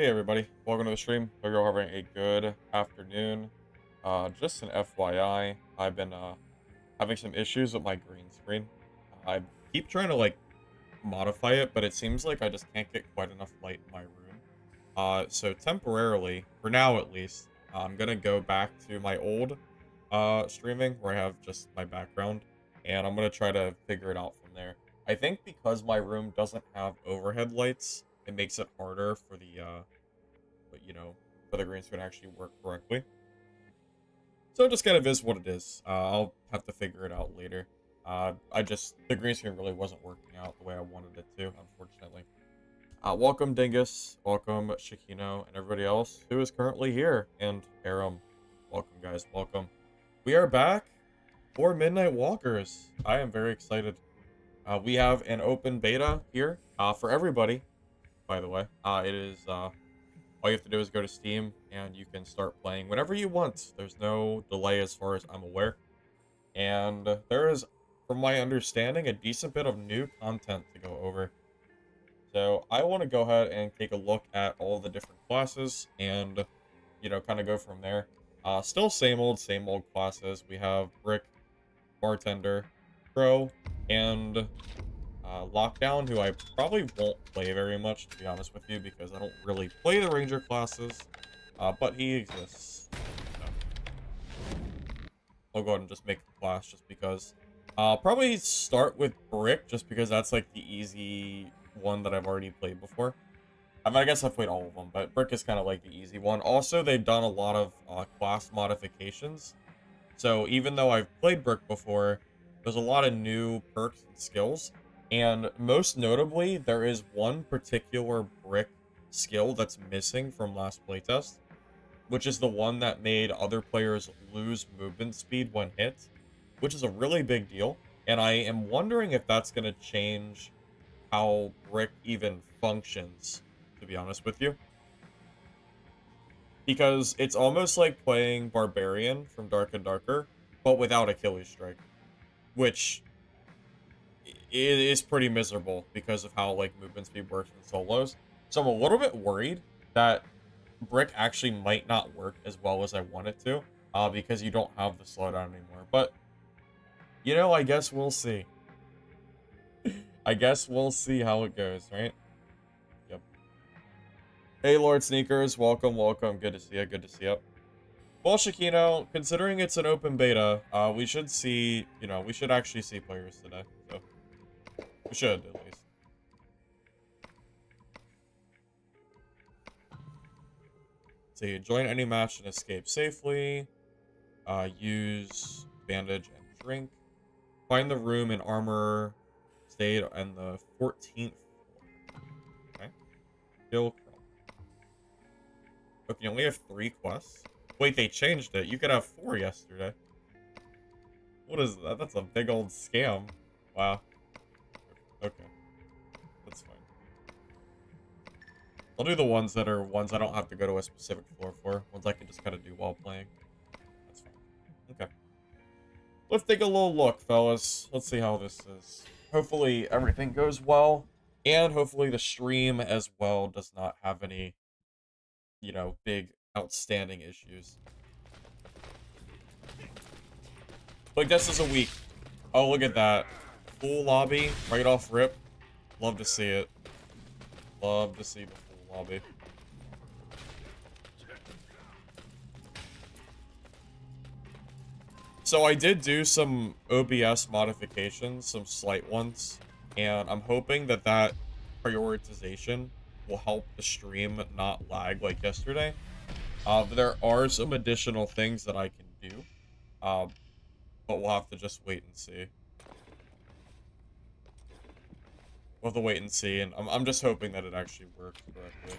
Hey everybody, welcome to the stream. Hope you're all having a good afternoon. Just an FYI, I've been having some issues with my green screen. I keep trying to modify it, but it seems like I just can't get quite enough light in my room. So temporarily, for now at least, I'm gonna go back to my old streaming where I have just my background, and I'm gonna try to figure it out from there. I think because my room doesn't have overhead lights, it makes it harder for but for the green screen to actually work correctly. So it just kind of is what it is. I'll have to figure it out later. The green screen really wasn't working out the way I wanted it to, unfortunately. Welcome Dingus, welcome Shikino, and everybody else who is currently here, and Aram. Welcome guys, welcome. We are back for Midnight Walkers. I am very excited. We have an open beta here for everybody, by the way. It is all you have to do is go to Steam and you can start playing whenever you want. There's no delay as far as I'm aware. And there is, from my understanding, a decent bit of new content to go over. So I want to go ahead and take a look at all the different classes and, kind of go from there. Still same old classes. We have Brick, Bartender, Crow, and Lockdown, who I probably won't play very much, to be honest with you, because I don't really play the Ranger classes, but he exists. So I'll go ahead and just make a class just because. Probably start with Brick, just because that's like the easy one that I've already played before. I mean, I guess I've played all of them, but Brick is kind of like the easy one. Also, they've done a lot of class modifications. So even though I've played Brick before, there's a lot of new perks and skills. And most notably, there is one particular Brick skill that's missing from last playtest, which is the one that made other players lose movement speed when hit, which is a really big deal. And I am wondering if that's going to change how Brick even functions, to be honest with you. Because it's almost like playing Barbarian from Dark and Darker, but without Achilles Strike, which is pretty miserable because of how movement speed works in solos. So I'm a little bit worried that Brick actually might not work as well as I want it to, because you don't have the slowdown anymore. But I guess we'll see. I guess we'll see how it goes, right? Yep. Hey, Lord Sneakers, welcome, welcome. Good to see you. Good to see you. Well, Shakino, considering it's an open beta, we should see, we should actually see players today. So we should, at least. See, join any match and escape safely. Use bandage and drink. Find the room in armor state on the 14th floor. Okay. Kill Chrome. Okay, you only have 3 quests. Wait, they changed it. You could have 4 yesterday. What is that? That's a big old scam. Wow. Okay. That's fine. I'll do the ones that are ones I don't have to go to a specific floor for. Ones I can just kind of do while playing. That's fine. Okay. Let's take a little look, fellas. Let's see how this is. Hopefully everything goes well. And hopefully the stream as well does not have any, big outstanding issues. This is a week. Oh, look at that. Full lobby, right off rip. Love to see it. Love to see the full lobby. So I did do some OBS modifications, some slight ones, and I'm hoping that that prioritization will help the stream not lag like yesterday. There are some additional things that I can do, but we'll have to just wait and see. We'll have to wait and see, and I'm just hoping that it actually works correctly.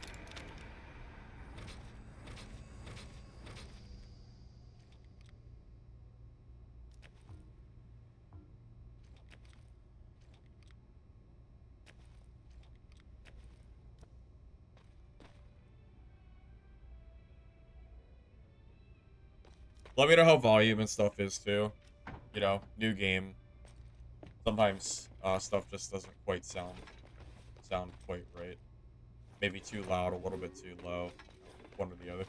Let me know how volume and stuff is too. New game. Sometimes stuff just doesn't quite sound quite right. maybe too loud, a little bit too low, one or the other.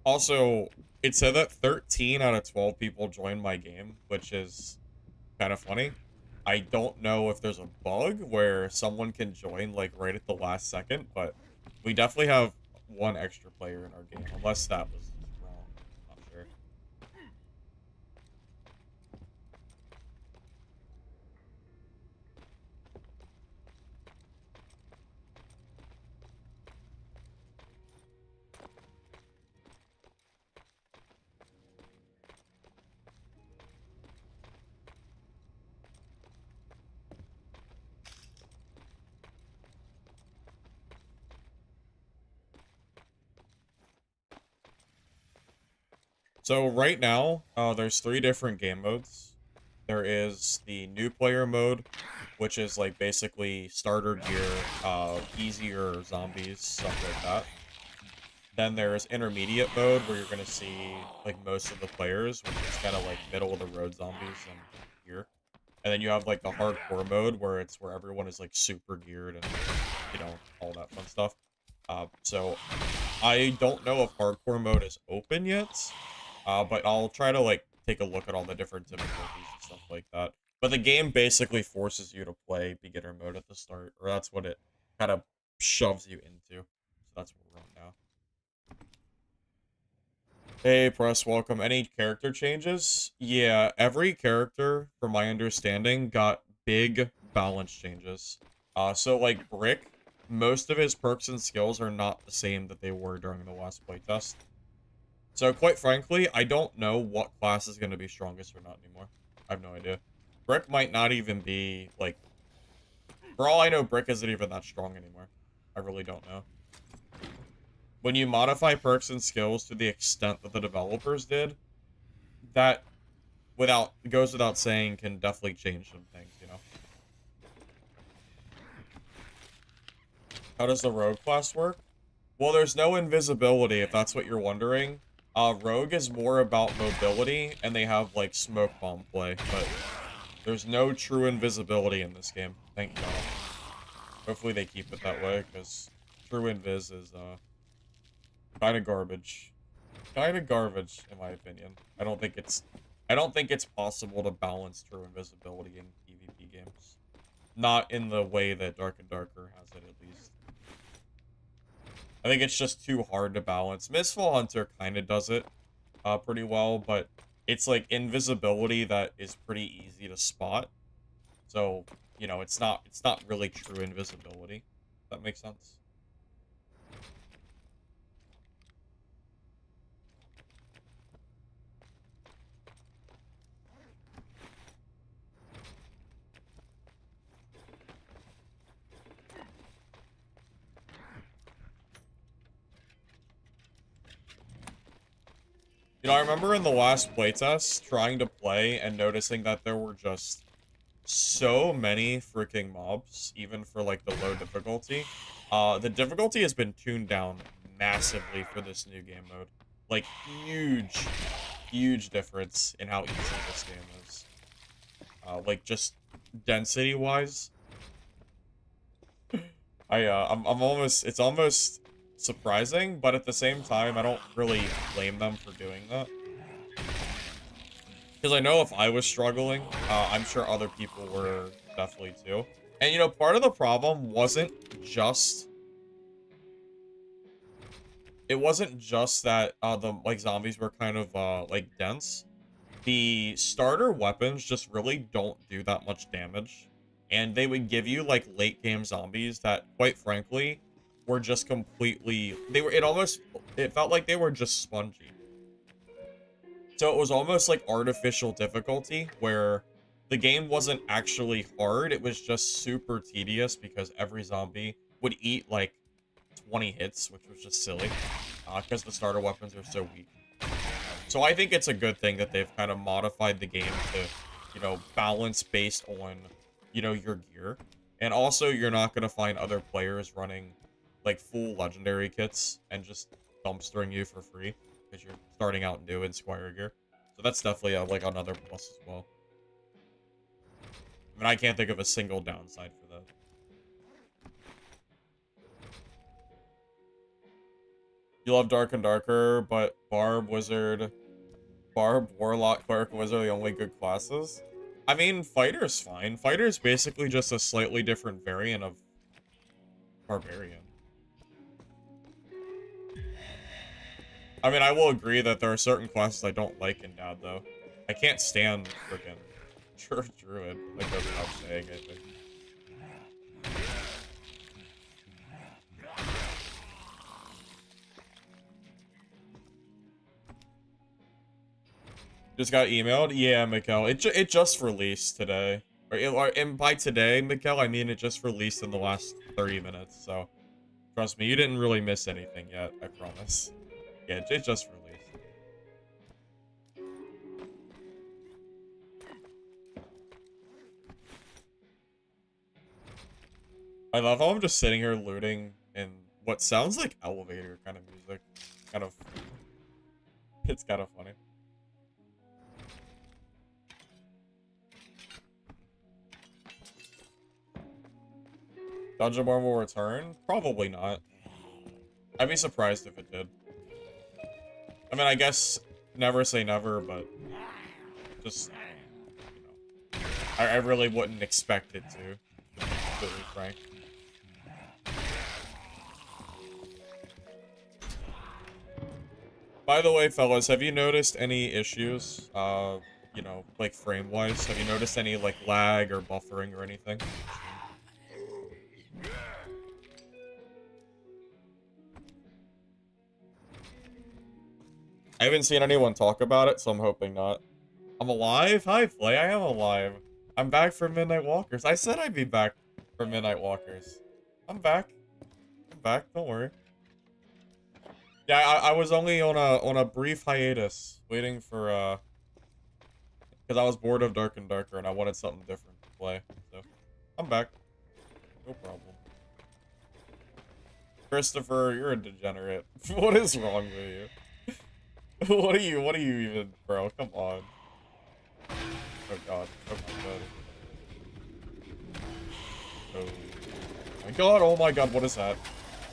Also, it said that 13 out of 12 people joined my game, which is kind of funny. I don't know if there's a bug where someone can join like right at the last second, but we definitely have one extra player in our game, unless that was wrong. Not sure. So right now, there's 3 different game modes. There is the new player mode, which is like basically starter gear, easier zombies, stuff like that. Then there's intermediate mode where you're gonna see like most of the players, which is kind of like middle of the road zombies and gear. And then you have like the hardcore mode where it's where everyone is like super geared and all that fun stuff. So I don't know if hardcore mode is open yet, but I'll try to like take a look at all the different difficulties and stuff like that. But the game basically forces you to play beginner mode at the start, or that's what it kind of shoves you into. So that's where we're at now. Hey, press, welcome. Any character changes? Yeah, every character, from my understanding, got big balance changes. So like Brick, most of his perks and skills are not the same that they were during the last playtest. So quite frankly, I don't know what class is going to be strongest or not anymore. I have no idea. Brick might not even be, like... For all I know, Brick isn't even that strong anymore. I really don't know. When you modify perks and skills to the extent that the developers did, that goes without saying can definitely change some things, you know? How does the rogue class work? Well, there's no invisibility, if that's what you're wondering. Rogue is more about mobility, and they have, like, smoke bomb play, but there's no true invisibility in this game. Thank God. Hopefully they keep it that way, because true invis is, kind of garbage. Kind of garbage, in my opinion. I don't think it's possible to balance true invisibility in PvP games. Not in the way that Dark and Darker has it, at least. I think it's just too hard to balance. Mistfall Hunter kind of does it pretty well, but it's like invisibility that is pretty easy to spot. So, it's not really true invisibility. If that makes sense. I remember in the last playtest trying to play and noticing that there were just so many freaking mobs, even for like the low difficulty. The difficulty has been tuned down massively for this new game mode. Like huge, huge difference in how easy this game is. Like just density wise. It's almost surprising, but at the same time, I don't really blame them for doing that. Because I know if I was struggling, I'm sure other people were definitely too. And, part of the problem wasn't just... It wasn't just that, the zombies were kind of, like, dense. The starter weapons just really don't do that much damage. And they would give you, like, late-game zombies that, quite frankly, were just completely... It felt like they were just spongy. So it was almost like artificial difficulty, where the game wasn't actually hard, it was just super tedious because every zombie would eat, like, 20 hits, which was just silly, because the starter weapons are so weak. So I think it's a good thing that they've kind of modified the game to, balance based on, your gear. And also, you're not going to find other players running, like, full legendary kits and just dumpstering you for free because you're starting out new in Squire gear. So that's definitely, like, another plus as well. I mean, I can't think of a single downside for that. You love Dark and Darker, but Barb, Wizard, Warlock, Cleric, Wizard are the only good classes. I mean, Fighter's fine. Fighter's basically just a slightly different variant of Barbarian. I mean, I will agree that there are certain classes I don't like in Dad, though. I can't stand freaking Druid. Like, that's what I'm saying, I think. Just got emailed? Yeah, Mikkel. It just released today. And by today, Mikkel, I mean it just released in the last 30 minutes, so... Trust me, you didn't really miss anything yet, I promise. Yeah, it just released. I love how I'm just sitting here looting in what sounds like elevator kind of music. Kind of... It's kind of funny. Dungeon Born will return? Probably not. I'd be surprised if it did. I mean, I guess never say never, but just, you know, I really wouldn't expect it to be completely frank. By the way, fellas, have you noticed any issues, you know, like frame-wise? Have you noticed any, like, lag or buffering or anything? I haven't seen anyone talk about it, so I'm hoping not. I'm alive? Hi, Flay, I am alive. I'm back from Midnight Walkers. I said I'd be back from Midnight Walkers. I'm back. I'm back, don't worry. Yeah, I was only on a brief hiatus, waiting for, because I was bored of Dark and Darker, and I wanted something different to play, so... I'm back. No problem. Christopher, you're a degenerate. What is wrong with you? What are you even, bro? Come on. Oh god. Oh my god. Oh my god, oh my god, what is that?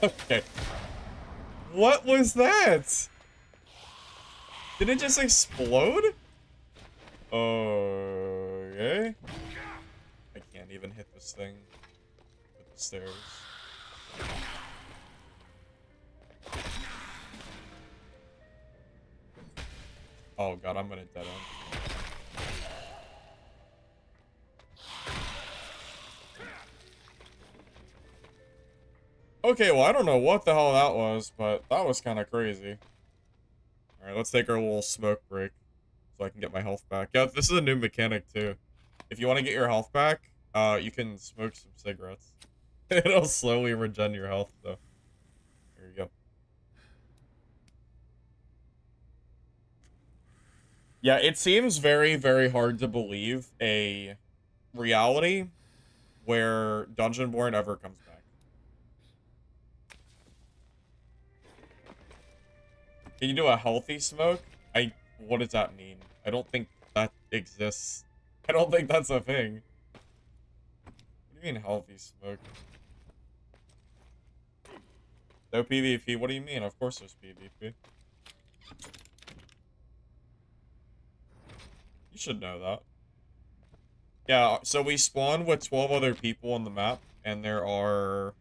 Okay. What was that? Did it just explode? Okay. I can't even hit this thing with the stairs. Oh god, I'm gonna dead end. Okay, well, I don't know what the hell that was, but that was kind of crazy. Alright, let's take our little smoke break so I can get my health back. Yeah, this is a new mechanic, too. If you want to get your health back, you can smoke some cigarettes. It'll slowly regen your health, though. There you go. Yeah, it seems very, very hard to believe a reality where Dungeonborn ever comes back. Can you do a healthy smoke? What does that mean? I don't think that exists. I don't think that's a thing. What do you mean healthy smoke? No PvP? What do you mean? Of course there's PvP. You should know that. Yeah, so we spawn with 12 other people on the map, and there are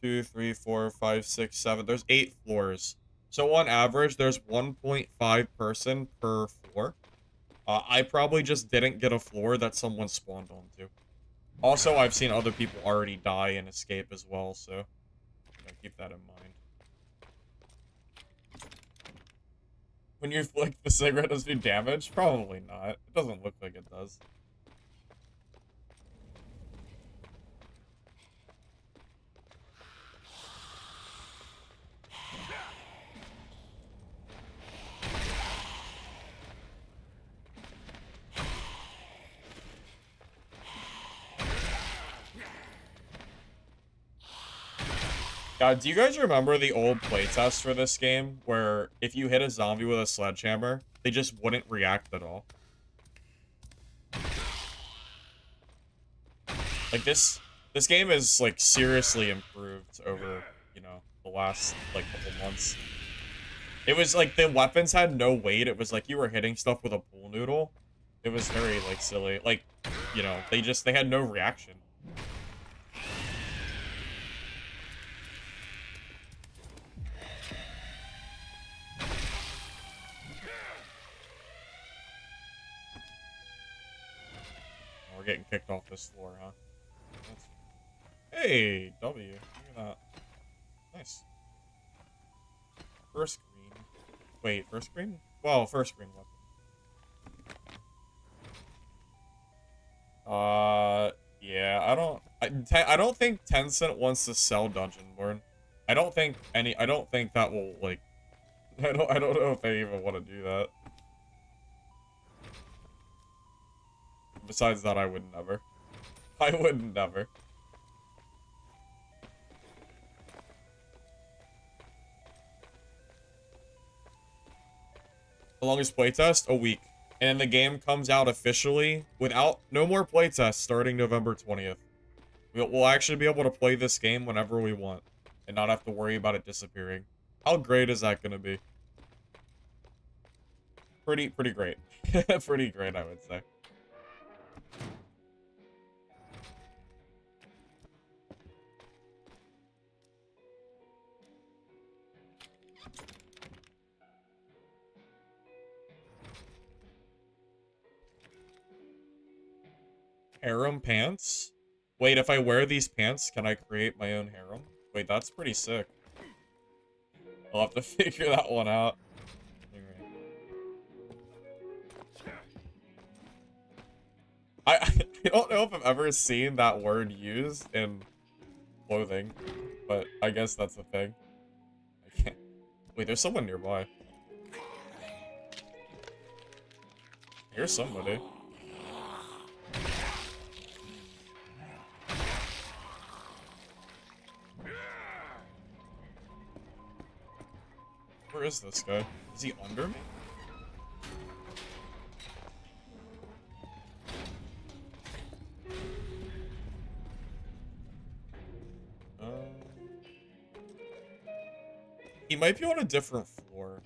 2, 3, 4, 5, 6, 7. There's 8 floors. So on average, there's 1.5 person per floor. I probably just didn't get a floor that someone spawned onto. Also, I've seen other people already die and escape as well, so keep that in mind. When you flick the cigarette, does it do damage? Probably not. It doesn't look like it does. God, do you guys remember the old playtest for this game, where if you hit a zombie with a sledgehammer, they just wouldn't react at all? Like this game is like seriously improved over, you know, the last like couple months. It was like the weapons had no weight. It was like you were hitting stuff with a pool noodle. It was very like silly. Like, you know, they had no reaction. Oh, we're getting kicked off this floor, huh? That's... Hey, W. Look at that. Nice. First green. Wait, first green? Well, first green weapon. Yeah, I don't think Tencent wants to sell Dungeonborn. I don't think that will, like, I don't know if they even want to do that. Besides that, I would never. I would never. The longest playtest? A week. And the game comes out officially without no more playtests starting November 20th. We'll actually be able to play this game whenever we want and not have to worry about it disappearing. How great is that going to be? Pretty great. Pretty great, I would say. Harem pants? Wait, if I wear these pants, can I create my own harem? Wait, that's pretty sick. I'll have to figure that one out. I don't know if I've ever seen that word used in clothing, but I guess that's the thing. I can't... Wait, there's someone nearby. Here's somebody. Where is this guy? Is he under me? He might be on a different floor.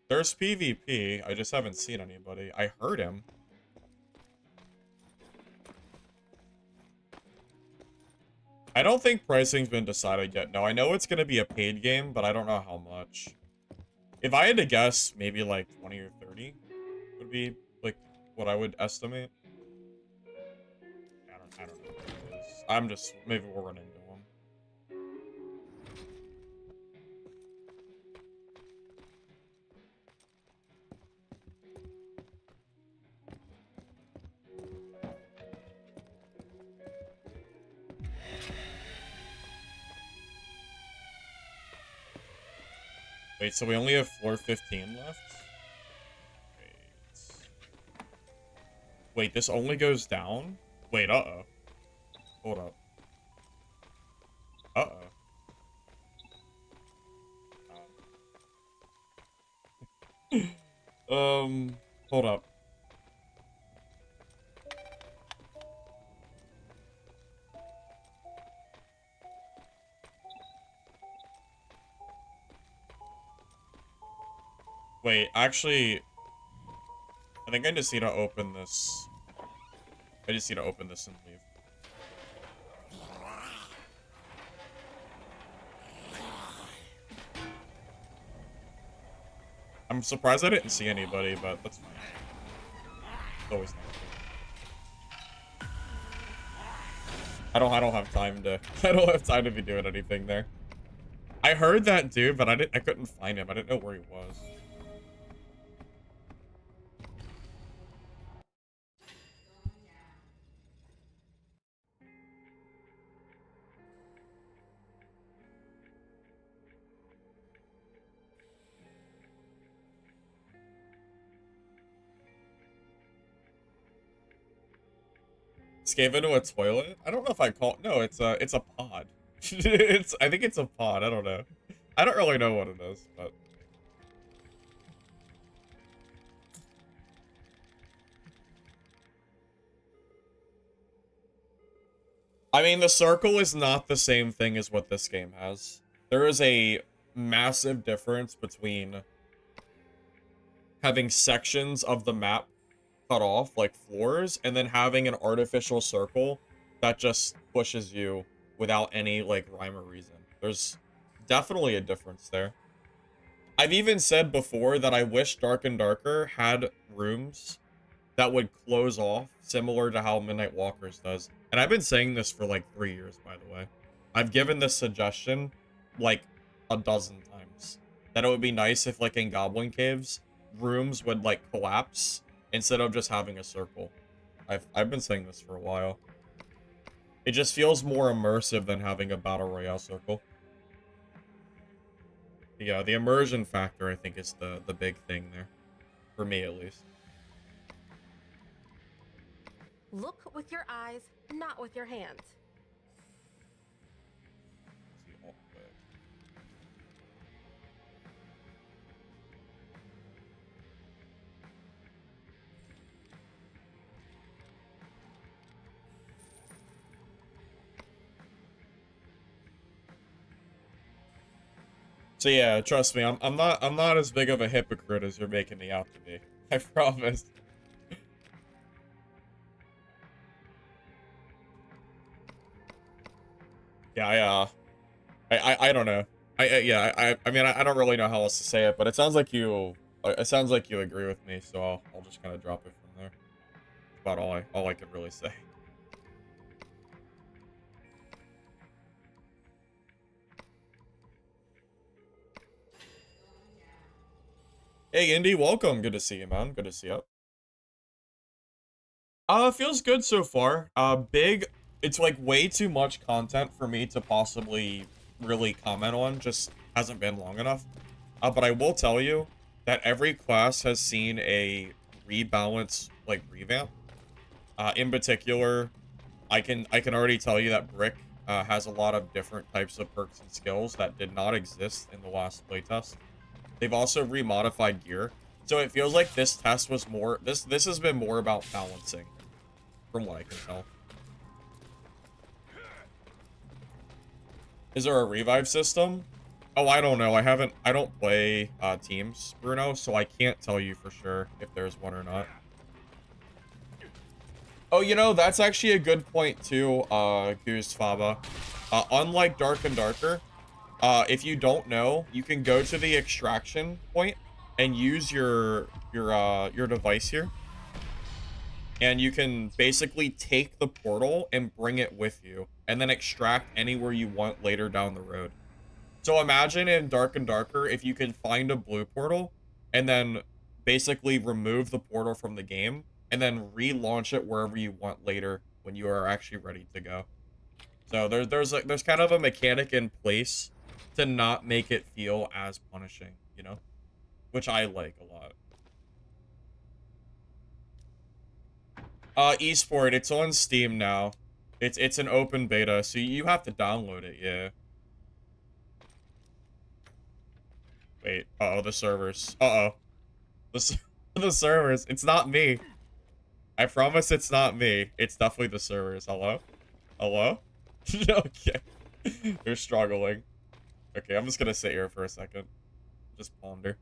There's PvP. I just haven't seen anybody. I heard him. I don't think pricing's been decided yet. No, I know it's going to be a paid game, but I don't know how much. If I had to guess, maybe like 20 or 30 would be like what I would estimate. I don't know what it is. I'm just, maybe we'll run into him. Wait, so we only have floor 15 left? Wait, this only goes down? Wait, uh-oh. Hold up. Uh-oh. Hold up. Wait, actually, I think I just need to open this. I just need to open this and leave. I'm surprised I didn't see anybody, but that's fine. It's always nice. I don't have time to I don't have time to be doing anything there. I heard that dude, but I couldn't find him. I didn't know where he was. Escape into a toilet? I don't know if I call no, it's a pod. I think it's a pod, I don't know. I don't really know what it is, but I mean, the circle is not the same thing as what this game has. There is a massive difference between having sections of the map cut off, like floors, and then having an artificial circle that just pushes you without any, like, rhyme or reason. There's definitely a difference there. I've even said before that I wish Dark and Darker had rooms that would close off, similar to how Midnight Walkers does. And I've been saying this for like 3 years, by the way. I've given this suggestion like a dozen times. That it would be nice if, like, in Goblin Caves, rooms would, like, collapse instead of just having a circle. I've been saying this for a while. It just feels more immersive than having a Battle Royale circle. Yeah, the immersion factor, I think, is the big thing there. For me, at least. Look with your eyes, not with your hands. So yeah, trust me, I'm not as big of a hypocrite as you're making me out to be. I promise. Yeah, I don't know. I mean, I don't really know how else to say it, but it sounds like you agree with me, so I'll just kind of drop it from there. That's about all I can really say. Hey, Indy, welcome. Good to see you, man. Good to see you. Feels good so far. Big. It's like way too much content for me to possibly really comment on. Just hasn't been long enough. But I will tell you that every class has seen a rebalance, like, revamp. In particular, I can already tell you that Brick has a lot of different types of perks and skills that did not exist in the last playtest. They've also remodified gear. So it feels like this test was more... This has been more about balancing, from what I can tell. Is there a revive system? Oh, I don't know. I don't play teams, Bruno, so I can't tell you for sure if there's one or not. Oh, you know, that's actually a good point too, Goose Faba. Unlike Dark and Darker, if you don't know, you can go to the extraction point and use your device here. And you can basically take the portal and bring it with you, and then extract anywhere you want later down the road. So imagine in Dark and Darker, if you can find a blue portal, and then basically remove the portal from the game, and then relaunch it wherever you want later when you are actually ready to go. So there's kind of a mechanic in place to not make it feel as punishing, you know? Which I like a lot. Esport, it's on Steam now. It's an open beta, so you have to download it, yeah. Wait, uh-oh, the servers. Uh-oh. The servers. It's not me. I promise it's not me. It's definitely the servers. Hello? Hello? Okay. They're struggling. Okay, I'm just gonna sit here for a second. Just ponder.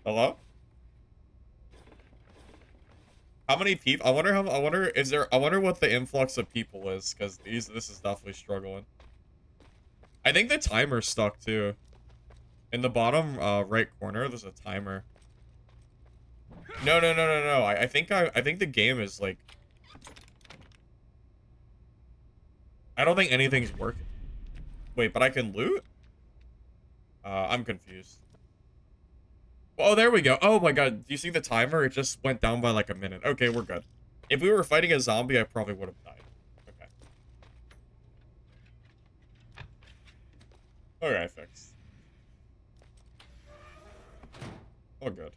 Hello? How many people? I wonder what the influx of people is, because this is definitely struggling. I think the timer's stuck too. In the bottom right corner, there's a timer. No. I think the game is like... I don't think anything's working. Wait, but I can loot? I'm confused. Oh, there we go. Oh my god, do you see the timer? It just went down by like a minute. Okay, we're good. If we were fighting a zombie, I probably would have died. Okay. Okay, fixed. Oh, good.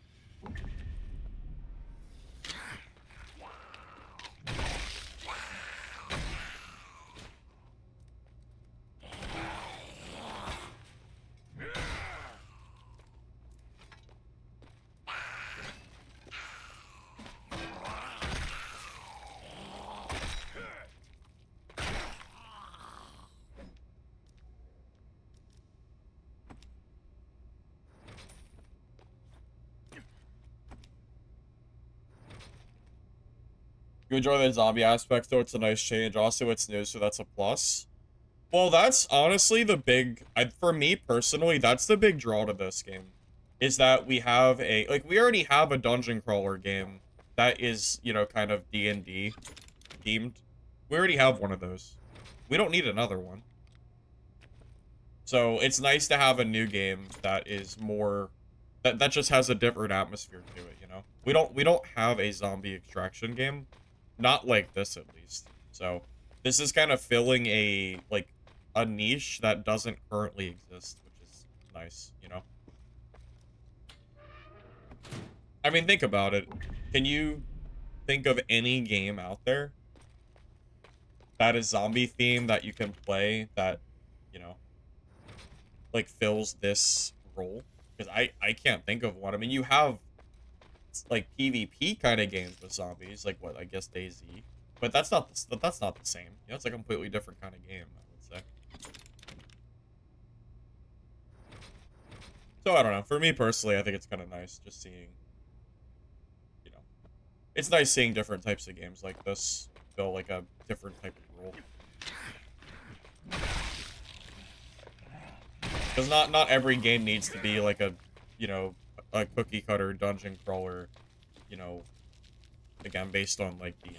You enjoy the zombie aspect, though. It's a nice change. Also, it's new, so that's a plus. Well, that's honestly the big, for me personally, that's the big draw to this game, is that we have we already have a dungeon crawler game that is, you know, kind of D&D themed. We already have one of those. We don't need another one. So it's nice to have a new game that is more, that just has a different atmosphere to it, you know? We don't have a zombie extraction game. Not like this, at least. So this is kind of filling a niche that doesn't currently exist, which is nice, you know? I mean, think about it. Can you think of any game out there that is zombie themed that you can play that, you know, like fills this role? Because I can't think of one. I mean, you have like PvP kind of games with zombies, like what I guess DayZ, but that's not the same. You know, it's a completely different kind of game, I would say. So I don't know. For me personally, I think it's kind of nice just seeing, you know, it's nice seeing different types of games like this fill like a different type of role. Because not every game needs to be like a, you know, a cookie cutter dungeon crawler, you know, again based on like D&D.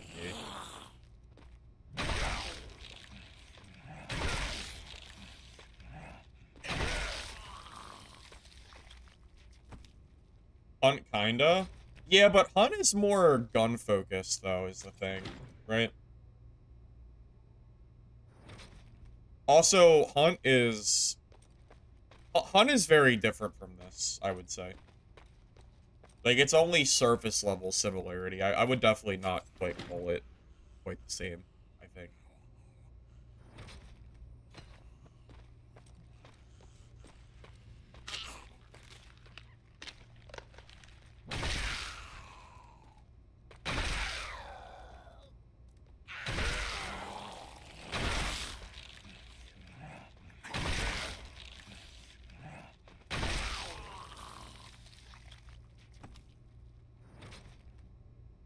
Hunt kinda. Yeah, but Hunt is more gun focused though, is the thing, right? Also, Hunt is very different from this, I would say. Like, it's only surface level similarity. I would definitely not quite call it quite the same, I think.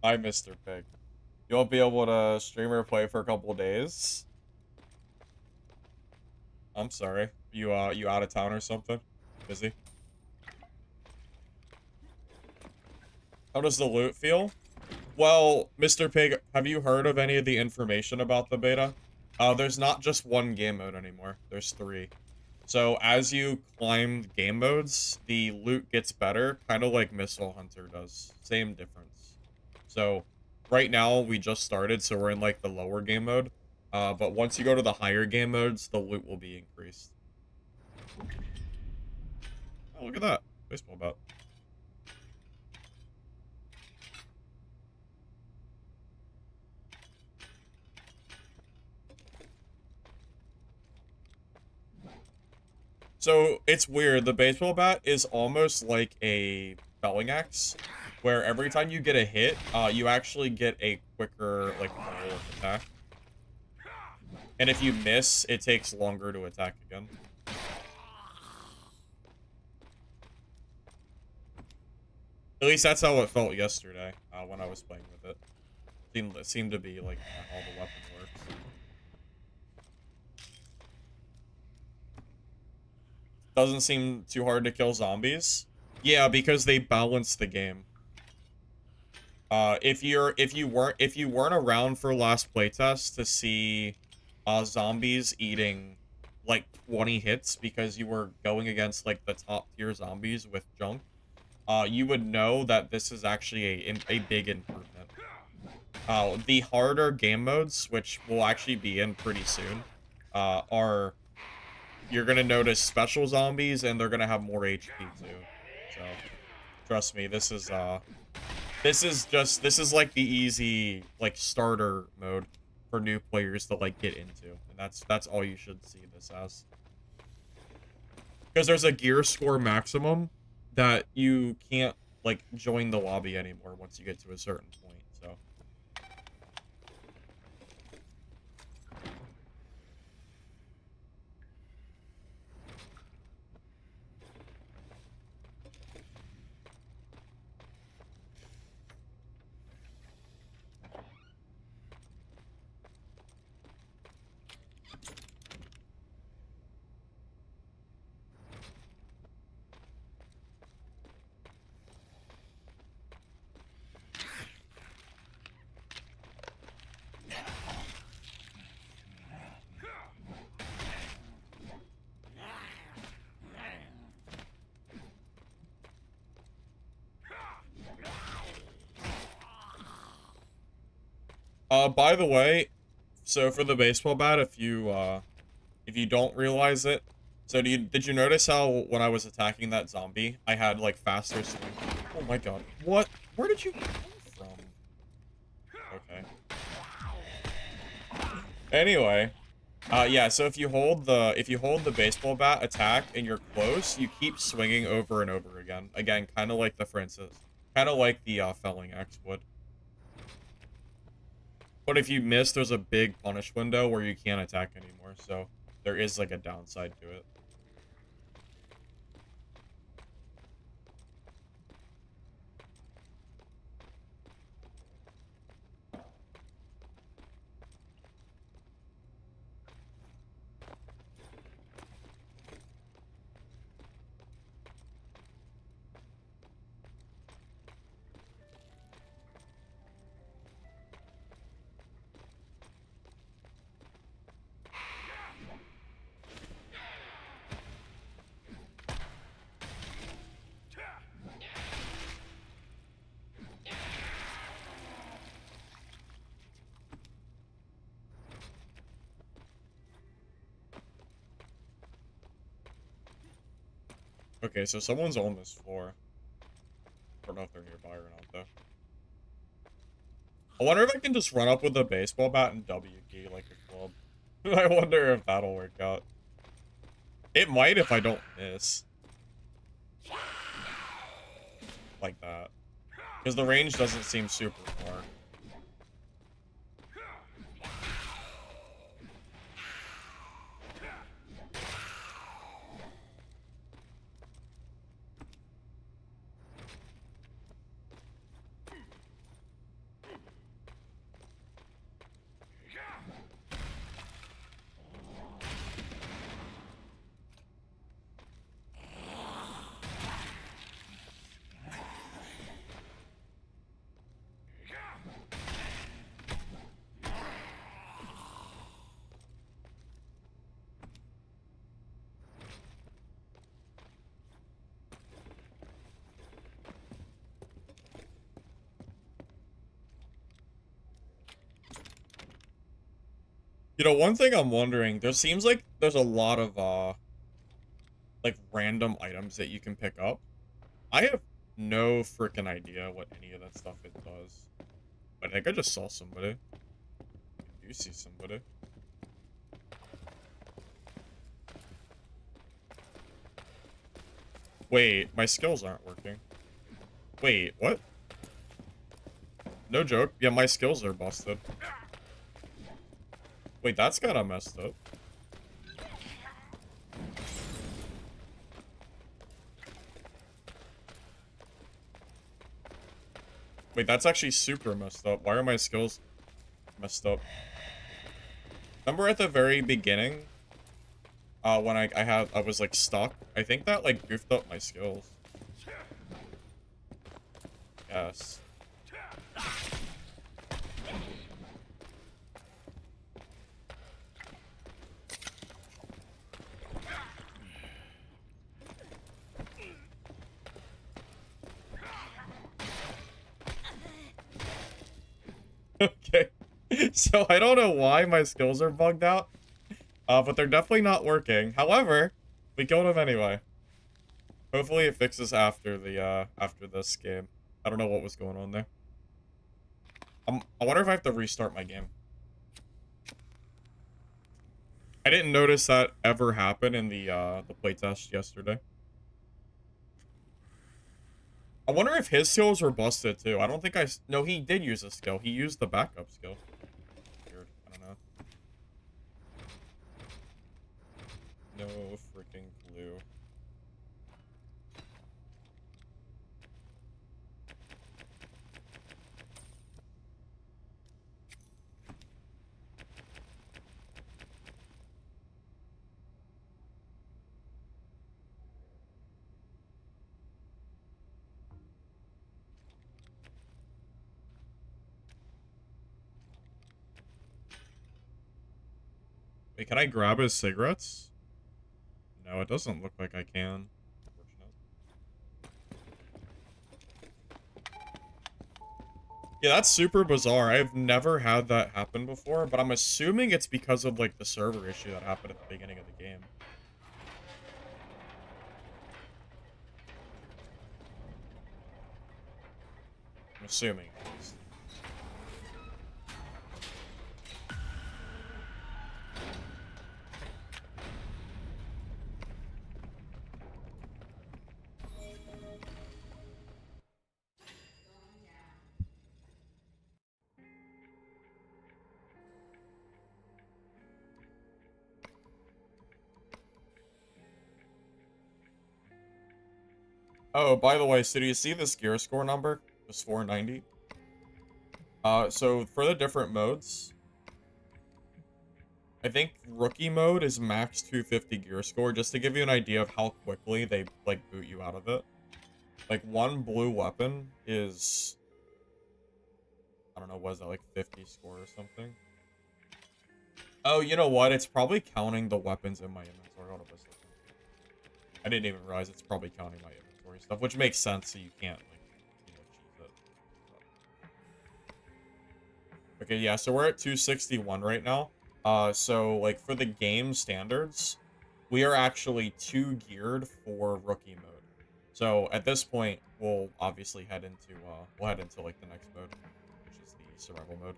Hi, Mr. Pig. You won't be able to stream or play for a couple of days? I'm sorry. You out of town or something? Busy? How does the loot feel? Well, Mr. Pig, have you heard of any of the information about the beta? There's not just one game mode anymore. There's 3. So as you climb game modes, the loot gets better, kind of like Missile Hunter does. Same difference. So right now we just started, so we're in like the lower game mode. But once you go to the higher game modes, the loot will be increased. Oh, look at that. Baseball bat. So it's weird. The baseball bat is almost like a felling axe, where every time you get a hit, you actually get a quicker like roll of attack. And if you miss, it takes longer to attack again. At least that's how it felt yesterday when I was playing with it. It seemed to be like how the weapon works. Doesn't seem too hard to kill zombies. Yeah, because they balance the game. If you weren't around for last playtest to see zombies eating like 20 hits because you were going against like the top tier zombies with junk, you would know that this is actually a big improvement. The harder game modes, which will actually be in pretty soon, are you're gonna notice special zombies and they're gonna have more HP too. So trust me, this is like the easy like starter mode for new players to like get into, and that's all you should see this as. Because there's a gear score maximum that you can't like join the lobby anymore once you get to a certain point. So By the way, so for the baseball bat, if you don't realize it, so did you notice how when I was attacking that zombie, I had like faster swing? Oh my god. What? Where did you come from? Okay. Anyway, yeah, so if you hold the baseball bat attack and you're close, you keep swinging over and over again. Again, kind of like the felling axe would. But if you miss, there's a big punish window where you can't attack anymore, so there is like a downside to it. Okay, so someone's on this floor. I don't know if they're nearby or not, though. I wonder if I can just run up with a baseball bat and W key like a club. I wonder if that'll work out. It might if I don't miss. Like that. Because the range doesn't seem super far. You know, one thing I'm wondering, there seems like there's a lot of, like, random items that you can pick up. I have no freaking idea what any of that stuff it does. But I think I just saw somebody. I do see somebody. Wait, my skills aren't working. Wait, what? No joke. Yeah, my skills are busted. Wait, that's kinda messed up. Wait, that's actually super messed up. Why are my skills messed up? Remember at the very beginning, when I was like stuck? I think that like goofed up my skills. Yes. Okay. So I don't know why my skills are bugged out. But they're definitely not working. However, we killed him anyway. Hopefully it fixes after the after this game. I don't know what was going on there. I wonder if I have to restart my game. I didn't notice that ever happen in the playtest yesterday. I wonder if his skills were busted too. I don't think no, he did use a skill. He used the backup skill. Weird. I don't know. No freaking clue. Wait, can I grab his cigarettes? No, it doesn't look like I can. Unfortunate. Yeah, that's super bizarre. I've never had that happen before, but I'm assuming it's because of, like, the server issue that happened at the beginning of the game. I'm assuming, at least. Oh, by the way, so do you see this gear score number? This 490? So for the different modes, I think rookie mode is max 250 gear score, just to give you an idea of how quickly they, like, boot you out of it. Like, one blue weapon is, I don't know, was that like 50 score or something? Oh, you know what? It's probably counting the weapons in my inventory. Hold up a second. I didn't even realize it's probably counting my inventory stuff, which makes sense, so you can't, like, cheese it. Okay, yeah, so we're at 261 right now. So, like, for the game standards, we are actually too geared for rookie mode. So, at this point, we'll obviously head into, like, the next mode, which is the survival mode.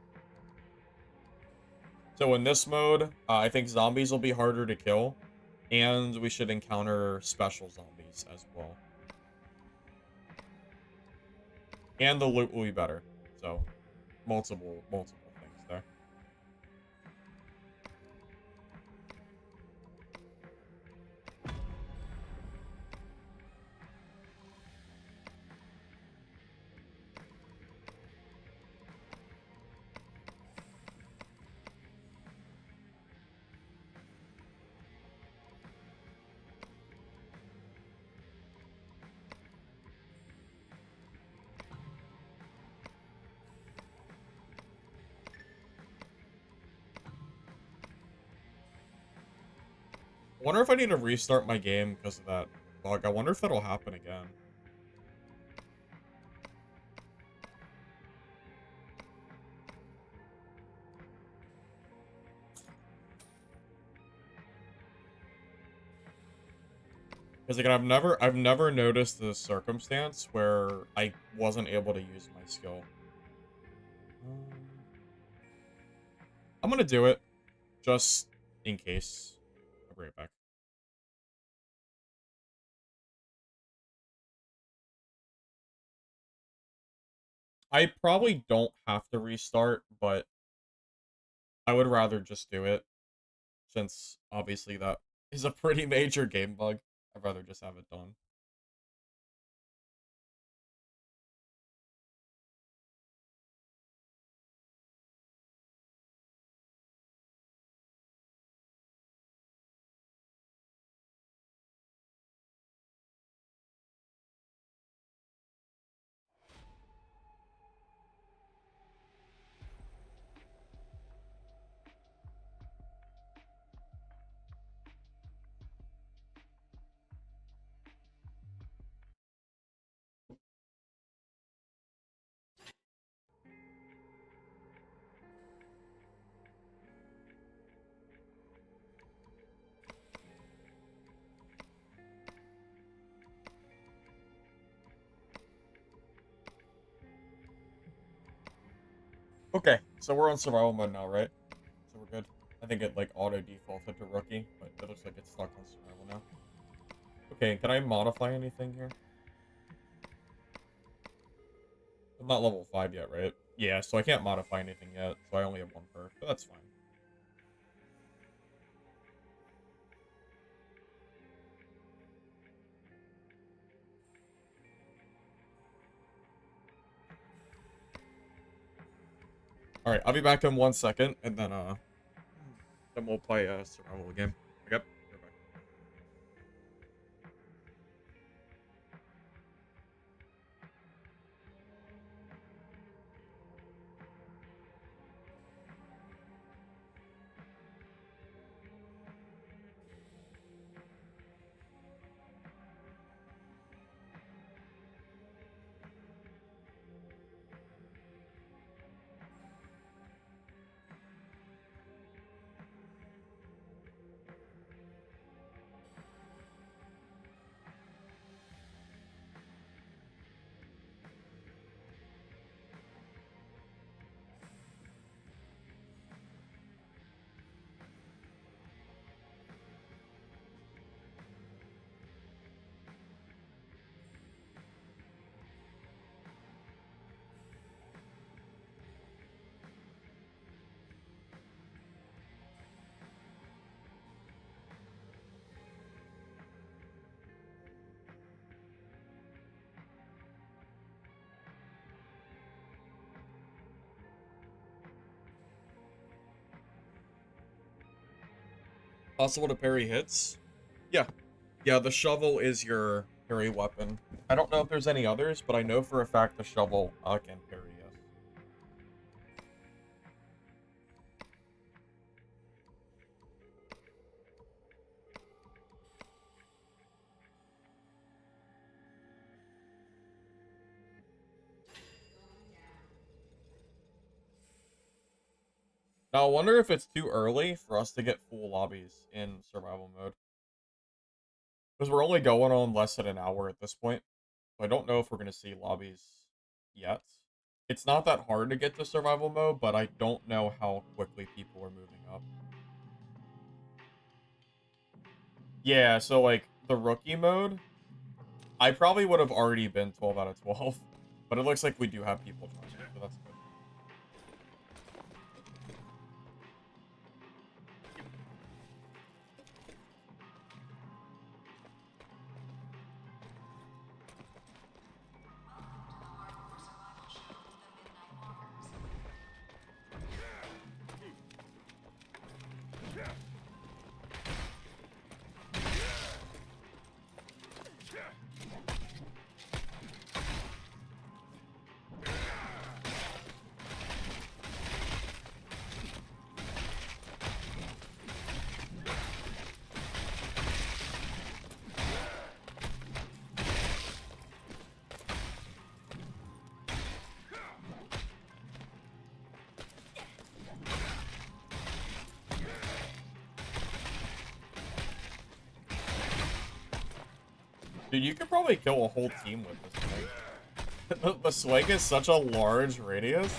So, in this mode, I think zombies will be harder to kill, and we should encounter special zombies as well. And the loot will be better. So, multiple things there. I wonder if I need to restart my game because of that bug. I wonder if that'll happen again. Because again, I've never noticed the circumstance where I wasn't able to use my skill. I'm gonna do it, just in case. I'll bring it back. I probably don't have to restart, but I would rather just do it, since obviously that is a pretty major game bug. I'd rather just have it done. Okay, so we're on survival mode now, right? So we're good. I think it, like, auto defaulted to rookie, but it looks like it's stuck on survival now. Okay, can I modify anything here? I'm not level 5 yet, right? Yeah, so I can't modify anything yet, so I only have one perk, but that's fine. Alright, I'll be back in 1 second, and then we'll play a survival game. Okay, we're back. Possible to parry hits? Yeah. Yeah, the shovel is your parry weapon. I don't know if there's any others, but I know for a fact the shovel can parry, yes. Now, I wonder if it's too early for us to get full lobbies in survival mode. Because we're only going on less than an hour at this point. So I don't know if we're going to see lobbies yet. It's not that hard to get to survival mode, but I don't know how quickly people are moving up. Yeah, so like the rookie mode, I probably would have already been 12 out of 12. But it looks like we do have people joining, so that's good. Dude, you could probably kill a whole team with this thing. The swing is such a large radius.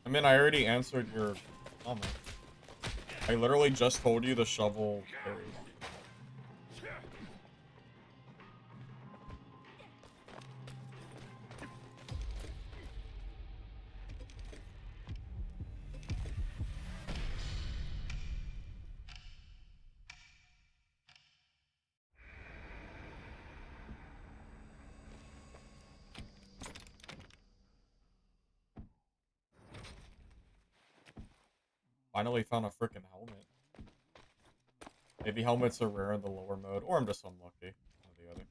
I mean, I already answered your comment. I literally just told you the shovel carries. Finally found a freaking helmet. Maybe helmets are rare in the lower mode, or I'm just unlucky. One or the other.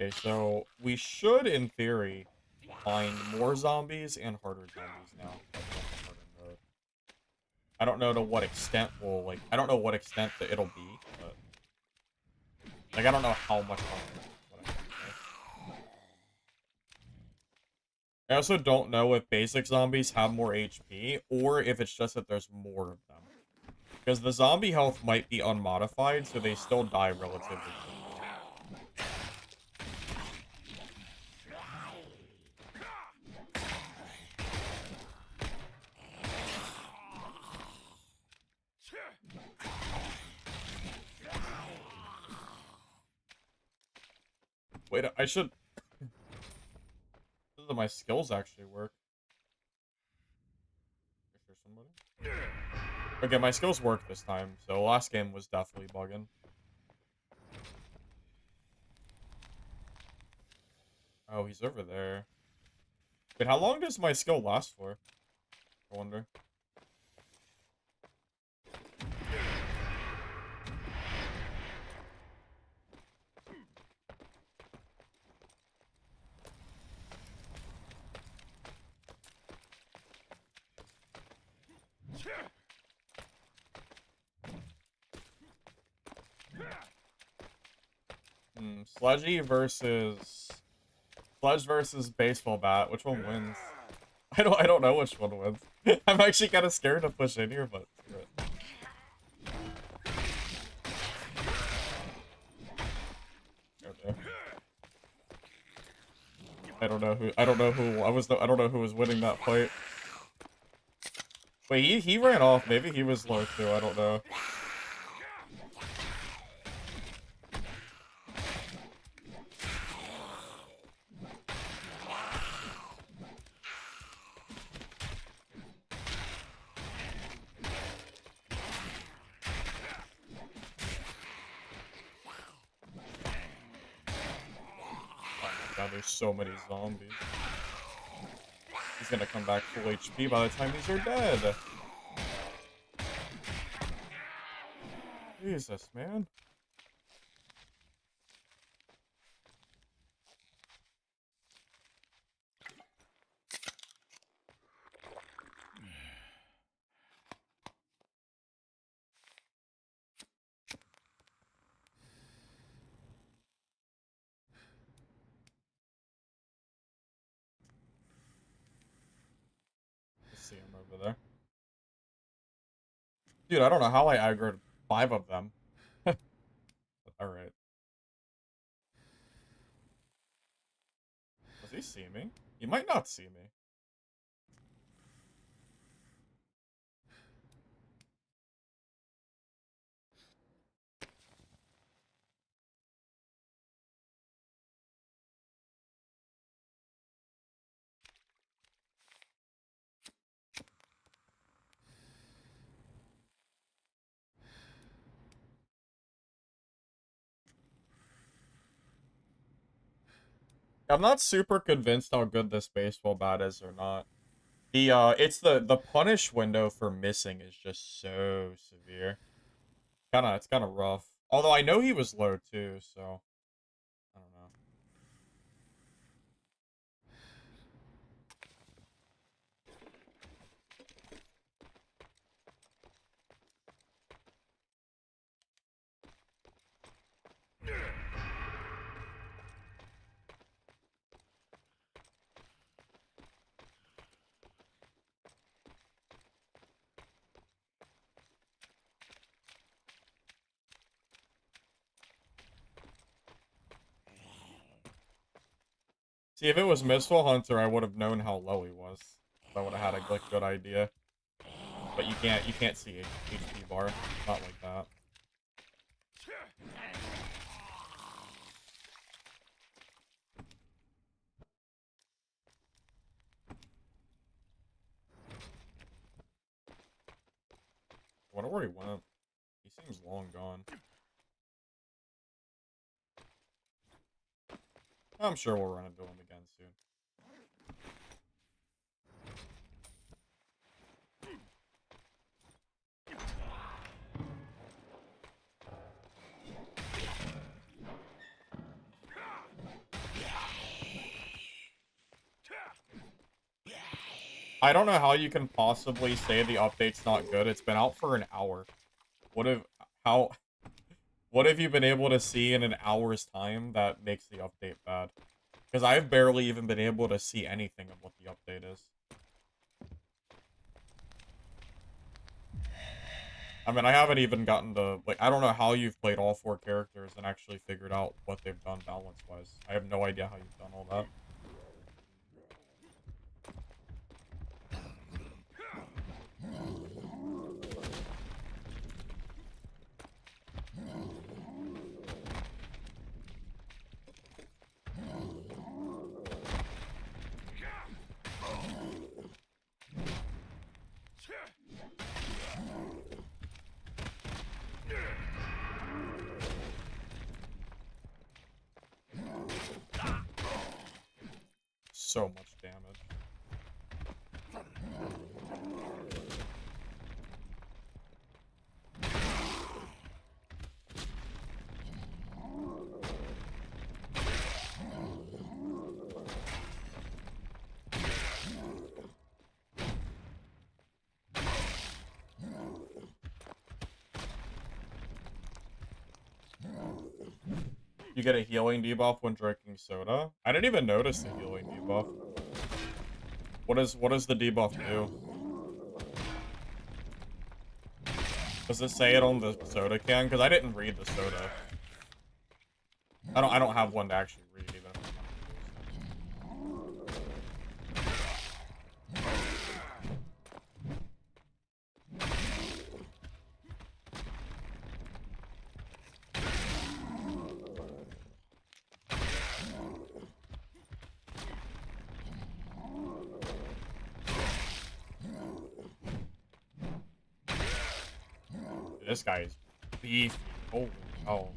Okay, so we should, in theory, find more zombies and harder zombies now. I don't know to what extent we'll, like, I don't know what extent that it'll be, but, like, I don't know how much harder. I also don't know if basic zombies have more HP, or if it's just that there's more of them. Because the zombie health might be unmodified, so they still die relatively quickly. Wait, I should... Does my skills actually work? Is there somebody? Okay, my skills work this time, so last game was definitely bugging. Oh, he's over there. Wait, how long does my skill last for? I wonder. Sledge versus baseball bat. Which one wins? I don't know which one wins. I'm actually kind of scared to push in here, but screw it. Right there. I don't know who I don't know who was winning that fight. Wait, he ran off. Maybe he was low too. I don't know. God, there's so many zombies. He's gonna come back full HP by the time these are dead. Jesus, man. Let's see him over there. Dude, I don't know how I aggroed 5 of them. Alright. Does he see me? He might not see me. I'm not super convinced how good this baseball bat is or not. It's the punish window for missing is just so severe. It's kinda rough. Although I know he was low too, so I don't know. See, if it was Missile Hunter, I would have known how low he was. I would have had a good idea. But you can't see HP bar. Not like that. I wonder where he went. He seems long gone. I'm sure we'll run into him again soon. I don't know how you can possibly say the update's not good. It's been out for an hour. What have how what have you been able to see in an hour's time that makes the update bad? Because I've barely even been able to see anything of what the update is. I mean, I haven't even gotten to, like, I don't know how you've played all 4 characters and actually figured out what they've done balance-wise. I have no idea how you've done all that. So much damage. You get a healing debuff when drinking soda? I didn't even notice the healing debuff. What does the debuff do? Does it say it on the soda can? Because I didn't read the soda. I don't have one to actually read even if I wanted to. This guy is beefy. Holy hell.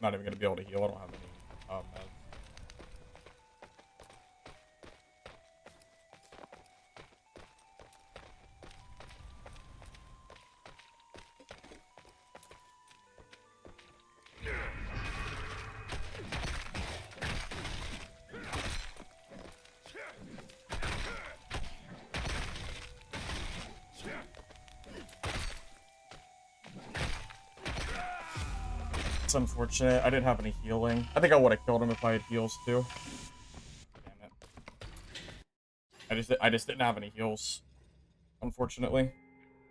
Not even gonna be able to heal. I don't have any meds. It's unfortunate. I didn't have any healing. I think I would have killed him if I had heals too. Damn it. I just didn't have any heals. Unfortunately.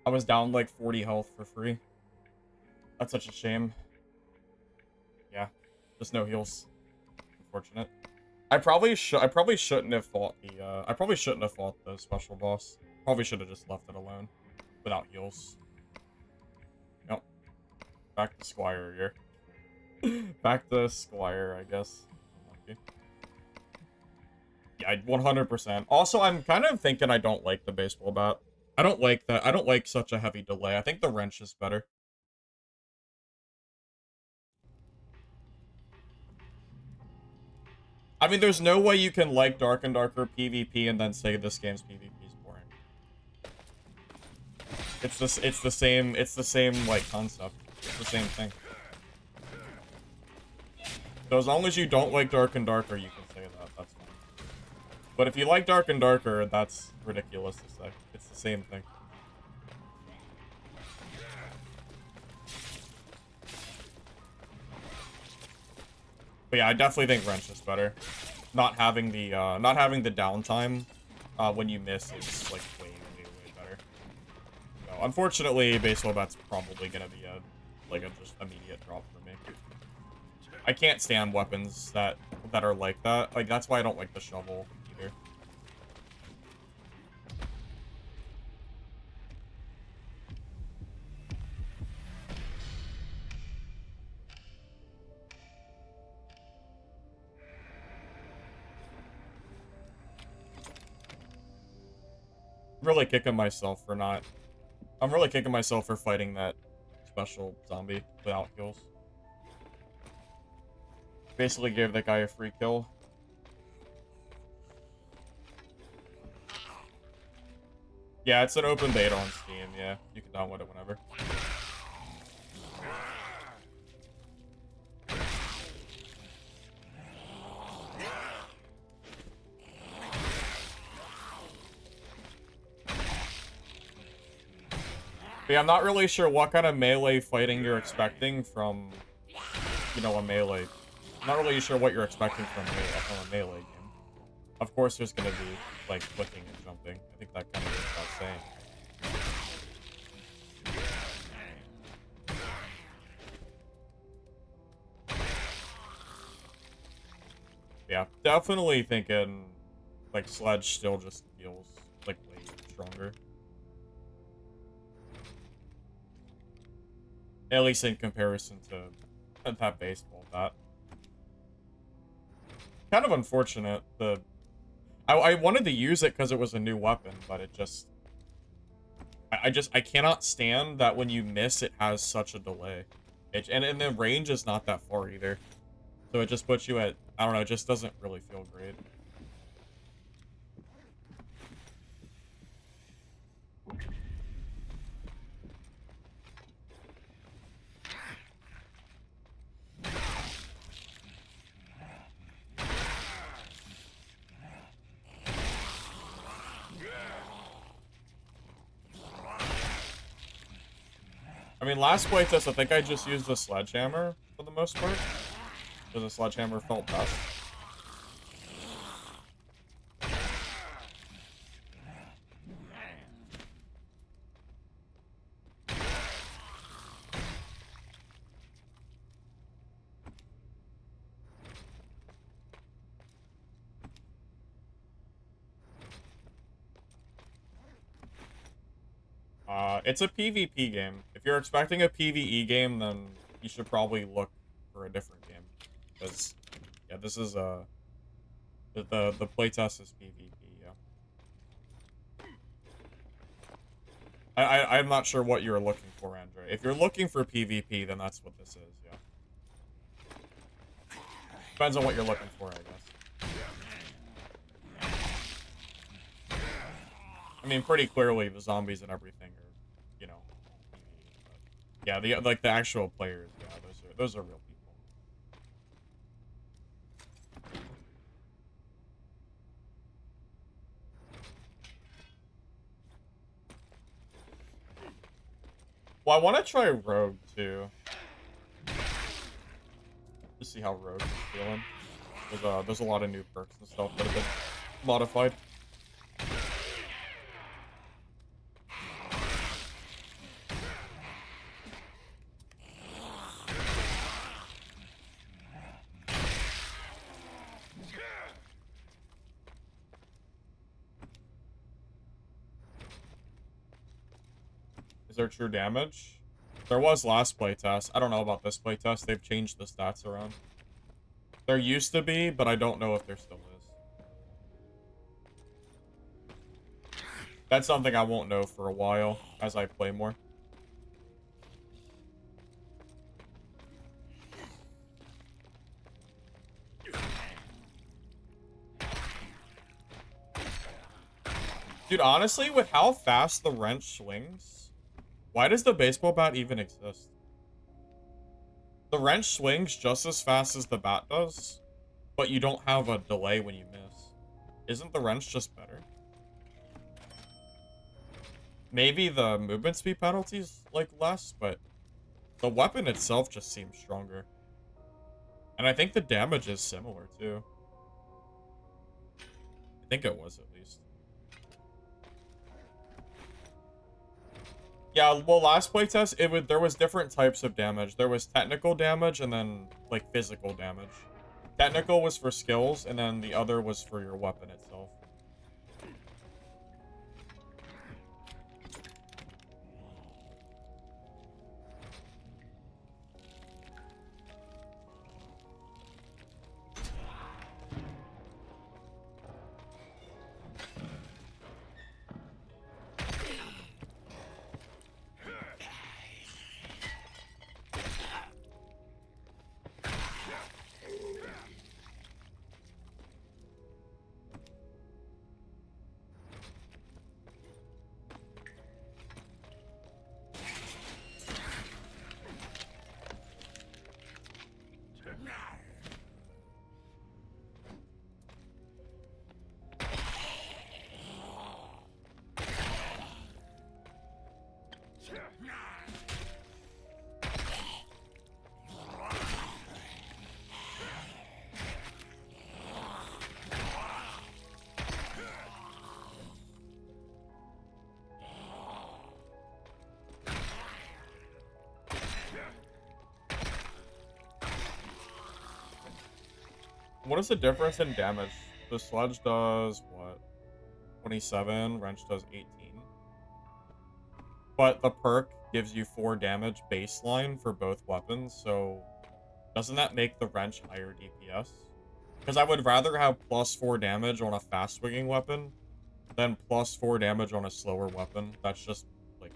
I was down like 40 health for free. That's such a shame. Yeah. Just no heals. Unfortunate. I probably shouldn't have fought the special boss. Probably should have just left it alone. Without heals. Yep. Back to Squire here. Back to Squire, I guess. Okay. Yeah, 100%. Also, I'm kind of thinking I don't like the baseball bat. I don't like that. I don't like such a heavy delay. I think the wrench is better. I mean, there's no way you can like Dark and Darker PvP and then say this game's PvP is boring. It's the same like concept. It's the same thing. So as long as you don't like Dark and Darker, you can say that. That's fine. But if you like Dark and Darker, that's ridiculous to say. It's the same thing. But yeah, I definitely think Wrench is better. Not having the downtime when you miss is like way better. So unfortunately, baseball bat's probably gonna be a just immediate drop for me. I can't stand weapons that are like that. Like, that's why I don't like the shovel either. I'm really kicking myself for fighting that special zombie without heals. Basically gave that guy a free kill. Yeah, it's an open beta on Steam, yeah. You can download it whenever. But yeah, I'm not really sure what kind of melee fighting you're expecting from, you know, a melee. I'm not really sure what you're expecting from a melee game. Of course, there's gonna be, like, clicking and jumping. I think that kind of goes without saying. Yeah, definitely thinking, like, Sledge still just feels, like, way stronger. At least in comparison to that baseball bat. Kind of unfortunate. I wanted to use it because it was a new weapon, but it just... I cannot stand that when you miss, it has such a delay. And the range is not that far either. So it just puts you at... I don't know, it just doesn't really feel great. I mean, last playtest, I think I just used a sledgehammer for the most part. Because the sledgehammer felt best. it's a PvP game. If you're expecting a PvE game, then you should probably look for a different game. Because, yeah, this is, the playtest is PvP, yeah. I'm not sure what you're looking for, Andre. If you're looking for PvP, then that's what this is, yeah. Depends on what you're looking for, I guess. I mean, pretty clearly, the zombies and everything are, you know, PvE, but yeah, the actual players, yeah, those are real people. Well, I want to try Rogue, too. To see how Rogue is feeling. There's a lot of new perks and stuff that have been modified. Is there true damage? There was last playtest. I don't know about this playtest. They've changed the stats around. There used to be, but I don't know if there still is. That's something I won't know for a while as I play more. Dude, honestly, with how fast the wrench swings, why does the baseball bat even exist? The wrench swings just as fast as the bat does, but you don't have a delay when you miss. Isn't the wrench just better? Maybe the movement speed penalty's, like, less, but the weapon itself just seems stronger. And I think the damage is similar, too. I think it was, at least. Yeah, well, last playtest, there was different types of damage. There was technical damage and then, like, physical damage. Technical was for skills, and then the other was for your weapon itself. What is the difference in damage? The sledge does, what? 27, wrench does 18. But the perk gives you 4 damage baseline for both weapons, so doesn't that make the wrench higher DPS? Because I would rather have plus 4 damage on a fast swinging weapon than plus 4 damage on a slower weapon. That's just, like,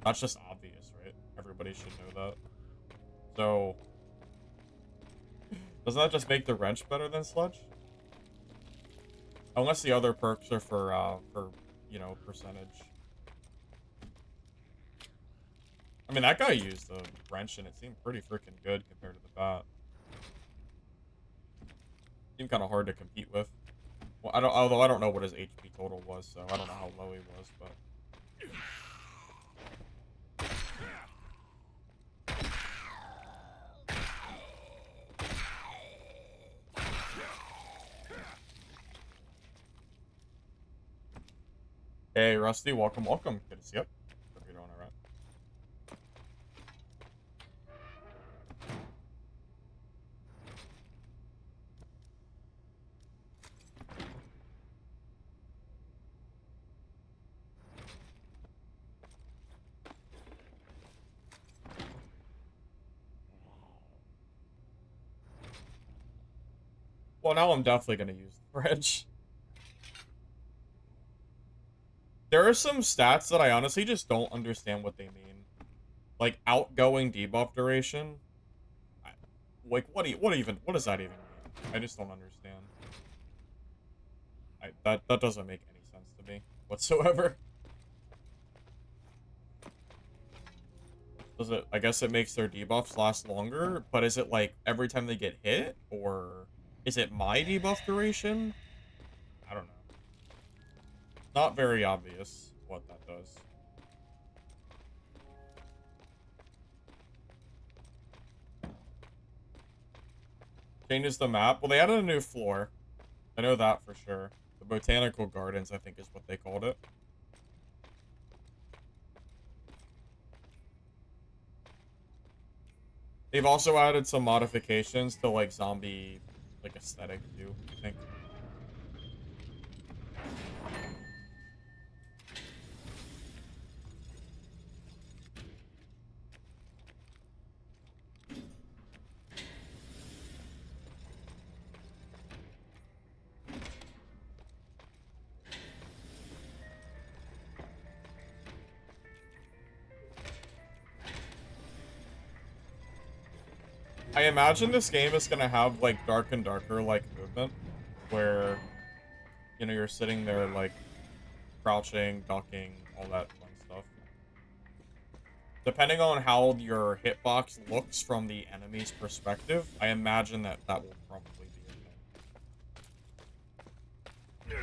that's just obvious, right? Everybody should know that. So, doesn't that just make the wrench better than sledge? Unless the other perks are for, you know, percentage. I mean, that guy used the wrench and it seemed pretty freaking good compared to the bat. Seemed kind of hard to compete with. Well, although I don't know what his HP total was, so I don't know how low he was, but. Hey, Rusty, welcome, welcome. Good to see you. Hope you're doing alright. Well, now I'm definitely gonna use the fridge. There are some stats that I honestly just don't understand what they mean. Like outgoing debuff duration. Like what does that even mean? I just don't understand. That doesn't make any sense to me whatsoever. Does it? I guess it makes their debuffs last longer, but is it like every time they get hit, or is it my debuff duration? I don't know. Not very obvious what that does. Changes the map. Well, they added a new floor. I know that for sure. The Botanical Gardens, I think, is what they called it. They've also added some modifications to, like, zombie, like, aesthetic, too, I think. I imagine this game is gonna have, like, dark and darker, like, movement, where, you know, you're sitting there, like, crouching, ducking, all that fun stuff. Depending on how your hitbox looks from the enemy's perspective, I imagine that that will probably be okay.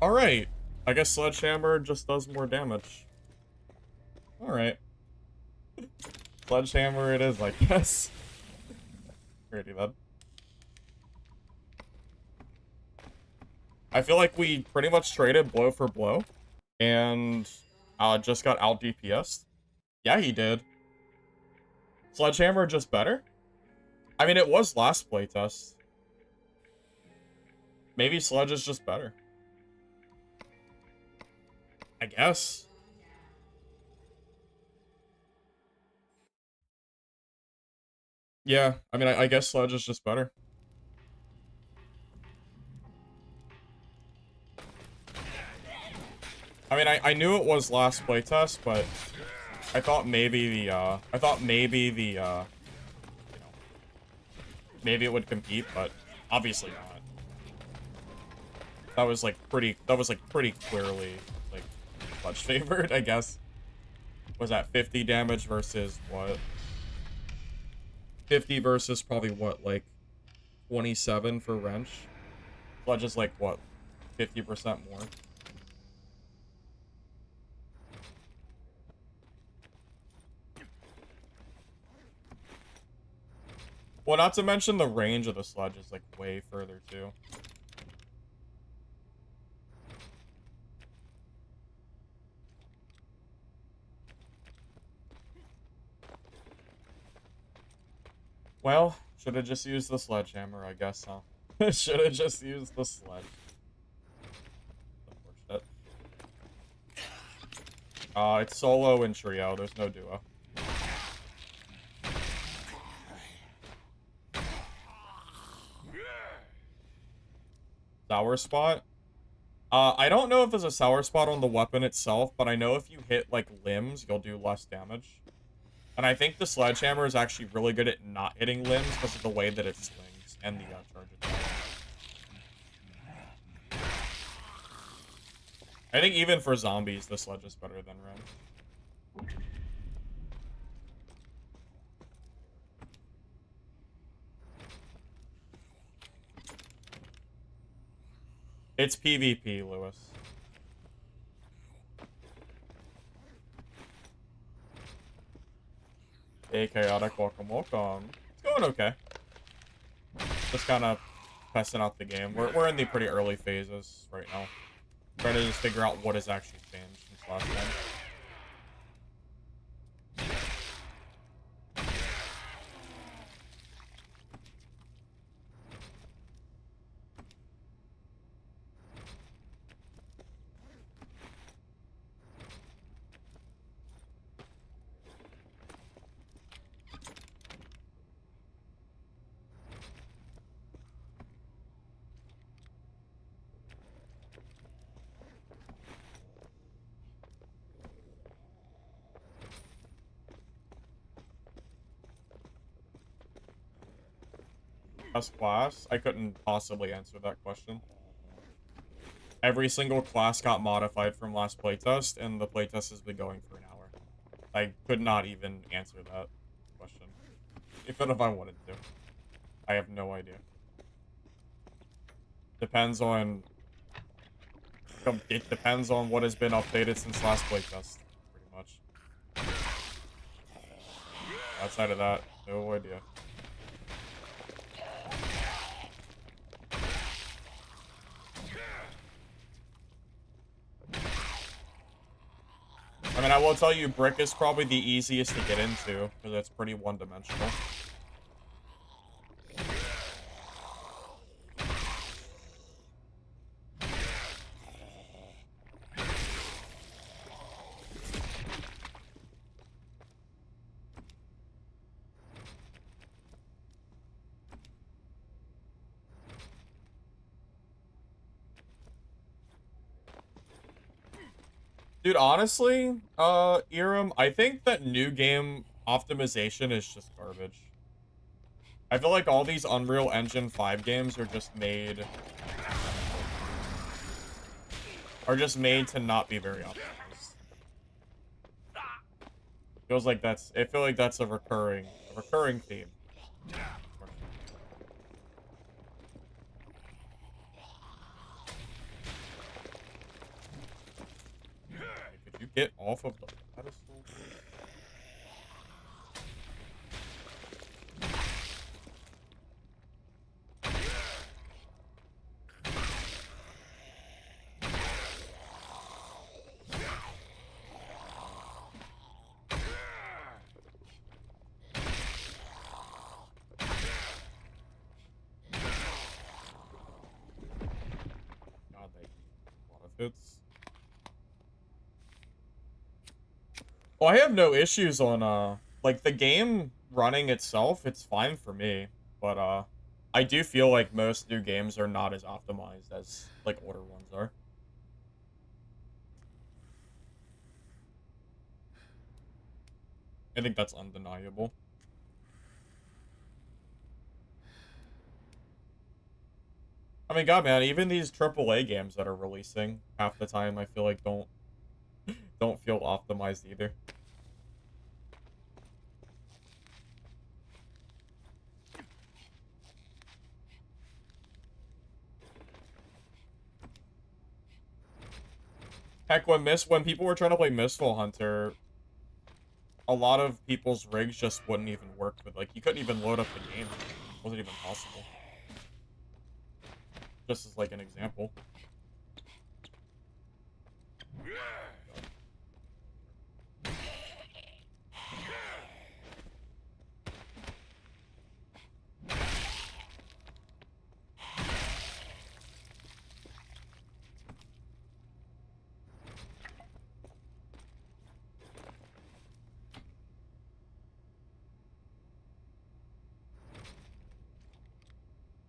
Alright. I guess Sledgehammer just does more damage. Alright. Sledgehammer it is, I guess. Pretty bad. I feel like we pretty much traded blow for blow. And just got out DPS. Yeah, he did. Sledgehammer just better? I mean, it was last playtest. Maybe Sledge is just better. I guess. Yeah, I mean, I guess Sledge is just better. I mean, I knew it was last playtest, but I thought maybe the, you know, maybe it would compete, but obviously not. That was pretty clearly, like, Sledge favored, I guess. Was that 50 damage versus what? 50 versus probably what, like 27 for wrench? Sledge is like what, 50% more? Well, not to mention the range of the Sledge is like way further too. Well, should have just used the Sledgehammer, I guess, huh? Should have just used the Sledge. Unfortunate. It's solo and trio, there's no duo. Sour spot? I don't know if there's a sour spot on the weapon itself, but I know if you hit, like, limbs, you'll do less damage. And I think the Sledgehammer is actually really good at not hitting limbs because of the way that it slings and the charge attack. I think even for zombies, the Sledge is better than Ren. It's PvP, Lewis. Hey, Chaotic, welcome, welcome. It's going okay. Just kind of testing out the game. We're in the pretty early phases right now. Trying to just figure out what has actually changed since last time. Best class? I couldn't possibly answer that question. Every single class got modified from last playtest, and the playtest has been going for an hour. I could not even answer that question. Even if I wanted to. I have no idea. Depends on... It depends on what has been updated since last playtest, pretty much. Outside of that, no idea. I mean, I will tell you, Brick is probably the easiest to get into, because it's pretty one-dimensional. Dude, honestly, Iram, I think that new game optimization is just garbage. I feel like all these Unreal Engine 5 games are just made to not be very optimized. I feel like that's a recurring theme. Could you get off of the pedestal, please? God, they a lot of hits. Well, I have no issues on, like, the game running itself, it's fine for me. But, I do feel like most new games are not as optimized as, like, older ones are. I think that's undeniable. I mean, God, man, even these AAA games that are releasing, half the time I feel like don't feel optimized either. Heck, when people were trying to play Missile Hunter, a lot of people's rigs just wouldn't even work with, like, you couldn't even load up the game. It wasn't even possible. Just as, like, an example.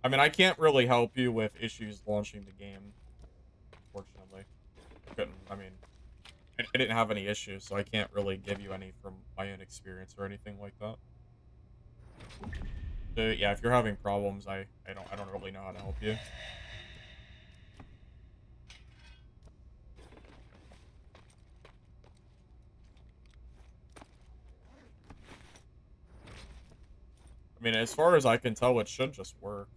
I mean, I can't really help you with issues launching the game, unfortunately. I mean, I didn't have any issues, so I can't really give you any from my own experience or anything like that. So, yeah, if you're having problems, I don't really know how to help you. I mean, as far as I can tell, it should just work.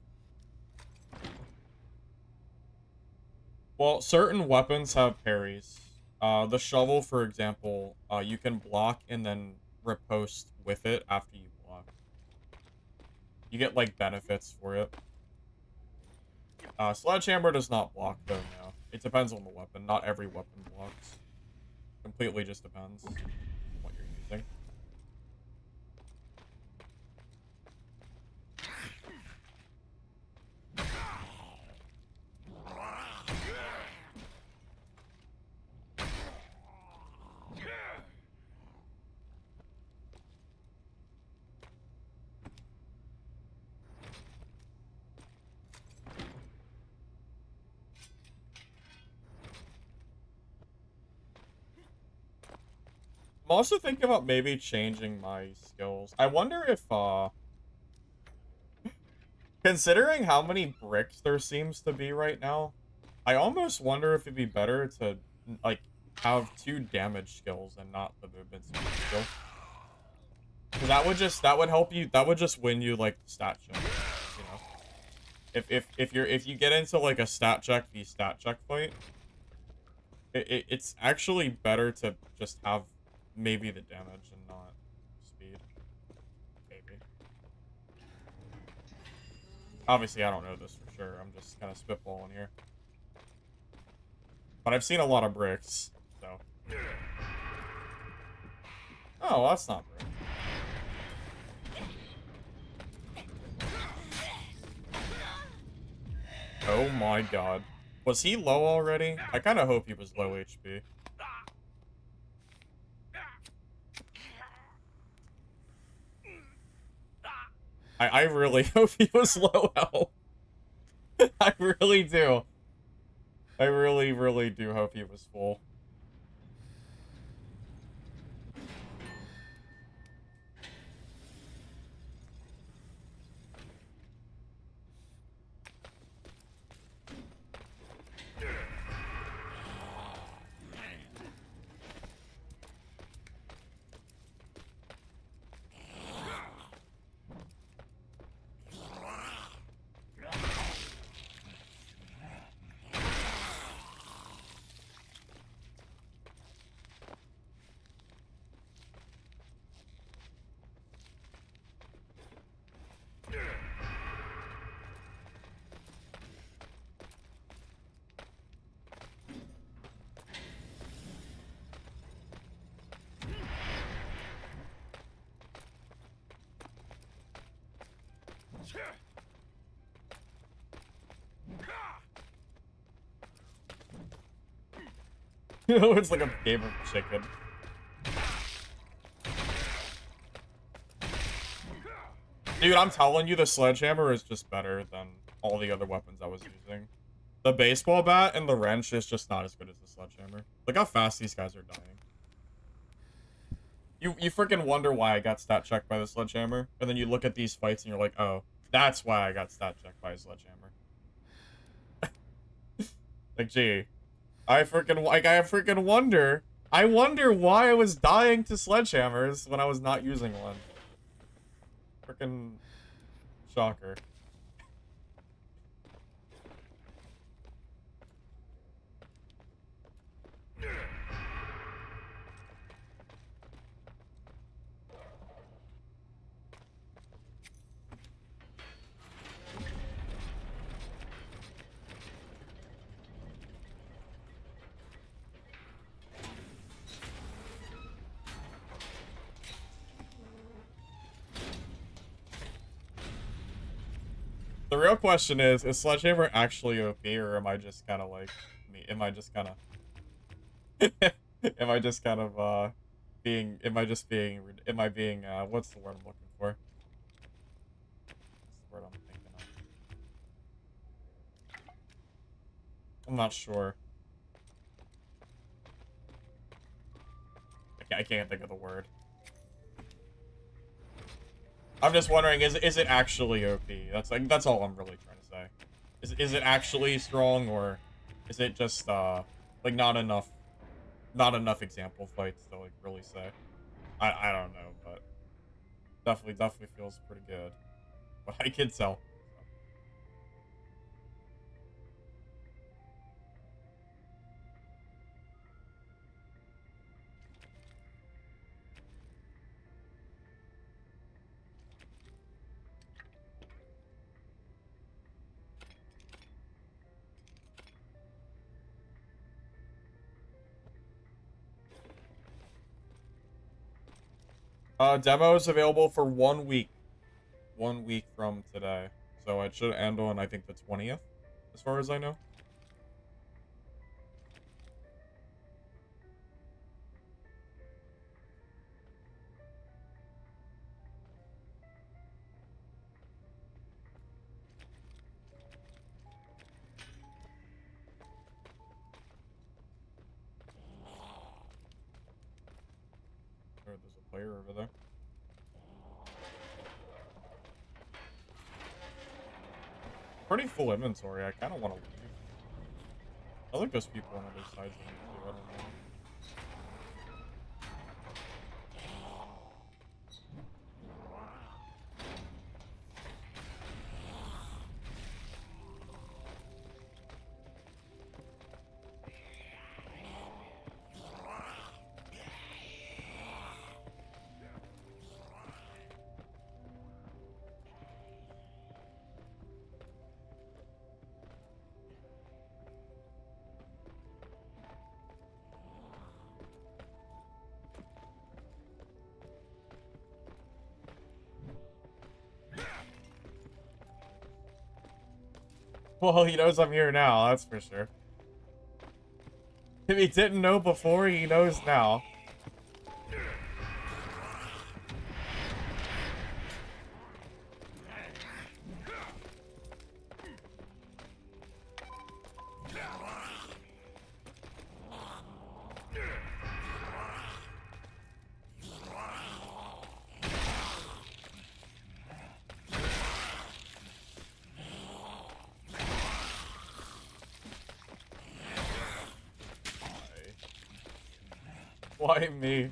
Well, certain weapons have parries. The shovel, for example, you can block and then riposte with it after you block. You get, like, benefits for it. Sledgehammer does not block, though, no. It depends on the weapon. Not every weapon blocks. Completely just depends on what you're using. I'm also thinking about maybe changing my skills. I wonder if, Considering how many bricks there seems to be right now, I almost wonder if it'd be better to, like, have 2 damage skills and not the movement speed skill. Because that would help you, that would just win you, like, the stat check, you know? If you get into, like, a stat check v stat check fight, it's actually better to just have maybe the damage and not speed. Maybe. Obviously, I don't know this for sure. I'm just kind of spitballing here. But I've seen a lot of bricks, so. Oh, well, that's not brick. Oh my god. Was he low already? I kind of hope he was low HP. I really hope he was low health. I really do. I really, really do hope he was full. It's like a game of chicken. Dude, I'm telling you, the sledgehammer is just better than all the other weapons I was using. The baseball bat and the wrench is just not as good as the sledgehammer. Look how fast these guys are dying. You freaking wonder why I got stat checked by the sledgehammer, and then you look at these fights and you're like, oh, that's why I got stat checked by a sledgehammer. Like, gee, I freaking wonder. I wonder why I was dying to sledgehammers when I was not using one. Freaking shocker. The real question is Sledgehammer actually OP, or am I just kind of like me? Am I just kind of am I just kind of being? Am I just being? Am I being? What's the word I'm looking for? What's the word I'm thinking of? I'm not sure. I can't think of the word. I'm just wondering, is it actually OP? That's all I'm really trying to say. Is it actually strong, or is it just like not enough example fights to like really say? I don't know, but definitely feels pretty good. But I can tell. Demo is available for 1 week. 1 week from today. So it should end on, I think, the 20th, as far as I know. There's a player over there. pretty full inventory. I kind of want to leave. I like those people on other sides of me too. I don't know. Well, he knows I'm here now, that's for sure. If he didn't know before, he knows now. Why me?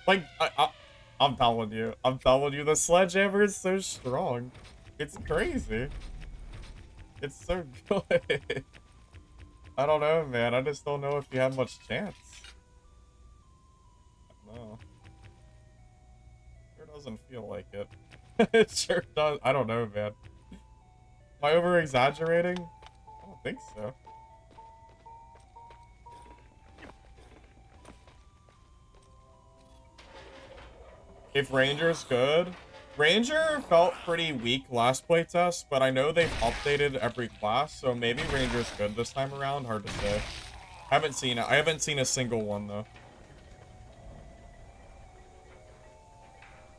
Like, I'm telling you. The sledgehammer is so strong. It's crazy. It's so good. I don't know, man. I just don't know if you have much chance. No. Sure doesn't feel like it. It sure does. I don't know, man. Am I over-exaggerating? I don't think so. If Ranger's good... Ranger felt pretty weak last playtest, but I know they've updated every class, so maybe Ranger's good this time around. Hard to say. I haven't seen a single one, though.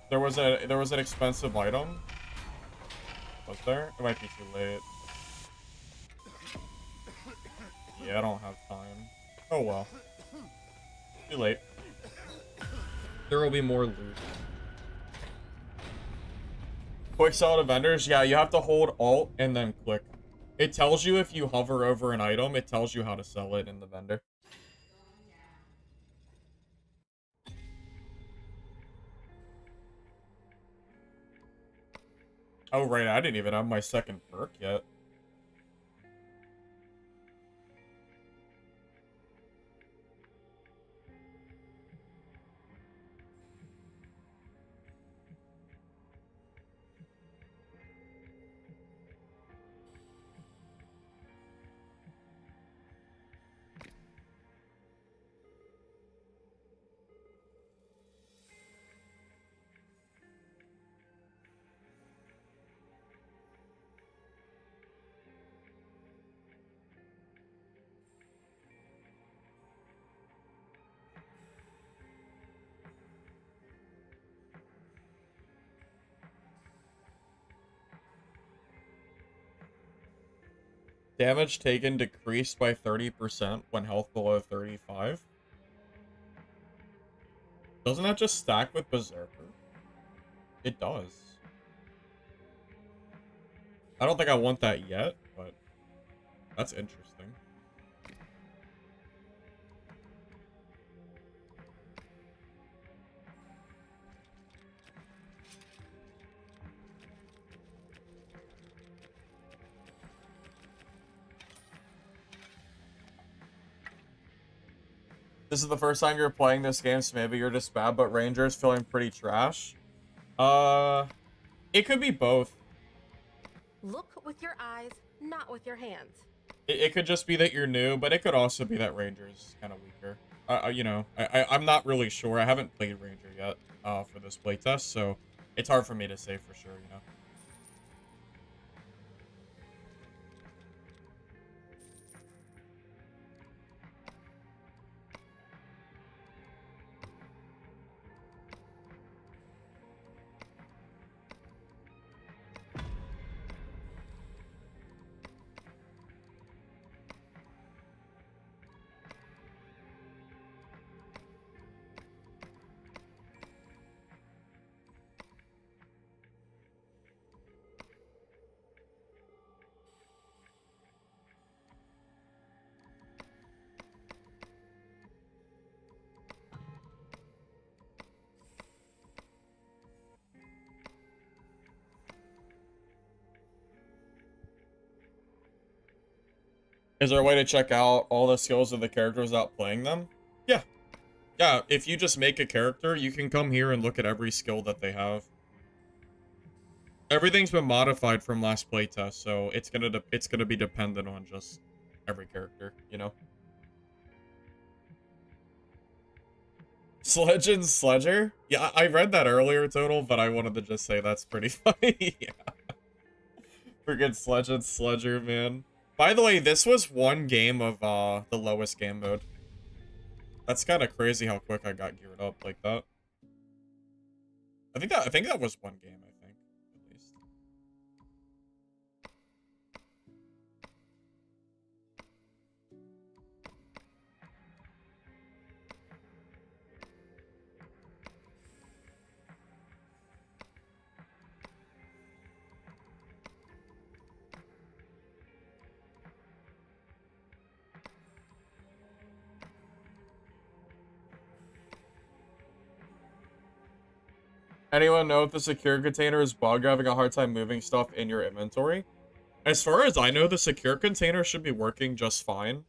There was an expensive item. Was there? It might be too late. Yeah, I don't have time. Oh well. Too late. There will be more loot. Quick sell to vendors? Yeah, you have to hold Alt and then click. It tells you if you hover over an item, it tells you how to sell it in the vendor. Oh, right, I didn't even have my second perk yet. Damage taken decreased by 30% when health below 35. Doesn't that just stack with Berserker? It does. I don't think I want that yet, but that's interesting. This is the first time you're playing this game, so maybe you're just bad, but Ranger's feeling pretty trash. It could be both. Look with your eyes, not with your hands. It could just be that you're new, but it could also be that Ranger's kind of weaker. You know, I'm not really sure. I haven't played Ranger yet for this playtest, so it's hard for me to say for sure, you know. Is there a way to check out all the skills of the characters without playing them? Yeah. Yeah, if you just make a character, you can come here and look at every skill that they have. Everything's been modified from last playtest, so it's gonna be dependent on just every character, you know? Sledge and Sledger? Yeah, I read that earlier, Total, but I wanted to just say that's pretty funny. Yeah. Forget Sledge and Sledger, man. By the way, this was one game of the lowest game mode. That's kind of crazy how quick I got geared up like that. I think that was one game, I think, at least. Anyone know if the secure container is bugged or having a hard time moving stuff in your inventory? As far as I know, the secure container should be working just fine.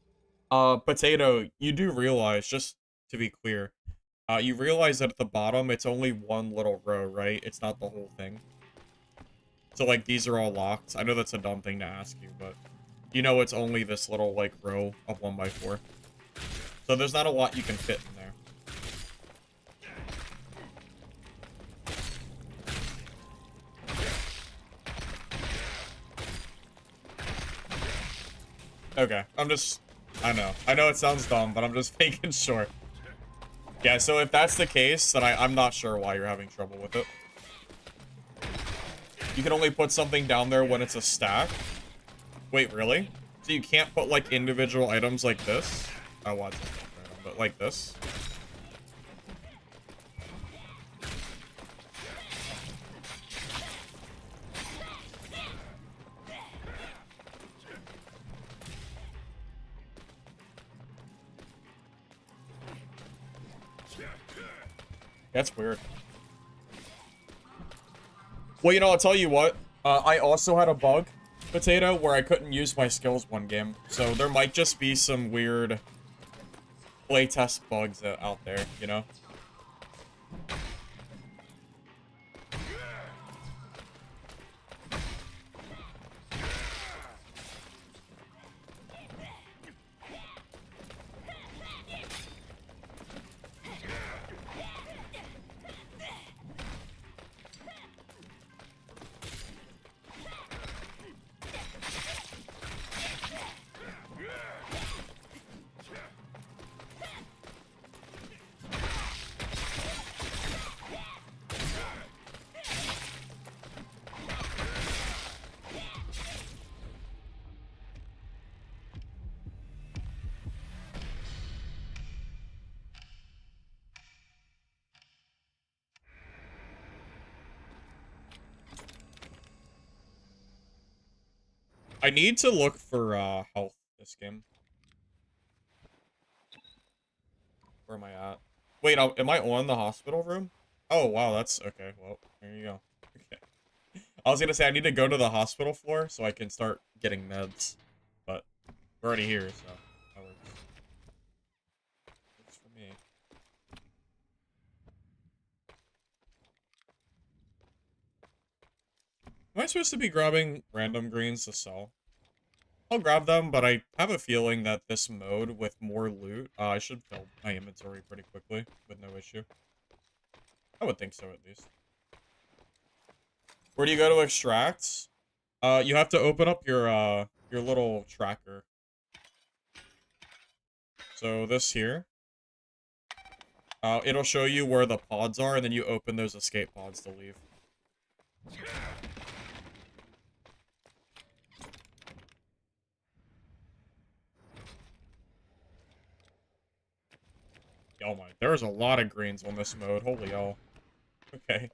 Potato, you do realize, just to be clear, you realize that at the bottom, it's only one little row, right? It's not the whole thing. So, like, these are all locked. I know that's a dumb thing to ask you, but you know it's only this little, like, row of 1x4. So there's not a lot you can fit in there. Okay, I know it sounds dumb, but I'm just making sure. Yeah, so if that's the case, then I'm not sure why you're having trouble with it. You can only put something down there when it's a stack. Wait, really? So you can't put, like, individual items like this? Oh, well, it's not random, but like this? That's weird. Well, you know, I'll tell you what. I also had a bug, Potato, where I couldn't use my skills one game. So there might just be some weird playtest bugs out there, you know? I need to look for health this game. Where am I at? Wait, am I on the hospital room? Oh, wow, that's okay. Well, there you go. Okay. I was gonna say I need to go to the hospital floor so I can start getting meds, but we're already here, so that works. Works for me. Am I supposed to be grabbing random greens to sell? I'll grab them, but I have a feeling that this mode with more loot, I should fill my inventory pretty quickly with no issue. I would think so, at least. Where do you go to extract? You have to open up your little tracker. So this here. It'll show you where the pods are, and then you open those escape pods to leave. Oh my, there's a lot of greens on this mode. Holy hell. Okay.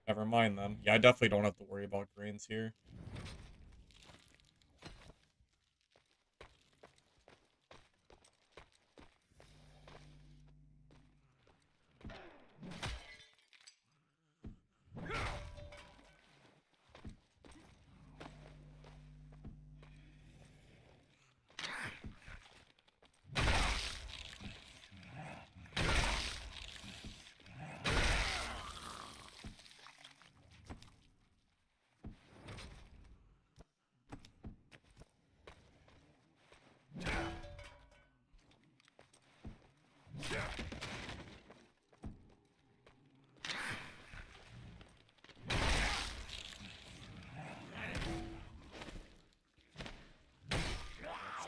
Never mind then. Yeah, I definitely don't have to worry about greens here.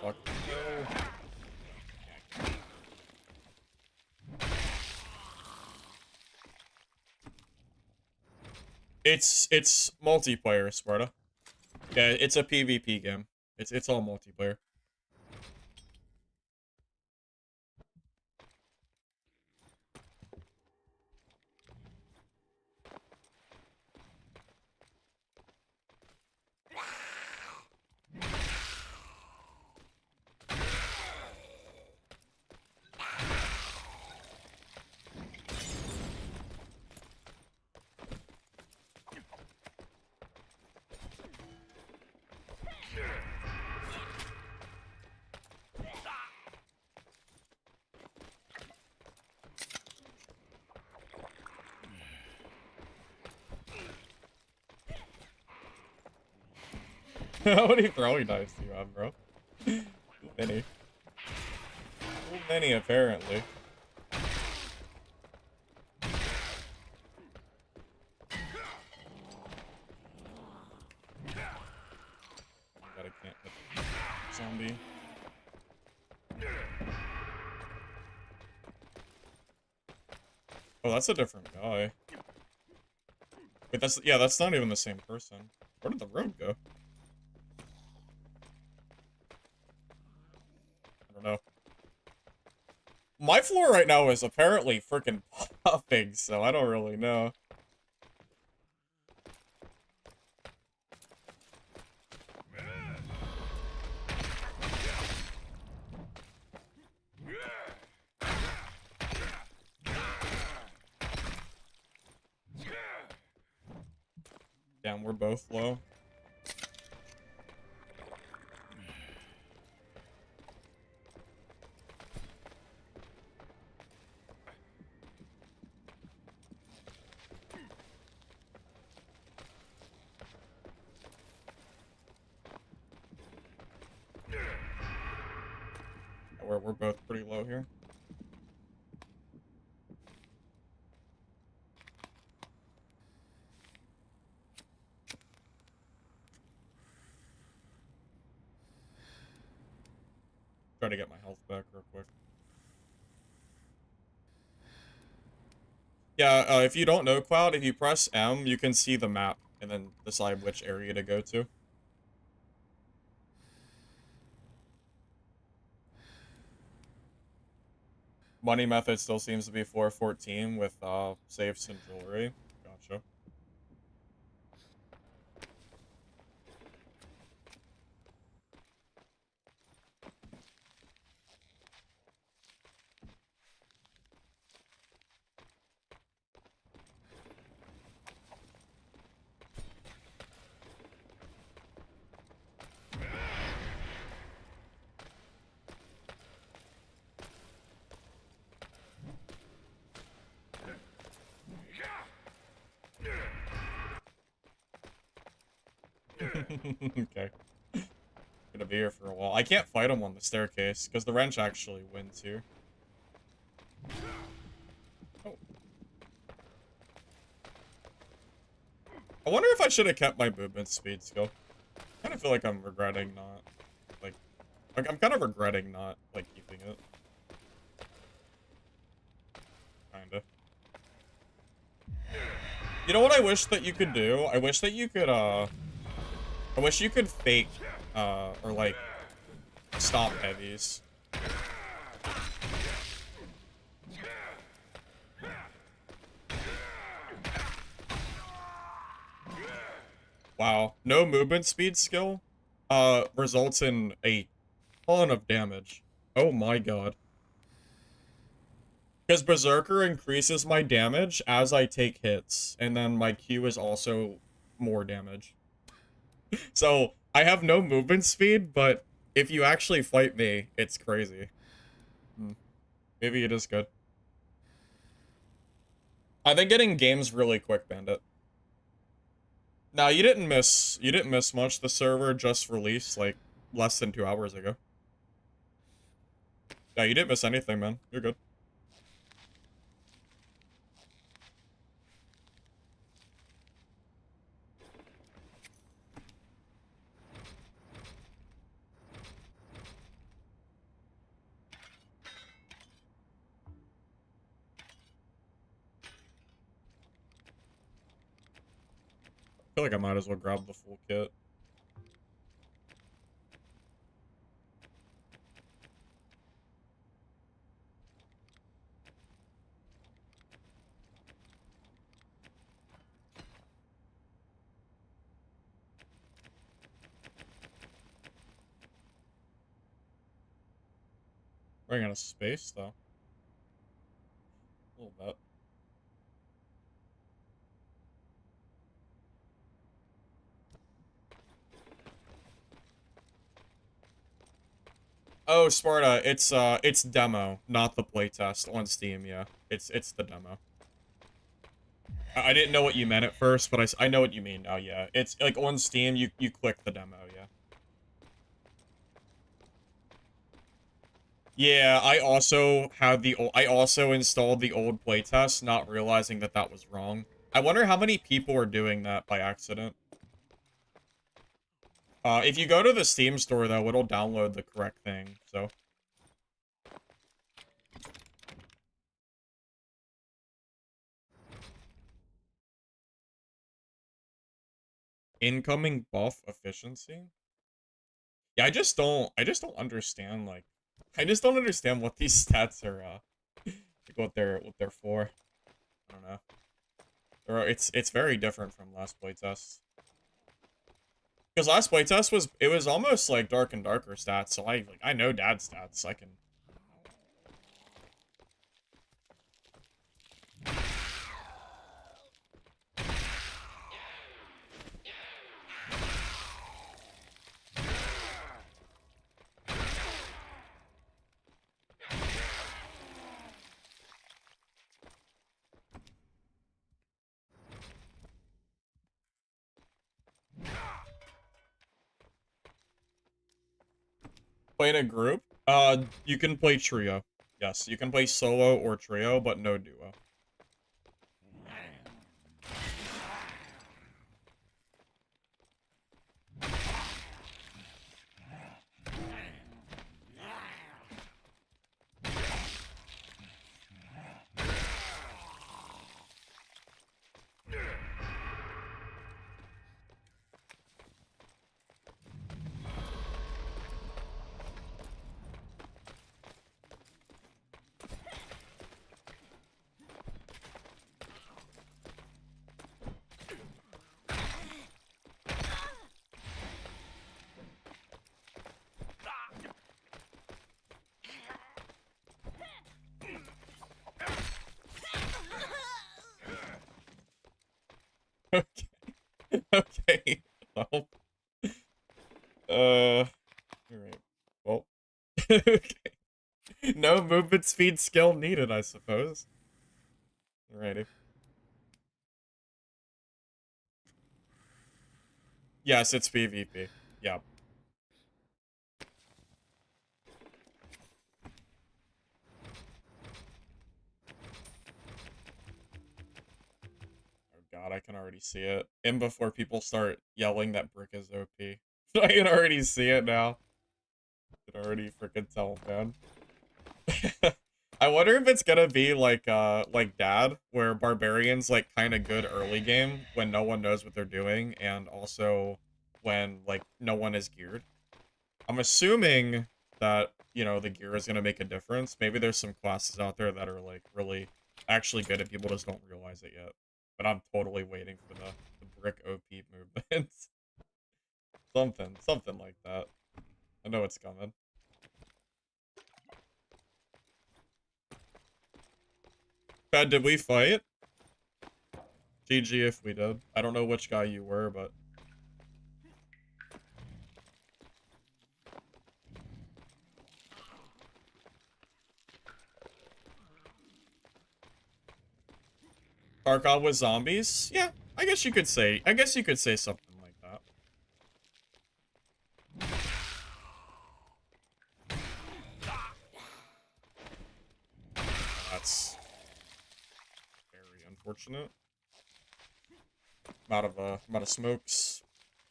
Fuck. It's multiplayer, Sparta. Yeah, it's a PvP game. It's all multiplayer. How many throwing knives do you have, bro? Too many. Too many, apparently. Gotta can't hit the zombie. Oh, that's a different guy. Wait, that's not even the same person. Where did the road go? I don't know. My floor right now is apparently freaking popping, so I don't really know. Damn, we're both low. We're both pretty low here. Try to get my health back real quick. Yeah, if you don't know, Cloud, if you press M, you can see the map and then decide which area to go to. Money method still seems to be 414 with safes and jewelry. Gotcha. Okay. Gonna be here for a while. I can't fight him on the staircase because the wrench actually wins here. Oh. I wonder if I should have kept my movement speed skill. I kind of feel like I'm regretting not, like I'm kind of regretting not, like, keeping it. Kinda. You know what I wish that you could do? I wish that you could, I wish you could fake, or, like, stop heavies. Wow. No movement speed skill, results in a ton of damage. Oh my god. Because Berserker increases my damage as I take hits, and then my Q is also more damage. So, I have no movement speed, but if you actually fight me, it's crazy. Maybe it is good. I've been getting games really quick, Bandit. Now, you didn't miss much. The server just released, like, less than 2 hours ago. Yeah, you didn't miss anything, man. You're good. feel like I might as well grab the full kit. Running out of space, though. A little bit. Oh, Sparta, it's demo, not the playtest on Steam, yeah. It's the demo. I didn't know what you meant at first, but I know what you mean now, yeah. It's, like, on Steam, you click the demo, yeah. Yeah, I also installed the old playtest, not realizing that that was wrong. I wonder how many people are doing that by accident. If you go to the Steam store, though, it'll download the correct thing, so. Incoming buff efficiency? Yeah, I just don't understand, like, I just don't understand what these stats are, like, what they're for. I don't know. It's very different from last playtest. Because last playtest it was almost like Dark and Darker stats, so I know dad stats. I can. Play in a group? You can play trio. Yes, you can play solo or trio, but no duo. Okay. Okay. Well. Alright. Well. Okay. No movement speed skill needed, I suppose. Alrighty. Yes, it's PvP. Yeah. Oh god, I can already see it. And before people start yelling that brick is OP. I can already see it now. I can already freaking tell, man. I wonder if it's gonna be like Dad, where Barbarian's like kinda good early game when no one knows what they're doing, and also when like no one is geared. I'm assuming that, you know, the gear is gonna make a difference. Maybe there's some classes out there that are like really actually good and people just don't realize it yet. But I'm totally waiting for the brick OP movements. Something like that. I know it's coming. Chad, did we fight? GG if we did. I don't know which guy you were, but... Tarkov with zombies? Yeah, I guess you could say something like that. That's very unfortunate. I'm out of smokes.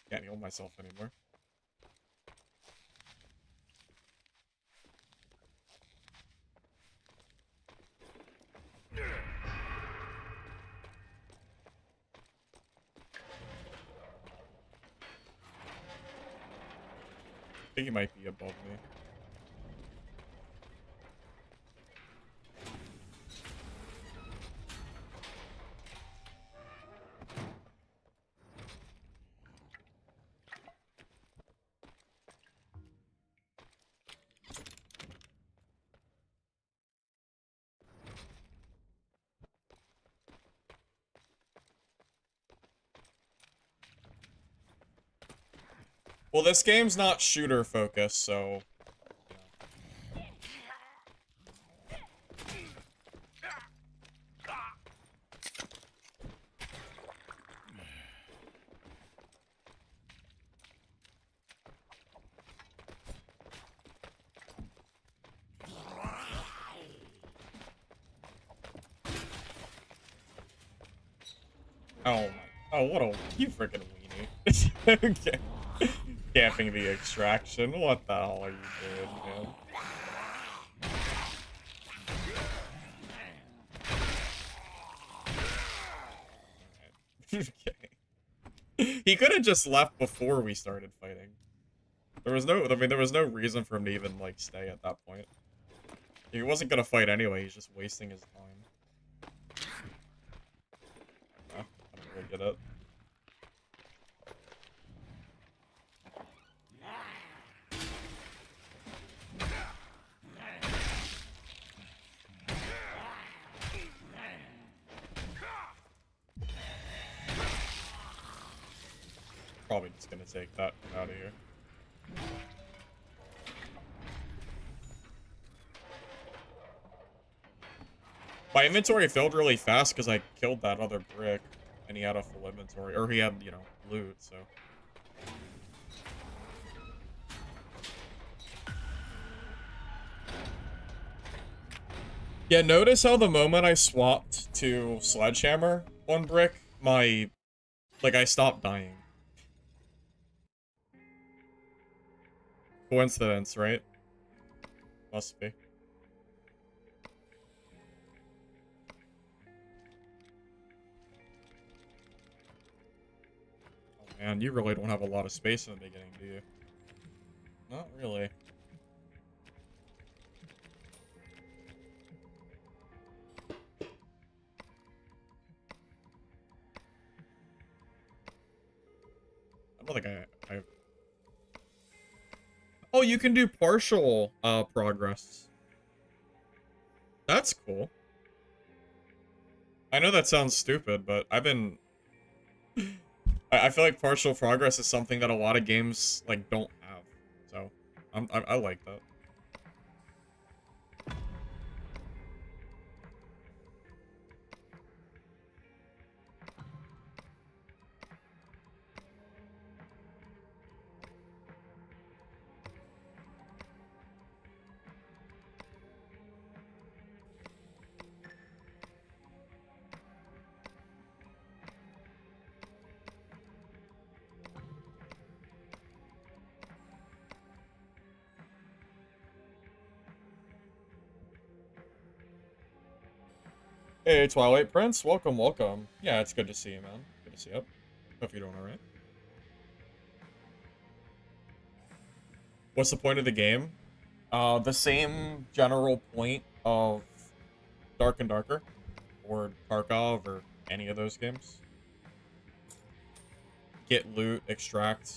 Can't heal myself anymore. think he might be above me. Well, this game's not shooter focused, so... Oh my... Oh, what a... You freaking weenie. Okay. Camping the extraction. What the hell are you doing, man? Okay. He could have just left before we started fighting. There was no... I mean, there was no reason for him to even, like, stay at that point. He wasn't gonna fight anyway, he's just wasting his time. I don't really get it. Probably just gonna take that out of here. My inventory filled really fast because I killed that other brick, and he had a full inventory, or he had, you know, loot, so. Yeah, notice how the moment I swapped to sledgehammer on brick, I stopped dying. Coincidence, right? Must be. Oh man, you really don't have a lot of space in the beginning, do you? Not really. I don't think I... Oh, you can do partial progress. That's cool. I know that sounds stupid, but I've been... I feel like partial progress is something that a lot of games, like, don't have. So, I like that. Hey, Twilight Prince, welcome, welcome. Yeah, it's good to see you, man. Good to see you. Hope you're doing alright. What's the point of the game? The same general point of Dark and Darker, or Tarkov, or any of those games. Get loot, extract,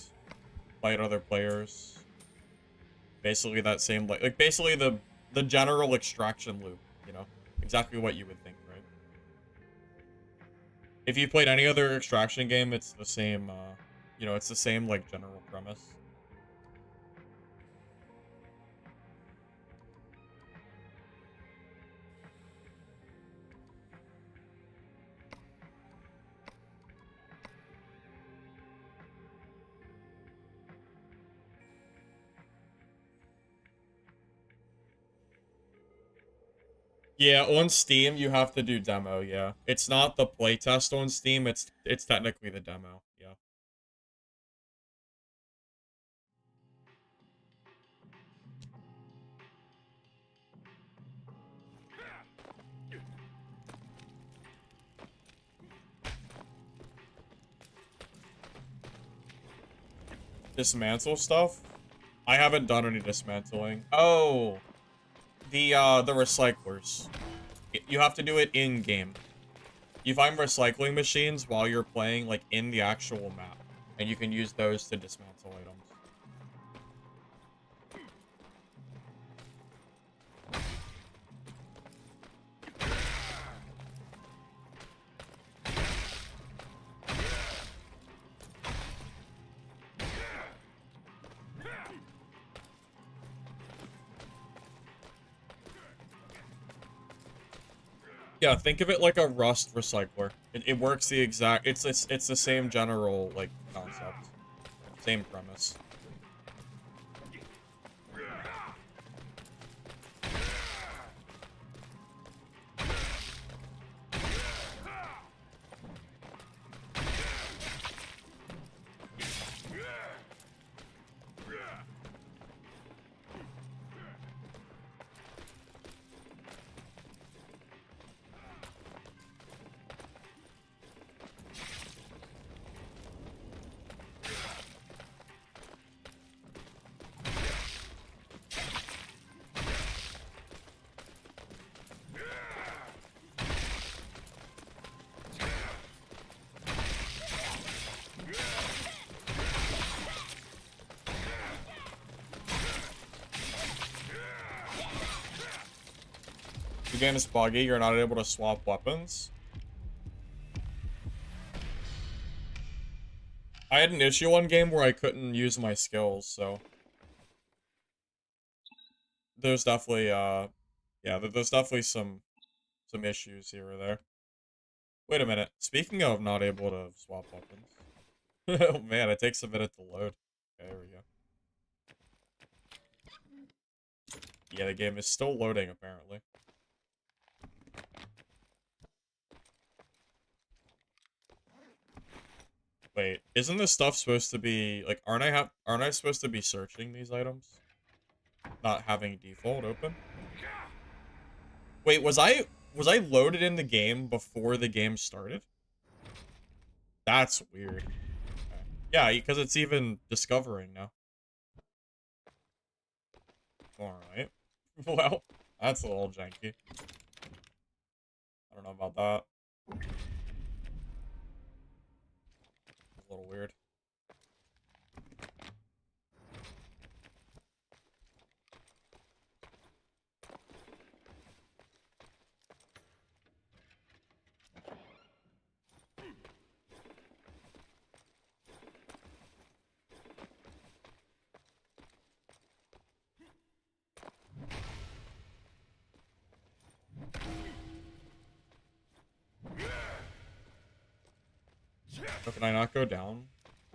fight other players. Basically that same, like basically the general extraction loop, you know? Exactly what you would think, right? If you played any other extraction game, it's the same, you know, it's the same, like, general premise. Yeah, on Steam, you have to do demo, yeah. It's not the playtest on Steam, it's technically the demo, yeah. Dismantle stuff? I haven't done any dismantling. Oh, the recyclers. You have to do it in-game. You find recycling machines while you're playing, like, in the actual map. And you can use those to dismantle items. Yeah, think of it like a rust recycler. It works the exact... It's the same general, like, concept. Same premise. The game is buggy, you're not able to swap weapons. I had an issue one game where I couldn't use my skills, so... There's definitely, yeah, there's definitely some issues here or there. Wait a minute, speaking of not able to swap weapons... Oh man, it takes a minute to load. Okay, there we go. Yeah, the game is still loading, apparently. Wait, isn't this stuff supposed to be like aren't I supposed to be searching these items? Not having default open? Wait, was I loaded in the game before the game started? That's weird. Okay. Yeah, because it's even discovering now. Alright. Well, that's a little janky. I don't know about that. It's a little weird. So can I not go down?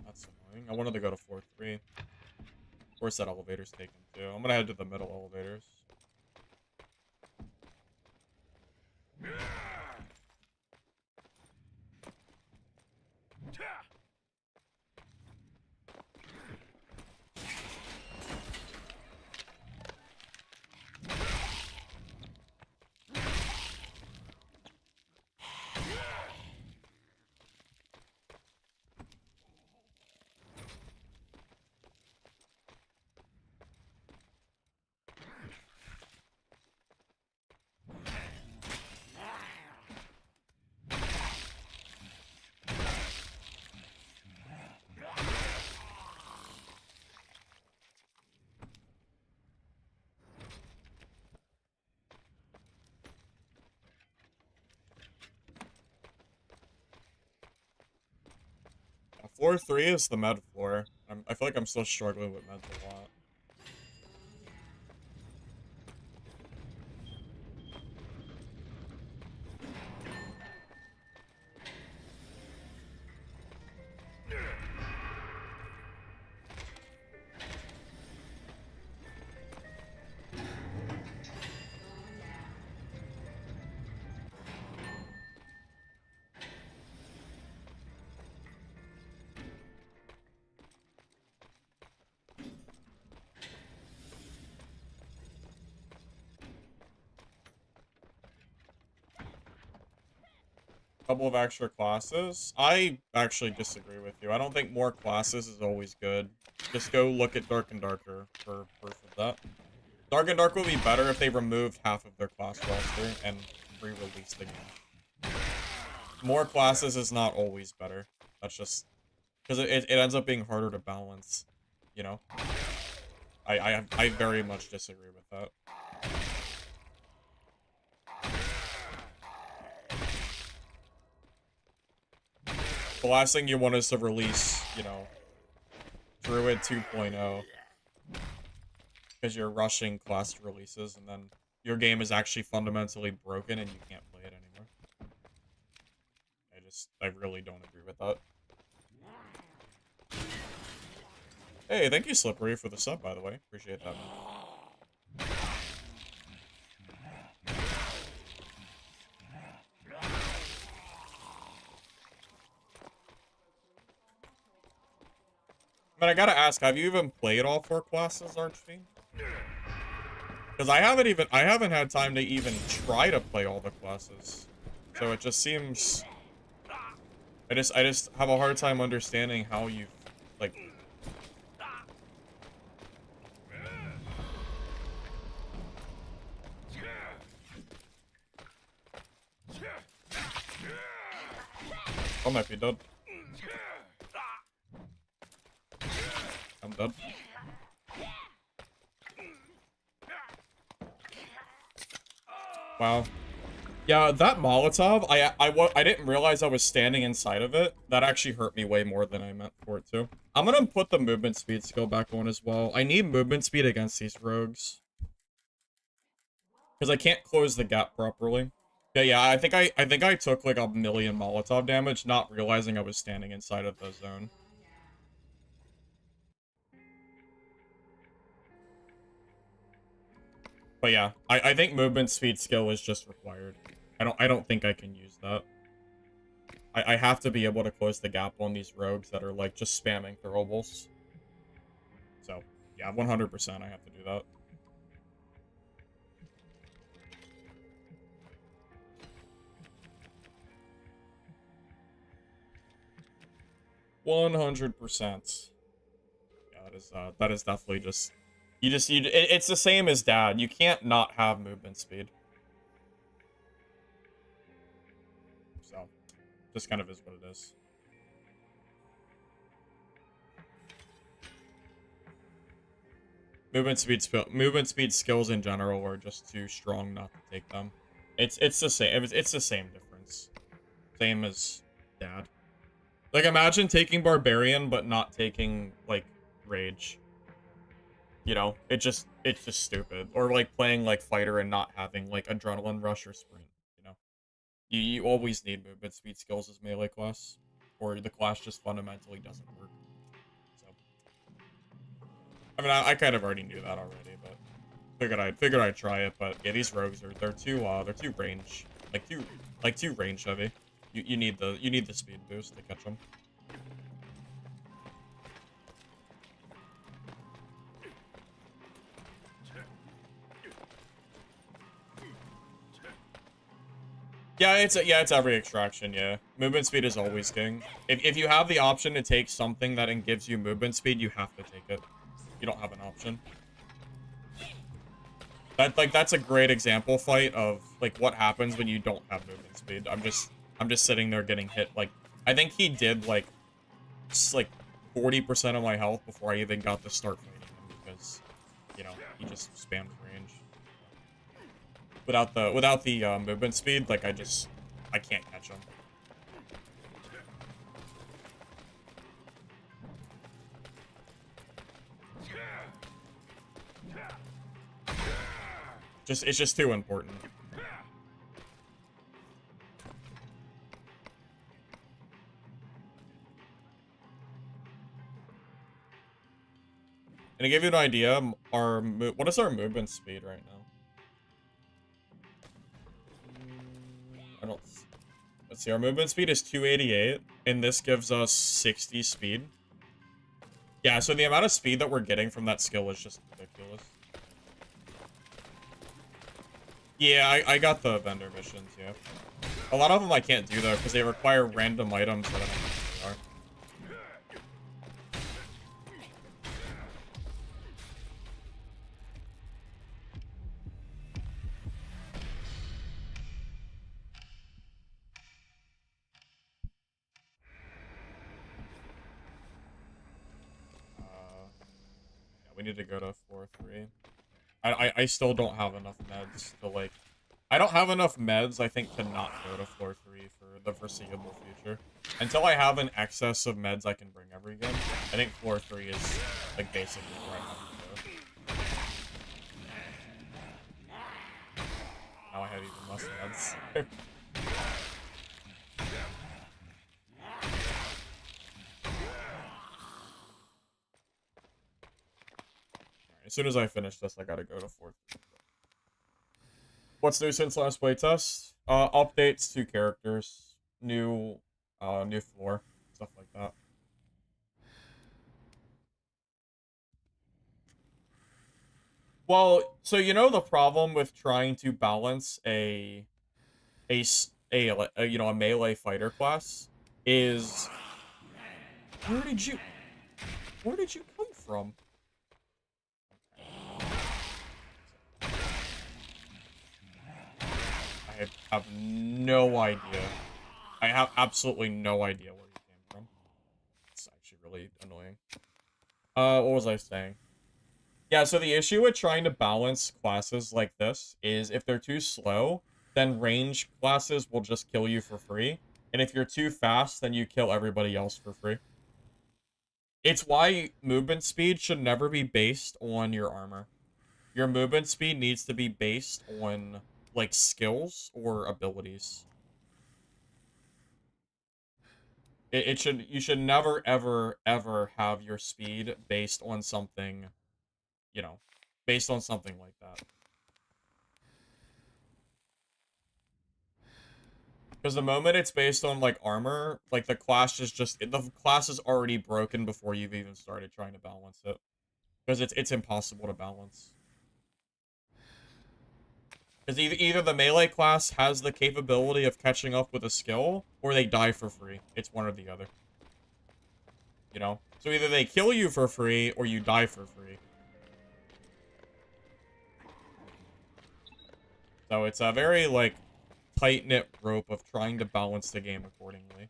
That's annoying. I wanted to go to floor 3. Of course that elevator's taken too. I'm gonna head to the middle elevators. Floor 3 is the med floor. I feel like I'm still struggling with meds a lot. Couple of extra classes. I actually disagree with you. I don't think more classes is always good. Just go look at Dark and Darker for proof of that. Dark and Dark will be better if they removed half of their class roster and re-released the game. More classes is not always better. That's just... because it ends up being harder to balance, you know? I very much disagree with that. The last thing you want is to release, you know, Druid 2.0. Because you're rushing class releases, and then your game is actually fundamentally broken and you can't play it anymore. I really don't agree with that. Hey, thank you, Slippery, for the sub, by the way. Appreciate that, man. But I gotta ask, have you even played all 4 classes, Archfiend? Because I haven't had time to even try to play all the classes. So it just seems... I just have a hard time understanding how you, like... I might be dead. I'm dead. Wow. Yeah, that Molotov, I didn't realize I was standing inside of it. That actually hurt me way more than I meant for it to. I'm gonna put the movement speed skill back on as well. I need movement speed against these rogues. Because I can't close the gap properly. Yeah, I think I took like 1,000,000 Molotov damage, not realizing I was standing inside of the zone. But yeah, I think movement speed skill is just required. I don't think I can use that. I have to be able to close the gap on these rogues that are like just spamming throwables. So yeah, 100% I have to do that. %100%. Yeah, that is definitely just... it's the same as Dad. You can't not have movement speed. So, just kind of is what it is. Movement speed skills in general are just too strong not to take them. It's the same. It's the same difference. Same as Dad. Like, imagine taking Barbarian but not taking like Rage. You know, it's just stupid. Or like playing like Fighter and not having like Adrenaline Rush or Sprint, you know. You always need movement speed skills as melee class, or the class just fundamentally doesn't work. So I mean, I kind of already knew that already, but figured I'd try it. But yeah, these rogues they're too range, too range heavy. You need the speed boost to catch them. Yeah, it's every extraction, yeah. Movement speed is always king. If you have the option to take something that gives you movement speed, you have to take it. You don't have an option. That's a great example fight of like what happens when you don't have movement speed. I'm just sitting there getting hit. Like, I think he did like 40% of my health before I even got to start fighting him because, you know, he just spammed range. Without the movement speed, like I can't catch him. It's just too important. And to give you an idea, what is our movement speed right now? Let's see, our movement speed is 288, and this gives us 60 speed. Yeah, so the amount of speed that we're getting from that skill is just ridiculous. Yeah, I got the vendor missions, yeah. A lot of them I can't do, though, because they require random items that I don't know what they are. We need to go to floor 3. I still don't have enough meds to, like... I don't have enough meds, I think, to not go to floor 3 for the foreseeable future. Until I have an excess of meds I can bring every game, I think floor 3 is, like, basically where I have to go. Now I have even less meds. As soon as I finish this, I gotta go to floor 3. What's new since last playtest? Updates to characters, new floor, stuff like that. Well, so you know the problem with trying to balance a melee fighter class is where did you come from? I have no idea. I have absolutely no idea where you came from. It's actually really annoying. What was I saying? Yeah, so the issue with trying to balance classes like this is if they're too slow, then range classes will just kill you for free. And if you're too fast, then you kill everybody else for free. It's why movement speed should never be based on your armor. Your movement speed needs to be based on, like, skills or abilities. You should never, ever, ever have your speed based on something, you know, based on something like that. Because the moment it's based on, like, armor, like, the class is already broken before you've even started trying to balance it. Because it's impossible to balance. Because either the melee class has the capability of catching up with a skill, or they die for free. It's one or the other. You know? So either they kill you for free, or you die for free. So it's a very, like, tight-knit rope of trying to balance the game accordingly.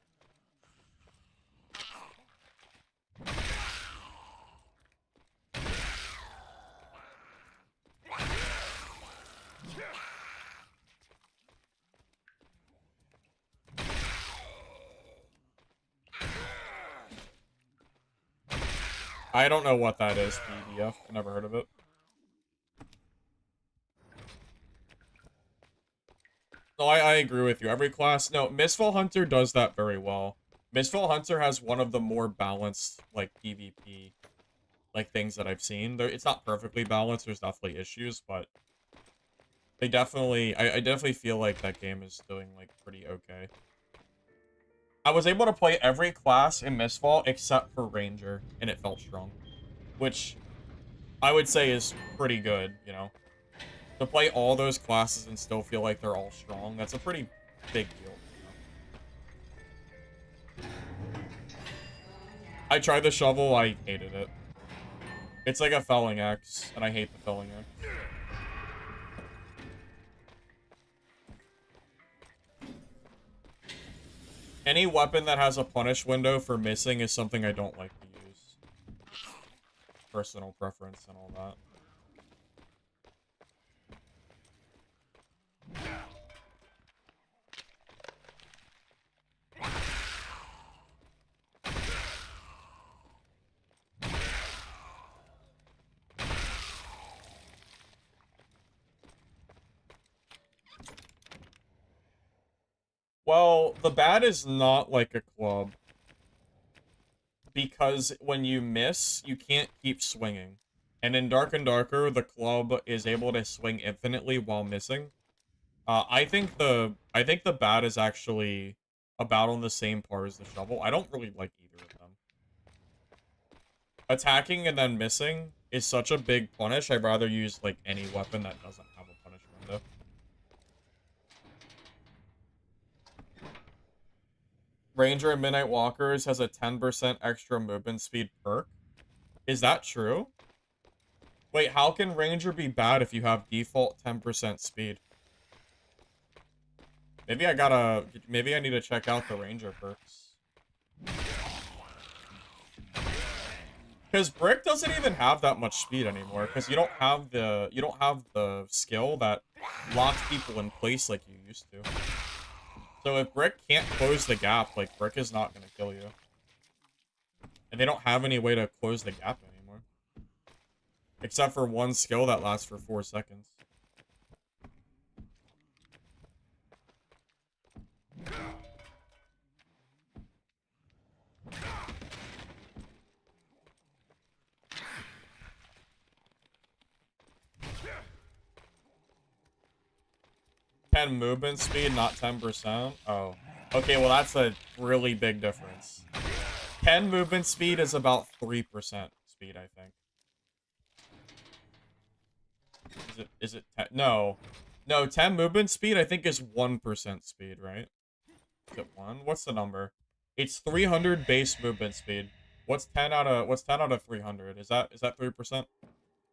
I don't know what that is, PDF. Never heard of it. No, I agree with you. Every class... No, Mistfall Hunter does that very well. Mistfall Hunter has one of the more balanced, like, PvP, like, things that I've seen. It's not perfectly balanced. There's definitely issues, but... They definitely... I definitely feel like that game is doing, like, pretty okay. I was able to play every class in Mistfall except for Ranger, and it felt strong. Which I would say is pretty good, you know? To play all those classes and still feel like they're all strong, that's a pretty big deal, you know? I tried the shovel, I hated it. It's like a felling axe, and I hate the felling axe. Any weapon that has a punish window for missing is something I don't like to use. Personal preference and all that. Well, the bat is not like a club. Because when you miss, you can't keep swinging. And in Dark and Darker, the club is able to swing infinitely while missing. I think the bat is actually about on the same par as the shovel. I don't really like either of them. Attacking and then missing is such a big punish. I'd rather use, like, any weapon that doesn't have a punish window. Ranger and Midnight Walkers has a 10% extra movement speed perk. Is that true? Wait, how can Ranger be bad if you have default 10% speed? Maybe I need to check out the Ranger perks. Because Brick doesn't even have that much speed anymore, because you don't have the skill that locks people in place like you used to. So if Brick can't close the gap, like, Brick is not gonna kill you. And they don't have any way to close the gap anymore. Except for one skill that lasts for 4 seconds. Ten movement speed, not 10%. Oh. Okay, well that's a really big difference. 10 movement speed is about 3% speed, I think. Is it 10? No. No, 10 movement speed I think is 1% speed, right? Is it 1? What's the number? It's 300 base movement speed. What's 10 out of 300? Is that 3%?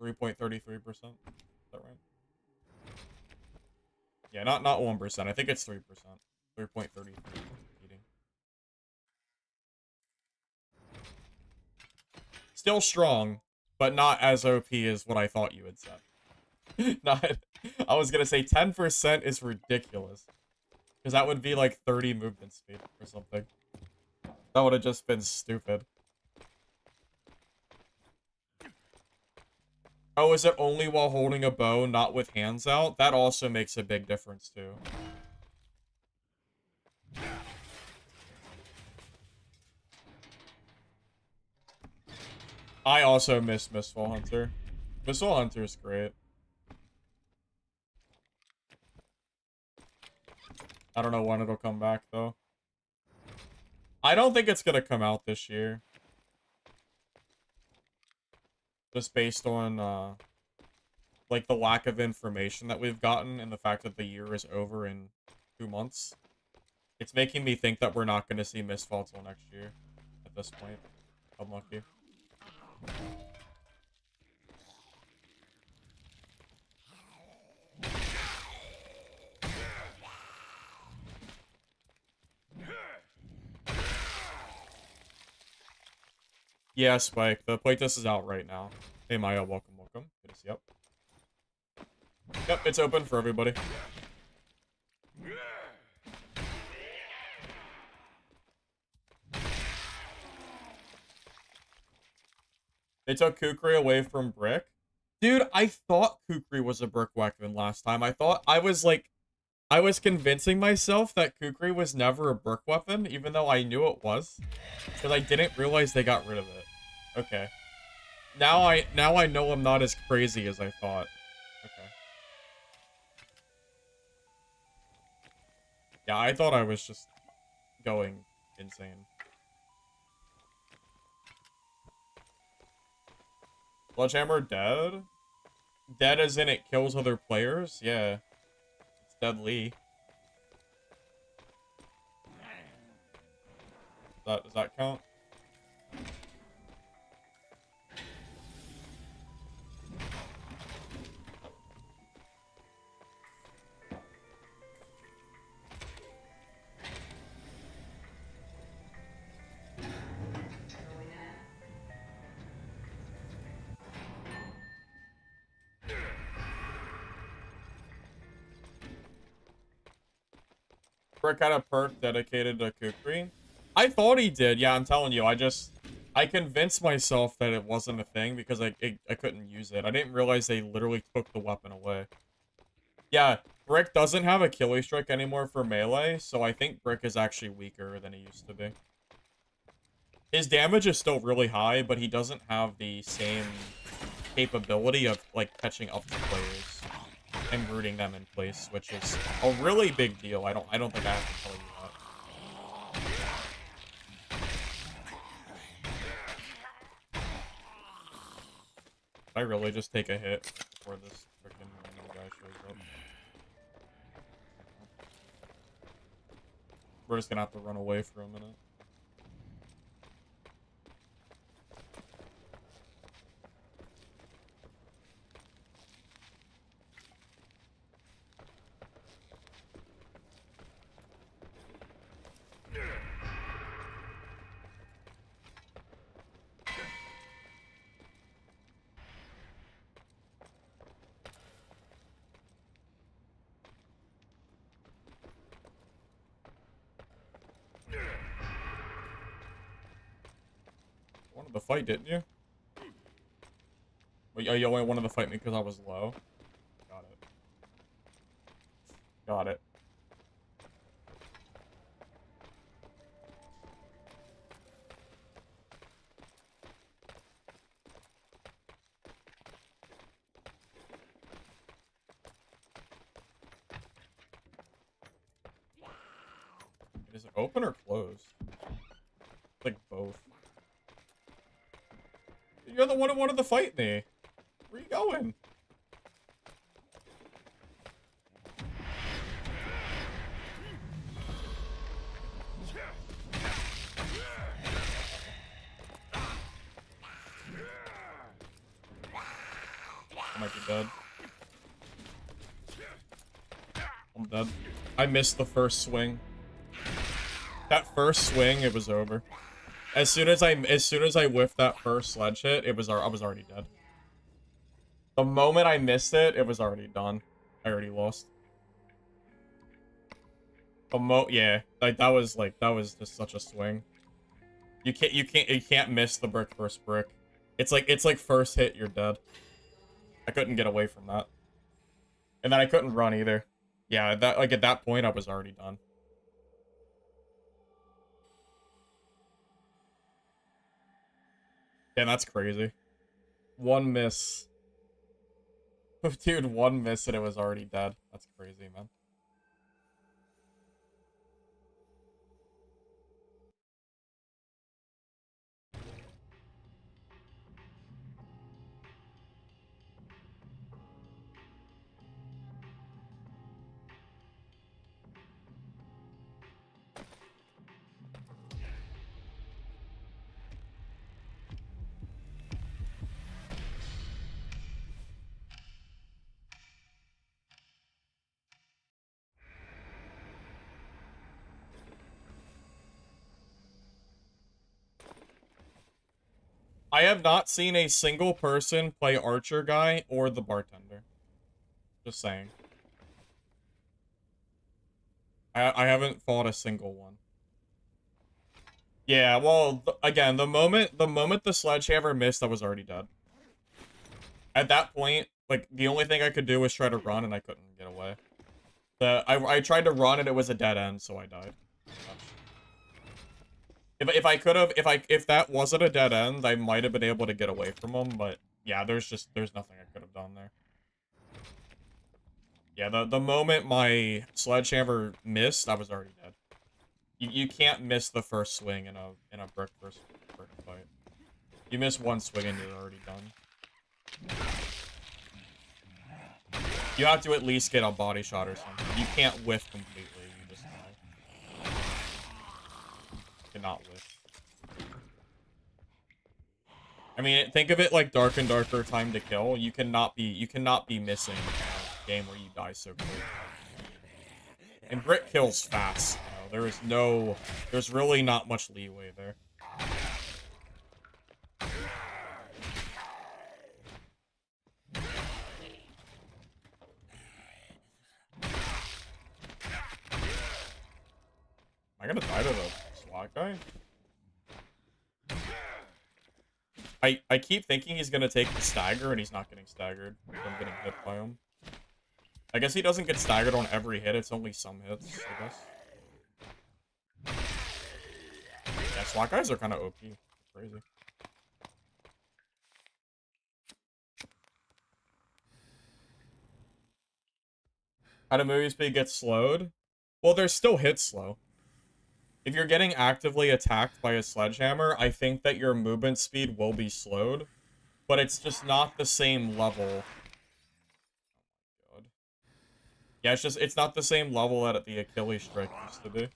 3.33%? Is that right? Yeah, not 1%. I think it's 3%. 3.33. Still strong, but not as OP as what I thought you had said. Not, I was gonna say 10% is ridiculous. Because that would be like 30 movement speed or something. That would have just been stupid. Oh, is it only while holding a bow, not with hands out? That also makes a big difference, too. I also miss Mistfall Hunter. Mistfall Hunter is great. I don't know when it'll come back, though. I don't think it's gonna come out this year. Just based on, like, the lack of information that we've gotten and the fact that the year is over in 2 months. It's making me think that we're not gonna see Mistfall till next year. At this point. Unlucky. Yeah, Spike. The playtest is out right now. Hey, Maya, welcome, welcome. Good to see you. Yep, it's open for everybody. They took Kukri away from Brick. Dude, I thought Kukri was a brick weapon last time. I was convincing myself that Kukri was never a brick weapon, even though I knew it was. Because I didn't realize they got rid of it. Okay. Now I know I'm not as crazy as I thought. Okay. Yeah, I thought I was just going insane. Sledgehammer dead? Dead as in it kills other players? Yeah. It's deadly. Does that count? Brick had a perk dedicated to Kukri. I thought he did. Yeah, I'm telling you. I convinced myself that it wasn't a thing because I couldn't use it. I didn't realize they literally took the weapon away. Yeah, Brick doesn't have a killing streak anymore for melee, so I think Brick is actually weaker than he used to be. His damage is still really high, but he doesn't have the same capability of, like, catching up to players and rooting them in place, which is a really big deal. I don't think I have to tell you that. I really just take a hit before this freaking guy shows up. We're just gonna have to run away for a minute. the fight, didn't you? Well, you only wanted to fight me because I was low. Got it. Got it. Is it open or closed? Like both. You're the one who wanted to fight me. Where you going? I might be dead. I'm dead. I missed the first swing. That first swing, it was over. As soon as I whiffed that first sledge hit, I was already dead. The moment I missed it, it was already done. I already lost. Yeah, like that was just such a swing. You can't miss the first brick. It's like first hit, you're dead. I couldn't get away from that. And then I couldn't run either. Yeah, at that point I was already done. Yeah, that's crazy. One miss. Dude, one miss and it was already dead. That's crazy, man. I have not seen a single person play Archer Guy or the Bartender. Just saying. I haven't fought a single one. Yeah, well, again, the moment the sledgehammer missed, I was already dead. At that point, like, the only thing I could do was try to run, and I couldn't get away. I tried to run, and it was a dead end, so I died. If that wasn't a dead end, I might have been able to get away from him, but yeah, there's nothing I could have done there. Yeah, the moment my sledgehammer missed, I was already dead. You can't miss the first swing in a brick versus brick fight. You miss one swing and you're already done. You have to at least get a body shot or something. You can't whiff completely, you just die. You cannot whiff. I mean, think of it like Dark and Darker Time to Kill. You cannot be missing a game where you die so quick. And Brick kills fast. You know, there's really not much leeway there. Am I gonna die to the SWAT guy? I keep thinking he's gonna take the stagger, and he's not getting staggered. I'm getting hit by him. I guess he doesn't get staggered on every hit, it's only some hits, I guess. Yeah, SWAT guys are kind of OP. Crazy. How do movie speed get slowed? Well, there's still hit slow. If you're getting actively attacked by a sledgehammer, I think that your movement speed will be slowed. But it's just not the same level. Oh my god. Yeah, it's not the same level that the Achilles strike used to be.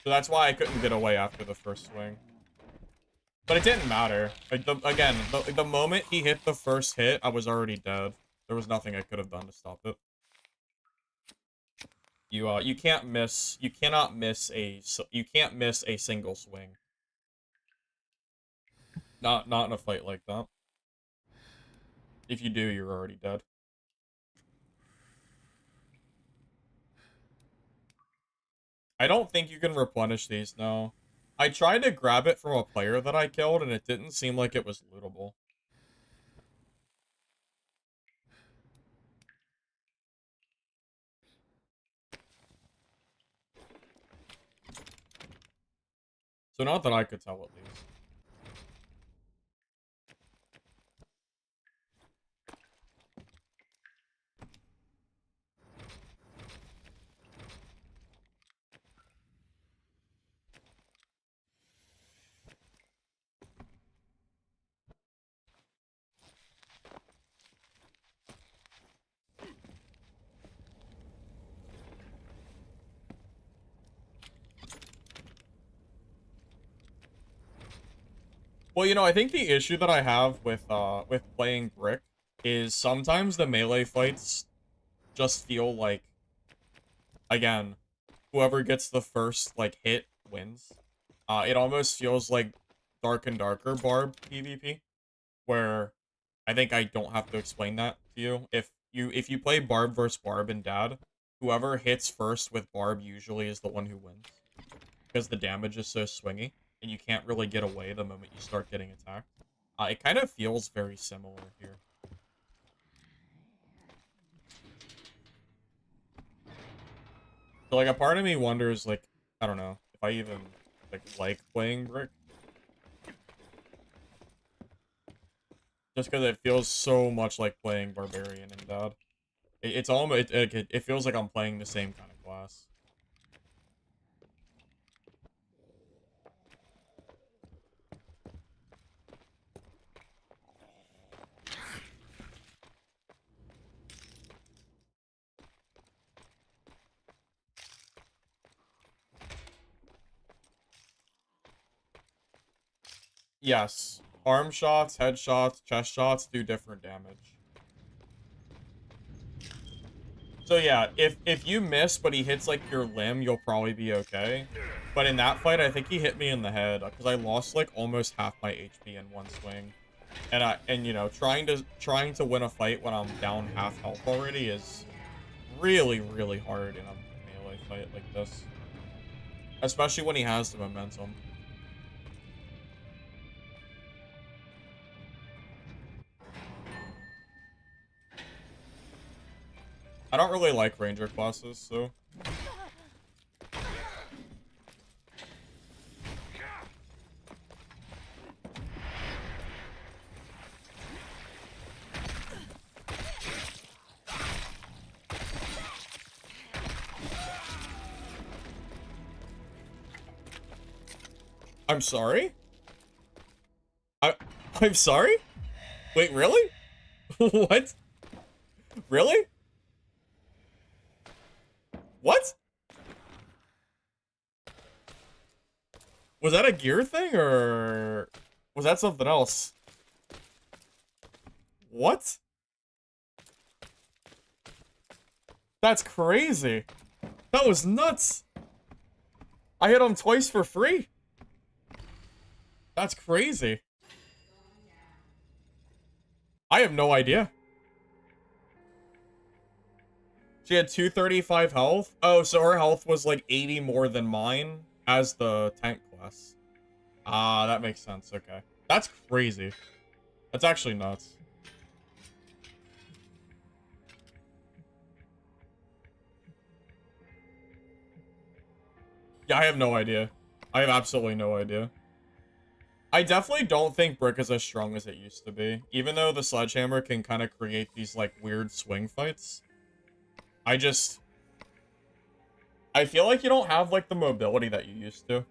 So that's why I couldn't get away after the first swing. But it didn't matter. Like, the moment he hit the first hit, I was already dead. There was nothing I could have done to stop it. You can't miss a single swing. Not in a fight like that. If you do, you're already dead. I don't think you can replenish these, no. I tried to grab it from a player that I killed, and it didn't seem like it was lootable. So not that I could tell, at least. Well, you know, I think the issue that I have with playing Brick is sometimes the melee fights just feel like, again, whoever gets the first, like, hit wins. It almost feels like Dark and Darker Barb PvP, where I think I don't have to explain that to you. If you play Barb versus Barb and Dad, whoever hits first with Barb usually is the one who wins. Because the damage is so swingy, and you can't really get away the moment you start getting attacked. It kind of feels very similar here. So, like, a part of me wonders, like, I don't know, if I even, like playing Brick. Just because it feels so much like playing Barbarian and Dad. It's almost, it feels like I'm playing the same kind of class. Yes. Arm shots, headshots, chest shots do different damage. So yeah, if you miss but he hits like your limb, you'll probably be okay. But in that fight, I think he hit me in the head because I lost like almost half my HP in one swing. And you know, trying to win a fight when I'm down half health already is really, really hard in a melee fight like this. Especially when he has the momentum. I don't really like ranger classes, so I'm sorry? I I'm sorry? Wait, really? What? Really? What? Was that a gear thing, or was that something else? What? That's crazy. That was nuts. I hit him twice for free. That's crazy. I have no idea. She had 235 health. Oh, so her health was like 80 more than mine as the tank class. Ah, that makes sense. Okay. That's crazy. That's actually nuts. Yeah, I have no idea. I have absolutely no idea. I definitely don't think Brick is as strong as it used to be. Even though the Sledgehammer can kind of create these, like, weird swing fights. I feel like you don't have, like, the mobility that you used to.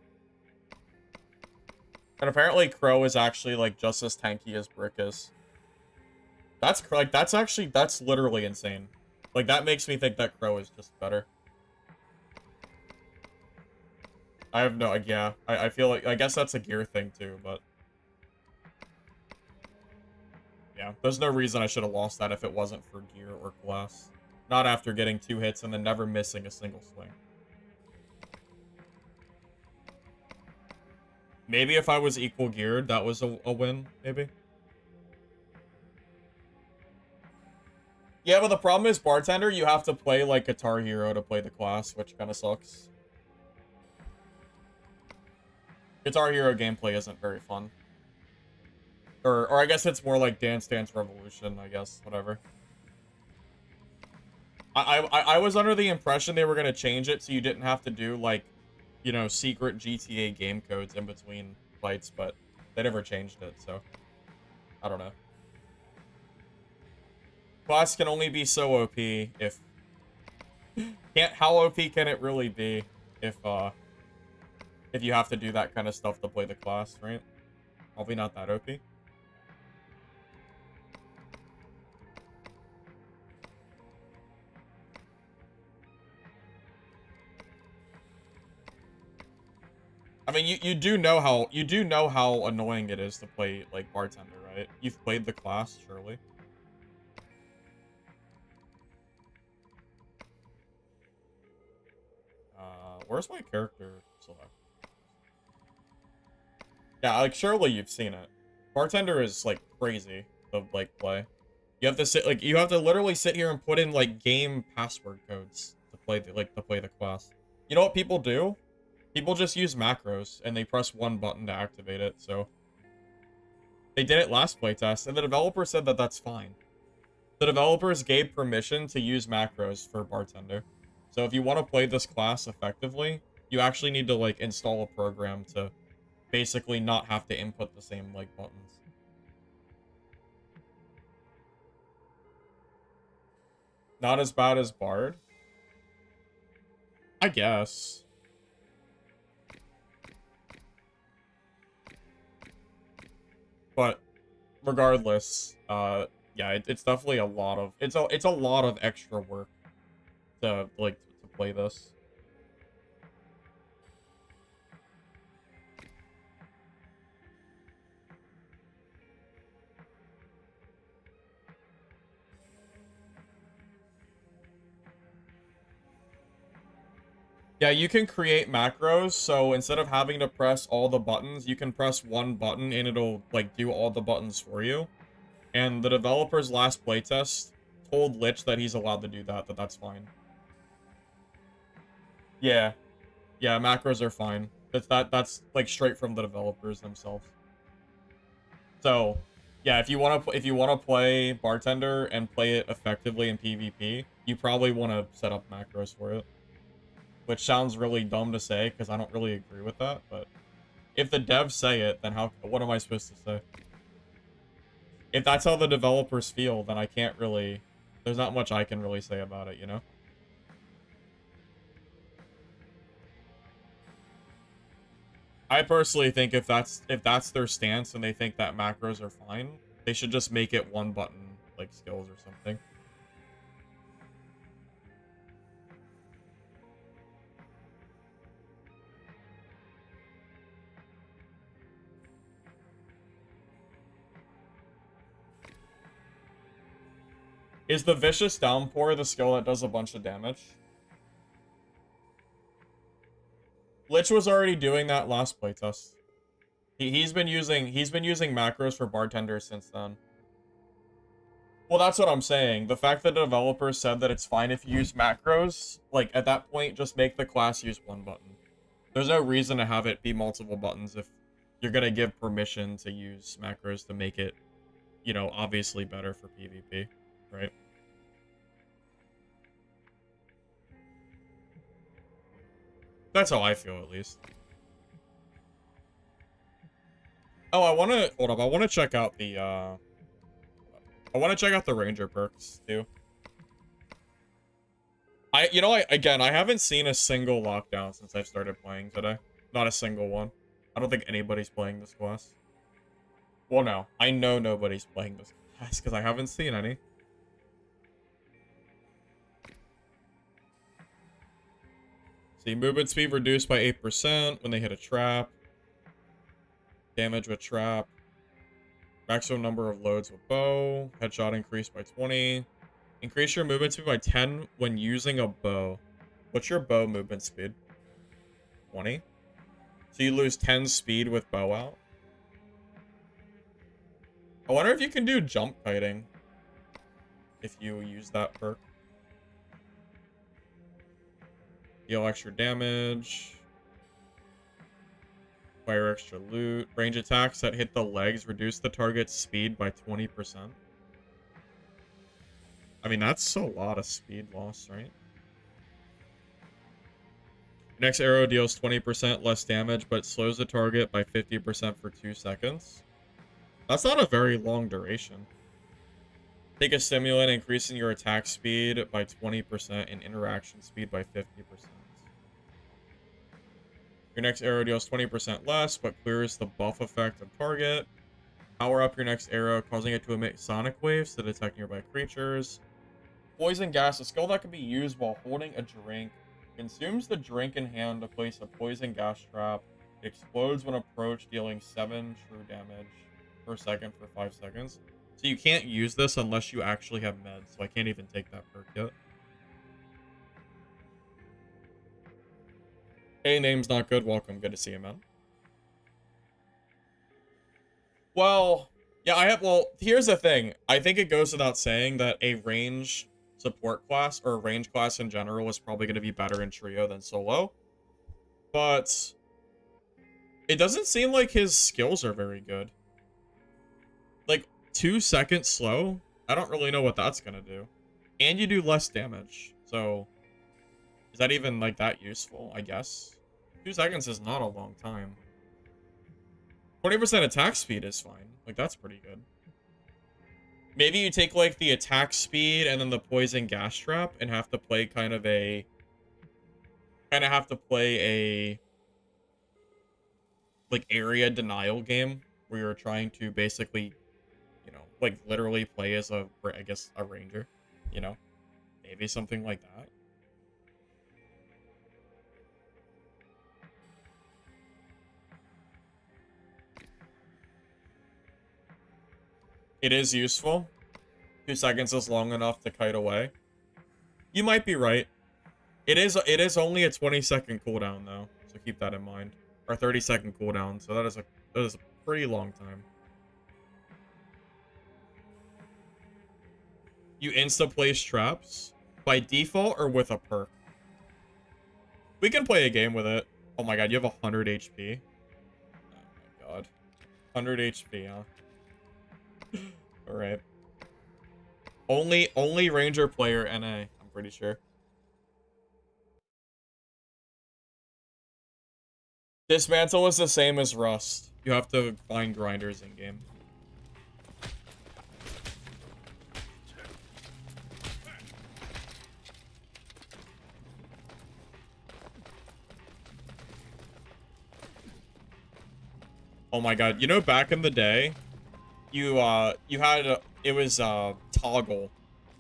And apparently Crow is actually, like, just as tanky as Brick is. That's literally insane. Like, that makes me think that Crow is just better. I have no, yeah, I feel like, I guess that's a gear thing too, but yeah, there's no reason I should have lost that if it wasn't for gear or class. Not after getting 2 hits and then never missing a single swing. Maybe if I was equal geared, that was a win, maybe. Yeah, but the problem is, Bartender, you have to play like Guitar Hero to play the class, which kind of sucks. Guitar Hero gameplay isn't very fun. Or I guess it's more like Dance Dance Revolution, I guess, whatever. I was under the impression they were gonna change it so you didn't have to do, like, you know, secret GTA game codes in between fights, but they never changed it, so I don't know. Class can only be so OP if how OP can it really be if you have to do that kind of stuff to play the class, right? Probably not that OP. I mean, you do know how annoying it is to play like bartender, right? You've played the class, surely. Where's my character select? Yeah, like surely you've seen it. Bartender is like crazy to like play. You have to sit like you have to literally sit here and put in like game password codes to play the class. You know what people do? People just use macros and they press one button to activate it. So they did it last playtest, and the developer said that that's fine. The developers gave permission to use macros for bartender. So if you want to play this class effectively, you actually need to like install a program to basically not have to input the same like buttons. Not as bad as Bard, I guess. But regardless, yeah, it's definitely a lot of it's a lot of extra work to like to play this. Yeah, you can create macros, so instead of having to press all the buttons, you can press one button and it'll like do all the buttons for you. And the developer's last playtest told Lich that he's allowed to do that, that's fine. Yeah. Yeah, macros are fine. That's like straight from the developers themselves. So, yeah, if you want to play bartender and play it effectively in PvP, you probably want to set up macros for it. Which sounds really dumb to say because I don't really agree with that, but if the devs say it, then what am I supposed to say? If that's how the developers feel, then I can't really there's not much I can really say about it, you know? I personally think if that's their stance and they think that macros are fine, they should just make it one button like skills or something. Is the vicious downpour the skill that does a bunch of damage? Lich was already doing that last playtest. He's been using macros for bartender since then. Well, that's what I'm saying. The fact that the developers said that it's fine if you use macros, like, at that point, just make the class use one button. There's no reason to have it be multiple buttons if you're gonna give permission to use macros to make it, you know, obviously better for PvP, right? That's how I feel, at least. Oh, hold up, I wanna check out the, I wanna check out the ranger perks, too. You know, again, I haven't seen a single lockdown since I've started playing today. Not a single one. I don't think anybody's playing this class. Well, no. I know nobody's playing this class because I haven't seen any. See, movement speed reduced by 8% when they hit a trap. Damage with trap. Maximum number of loads with bow. Headshot increased by 20. Increase your movement speed by 10 when using a bow. What's your bow movement speed? 20? So you lose 10 speed with bow out? I wonder if you can do jump kiting if you use that perk. Deal extra damage. Acquire extra loot. Range attacks that hit the legs reduce the target's speed by 20%. I mean, that's a lot of speed loss, right? Next arrow deals 20% less damage, but slows the target by 50% for 2 seconds. That's not a very long duration. Take a stimulant, increasing your attack speed by 20% and interaction speed by 50%. Your next arrow deals 20% less, but clears the buff effect of target. Power up your next arrow, causing it to emit sonic waves to detect nearby creatures. Poison gas, a skill that can be used while holding a drink. Consumes the drink in hand to place a poison gas trap. It explodes when approached, dealing 7 true damage per second for 5 seconds. So you can't use this unless you actually have meds, so I can't even take that perk yet. Hey, name's not good. Welcome. Good to see you, man. Well, yeah, well, here's the thing. I think it goes without saying that a range support class, or a range class in general, is probably going to be better in trio than solo. But it doesn't seem like his skills are very good. Like, 2 seconds slow? I don't really know what that's going to do. And you do less damage. So, is that even, like, that useful? I guess. 2 seconds is not a long time. 20% attack speed is fine. Like, that's pretty good. Maybe you take, like, the attack speed and then the poison gas trap and have to play kind of a... like, area denial game where you're trying to basically, you know, like, literally play as a, I guess, a ranger. You know? Maybe something like that. It is useful. 2 seconds is long enough to kite away. You might be right. It is only a 20-second cooldown though, so keep that in mind. Or 30-second cooldown, so that is a pretty long time. You insta-place traps by default or with a perk. We can play a game with it. Oh my god, you have 100 HP. Oh my god. 100 HP, huh? Alright. Only Ranger player NA, I'm pretty sure. Dismantle is the same as Rust. You have to find grinders in game. Oh my god, you know back in the day, you had it was toggle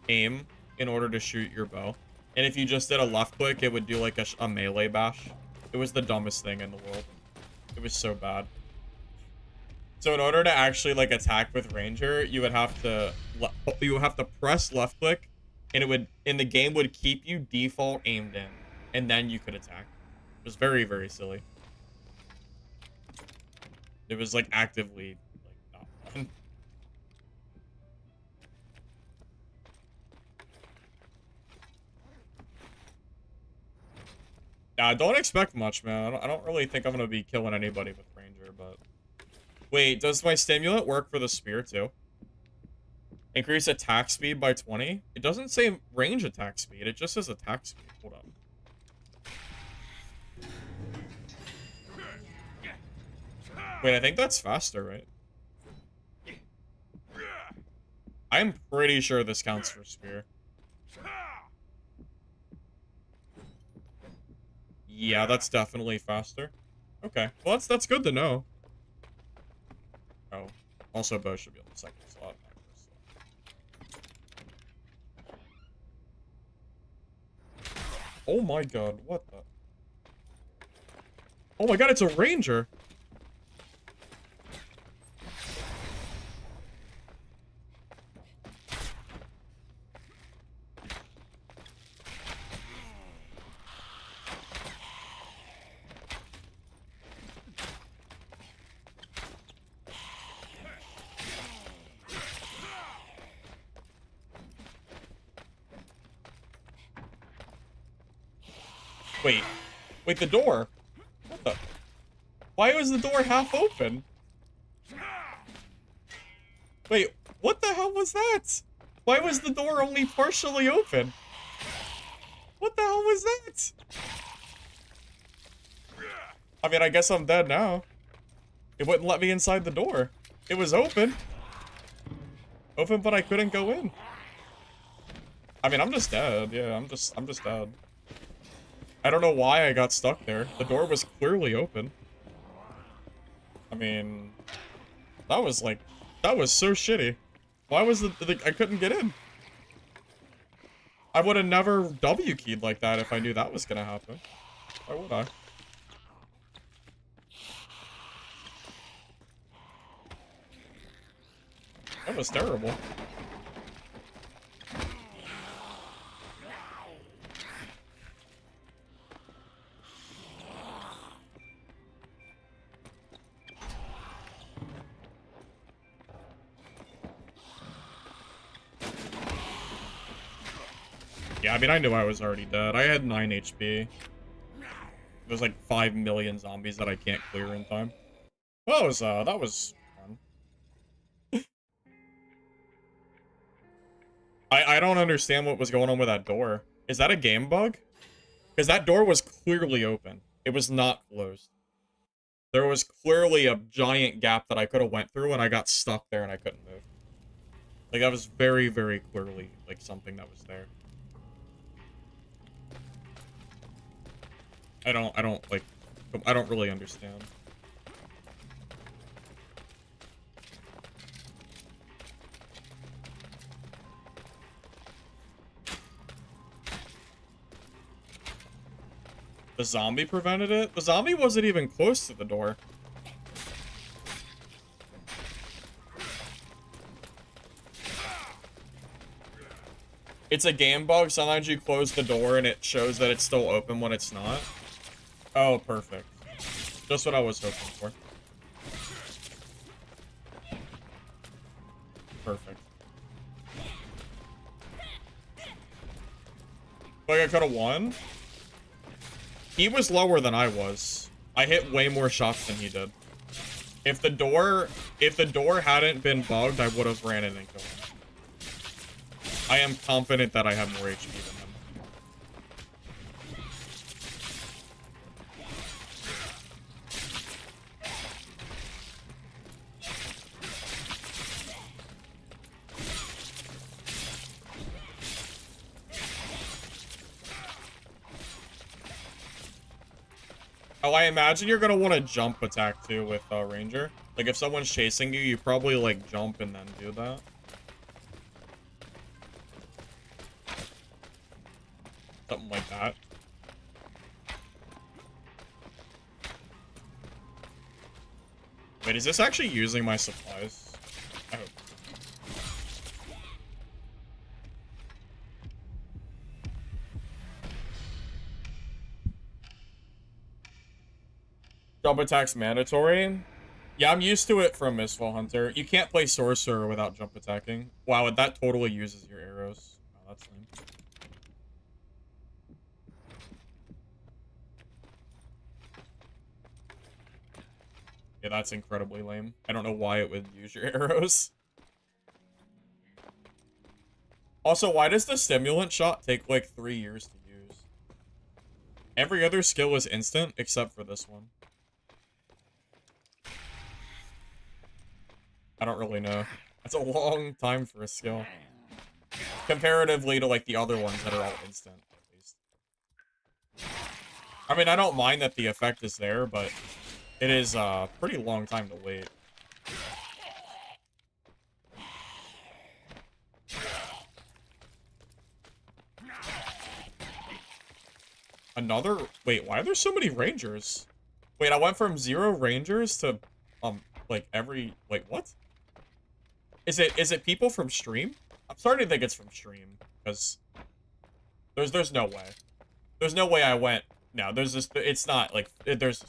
aim in order to shoot your bow. And if you just did a left click, it would do like a melee bash. It was the dumbest thing in the world. It was so bad. So in order to actually like attack with Ranger, you would have to press left click, and the game would keep you default aimed in, and then you could attack. It was very, very silly. It was like actively like not fun. Yeah, don't expect much, man. I don't really think I'm gonna be killing anybody with Ranger, but... Wait, does my stimulant work for the spear, too? Increase attack speed by 20? It doesn't say range attack speed, it just says attack speed. Hold on. Wait, I think that's faster, right? I'm pretty sure this counts for spear. Yeah, that's definitely faster. Okay, well that's good to know. Oh, also bow should be on the second slot. Oh my god, what the? Oh my god, it's a ranger! Wait, the door? What the? Why was the door half open? Wait, what the hell was that? Why was the door only partially open? What the hell was that? I mean, I guess I'm dead now. It wouldn't let me inside the door. It was open. Open, but I couldn't go in. I mean, I'm just dead. Yeah, I'm just dead. I don't know why I got stuck there. The door was clearly open. I mean, that was so shitty. Why was I couldn't get in? I would have never W keyed like that if I knew that was gonna happen. Why would I? That was terrible. Yeah, I mean, I knew I was already dead. I had 9 HP. There's like 5 million zombies that I can't clear in time. Well, that was fun. I don't understand what was going on with that door. Is that a game bug? Because that door was clearly open. It was not closed. There was clearly a giant gap that I could have went through and I got stuck there and I couldn't move. Like, that was very, very clearly, like, something that was there. I don't really understand. The zombie prevented it? The zombie wasn't even close to the door. It's a game bug. Sometimes you close the door and it shows that it's still open when it's not. Oh, perfect. Just what I was hoping for. Perfect. Like I could have won? He was lower than I was. I hit way more shots than he did. If the door hadn't been bugged, I would have ran in and killed him. I am confident that I have more HP than him. Oh, I imagine you're gonna want to jump attack too with Ranger. Like if someone's chasing you, you probably like jump and then do that. Something like that. Wait, is this actually using my supplies? I hope. Jump attack's mandatory? Yeah, I'm used to it from Mistfall Hunter. You can't play Sorcerer without jump attacking. Wow, that totally uses your arrows. Oh, that's lame. Yeah, that's incredibly lame. I don't know why it would use your arrows. Also, why does the stimulant shot take like 3 years to use? Every other skill is instant except for this one. I don't really know. That's a long time for a skill. Comparatively to like the other ones that are all instant, at least. I mean, I don't mind that the effect is there, but it is a pretty long time to wait. Another... Wait, why are there so many rangers? Wait, I went from 0 rangers to, like, every... Wait, what? Is it people from stream? I'm starting to think it's from stream, because... There's no way. There's no way I went... No, there's this... It's not, like... There's...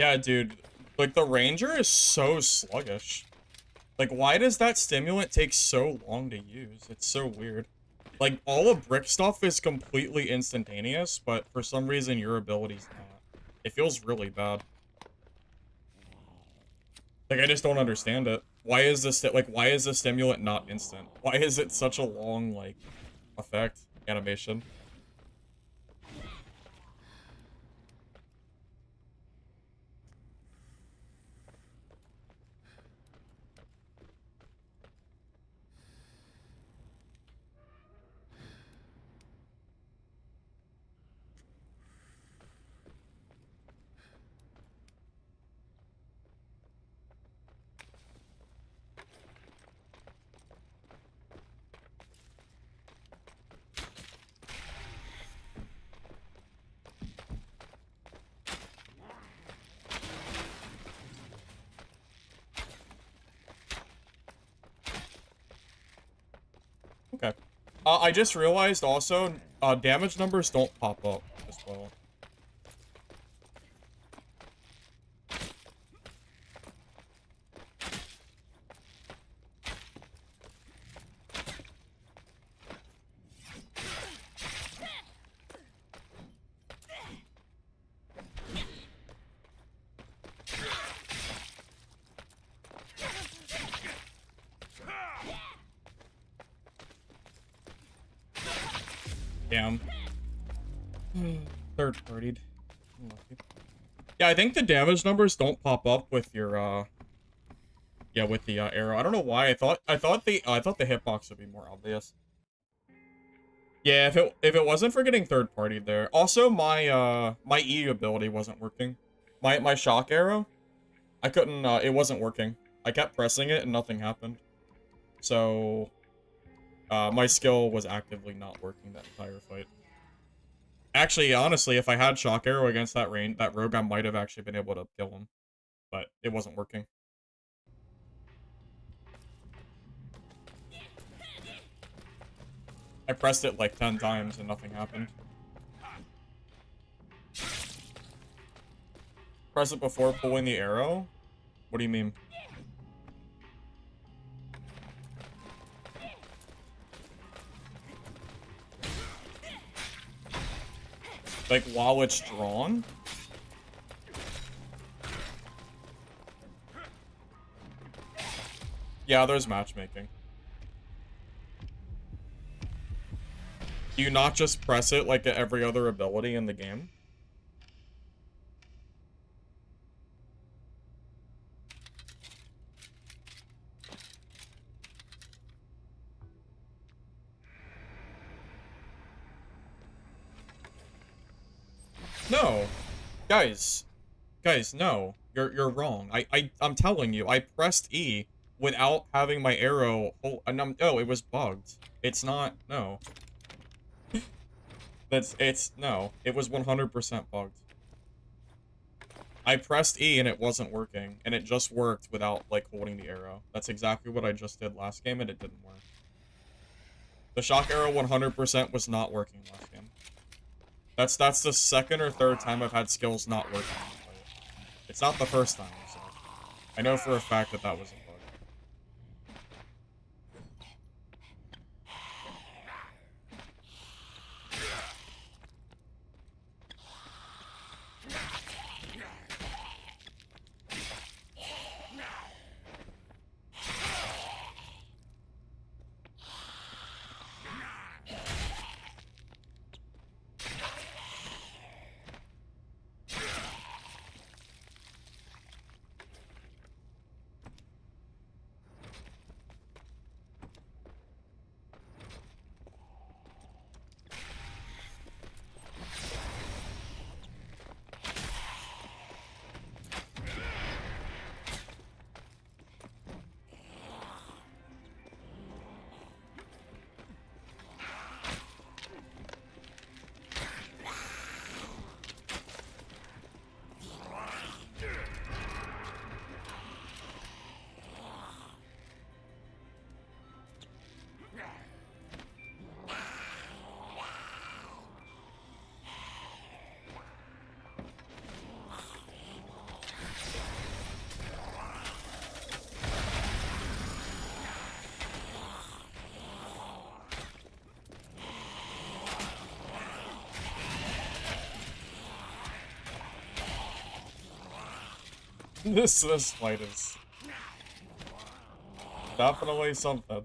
Yeah, dude. Like, the ranger is so sluggish. Like, why does that stimulant take so long to use? It's so weird. Like, all of brick stuff is completely instantaneous, but for some reason your ability's not. It feels really bad. Like, I just don't understand it. Why is this, like, why is the stimulant not instant? Why is it such a long, like, effect, animation? Okay. I just realized also, damage numbers don't pop up as well. Damn. Third partied. Unlucky. Yeah, I think the damage numbers don't pop up with your, yeah, with the, arrow. I don't know why. I thought the hitbox would be more obvious. Yeah, if it wasn't for getting third partied there. Also, my E ability wasn't working. My shock arrow, I couldn't, it wasn't working. I kept pressing it and nothing happened. So, my skill was actively not working that entire fight. Actually, honestly, if I had shock arrow against that rogue, I might have actually been able to kill him. But it wasn't working. I pressed it like 10 times and nothing happened. Press it before pulling the arrow? What do you mean? Like, while it's drawn? Yeah, there's matchmaking. Do you not just press it like every other ability in the game? No. Guys. Guys, no. You're wrong. I'm telling you, I pressed E without having my arrow hold, and no, it was bugged. It's not, no. No. It was 100% bugged. I pressed E and it wasn't working, and it just worked without, like, holding the arrow. That's exactly what I just did last game, and it didn't work. The shock arrow 100% was not working last game. That's the second or third time I've had skills not working. It's not the first time, so I know for a fact that that was a bug. This fight is definitely something.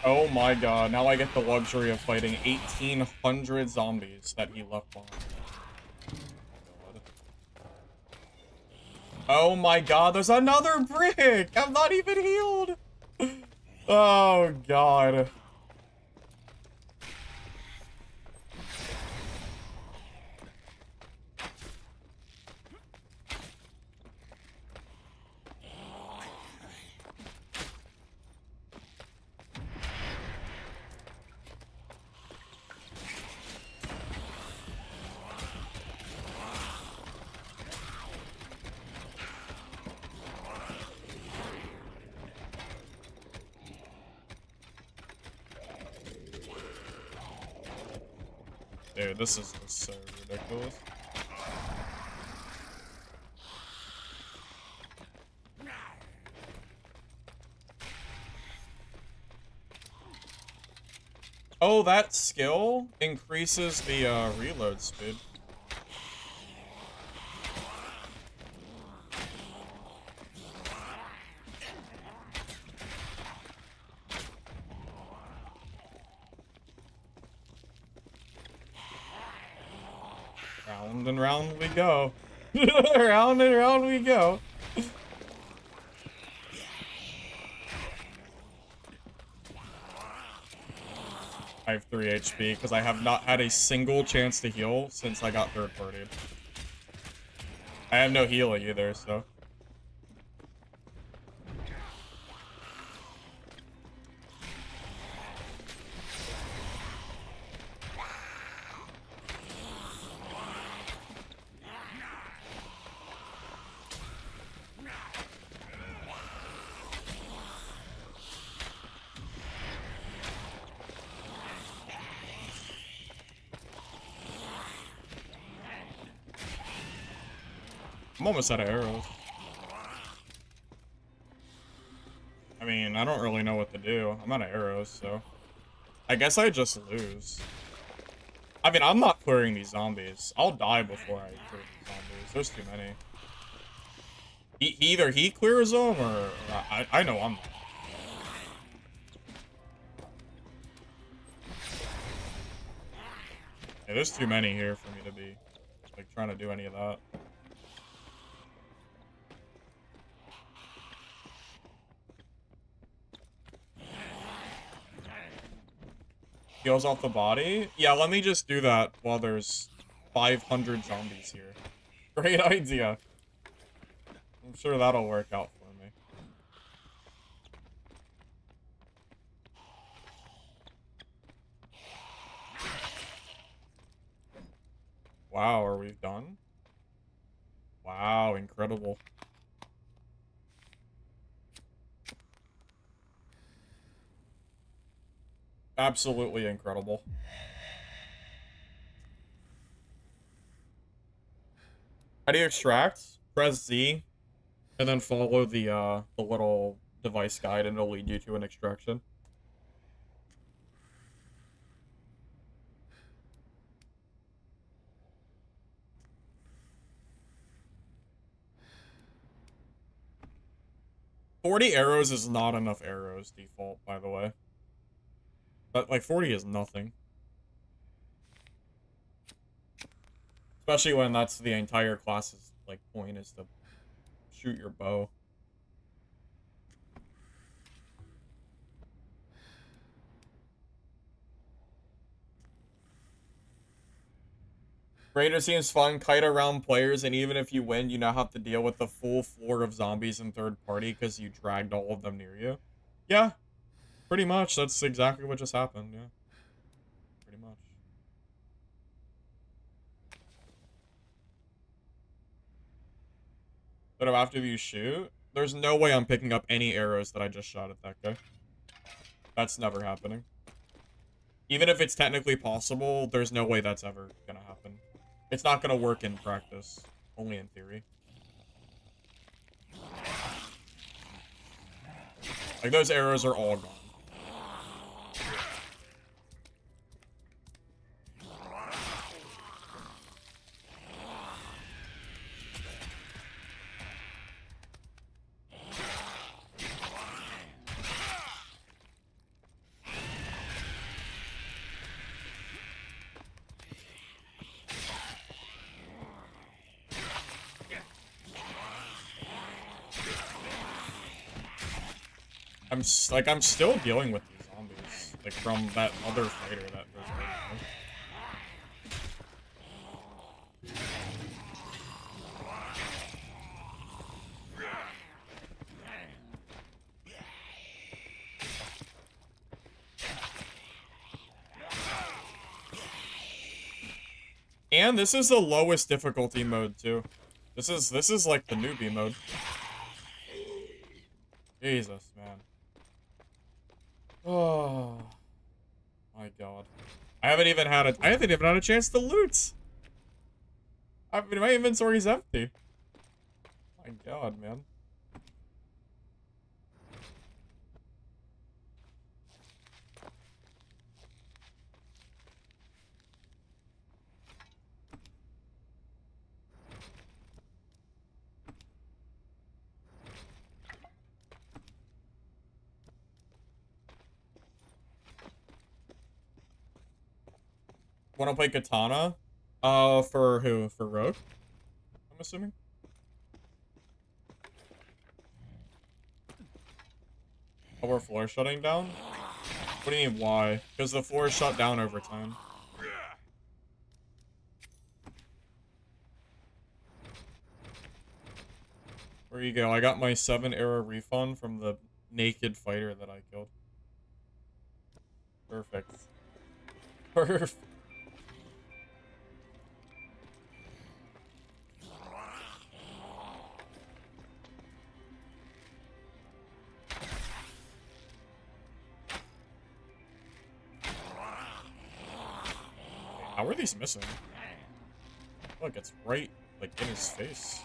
Oh my god, now I get the luxury of fighting 1,800 zombies that he left behind. Oh my god, there's another brick! I'm not even healed! Oh god. Dude, this is just so ridiculous. Oh, that skill increases the reload speed. Round and round we go. Round and round we go. I have 3 HP because I have not had a single chance to heal since I got third partied. I have no healing either, so. I'm almost out of arrows. I mean, I don't really know what to do. I'm out of arrows, so. I guess I just lose. I mean, I'm not clearing these zombies. I'll die before I clear these zombies. There's too many. Either he clears them, or I know I'm not. Yeah, there's too many here for me to be, like, trying to do any of that. Heals off the body? Yeah, let me just do that while there's 500 zombies here. Great idea. I'm sure that'll work out for me. Wow, are we done? Wow, incredible. Absolutely incredible. How do you extract? Press Z, and then follow the little device guide, and it'll lead you to an extraction. "40 arrows is not enough arrows, default, by the way. But, like, 40 is nothing. Especially when that's the entire class's, like, point is to shoot your bow. Raider seems fun, kite around players, and even if you win, you now have to deal with the full floor of zombies in third party because you dragged all of them near you. Yeah, pretty much. That's exactly what just happened, yeah. Pretty much. But after you shoot, there's no way I'm picking up any arrows that I just shot at that guy. That's never happening. Even if it's technically possible, there's no way that's ever gonna happen. It's not gonna work in practice, only in theory. Like, those arrows are all gone. I'm still dealing with these zombies, like, from that other fighter that was right there. And this is the lowest difficulty mode too. This is like the newbie mode. Jesus, man. Oh my god. I haven't even had a chance to loot. I mean, my inventory's empty. My god, man. Wanna play Katana? For who? For Rogue? I'm assuming. Oh, we're floor shutting down? What do you mean, why? Because the floor is shut down over time. Where you go? I got my 7 arrow refund from the naked fighter that I killed. Perfect. Perfect. How are these missing? Look, it's right, like, in his face.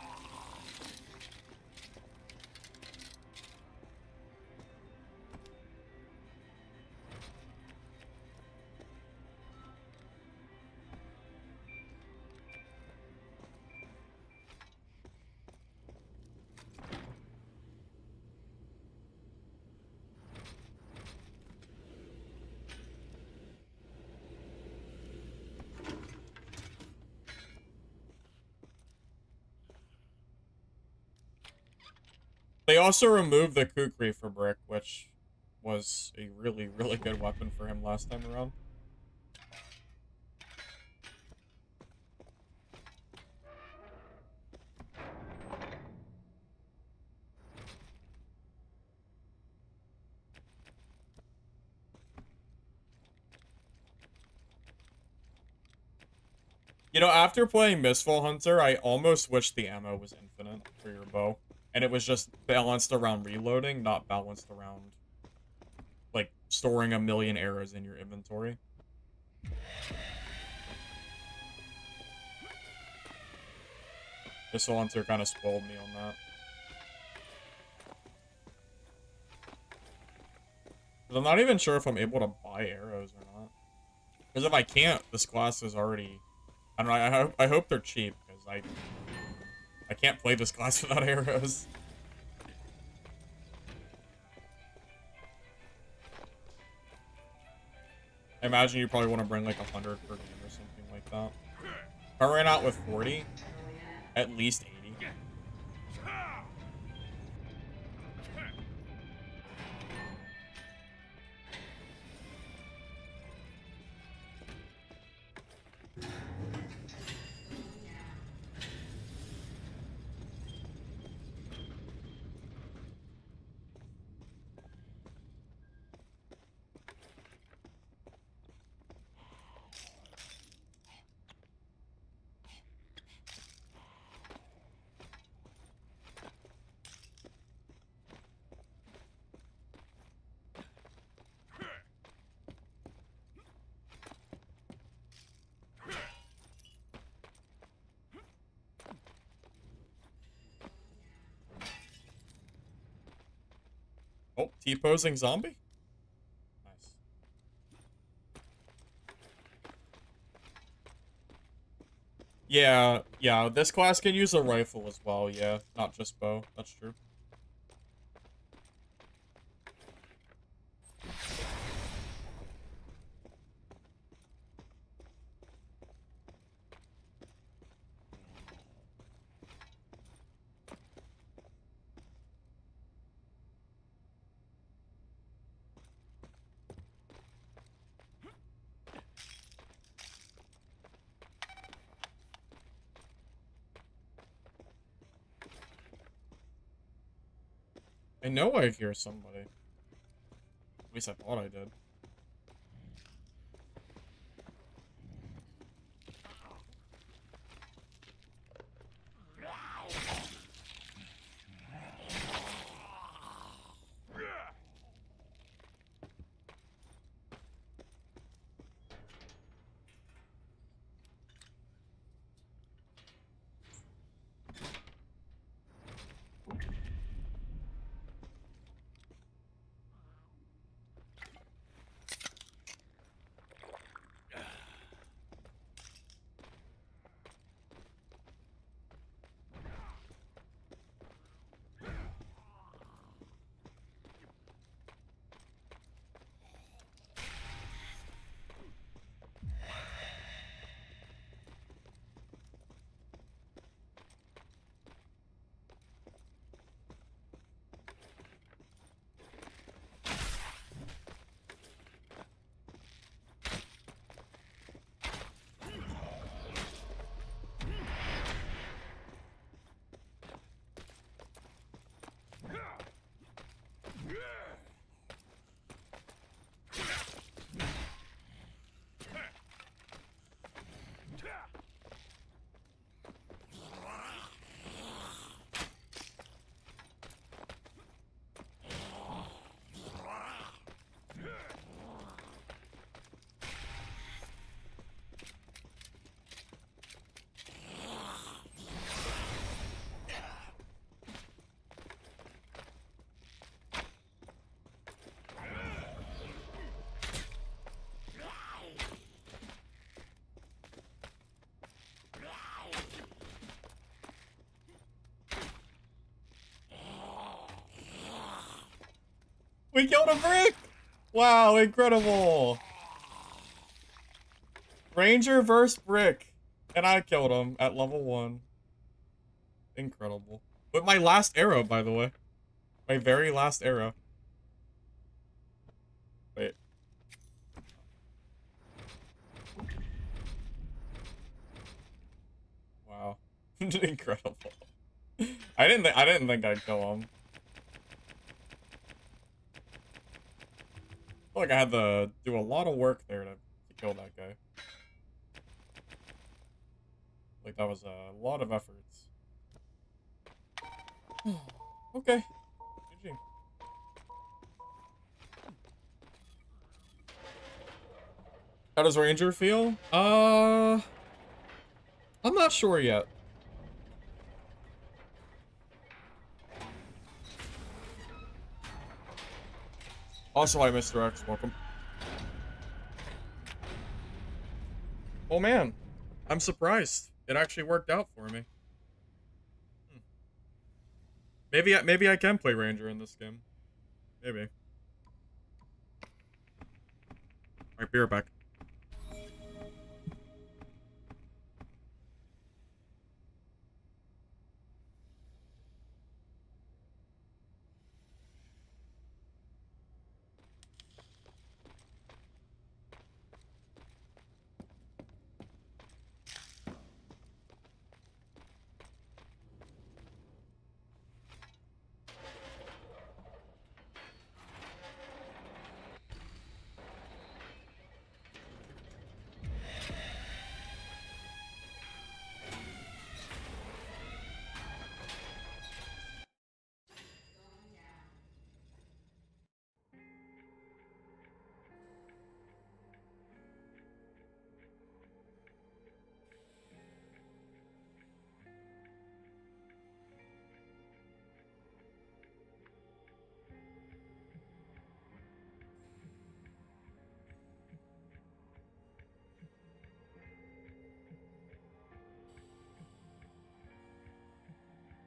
They also removed the kukri for Brick, which was a really, really good weapon for him last time around. You know, after playing Mistfall Hunter, I almost wish the ammo was infinite for your bow. And it was just balanced around reloading, not balanced around, like, storing a million arrows in your inventory. Mistfall Hunter kind of spoiled me on that. But I'm not even sure if I'm able to buy arrows or not. Because if I can't, this class is already... I don't know, I hope they're cheap, because I can't play this class without arrows. I imagine you probably want to bring like 100 per game or something like that. If I ran out with 40, at least 80. Oh, T-posing zombie? Nice. Yeah, this class can use a rifle as well, yeah. Not just bow, that's true. I know I hear somebody. At least I thought I did. We killed a brick! Wow, incredible! Ranger versus brick. And I killed him at level 1. Incredible. With my last arrow, by the way. My very last arrow. Wait. Wow. Incredible. I didn't think I'd kill him. I feel like I had to do a lot of work there to kill that guy. Like that was a lot of efforts. Okay. GG. How does Ranger feel? I'm not sure yet. Also, hi, Mr. X. Welcome. Oh, man. I'm surprised. It actually worked out for me. Maybe I can play Ranger in this game. Maybe. Alright, be right back.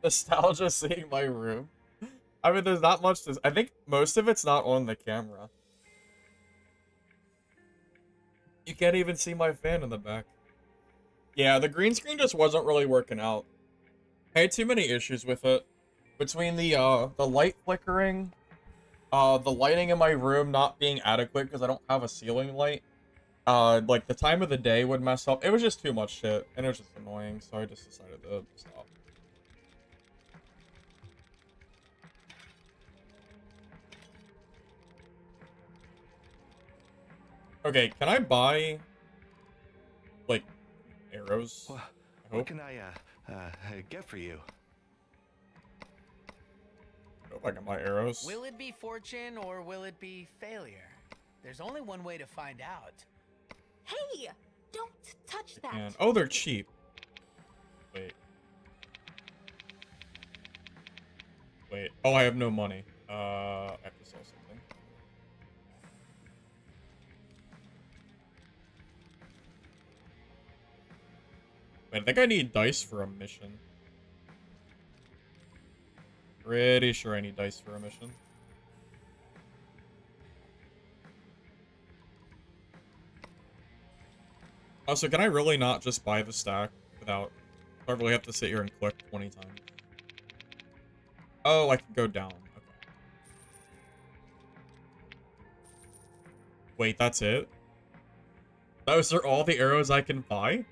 Nostalgia seeing my room. I mean, there's not much to... I think most of it's not on the camera. You can't even see my fan in the back. Yeah, the green screen just wasn't really working out. I had too many issues with it. Between the light flickering, the lighting in my room not being adequate because I don't have a ceiling light. Like the time of the day would mess up. It was just too much shit, and it was just annoying, so I just decided to stop. Okay, can I buy, like, arrows? Well, I what hope. can I get for you? I hope I can buy arrows. Will it be fortune or will it be failure? There's only one way to find out. Hey, don't touch that. And oh, they're cheap. Wait. Wait. Oh, I have no money. I have to sell something. Wait, I think I need dice for a mission. Pretty sure I need dice for a mission. Also, can I really not just buy the stack without... I really have to sit here and click 20 times? Oh, I can go down. Okay. Wait, that's it? Those are all the arrows I can buy?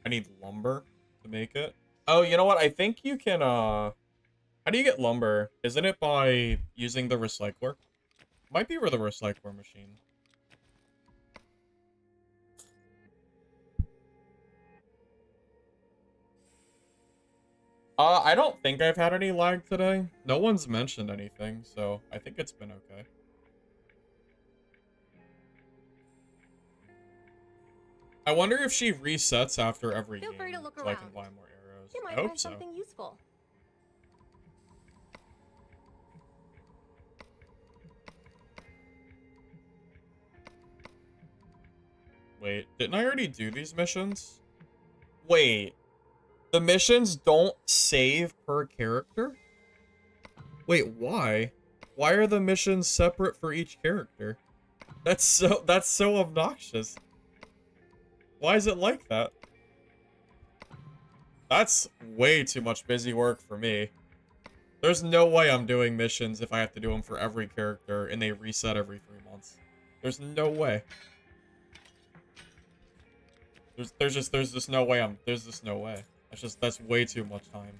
I need lumber to make it. Oh, you know what? I think you can, how do you get lumber? Isn't it by using the recycler? Might be with the recycler machine. I don't think I've had any lag today. No one's mentioned anything, so I think it's been okay. I wonder if she resets after every Feel game, free to look so I can around. buy more arrows. You I might hope find so. something useful. Wait, didn't I already do these missions? Wait, the missions don't save per character? Wait, why? Why are the missions separate for each character? That's so obnoxious. Why is it like that? That's way too much busy work for me. There's no way I'm doing missions if I have to do them for every character and they reset every 3 months. There's no way. There's just no way there's just no way. That's way too much time.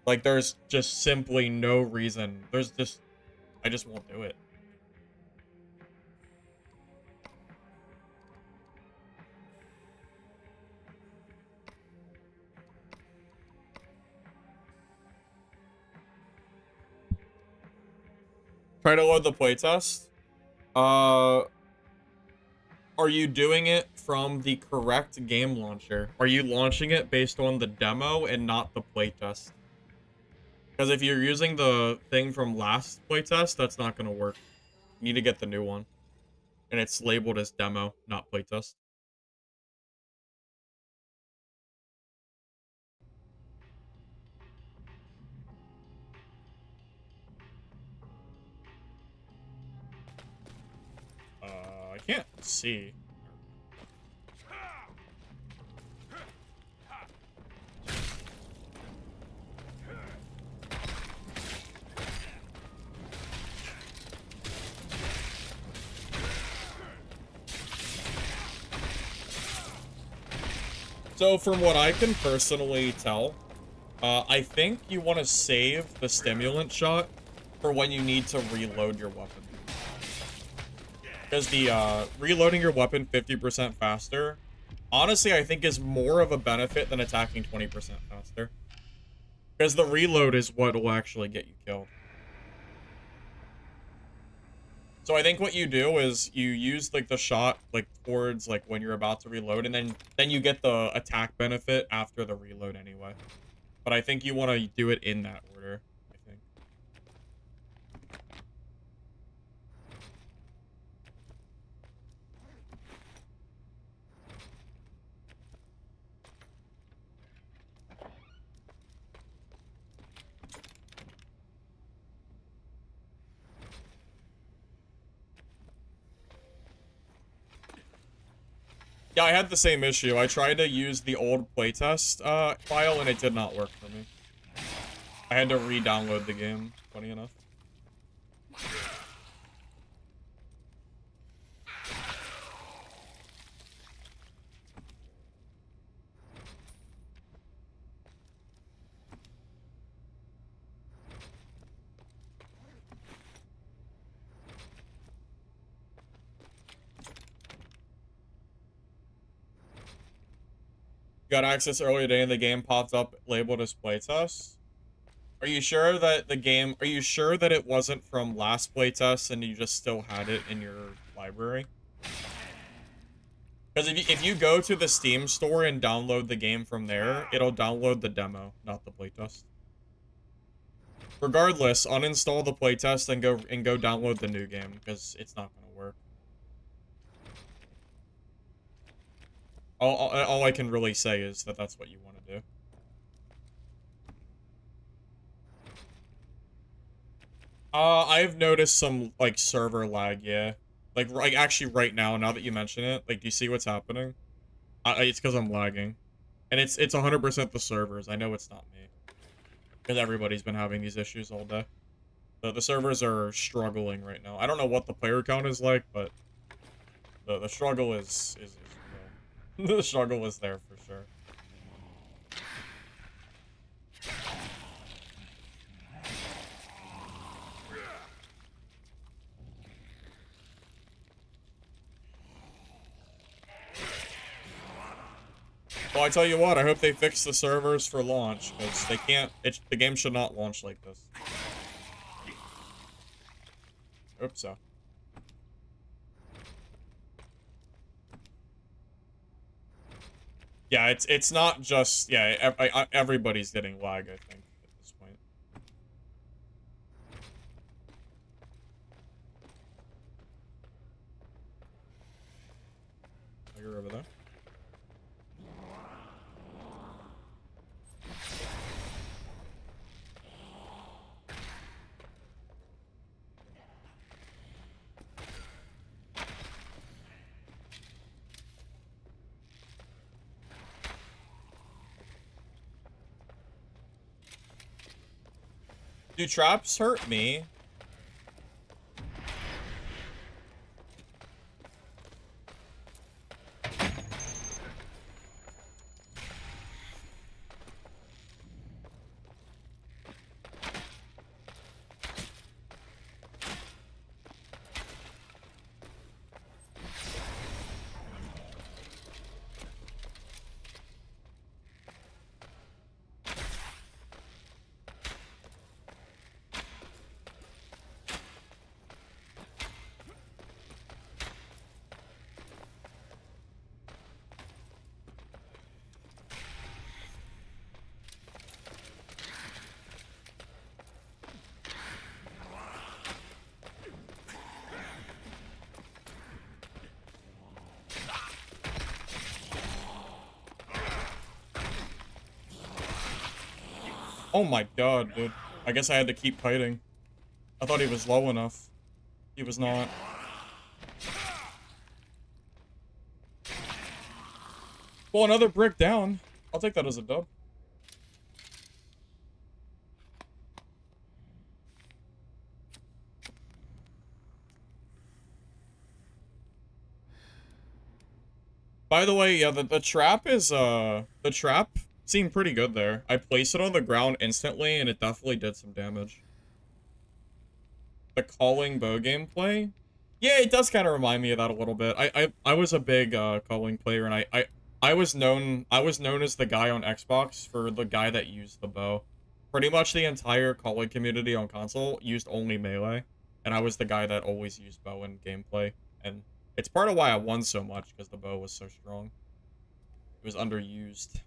Like, there's just simply no reason. I just won't do it. Try to load the playtest. Are you doing it from the correct game launcher? Are you launching it based on the demo and not the playtest? Because if you're using the thing from last playtest, that's not going to work. You need to get the new one. And it's labeled as demo, not playtest. I can't see. So from what I can personally tell, I think you want to save the stimulant shot for when you need to reload your weapon. Because the reloading your weapon 50% faster, honestly, I think is more of a benefit than attacking 20% faster. Because the reload is what will actually get you killed. So I think what you do is you use like the shot like towards like when you're about to reload, and then you get the attack benefit after the reload anyway. But I think you want to do it in that order, I think. Yeah, I had the same issue. I tried to use the old playtest file and it did not work for me. I had to re-download the game, funny enough. Got access earlier today and the game popped up labeled as playtest. Are you sure that are you sure that it wasn't from last playtest and you just still had it in your library? Because if you go to the Steam store and download the game from there, it'll download the demo, not the playtest. Regardless, uninstall the playtest and go download the new game because it's not gonna work. All I can really say is that that's what you want to do. I've noticed some, like, server lag, yeah. Like actually right now that you mention it, like, do you see what's happening? It's because I'm lagging. And it's 100% the servers. I know it's not me. Because everybody's been having these issues all day. The servers are struggling right now. I don't know what the player count is like, but the struggle is real. The struggle is there for sure. Well, I tell you what, I hope they fix the servers for launch, because they can't, the game should not launch like this. Hope so. Yeah, it's not just, yeah, everybody's getting lag, I think, at this point. Oh, you're over there? Do traps hurt me? Oh my god, dude. I guess I had to keep fighting. I thought he was low enough. He was not. Well, another brick down. I'll take that as a dub. By the way, yeah, the trap is, the trap seemed pretty good there. I placed it on the ground instantly, and it definitely did some damage. The calling bow gameplay? Yeah, it does kind of remind me of that a little bit. I was a big, calling player, and I was known as the guy on Xbox for the guy that used the bow. Pretty much the entire calling community on console used only melee, and I was the guy that always used bow in gameplay, and it's part of why I won so much, because the bow was so strong. It was underused.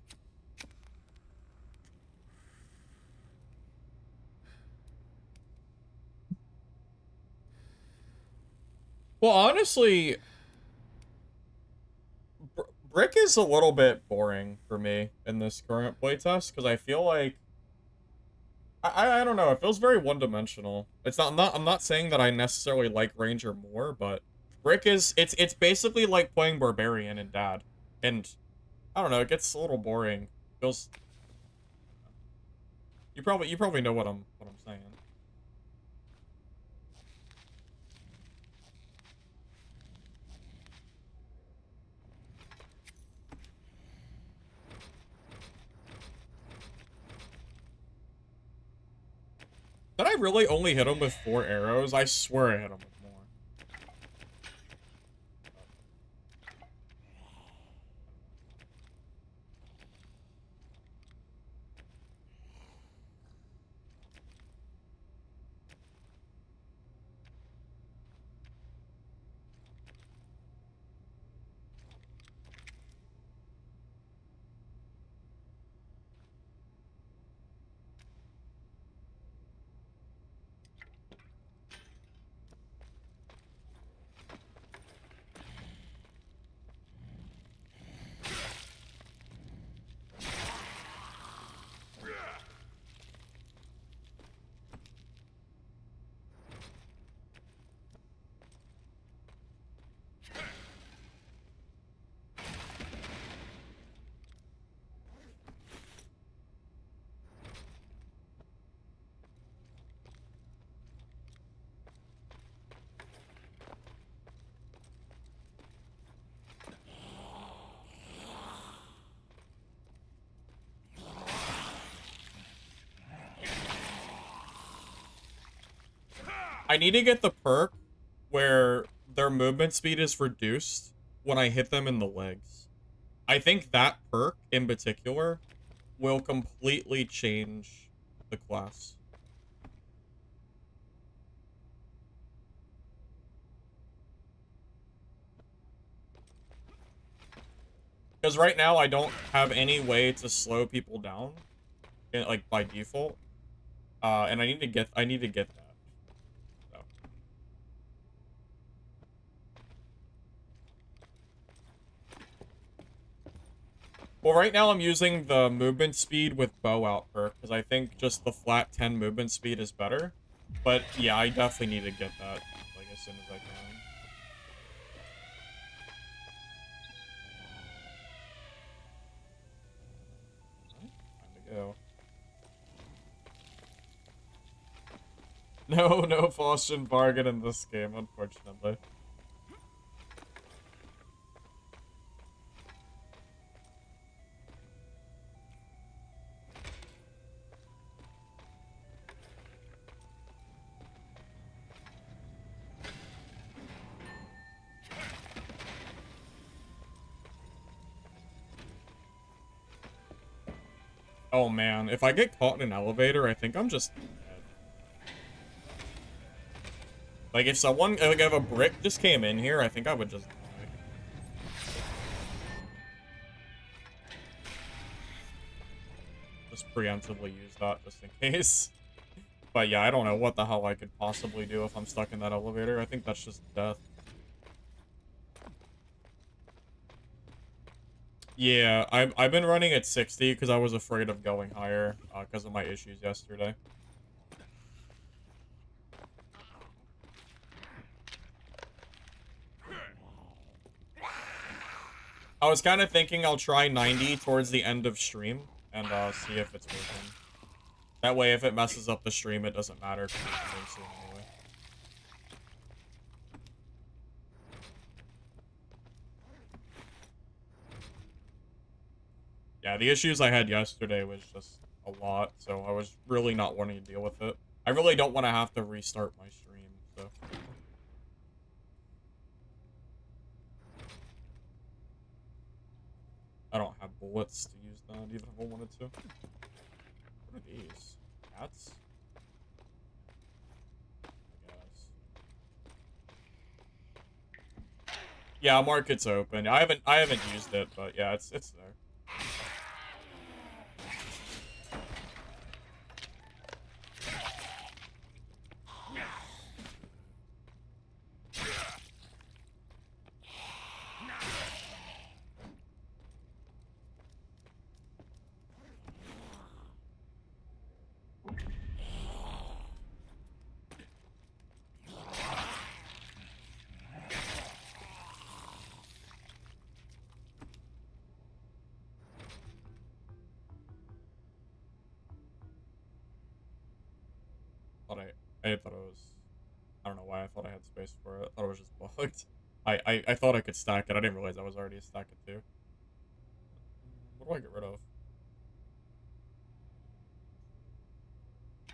Well, honestly, Brick is a little bit boring for me in this current playtest, because I feel like I don't know, it feels very one-dimensional. I'm not saying that I necessarily like Ranger more, but Brick is it's basically like playing Barbarian in Dad. And I don't know, it gets a little boring. Feels you probably know what I'm saying. Did I really only hit him with 4 arrows? I swear I hit him with more. I need to get the perk where their movement speed is reduced when I hit them in the legs. I think that perk, in particular, will completely change the class. Because right now, I don't have any way to slow people down, like, by default. And I need to get that. So. Well, right now I'm using the movement speed with bow out perk, because I think just the flat 10 movement speed is better. But yeah, I definitely need to get that, like, as soon as I can. Time to go. No Faustian bargain in this game, unfortunately. Oh man, if I get caught in an elevator, I think I'm just dead. Like, if someone, like, if a brick just came in here, I think I would just die. Just preemptively use that, just in case. But yeah, I don't know what the hell I could possibly do if I'm stuck in that elevator. I think that's just death. Yeah, I've been running at 60 because I was afraid of going higher because of my issues yesterday. I was kind of thinking I'll try 90 towards the end of stream and see if it's working. That way, if it messes up the stream, it doesn't matter because it's coming soon anyway. Yeah, the issues I had yesterday was just a lot, so I was really not wanting to deal with it. I really don't want to have to restart my stream, so... I don't have bullets to use that, even if I wanted to. What are these? Cats? I guess. Yeah, market's open. I haven't used it, but yeah, it's there. I thought it was... I don't know why I thought I had space for it. I thought it was just bugged. I thought I could stack it. I didn't realize I was already stacking it too. What do I get rid of?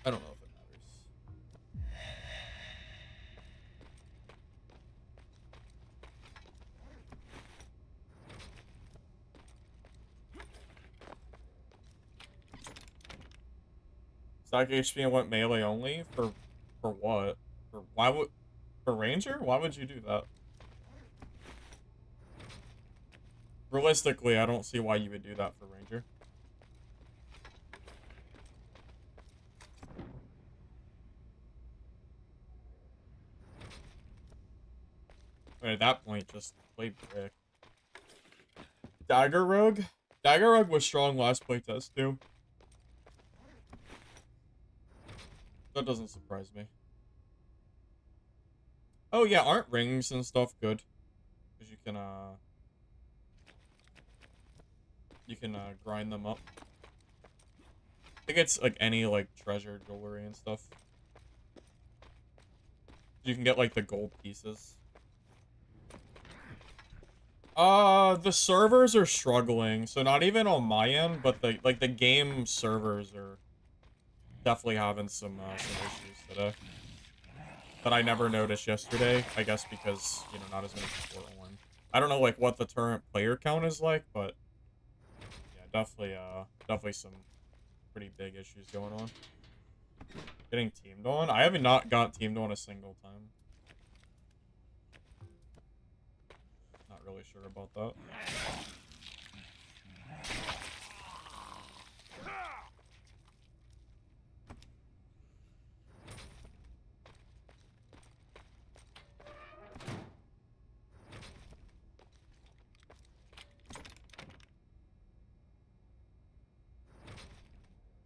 I don't know if it matters. Stack HP and went melee only? For what? For ranger? Why would you do that? Realistically, I don't see why you would do that for ranger. At that point, just play brick. Dagger Rogue? Dagger Rogue was strong last playtest too. That doesn't surprise me. Oh yeah, aren't rings and stuff good? Because you can grind them up. I think it's like any like treasure jewelry and stuff. You can get like the gold pieces. The servers are struggling, so not even on my end, but the game servers are definitely having some issues today that I never noticed yesterday. I guess because, you know, not as many people are on. I don't know like what the current player count is like, but yeah, definitely some pretty big issues going on. Getting teamed on? I haven't not got teamed on a single time. Not really sure about that.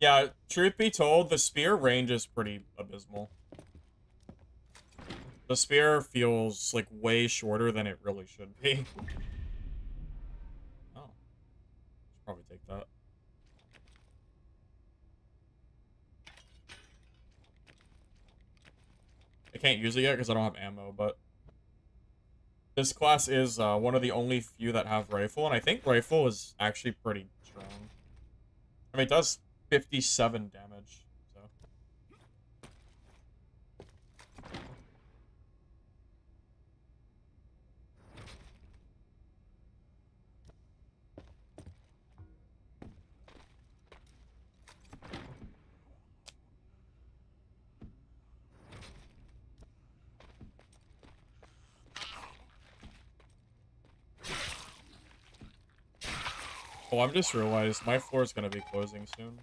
Yeah, truth be told, the spear range is pretty abysmal. The spear feels like way shorter than it really should be. Oh. Should probably take that. I can't use it yet because I don't have ammo, but this class is one of the only few that have rifle, and I think rifle is actually pretty strong. I mean, it does 57 damage, so. Oh, I've just realized my floor is going to be closing soon.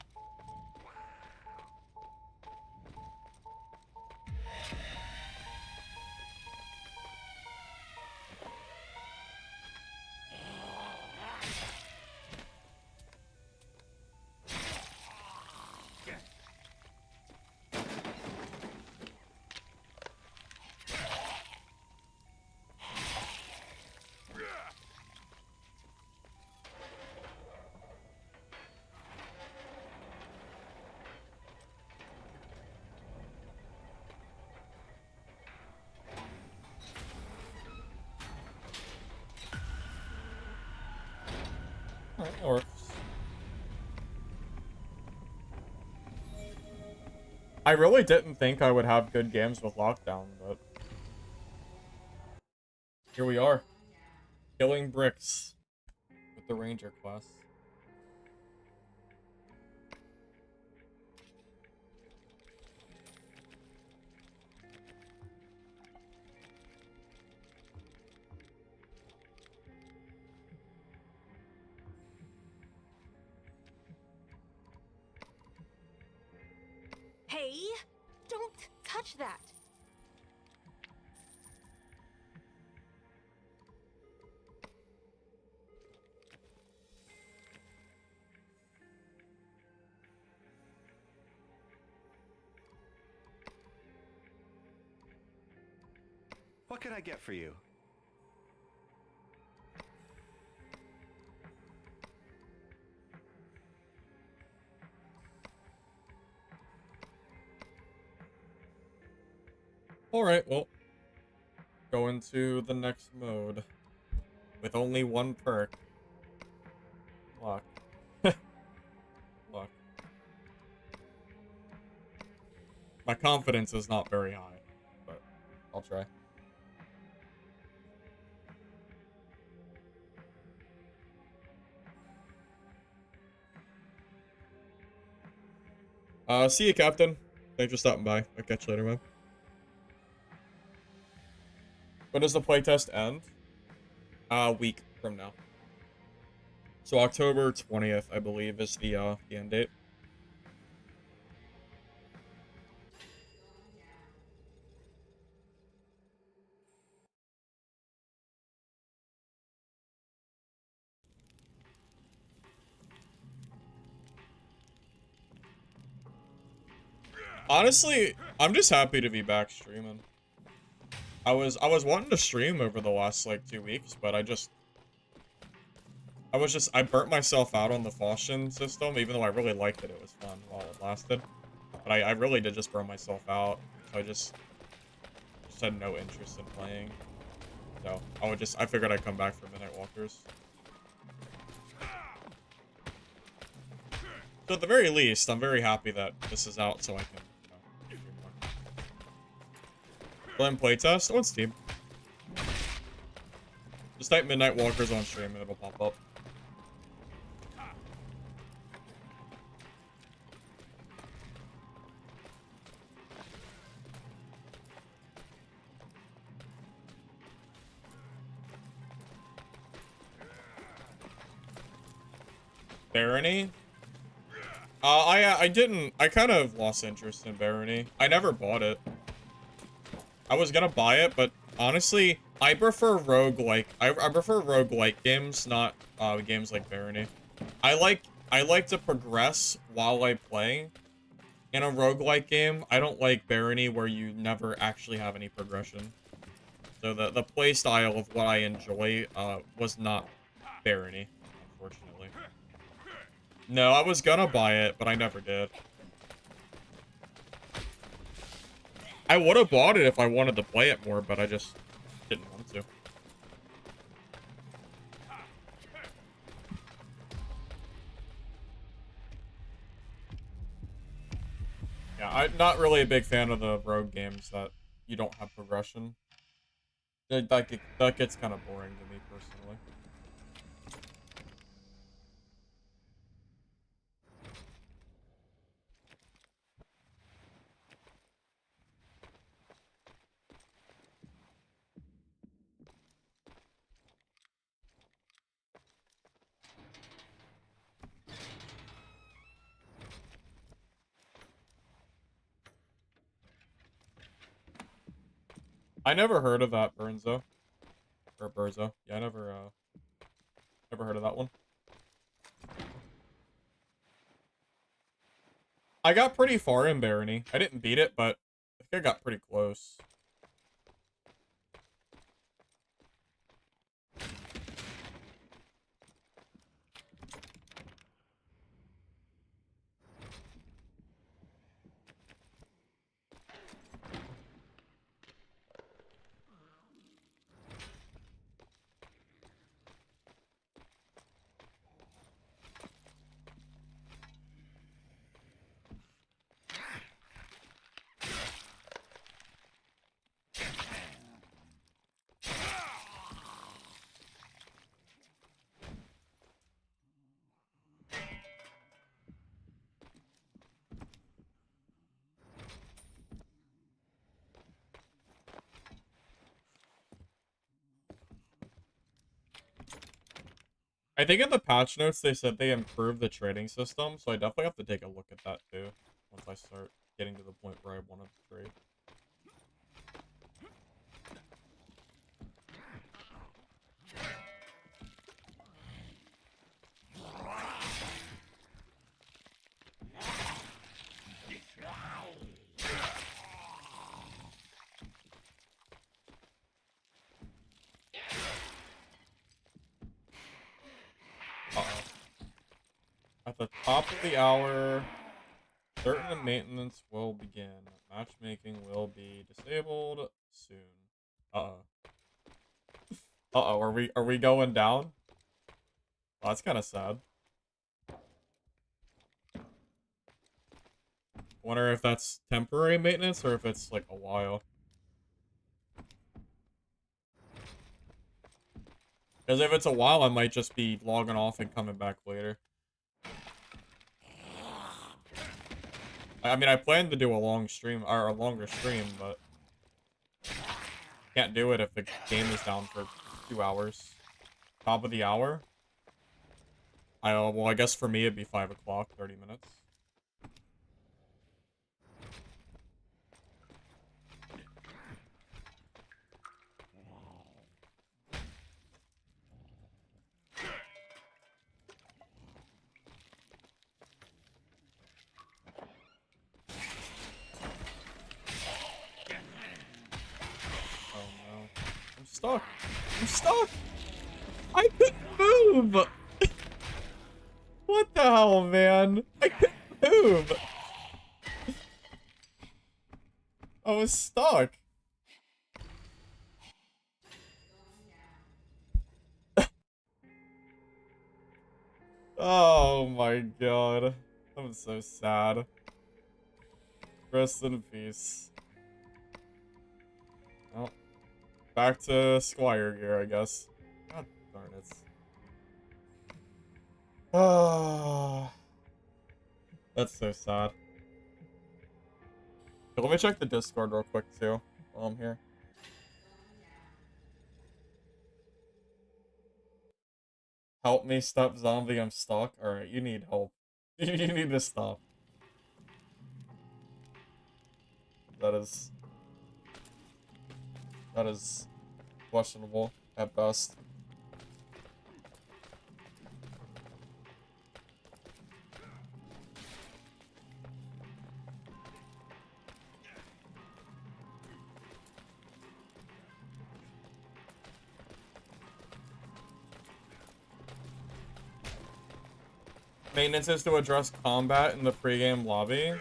Alright, that works. I really didn't think I would have good games with lockdown, but here we are. Killing bricks with the ranger class. Hey, don't touch that. What can I get for you? Alright, well. Go into the next mode. With only one perk. Luck. Luck. My confidence is not very high, but I'll try. See you, Captain. Thanks for stopping by. I'll catch you later, man. When does the playtest end? A week from now. So October 20th, I believe, is the end date. Honestly, I'm just happy to be back streaming. I was wanting to stream over the last like 2 weeks, but I burnt myself out on the Faustian system, even though I really liked it. It was fun while it lasted. But I really did just burn myself out. So I just had no interest in playing. So I figured I'd come back for Midnight Walkers. So at the very least, I'm very happy that this is out so I can, do more. Playing playtest on Steam. Just type Midnight Walkers on stream and it'll pop up. Barony? I kind of lost interest in Barony. I never bought it. I was gonna buy it, but honestly, I prefer roguelike. I prefer roguelike games, not games like Barony. I like to progress while I play. In a roguelike game, I don't like Barony where you never actually have any progression. So the play style of what I enjoy was not Barony, unfortunately. No, I was gonna buy it, but I never did. I would have bought it if I wanted to play it more, but I just didn't want to. Yeah, I'm not really a big fan of the rogue games that you don't have progression. That gets kind of boring to me, personally. I never heard of that, Burnzo. Or Burzo. Yeah, I never heard of that one. I got pretty far in Barony. I didn't beat it, but I think I got pretty close. I think in the patch notes they said they improved the trading system, so I definitely have to take a look at that too once I start getting to the point where I want to trade. Uh-oh. At the top of the hour, certain maintenance will begin. Matchmaking will be disabled soon. Uh-oh. Uh-oh, are we going down? Oh, that's kind of sad. Wonder if that's temporary maintenance or if it's like a while. Because if it's a while, I might just be logging off and coming back later. I mean, I plan to do a long stream, or a longer stream, but can't do it if the game is down for 2 hours. Top of the hour? Well, I guess for me it'd be 5 o'clock, 30 minutes. Oh no. I'm stuck. I'm stuck! I couldn't move! What the hell, man? I couldn't move! I was stuck. Oh my god. I'm so sad. Rest in peace. Well, back to Squire gear, I guess. God darn it. Ah, that's so sad. Let me check the Discord real quick too while I'm here. Help me stop zombie, I'm stuck. Alright, you need help. You need to stop. That is questionable at best. Maintenance is to address combat in the pregame lobby.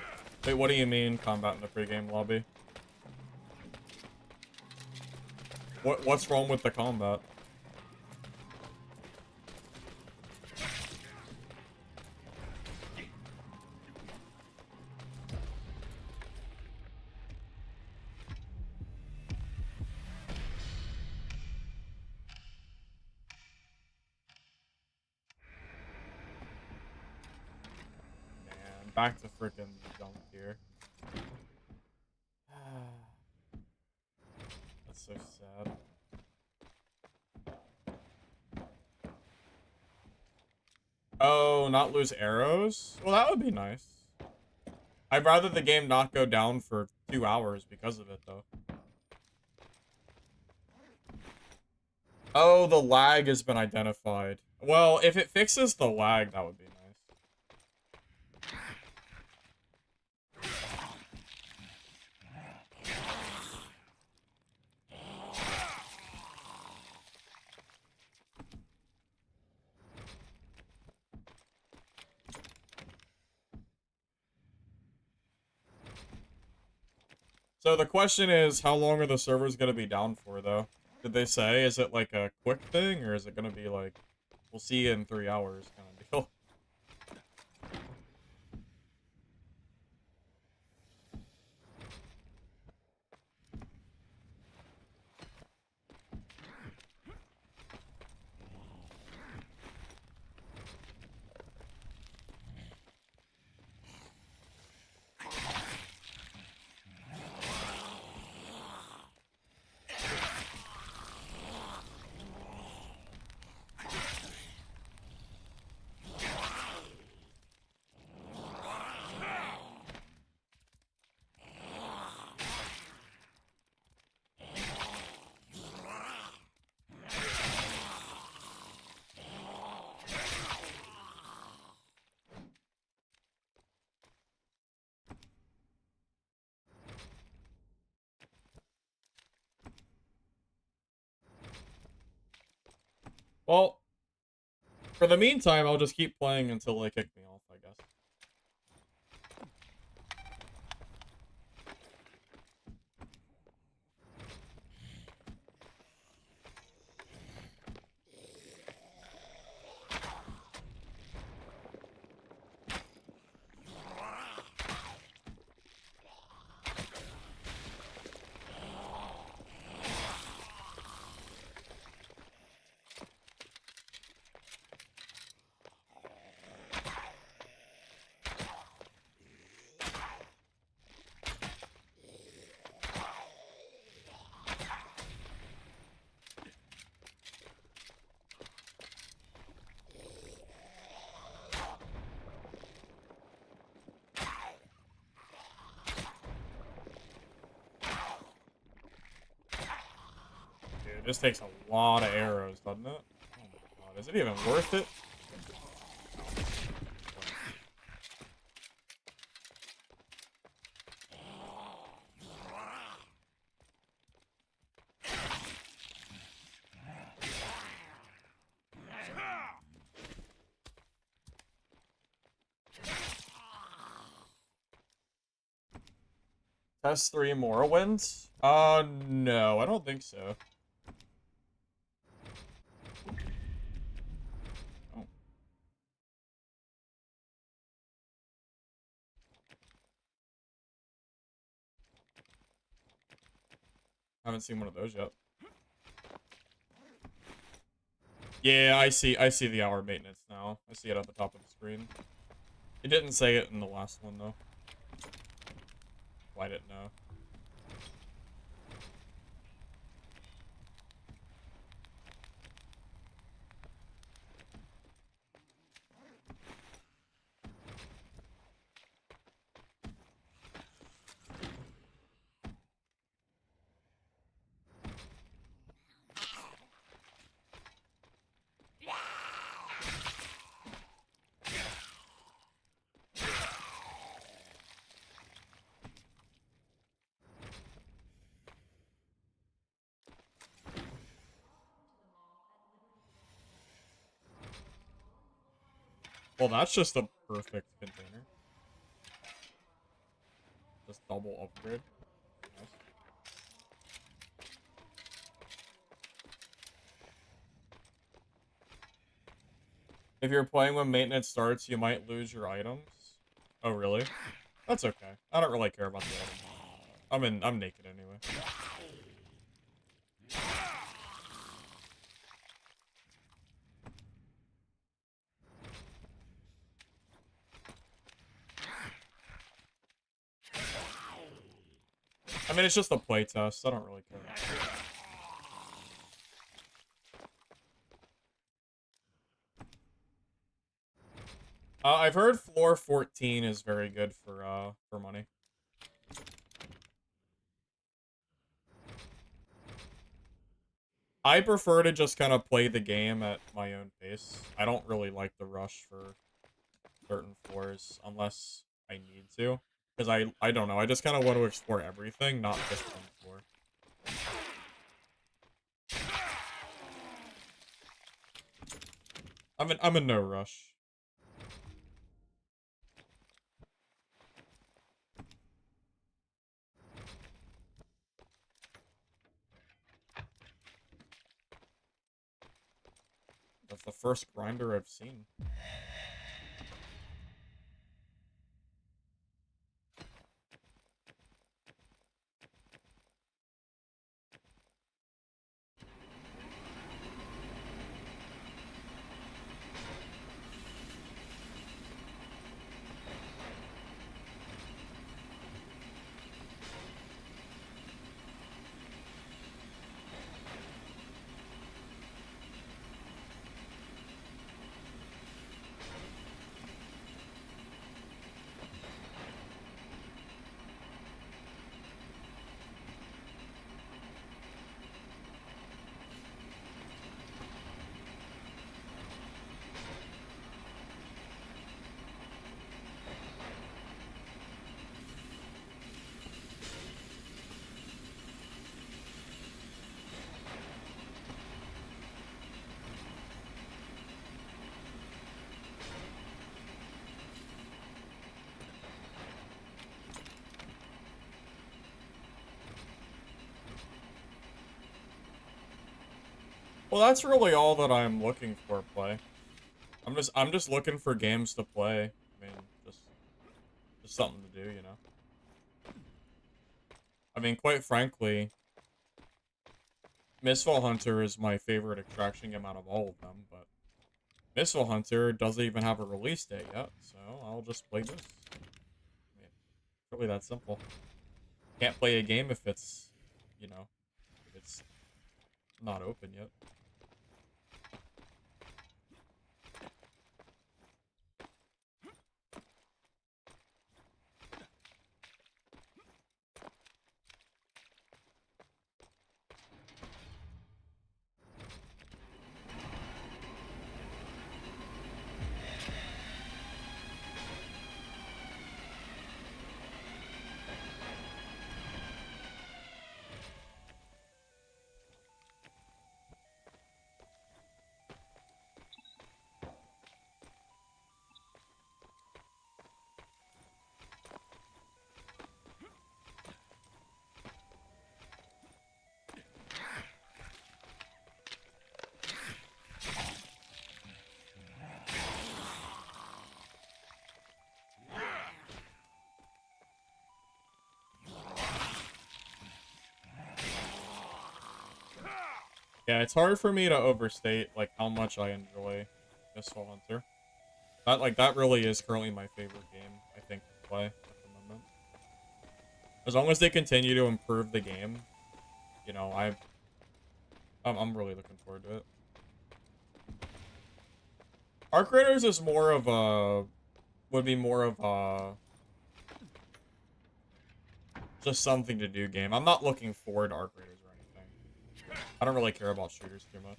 Wait, what do you mean combat in the pregame lobby? What's wrong with the combat? Man, back to freaking junk here. That's so sad. Oh, not lose arrows? Well, that would be nice. I'd rather the game not go down for 2 hours because of it, though. Oh, the lag has been identified. Well, if it fixes the lag, that would be nice. So the question is, how long are the servers going to be down for, though? Did they say? Is it like a quick thing, or is it going to be like, we'll see you in 3 hours kind of deal? Well, for the meantime, I'll just keep playing until they kick me off, I guess. It just takes a lot of arrows, doesn't it? Oh my god, is it even worth it? Test 3 Morrowinds? No, I don't think so. Oh. Haven't seen one of those yet. Yeah, I see the hour maintenance now. I see it at the top of the screen. It didn't say it in the last one, though. Well, I didn't know. Well, that's just a perfect container. Just double upgrade. Nice. If you're playing when maintenance starts, you might lose your items. Oh, really? That's okay. I don't really care about the items. I'm naked anyway. I mean, it's just a playtest. I don't really care. I've heard floor 14 is very good for money. I prefer to just kind of play the game at my own pace. I don't really like the rush for certain floors unless I need to. Because I don't know, I just kind of want to explore everything, not just one floor. I'm in no rush. That's the first grinder I've seen. Well, that's really all that I'm looking for, play. I'm just looking for games to play. I mean, just something to do, you know. I mean, quite frankly, Missile Hunter is my favorite extraction game out of all of them, but Missile Hunter doesn't even have a release date yet, so I'll just play this. I mean, it's really that simple. Can't play a game if it's, you know, if it's not open yet. Yeah, it's hard for me to overstate, like, how much I enjoy Missile Hunter. That really is currently my favorite game, I think, to play at the moment. As long as they continue to improve the game, you know, I'm really looking forward to it. Arc Raiders is more of a... would be more of a... just something to do game. I'm not looking forward to Arc Raiders or anything. I don't really care about shooters too much.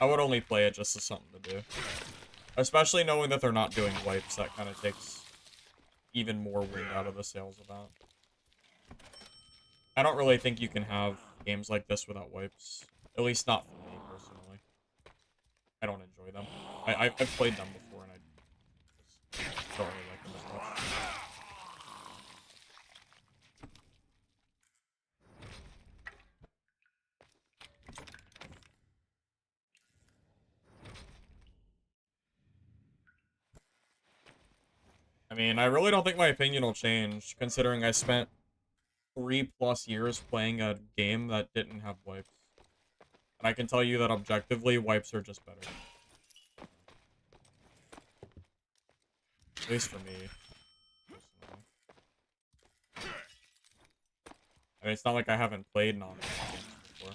I would only play it just as something to do. Especially knowing that they're not doing wipes, that kind of takes even more wind out of the sails of that. I don't really think you can have games like this without wipes. At least not for me, personally. I don't enjoy them. I've played them before, and I just don't really like them as much. I mean, I really don't think my opinion will change, considering I spent 3+ years playing a game that didn't have wipes. And I can tell you that objectively, wipes are just better. At least for me, personally. I mean, it's not like I haven't played non-wipe games before.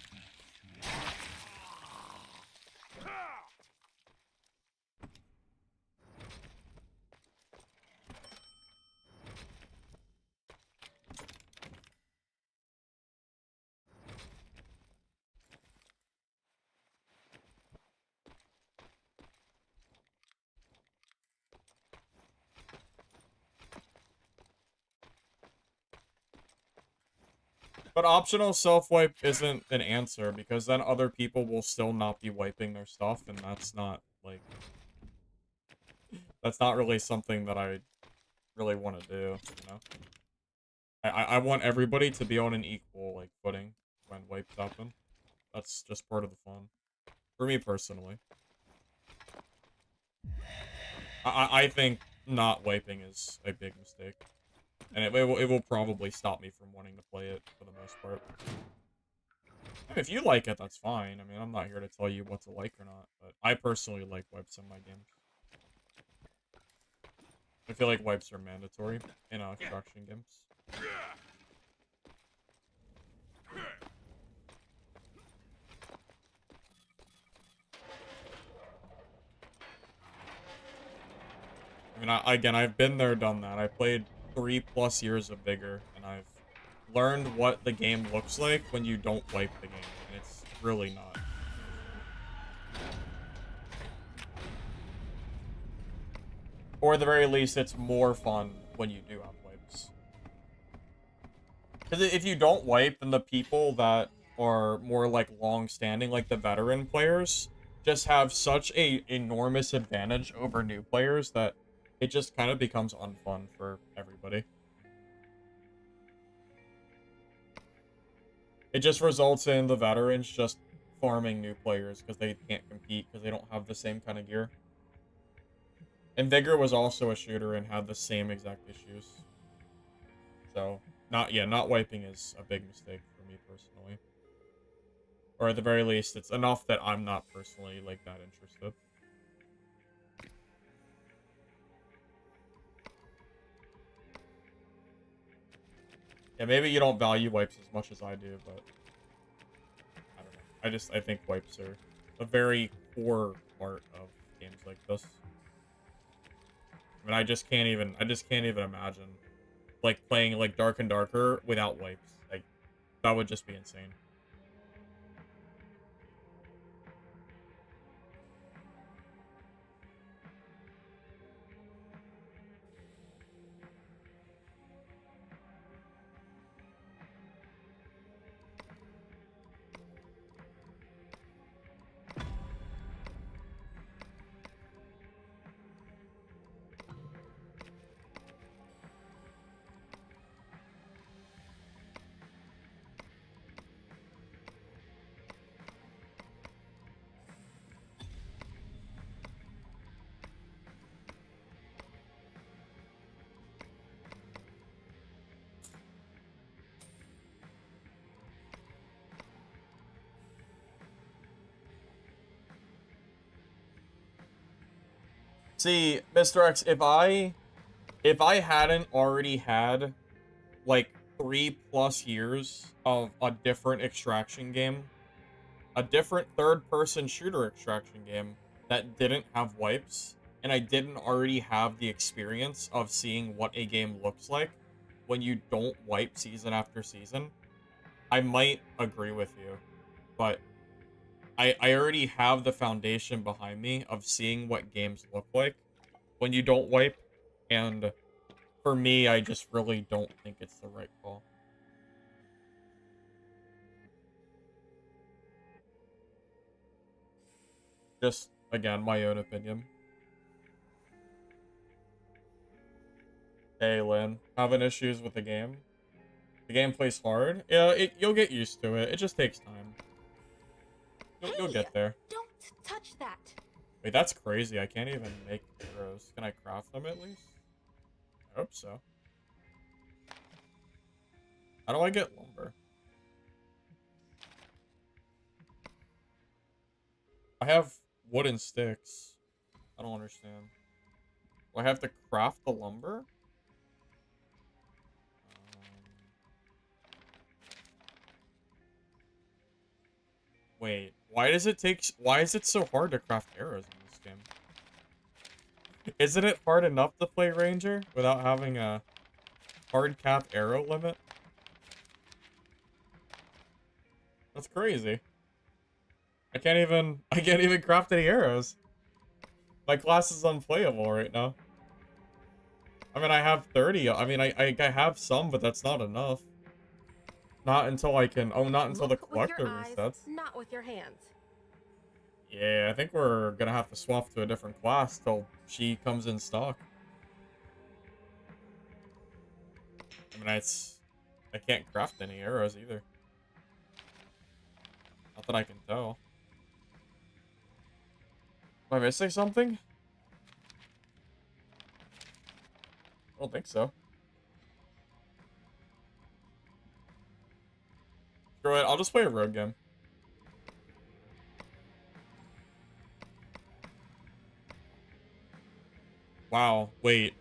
But optional self-wipe isn't an answer, because then other people will still not be wiping their stuff, and that's not, like... that's not really something that I really want to do, you know? I want everybody to be on an equal, like, footing when wipes happen. That's just part of the fun. For me, personally. I think not wiping is a big mistake. And it will probably stop me from wanting to play it, for the most part. I mean, if you like it, that's fine. I mean, I'm not here to tell you what to like or not, but I personally like wipes in my games. I feel like wipes are mandatory in extraction games. I mean, again, I've been there, done that. I played 3+ years of Vigor, and I've learned what the game looks like when you don't wipe the game, and it's really not. Or at the very least, it's more fun when you do have wipes. Because if you don't wipe, then the people that are more, like, long-standing, like the veteran players, just have such a enormous advantage over new players that it just kind of becomes unfun for everybody. It just results in the veterans just farming new players because they can't compete because they don't have the same kind of gear. And Vigor was also a shooter and had the same exact issues. So, not wiping is a big mistake for me personally. Or at the very least, it's enough that I'm not personally, like, that interested. Yeah, maybe you don't value wipes as much as I do, but I don't know. I think wipes are a very core part of games like this. I mean, I just can't even imagine, like, playing, like, Dark and Darker without wipes. Like, that would just be insane. See, Mr. X, if I hadn't already had like 3+ years of a different extraction game, a different third-person shooter extraction game that didn't have wipes, and I didn't already have the experience of seeing what a game looks like when you don't wipe season after season, I might agree with you. But I already have the foundation behind me of seeing what games look like when you don't wipe, and for me, I just really don't think it's the right call. Just, again, my own opinion. Hey, Lynn. Having issues with the game? The game plays hard? Yeah, you'll get used to it. It just takes time. You'll get there. Don't touch that. Wait, that's crazy. I can't even make arrows. Can I craft them at least? I hope so. How do I get lumber? I have wooden sticks. I don't understand. Do I have to craft the lumber? Wait, why is it so hard to craft arrows in this game? Isn't it hard enough to play Ranger without having a hard cap arrow limit? That's crazy. I can't even craft any arrows. My class is unplayable right now. I mean, I have 30. I mean, I have some, but that's not enough. Not until I can... Oh, not until the collector resets. Not with your hands. Yeah, I think we're gonna have to swap to a different class till she comes in stock. I mean, I can't craft any arrows either. Not that I can tell. Am I missing something? I don't think so. Screw it, I'll just play a road game. Wow, wait.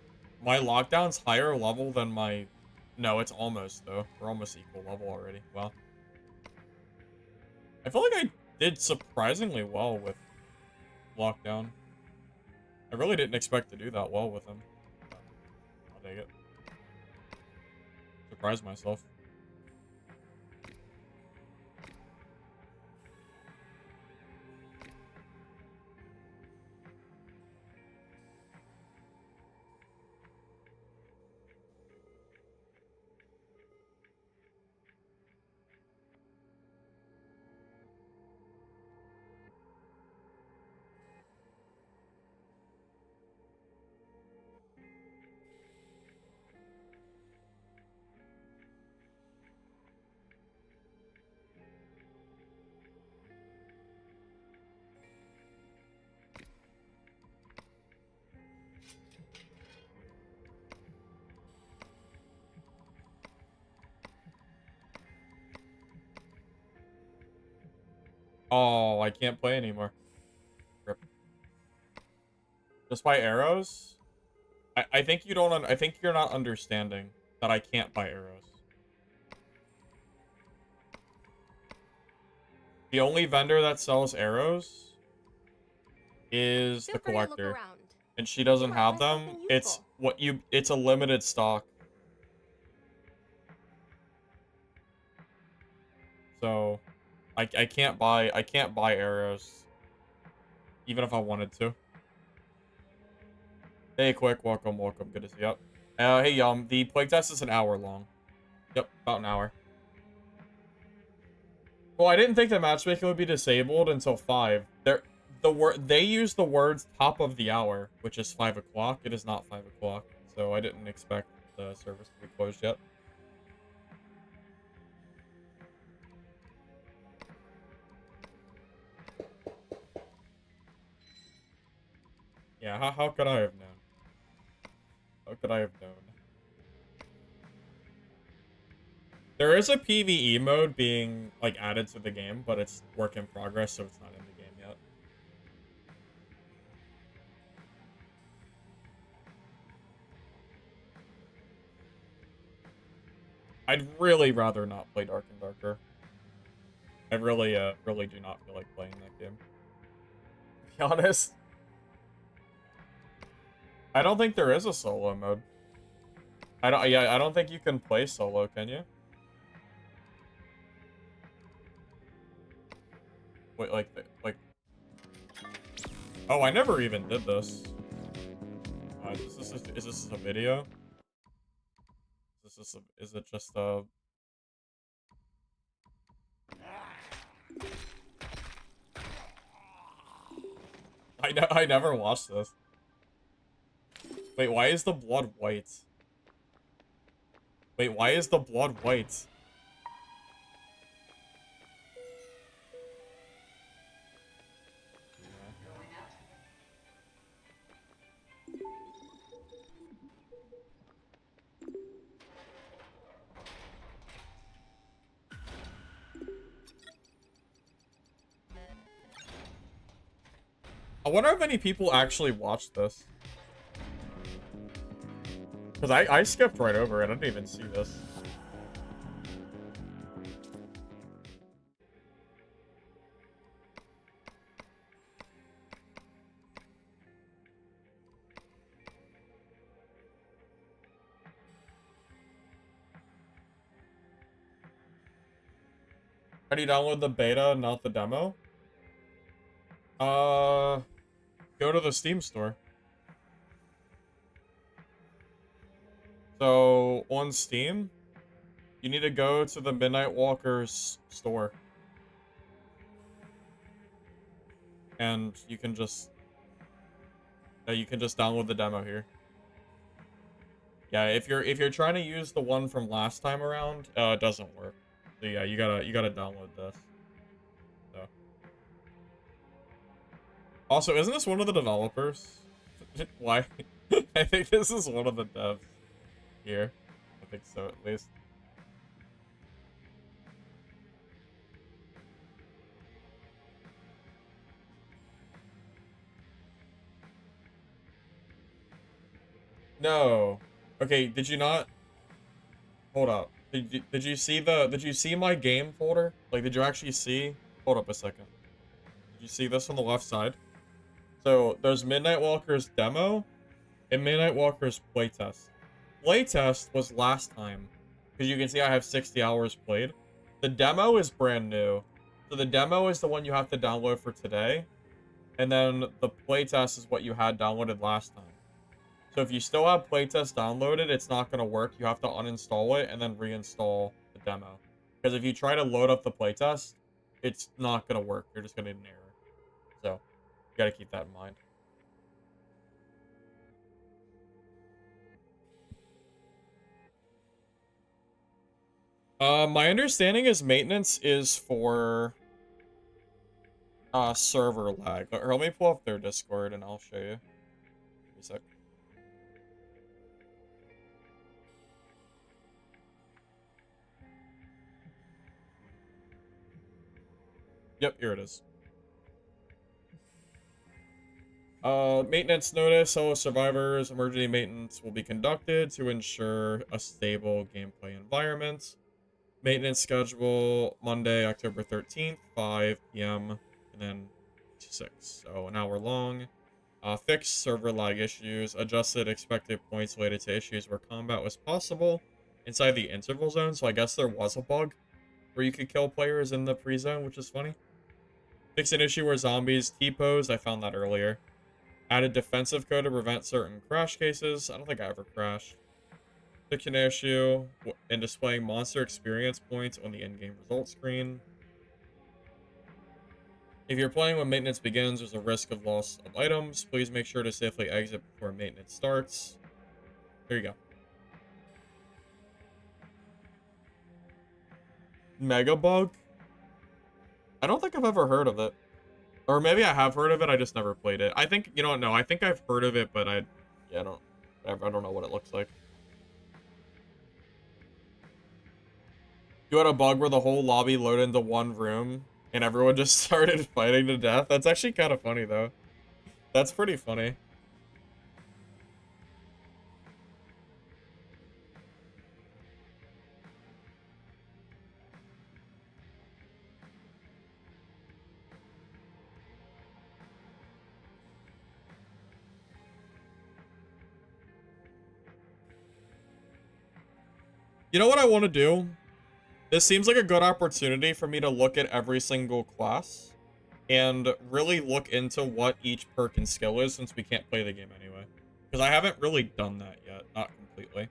My lockdown's higher level than my... No, it's almost, though. We're almost equal level already. Well. I feel like I did surprisingly well with lockdown. I really didn't expect to do that well with him. I'll take it. Surprised myself. Oh, I can't play anymore. Rip. Just buy arrows? I think you don't... I think you're not understanding that I can't buy arrows. The only vendor that sells arrows is the collector. And she doesn't have them. It's a limited stock. So I can't buy arrows. Even if I wanted to. Hey, Quick, welcome. Good to see you. Hey, the playtest is an hour long. Yep, about an hour. Well, I didn't think the matchmaking would be disabled until 5. They use the words top of the hour, which is 5 o'clock. It is not 5 o'clock, so I didn't expect the service to be closed yet. Yeah, how could I have known? How could I have known? There is a PvE mode being, like, added to the game, but it's work in progress, so it's not in the game yet. I'd really rather not play Dark and Darker. I really do not feel like playing that game. To be honest. I don't think there is a solo mode. I don't think you can play solo, can you? Wait, like... Oh, I never even did this. Is this a video? Is it just a... I never watched this. Wait, why is the blood white? Wait, why is the blood white? I wonder if any people actually watched this. Because I skipped right over it. I didn't even see this. How do you download the beta, not the demo? Go to the Steam store. So, on Steam, you need to go to the Midnight Walkers store. And you can just download the demo here. Yeah, if you're trying to use the one from last time around, it doesn't work. So yeah, you gotta download this. So. Also, isn't this one of the developers? Why? I think this is one of the devs here. I think so, at least. No. Okay, did you not? Hold up. Did you see my game folder? Like, did you actually see? Hold up a second. Did you see this on the left side? So there's Midnight Walker's demo and Midnight Walker's playtest. Playtest was last time, because you can see I have 60 hours played. The demo is brand new. So the demo is the one you have to download for today, and then the playtest is what you had downloaded last time. So if you still have playtest downloaded, it's not going to work. You have to uninstall it and then reinstall the demo. Because if you try to load up the playtest, it's not going to work. You're just going to get an error. So, you got to keep that in mind. My understanding is maintenance is for server lag. Let me pull up their Discord and I'll show you. Give me a sec. Yep, here it is. Maintenance notice. Solo survivors, emergency maintenance will be conducted to ensure a stable gameplay environment. Maintenance schedule, Monday, October 13th, 5 p.m. and then 6. So an hour long. Fix server lag issues. Adjusted expected points related to issues where combat was possible inside the interval zone. So I guess there was a bug where you could kill players in the pre-zone, which is funny. Fix an issue where zombies T-pose. I found that earlier. Added defensive code to prevent certain crash cases. I don't think I ever crashed. Fix an issue in displaying monster experience points on the in-game results screen. If you're playing when maintenance begins, there's a risk of loss of items. Please make sure to safely exit before maintenance starts. There you go. Mega bug? I don't think I've ever heard of it. Or maybe I have heard of it, I just never played it. I think, you know what, no, I think I've heard of it, but I don't know what it looks like. You had a bug where the whole lobby loaded into one room, and everyone just started fighting to death? That's actually kind of funny, though. That's pretty funny. You know what I want to do? This seems like a good opportunity for me to look at every single class and really look into what each perk and skill is, since we can't play the game anyway. Because I haven't really done that yet. Not completely.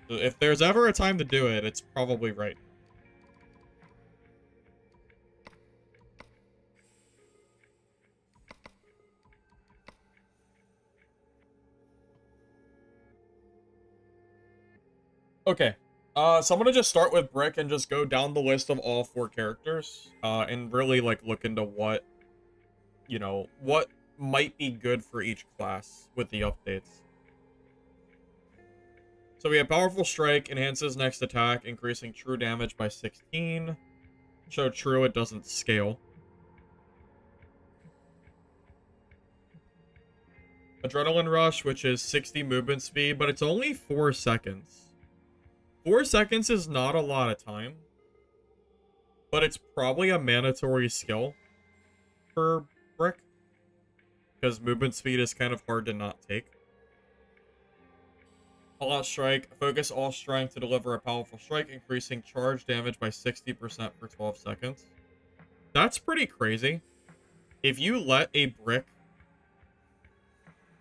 So if there's ever a time to do it, it's probably right. Okay. So I'm gonna just start with Brick and just go down the list of all 4 characters, and really, like, look into what, you know, what might be good for each class with the updates. So we have Powerful Strike, enhances next attack, increasing true damage by 16. So true, it doesn't scale. Adrenaline Rush, which is 60 movement speed, but it's only 4 seconds. 4 seconds is not a lot of time, but it's probably a mandatory skill for Brick, because movement speed is kind of hard to not take. All-out Strike, focus all strength to deliver a powerful strike, increasing charge damage by 60% for 12 seconds. That's pretty crazy. If you let a Brick,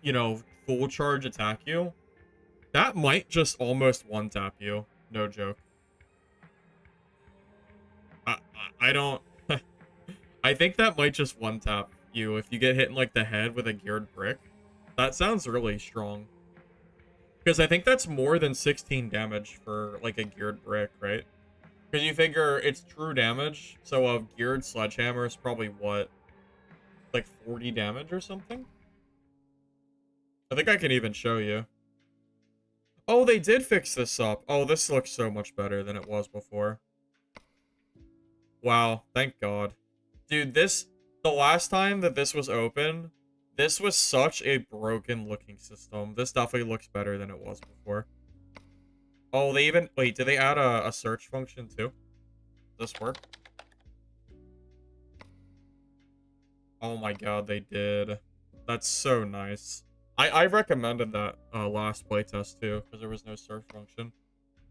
you know, full charge attack you, that might just almost one-tap you. No joke. I don't... I think that might just one-tap you if you get hit in, like, the head with a geared brick. That sounds really strong. Because I think that's more than 16 damage for, like, a geared brick, right? Because you figure it's true damage, so a geared sledgehammer is probably, what? Like, 40 damage or something? I think I can even show you. Oh, they did fix this up. Oh, this looks so much better than it was before. Wow, thank God. Dude, the last time that this was open, this was such a broken looking system. This definitely looks better than it was before. Oh, they even, wait, did they add a search function too? Does this work? Oh my God, they did. That's so nice. I recommended that last playtest too, because there was no search function.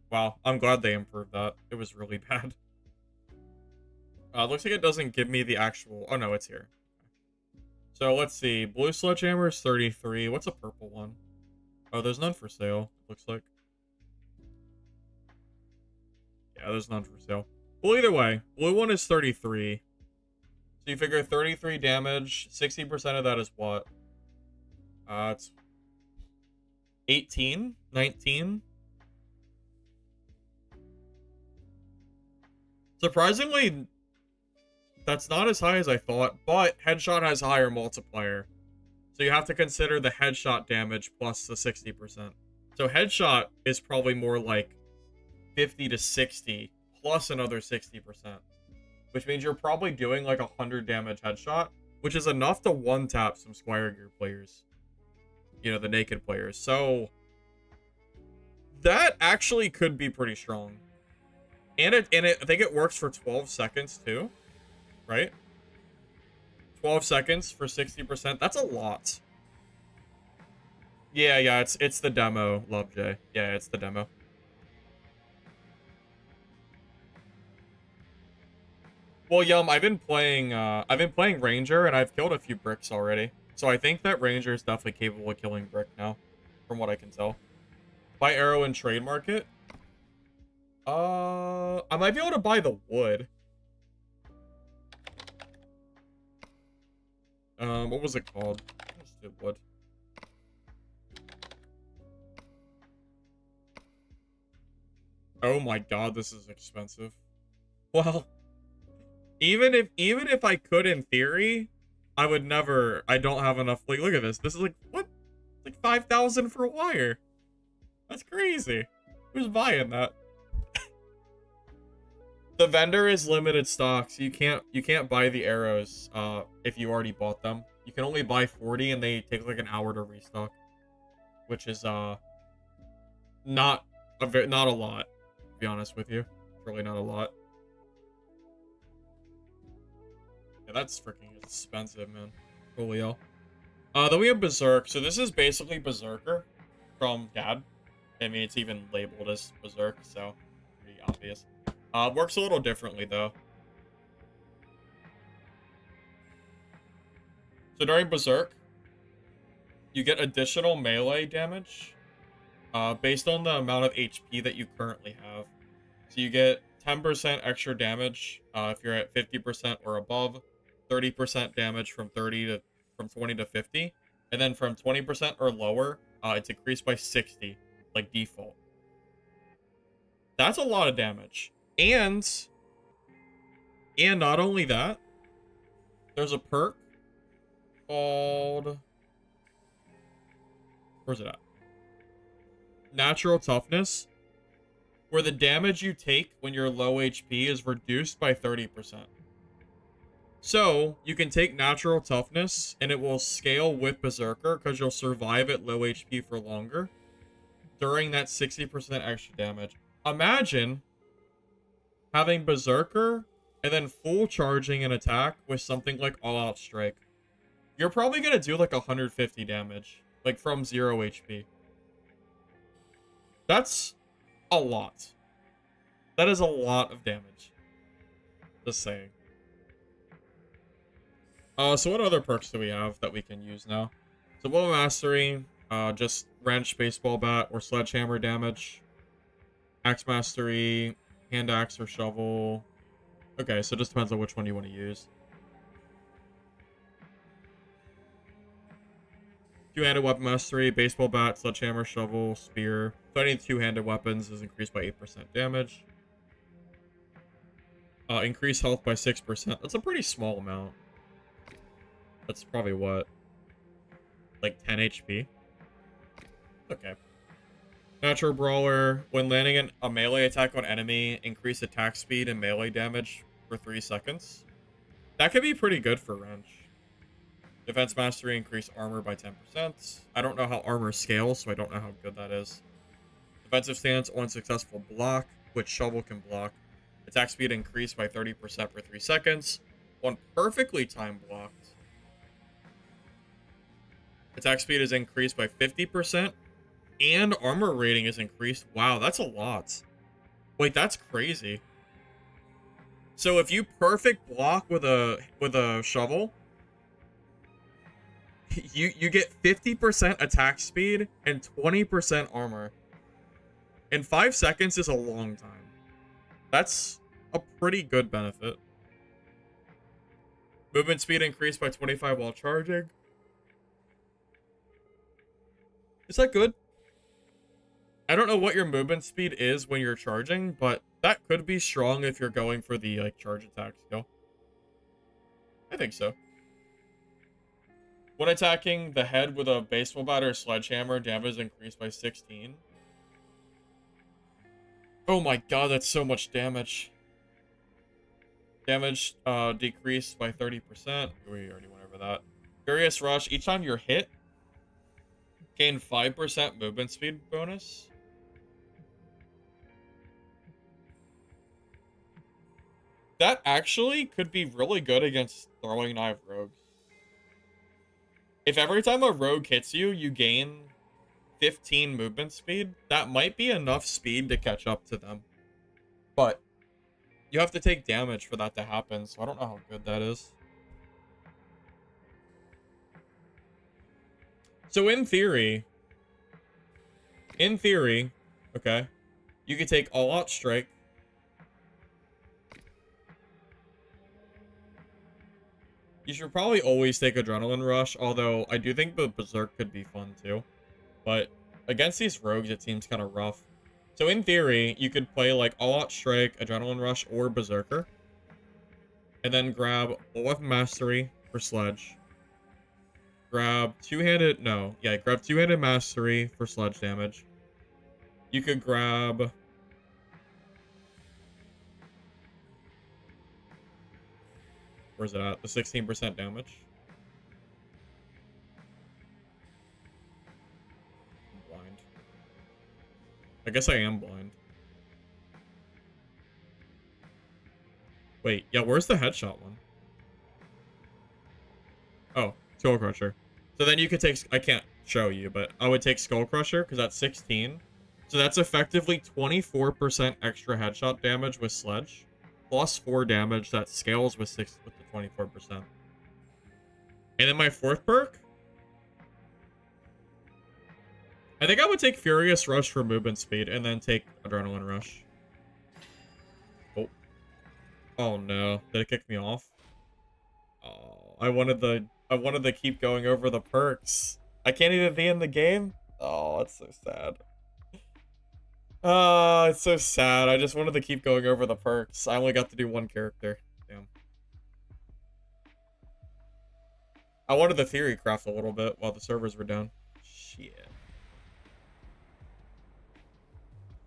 Wow, I'm glad they improved that. It was really bad. Looks like it doesn't give me the actual... Oh, no, it's here. So, let's see. Blue sledgehammer is 33. What's a purple one? Oh, there's none for sale, looks like. Yeah, there's none for sale. Well, either way, blue one is 33. So you figure 33 damage, 60% of that is what? It's 18, 19. Surprisingly, that's not as high as I thought, but headshot has a higher multiplier. So you have to consider the headshot damage plus the 60%. So headshot is probably more like 50 to 60 plus another 60%. Which means you're probably doing like 100 damage headshot, which is enough to one-tap some Squire Gear players. You know, the naked players. So that actually could be pretty strong. And I think it works for 12 seconds too. Right? 12 seconds for 60%. That's a lot. Yeah, it's the demo, Love J. Yeah, it's the demo. Well, Yum, I've been playing Ranger, and I've killed a few bricks already. So I think that Ranger is definitely capable of killing brick now, from what I can tell. Buy arrow in trade market. I might be able to buy the wood. What was it called? Just did wood. Oh my God, this is expensive. Well, even if I could in theory, I would never. I don't have enough. Like, look at this. This is like what? Like 5,000 for a wire. That's crazy. Who's buying that? The vendor is limited stock, so you can't buy the arrows if you already bought them. You can only buy 40, and they take like an hour to restock, which is not a lot, to be honest with you. It's really not a lot. Yeah, that's freaking expensive, man. Holy hell. Then we have Berserk. So this is basically Berserker from Dad. I mean, it's even labeled as Berserk, so pretty obvious. Works a little differently, though. So during Berserk, you get additional melee damage based on the amount of HP that you currently have. So you get 10% extra damage if you're at 50% or above, 30% damage from 20 to 50, and then from 20% or lower, it's increased by 60, like default. That's a lot of damage. And not only that, there's a perk called, where's it at? Natural Toughness, where the damage you take when you're low HP is reduced by 30%. So, you can take Natural Toughness, and it will scale with Berserker, because you'll survive at low HP for longer, during that 60% extra damage. Imagine having Berserker, and then full charging an attack with something like All-Out Strike. You're probably going to do like 150 damage, like from 0 HP. That's a lot. That is a lot of damage. Just saying. So what other perks do we have that we can use now? So Blow Mastery, just wrench, baseball bat, or sledgehammer damage. Axe Mastery, hand axe or shovel. Okay, so it just depends on which one you want to use. Two-handed weapon mastery, baseball bat, sledgehammer, shovel, spear. So any two-handed weapons is increased by 8% damage. Increase health by 6%. That's a pretty small amount. That's probably what? Like 10 HP? Okay. Natural Brawler. When landing a melee attack on enemy, increase attack speed and melee damage for 3 seconds. That could be pretty good for Wrench. Defense Mastery, increase armor by 10%. I don't know how armor scales, so I don't know how good that is. Defensive stance on successful block, which Shovel can block. Attack speed increased by 30% for 3 seconds. On perfectly timed blocked, attack speed is increased by 50%. And armor rating is increased. Wow, that's a lot. Wait, that's crazy. So if you perfect block with a shovel, you get 50% attack speed and 20% armor. And 5 seconds is a long time. That's a pretty good benefit. Movement speed increased by 25 while charging. Is that good? I don't know what your movement speed is when you're charging, but that could be strong if you're going for the like charge attack skill. I think so. When attacking the head with a baseball bat or sledgehammer, damage is increased by 16. Oh my god, that's so much damage. Damage decreased by 30%. We already went over that. Furious Rush. Each time you're hit, gain 5% movement speed bonus. That actually could be really good against throwing knife rogues. If every time a rogue hits you, you gain 15 movement speed, that might be enough speed to catch up to them. But you have to take damage for that to happen, so I don't know how good that is. So in theory, okay, you could take All-Out Strike. You should probably always take Adrenaline Rush, although I do think the Berserk could be fun too. But against these rogues, it seems kind of rough. So in theory, you could play like All-Out Strike, Adrenaline Rush, or Berserker. And then grab Weapon Mastery for Sledge. Grab two-handed Mastery for Sledge damage. You could grab... Where's it at? The 16% damage. I'm blind. I guess I am blind. Wait, yeah, where's the headshot one? Oh, Skull Crusher. So then you could take... I can't show you, but I would take Skull Crusher, because that's 16. So that's effectively 24% extra headshot damage with Sledge, plus 4 damage that scales with the 24%. And then my fourth perk, I think I would take Furious Rush for movement speed and then take Adrenaline Rush. Oh. Oh no. Did it kick me off? Oh, I wanted to keep going over the perks. I can't even be in the game? Oh, that's so sad. Oh, it's so sad. I just wanted to keep going over the perks. I only got to do one character. Damn. I wanted to Theorycraft a little bit while the servers were down. Shit.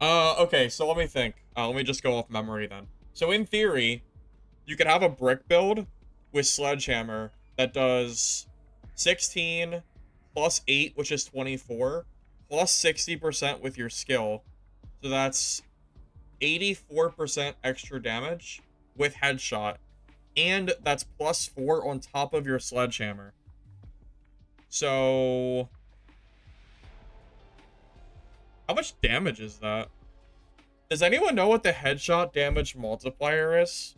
Okay, so let me think. Let me just go off memory then. So in theory, you could have a brick build with Sledgehammer that does 16 plus 8, which is 24, plus 60% with your skill. So that's 84% extra damage with headshot. And that's plus 4 on top of your Sledgehammer. So how much damage is that? Does anyone know what the headshot damage multiplier is?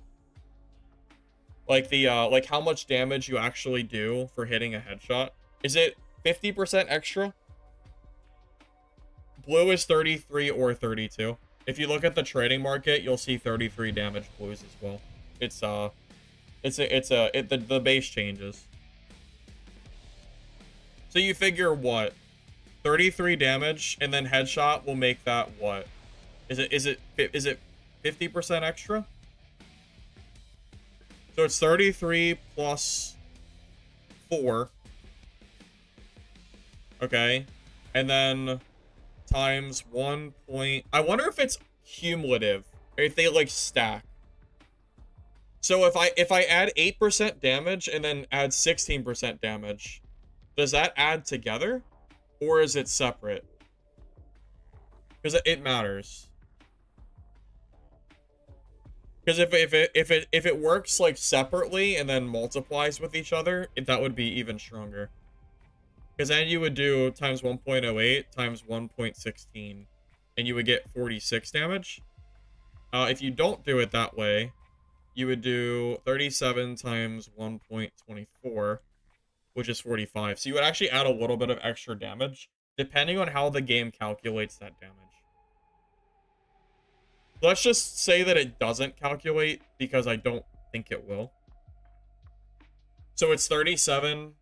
Like the like how much damage you actually do for hitting a headshot? Is it 50% extra? Blue is 33 or 32. If you look at the trading market, you'll see 33 damage blues as well. The base changes. So you figure what? 33 damage and then headshot will make that what? Is it 50% extra? So it's 33 plus 4. Okay. And then times 1 point. I wonder if it's cumulative or if they like stack. So if I add 8% damage and then add 16% damage, does that add together or is it separate? Because it matters. Because if it works like separately and then multiplies with each other, that would be even stronger. Because then you would do times 1.08 times 1.16, and you would get 46 damage. If you don't do it that way, you would do 37 times 1.24, which is 45. So you would actually add a little bit of extra damage, depending on how the game calculates that damage. Let's just say that it doesn't calculate, because I don't think it will. So it's 37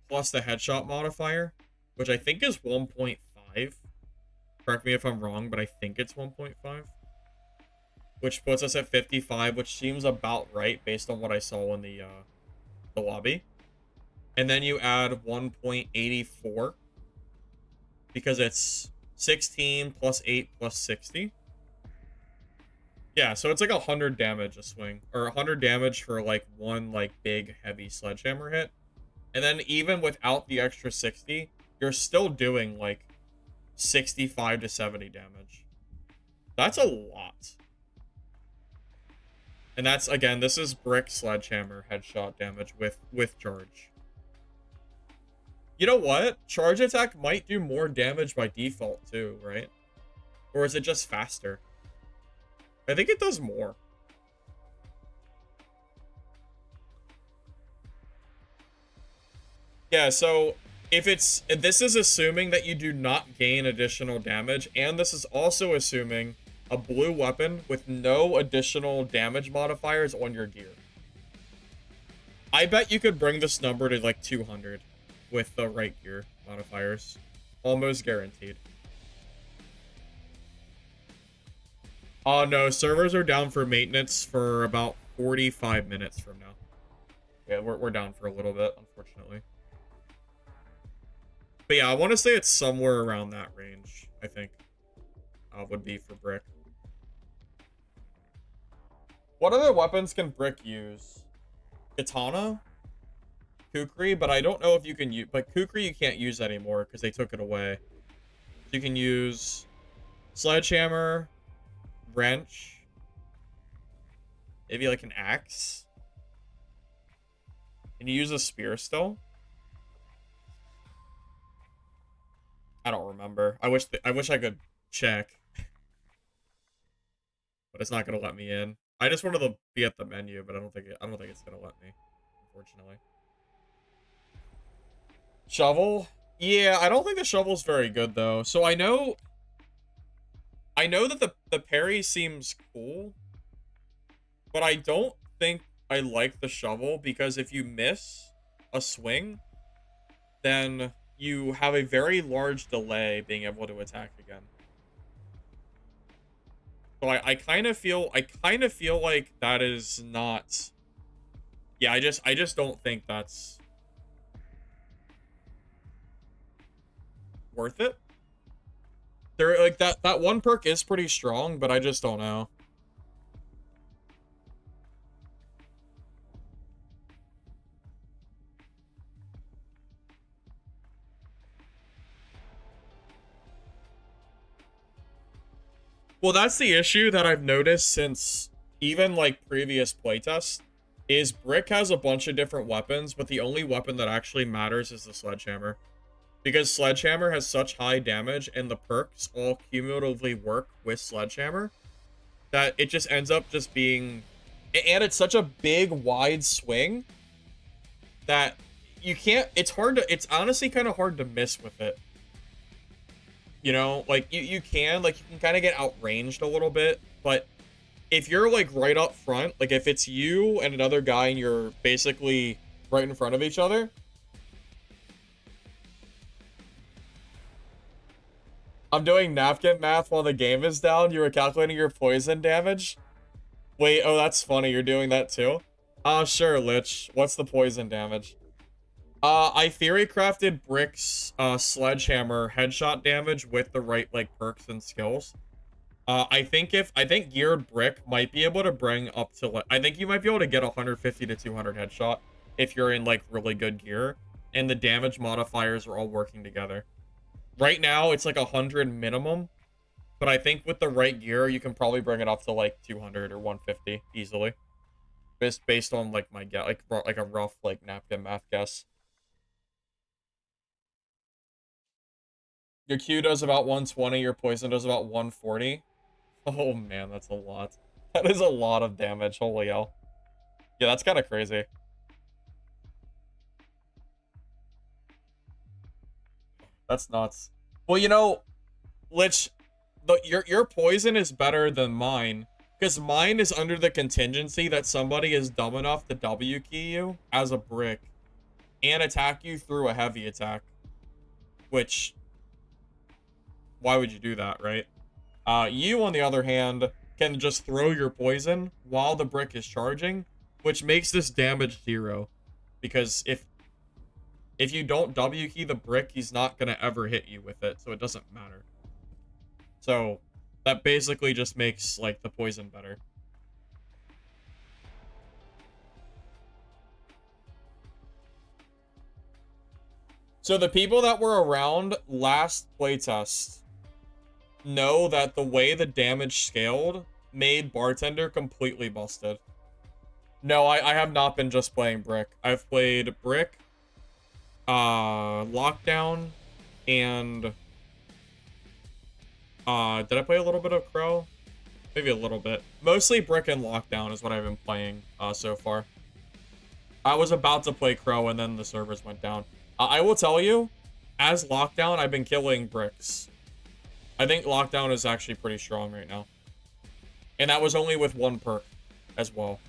plus the headshot modifier, which I think is 1.5. Correct me if I'm wrong, but I think it's 1.5. Which puts us at 55, which seems about right based on what I saw in the lobby. And then you add 1.84, because it's 16 plus 8 plus 60. Yeah, so it's like 100 damage a swing, or 100 damage for like one like big heavy sledgehammer hit. And then even without the extra 60, you're still doing like 65 to 70 damage. That's a lot. And that's, again, this is brick sledgehammer headshot damage with charge. You know what? Charge attack might do more damage by default too, right? Or is it just faster? I think it does more. Yeah, so this is assuming that you do not gain additional damage, and this is also assuming a blue weapon with no additional damage modifiers on your gear. I bet you could bring this number to like 200 with the right gear modifiers. Almost guaranteed. Oh no, servers are down for maintenance for about 45 minutes from now. Yeah, we're down for a little bit, unfortunately. But yeah, I want to say it's somewhere around that range, I think. Would be for brick. What other weapons can brick use? Katana? Kukri, but I don't know if you can use... But Kukri you can't use anymore because they took it away. So you can use sledgehammer, wrench, maybe like an axe. Can you use a spear still? I don't remember. I wish I could check, but it's not gonna let me in. I just wanted to be at the menu, but I don't think it's gonna let me, unfortunately. Shovel? Yeah, I don't think the shovel's very good though. So I know that the parry seems cool, but I don't think I like the shovel because if you miss a swing, then you have a very large delay being able to attack again. So I kind of feel like that is not. Yeah, I just don't think that's worth it. There, like, that one perk is pretty strong, but I just don't know. Well, that's the issue that I've noticed since even, like, previous playtests, is Brick has a bunch of different weapons, but the only weapon that actually matters is the Sledgehammer. Because Sledgehammer has such high damage, and the perks all cumulatively work with Sledgehammer, that it just ends up just being... And it's such a big, wide swing, that you can't... It's honestly kind of hard to miss with it. You know, like, you can kind of get outranged a little bit, but if you're, like, right up front, like, if it's you and another guy and you're basically right in front of each other... I'm doing napkin math while the game is down. You were calculating your poison damage? Wait, oh, that's funny. You're doing that too? Sure, Lich. What's the poison damage? I theorycrafted Brick's Sledgehammer headshot damage with the right, like, perks and skills. I think geared Brick might be able to bring up to, like, I think you might be able to get 150 to 200 headshot if you're in, like, really good gear, and the damage modifiers are all working together. Right now, it's like 100 minimum, but I think with the right gear, you can probably bring it up to, like, 200 or 150 easily. Based on, like, my guess, like a rough, like, napkin math guess. Your Q does about 120, your poison does about 140. Oh, man, that's a lot. That is a lot of damage, holy hell. Yeah, that's kind of crazy. That's nuts. Well, you know, Lich, your poison is better than mine, because mine is under the contingency that somebody is dumb enough to W key you as a brick and attack you through a heavy attack. Which, why would you do that, right? You, on the other hand, can just throw your poison while the brick is charging, which makes this damage 0. Because if you don't W key the brick, he's not going to ever hit you with it, so it doesn't matter. So, that basically just makes, like, the poison better. So the people that were around last playtest know that the way the damage scaled made Bartender completely busted. No, I have not been just playing Brick. I've played Brick, Lockdown, and did I play a little bit of Crow? Maybe a little bit. Mostly Brick and Lockdown is what I've been playing so far. I was about to play Crow and then the servers went down. I will tell you, as Lockdown, I've been killing bricks. I think Lockdown is actually pretty strong right now. And that was only with one perk as well.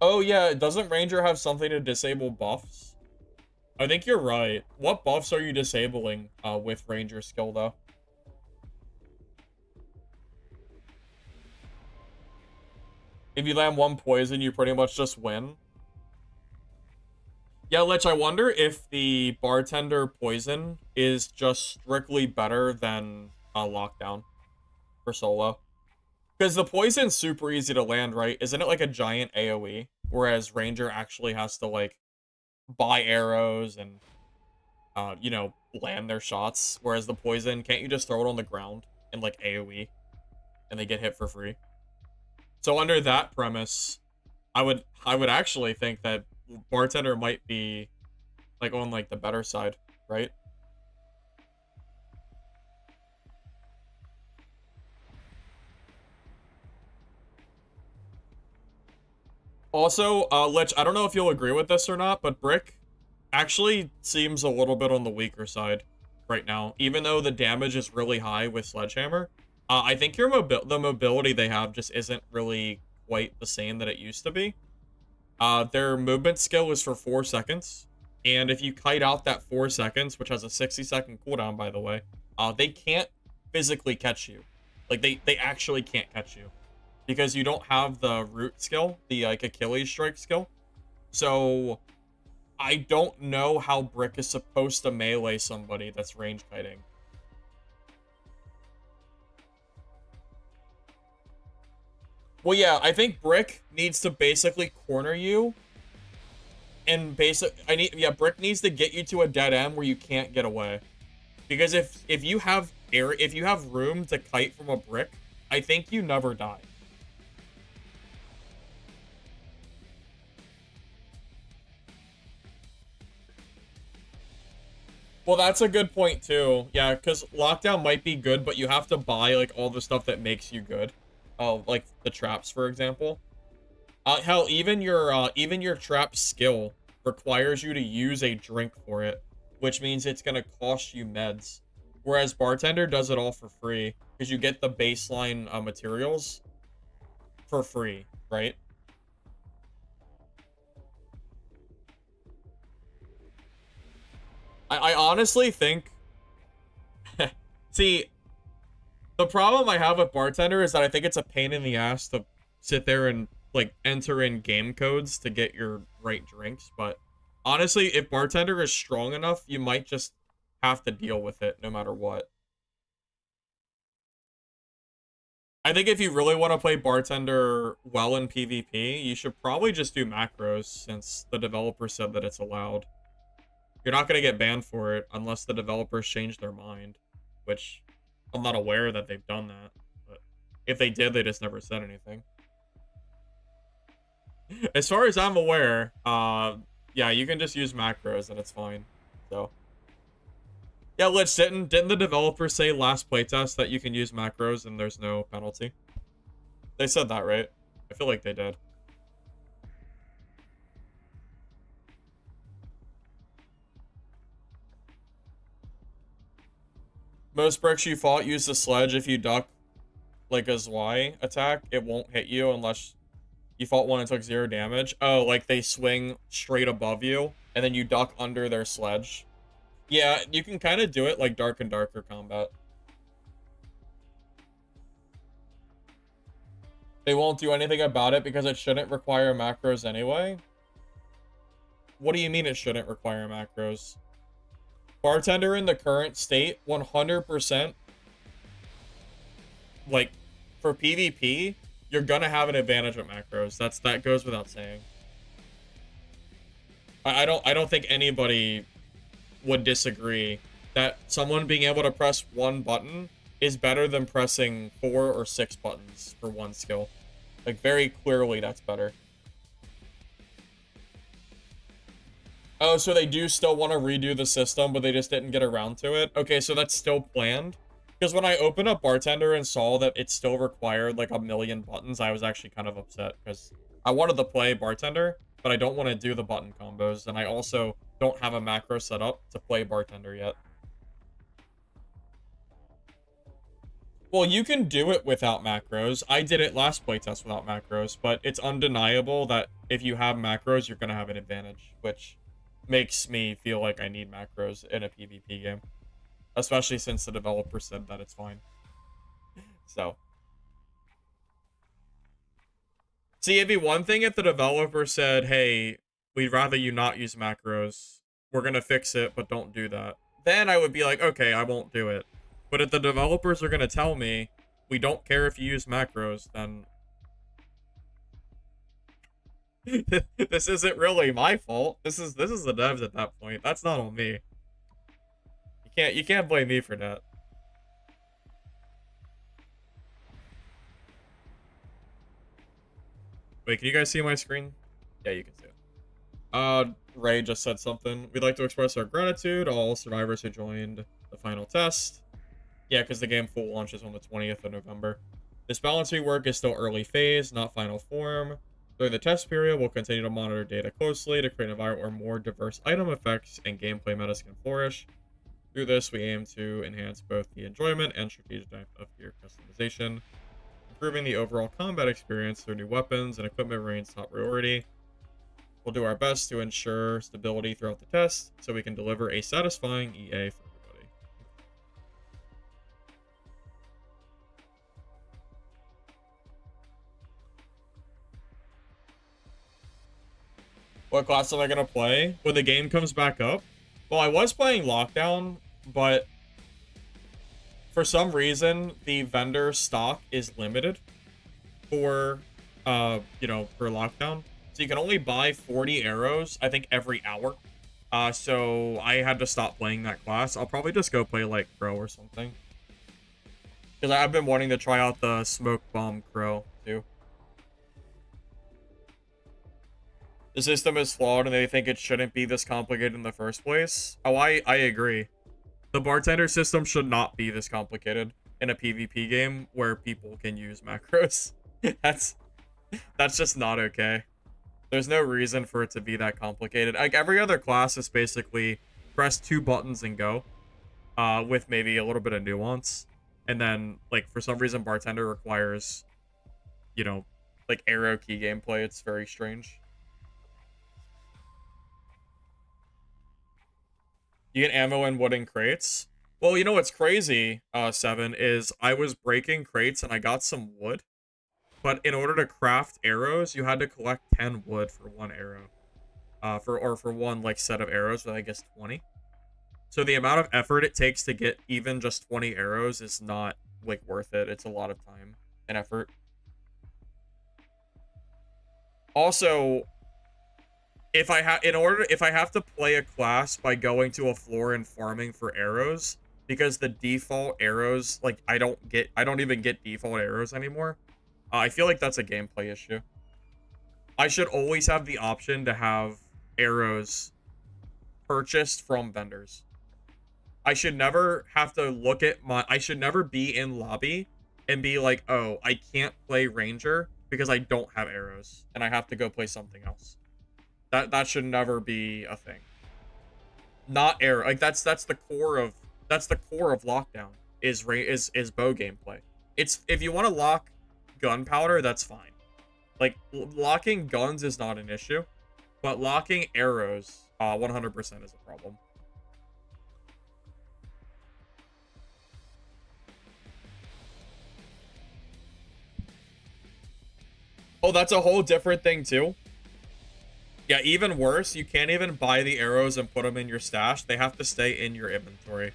Oh yeah, doesn't Ranger have something to disable buffs? I think you're right. What buffs are you disabling with Ranger skill though? If you land one poison, you pretty much just win. Yeah, Lich, I wonder if the Bartender poison is just strictly better than Lockdown for solo. Because the poison's super easy to land, right? Isn't it like a giant AoE? Whereas Ranger actually has to, like, buy arrows and, you know, land their shots. Whereas the poison, can't you just throw it on the ground and, like, AoE? and they get hit for free. So under that premise, I would actually think that bartender might be like on like the better side, right? Also, Lich, I don't know if you'll agree with this or not, but Brick actually seems a little bit on the weaker side right now. Even though the damage is really high with Sledgehammer, I think the mobility they have just isn't really quite the same that it used to be. Their movement skill is for 4 seconds, and if you kite out that 4 seconds, which has a 60-second cooldown, by the way, they can't physically catch you. Like, they actually can't catch you. Because you don't have the root skill, the like Achilles strike skill. So I don't know how Brick is supposed to melee somebody that's range kiting. Well, yeah, I think Brick needs to basically corner you. And Brick needs to get you to a dead end where you can't get away. Because if you have room to kite from a Brick, I think you never die. Well, that's a good point, too. Yeah, because lockdown might be good, but you have to buy, like, all the stuff that makes you good. Oh, like the traps, for example. Hell, even your trap skill requires you to use a drink for it, which means it's going to cost you meds. Whereas bartender does it all for free, because you get the baseline materials for free, right? I honestly think... See, the problem I have with bartender is that I think it's a pain in the ass to sit there and, like, enter in game codes to get your right drinks. But honestly, if bartender is strong enough, you might just have to deal with it no matter what. I think if you really want to play bartender well in PvP, you should probably just do macros, since the developer said that it's allowed. You're not going to get banned for it unless the developers change their mind, which I'm not aware that they've done that. But if they did, they just never said anything. As far as I'm aware, yeah, you can just use macros and it's fine. So, yeah, Lich, didn't the developers say last playtest that you can use macros and there's no penalty? They said that, right? I feel like they did. Most bricks you fought use the sledge. If you duck like a Zwei attack, it won't hit you unless you fought one and took 0 damage. Oh, like they swing straight above you and then you duck under their sledge. Yeah, you can kind of do it like Dark and Darker combat. They won't do anything about it because it shouldn't require macros anyway. What do you mean it shouldn't require macros? Bartender in the current state, 100%, like, for PvP, you're gonna have an advantage with macros. That goes without saying. I don't think anybody would disagree that someone being able to press one button is better than pressing 4 or 6 buttons for one skill. Like, very clearly, that's better. Oh, so they do still want to redo the system, but they just didn't get around to it? Okay, so that's still planned. Because when I opened up Bartender and saw that it still required like 1,000,000 buttons, I was actually kind of upset. Because I wanted to play Bartender, but I don't want to do the button combos. And I also don't have a macro set up to play Bartender yet. Well, you can do it without macros. I did it last playtest without macros, but it's undeniable that if you have macros, you're going to have an advantage, which makes me feel like I need macros in a PvP game. Especially since the developer said that it's fine. So. See, it'd be one thing if the developer said, hey, we'd rather you not use macros. We're going to fix it, but don't do that. Then I would be like, okay, I won't do it. But if the developers are going to tell me, we don't care if you use macros, then... this isn't really my fault. This is the devs at that point. That's not on me. You can't blame me for that. Wait, can you guys see my screen? Yeah, you can see it. Ray just said something. We'd like to express our gratitude to all survivors who joined the final test. Yeah, because the game full launches on the 20th of November. This balancing work is still early phase, not final form. During the test period, we'll continue to monitor data closely to create an environment where more diverse item effects and gameplay metas can flourish. Through this, we aim to enhance both the enjoyment and strategic depth of gear customization. Improving the overall combat experience through new weapons and equipment remains top priority. We'll do our best to ensure stability throughout the test so we can deliver a satisfying EA for everybody. What class am I going to play when the game comes back up? Well, I was playing Lockdown, but for some reason, the vendor stock is limited for, for Lockdown. So you can only buy 40 arrows, I think, every hour. So I had to stop playing that class. I'll probably just go play, like, Crow or something. Because I've been wanting to try out the Smoke Bomb Crow, too. The system is flawed and they think it shouldn't be this complicated in the first place. Oh, I agree. The bartender system should not be this complicated in a PvP game where people can use macros. That's just not okay. There's no reason for it to be that complicated. Like, every other class is basically press 2 buttons and go, with maybe a little bit of nuance. And then, like, for some reason, bartender requires, like, arrow key gameplay. It's very strange. You get ammo and wood in crates. Well, you know what's crazy, Seven, is I was breaking crates and I got some wood. But in order to craft arrows, you had to collect 10 wood for 1 arrow. For one, like, set of arrows with, I guess, 20. So the amount of effort it takes to get even just 20 arrows is not, like, worth it. It's a lot of time and effort. Also, if I have to play a class by going to a floor and farming for arrows, because the default arrows, like, I don't even get default arrows anymore. I feel like that's a gameplay issue. I should always have the option to have arrows purchased from vendors. I should never have to look at I should never be in lobby and be like, oh, I can't play Ranger because I don't have arrows and I have to go play something else. That should never be a thing. Not arrow. Like, that's the core of Lockdown is bow gameplay. It's, if you want to lock gunpowder, that's fine. Like, locking guns is not an issue, but locking arrows 100% is a problem. Oh, that's a whole different thing too. Yeah, even worse, you can't even buy the arrows and put them in your stash. They have to stay in your inventory.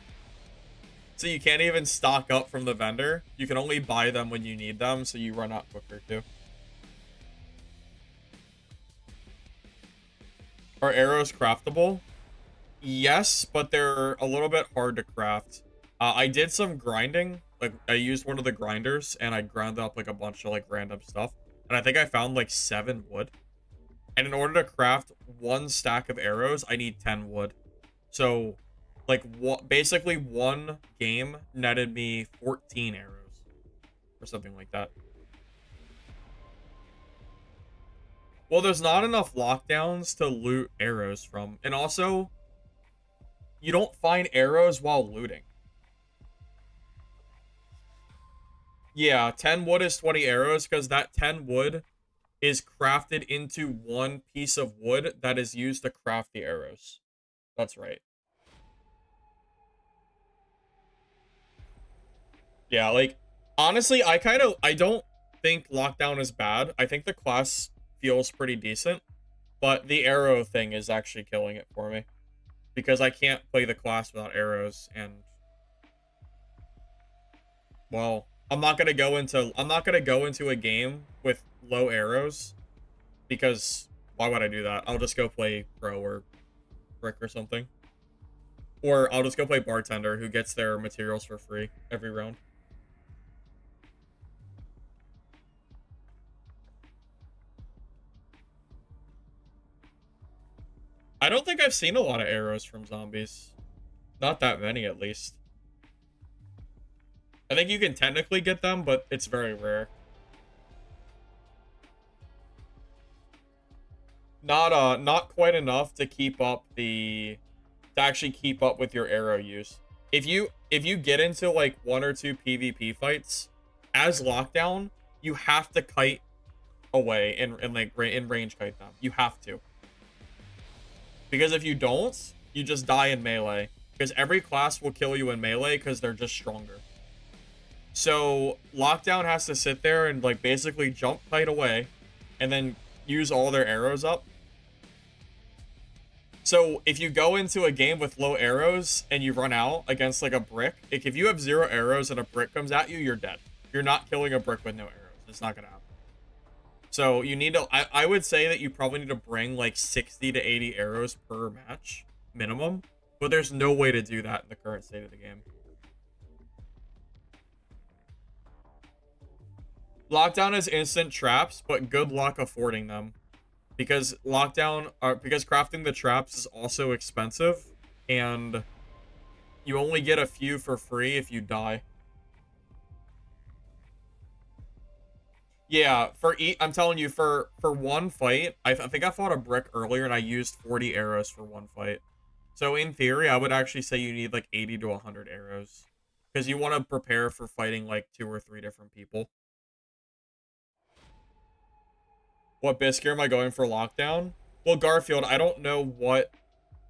So you can't even stock up from the vendor. You can only buy them when you need them, so you run out quicker too. Are arrows craftable? Yes, but they're a little bit hard to craft. I did some grinding. Like, I used one of the grinders, and I ground up, like, a bunch of, like, random stuff. And I think I found, like, 7 wood. And in order to craft 1 stack of arrows, I need 10 wood. So, like, basically 1 game netted me 14 arrows. Or something like that. Well, there's not enough lockdowns to loot arrows from. And also, you don't find arrows while looting. Yeah, 10 wood is 20 arrows because that 10 wood is crafted into 1 piece of wood that is used to craft the arrows. That's right. Yeah, like, honestly, I don't think Lockdown is bad. I think the class feels pretty decent, but the arrow thing is actually killing it for me. Because I can't play the class without arrows, and, well, I'm not gonna go into a game with low arrows, because why would I do that? I'll just go play Pro or Brick or something. Or I'll just go play Bartender, who gets their materials for free every round. I don't think I've seen a lot of arrows from zombies. Not that many, at least. I think you can technically get them, but it's very rare. Not quite enough to keep up to actually keep up with your arrow use. If you get into like 1 or 2 PvP fights, as lockdown, you have to kite away and like in range kite them. You have to. Because if you don't, you just die in melee. Because every class will kill you in melee because they're just stronger. So lockdown has to sit there and like basically jump kite away and then use all their arrows up. So if you go into a game with low arrows and you run out against like a brick, like if you have 0 arrows and a brick comes at you, you're dead. You're not killing a brick with no arrows. It's not gonna happen. So you need to, I would say that you probably need to bring like 60 to 80 arrows per match minimum, but there's no way to do that in the current state of the game. Lockdown is instant traps, but good luck affording them. Because because crafting the traps is also expensive, and you only get a few for free if you die. Yeah, I'm telling you, for one fight, I think I fought a brick earlier and I used 40 arrows for one fight. So in theory, I would actually say you need like 80 to 100 arrows. Because you want to prepare for fighting like 2 or 3 different people. What biscuit am I going for lockdown? Well, Garfield, I don't know what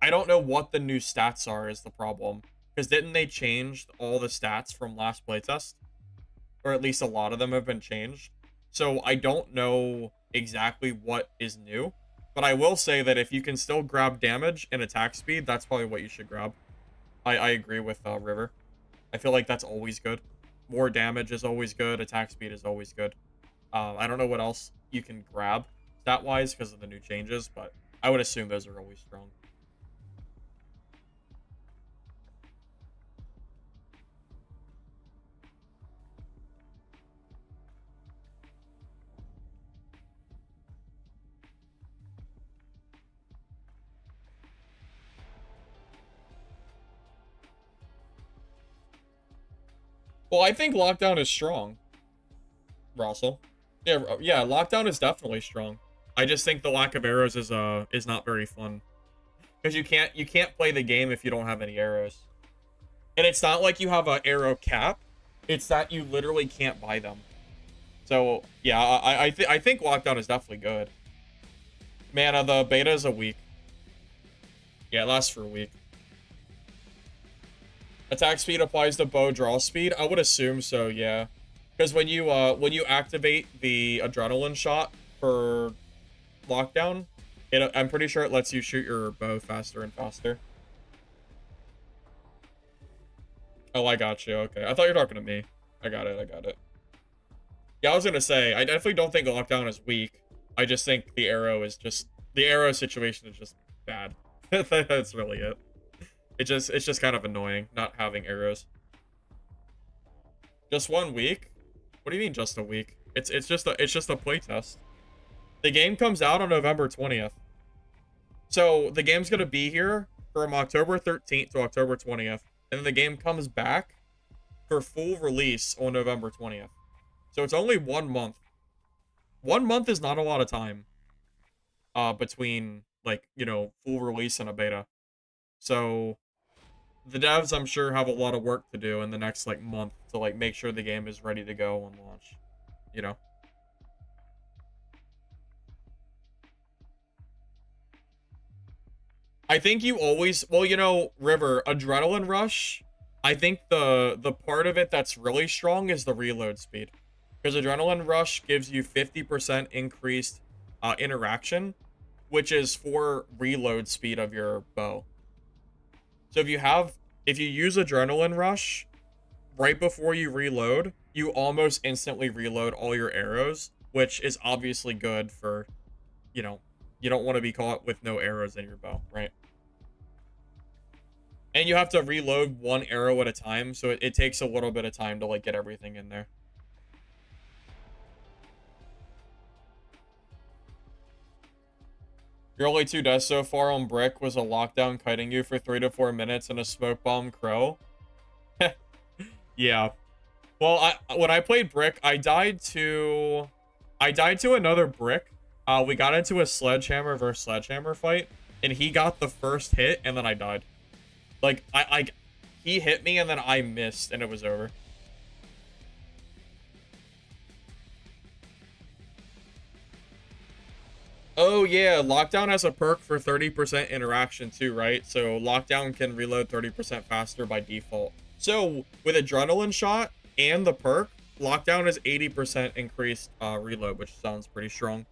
the new stats are is the problem. Because didn't they change all the stats from last playtest? Or at least a lot of them have been changed. So I don't know exactly what is new. But I will say that if you can still grab damage and attack speed, that's probably what you should grab. I agree with River. I feel like that's always good. More damage is always good. Attack speed is always good. I don't know what else you can grab stat-wise because of the new changes, but I would assume those are always strong. Well, I think lockdown is strong, Russell. Yeah, lockdown is definitely strong. I just think the lack of arrows is not very fun. Because you can't play the game if you don't have any arrows. And it's not like you have an arrow cap. It's that you literally can't buy them. So, yeah, I think lockdown is definitely good. Man, the beta is a week. Yeah, it lasts for a week. Attack speed applies to bow draw speed? I would assume so, yeah. Because when you activate the adrenaline shot for lockdown, I'm pretty sure it lets you shoot your bow faster and faster. Oh, I got you. Okay. I thought you were talking to me. I got it. Yeah, I was gonna say, I definitely don't think lockdown is weak. I just think the arrow situation is just bad. That's really it. It's just kind of annoying not having arrows. Just 1 week? What do you mean just a week? It's just a playtest. The game comes out on November 20th. So the game's gonna be here from October 13th to October 20th. And then the game comes back for full release on November 20th. So it's only 1 month. 1 month is not a lot of time. Between, like, you know, full release and a beta. So the devs, I'm sure, have a lot of work to do in the next, like, month to, like, make sure the game is ready to go on launch. You know? I think you always... Well, you know, River, Adrenaline Rush, I think the part of it that's really strong is the reload speed. Because Adrenaline Rush gives you 50% increased interaction, which is for reload speed of your bow. So if you use Adrenaline Rush right before you reload, you almost instantly reload all your arrows, which is obviously good for, you know, you don't want to be caught with no arrows in your bow, right? And you have to reload 1 arrow at a time, so it takes a little bit of time to, like, get everything in there. Your only 2 deaths so far on Brick was a lockdown kiting you for 3 to 4 minutes and a smoke bomb crow. Yeah. Well, when I played Brick, I died to another Brick. We got into a sledgehammer versus sledgehammer fight, and he got the first hit, and then I died. Like, he hit me, and then I missed, and it was over. Oh, yeah, Lockdown has a perk for 30% interaction, too, right? So, Lockdown can reload 30% faster by default. So, with Adrenaline Shot and the perk, Lockdown is 80% increased reload, which sounds pretty strong.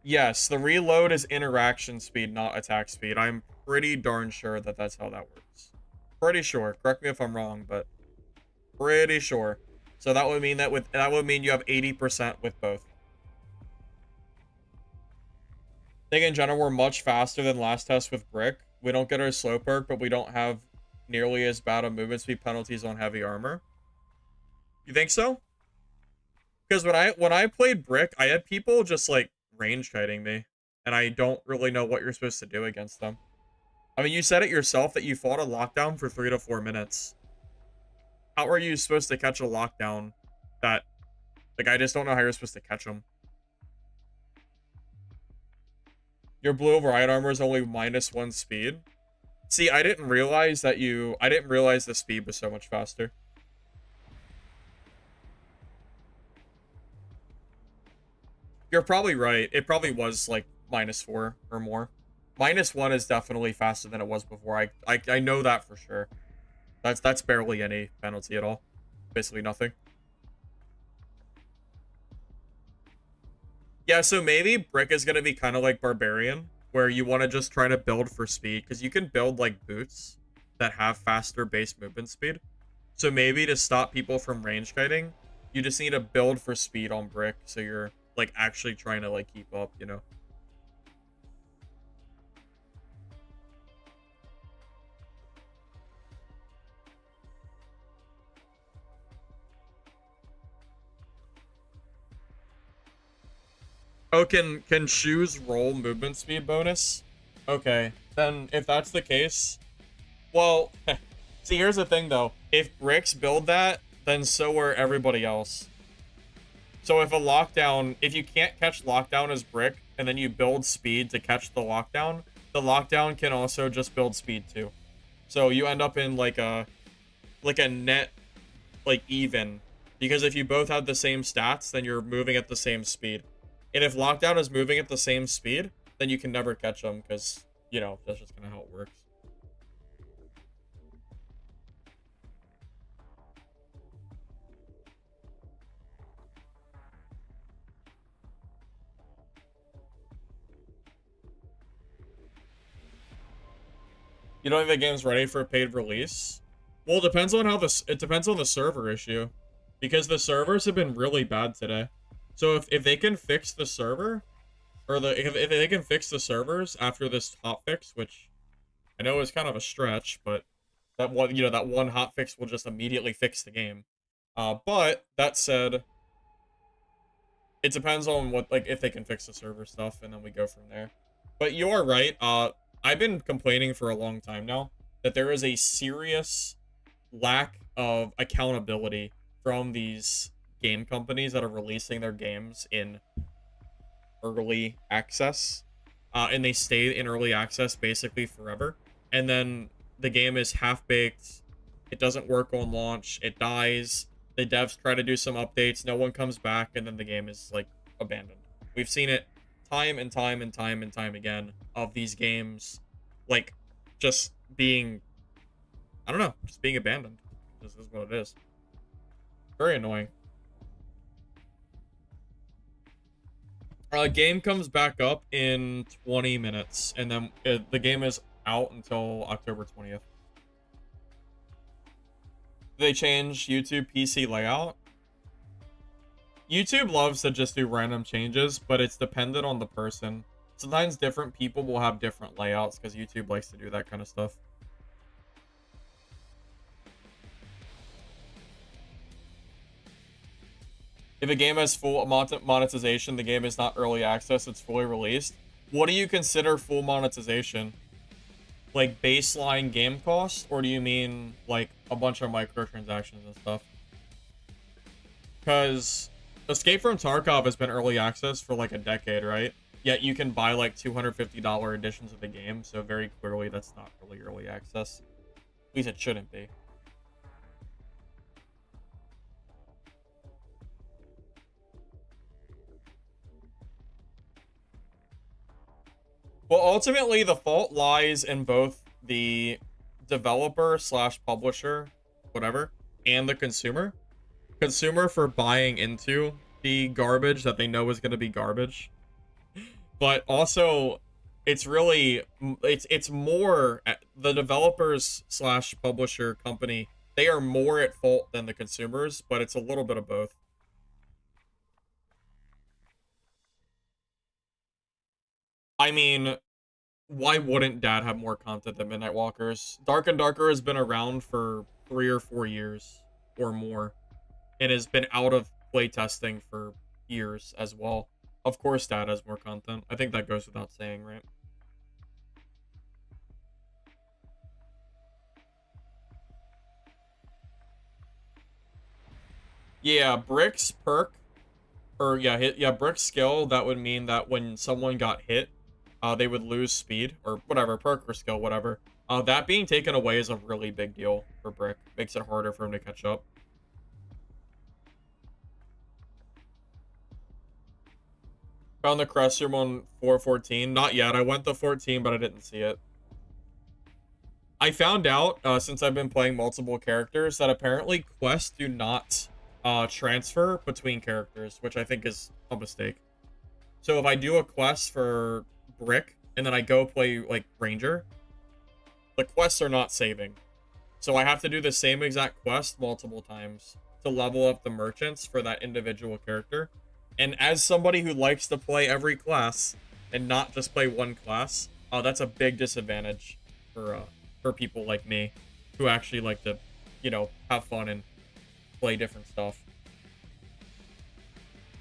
Yes, the reload is interaction speed, not attack speed. I'm pretty darn sure that that's how that works. Pretty sure. Correct me if I'm wrong, but pretty sure. So that would mean you have 80% with both. I think in general we're much faster than last test with Brick. We don't get our slow perk, but we don't have nearly as bad of movement speed penalties on heavy armor. You think so? Because when I played Brick, I had people just like range kiting me, and I don't really know what you're supposed to do against them. I mean, you said it yourself that you fought a lockdown for 3 to 4 minutes. How are you supposed to catch a lockdown that, like, I just don't know how you're supposed to catch them. Your blue override armor is only -1 speed. See, I didn't realize the speed was so much faster. You're probably right. It probably was like -4 or more. -1 is definitely faster than it was before. I know that for sure. That's barely any penalty at all. Basically nothing. Yeah, so maybe Brick is going to be kind of like Barbarian, where you want to just try to build for speed, because you can build like boots that have faster base movement speed. So maybe to stop people from range kiting, you just need to build for speed on Brick, so you're like actually trying to like keep up, you know? Oh, can shoes roll movement speed bonus? Okay, then if that's the case, well, see, here's the thing though. If Bricks build that, then so are everybody else. So if if you can't catch lockdown as Brick, and then you build speed to catch the lockdown can also just build speed too. So you end up in like a net, like, even. Because if you both have the same stats, then you're moving at the same speed. And if lockdown is moving at the same speed, then you can never catch them, because, you know, that's just kind of how it works. You don't think the game's ready for a paid release? Well, it depends on it depends on the server issue, because the servers have been really bad today. So if they can fix the server, or if they can fix the servers after this hotfix, which I know is kind of a stretch, but that one hotfix will just immediately fix the game. But that said, it depends on if they can fix the server stuff, and then we go from there. But you are right. I've been complaining for a long time now that there is a serious lack of accountability from these game companies that are releasing their games in early access. And they stay in early access basically forever. And then the game is half-baked. It doesn't work on launch. It dies. The devs try to do some updates. No one comes back. And then the game is, like, abandoned. We've seen it time and time and time and time again of these games, like, just being, I don't know, just being abandoned. This is what it is. Very annoying. Game comes back up in 20 minutes, and then the game is out until October 20th. They change YouTube PC layout. YouTube loves to just do random changes, but it's dependent on the person. Sometimes different people will have different layouts because YouTube likes to do that kind of stuff. If a game has full monetization, the game is not early access, it's fully released. What do you consider full monetization? Like baseline game cost, or do you mean like a bunch of microtransactions and stuff? Because Escape from Tarkov has been early access for like a decade, right? Yet you can buy like $250 editions of the game, so very clearly that's not really early access. At least it shouldn't be. Well, ultimately, the fault lies in both the developer slash publisher, whatever, and the consumer. Consumer for buying into the garbage that they know is going to be garbage. But also, it's really, it's more, the developers slash publisher company, they are more at fault than the consumers, but it's a little bit of both. I mean, why wouldn't Dad have more content than Midnight Walkers? Dark and Darker has been around for 3 or 4 years or more. It has been out of playtesting for years as well. Of course, Dad has more content. I think that goes without saying, right? Yeah, Brick's perk, or yeah, Brick's skill, that would mean that when someone got hit, they would lose speed, or whatever, perk or skill, whatever. That being taken away is a really big deal for Brick. Makes it harder for him to catch up. Found the crest room on 414. Not yet. I went to 14, but I didn't see it. I found out, since I've been playing multiple characters, that apparently quests do not transfer between characters, which I think is a mistake. So if I do a quest for Brick, and then I go play, like, Ranger, the quests are not saving. So I have to do the same exact quest multiple times to level up the merchants for that individual character. And as somebody who likes to play every class and not just play one class, that's a big disadvantage for people like me who actually like to, you know, have fun and play different stuff.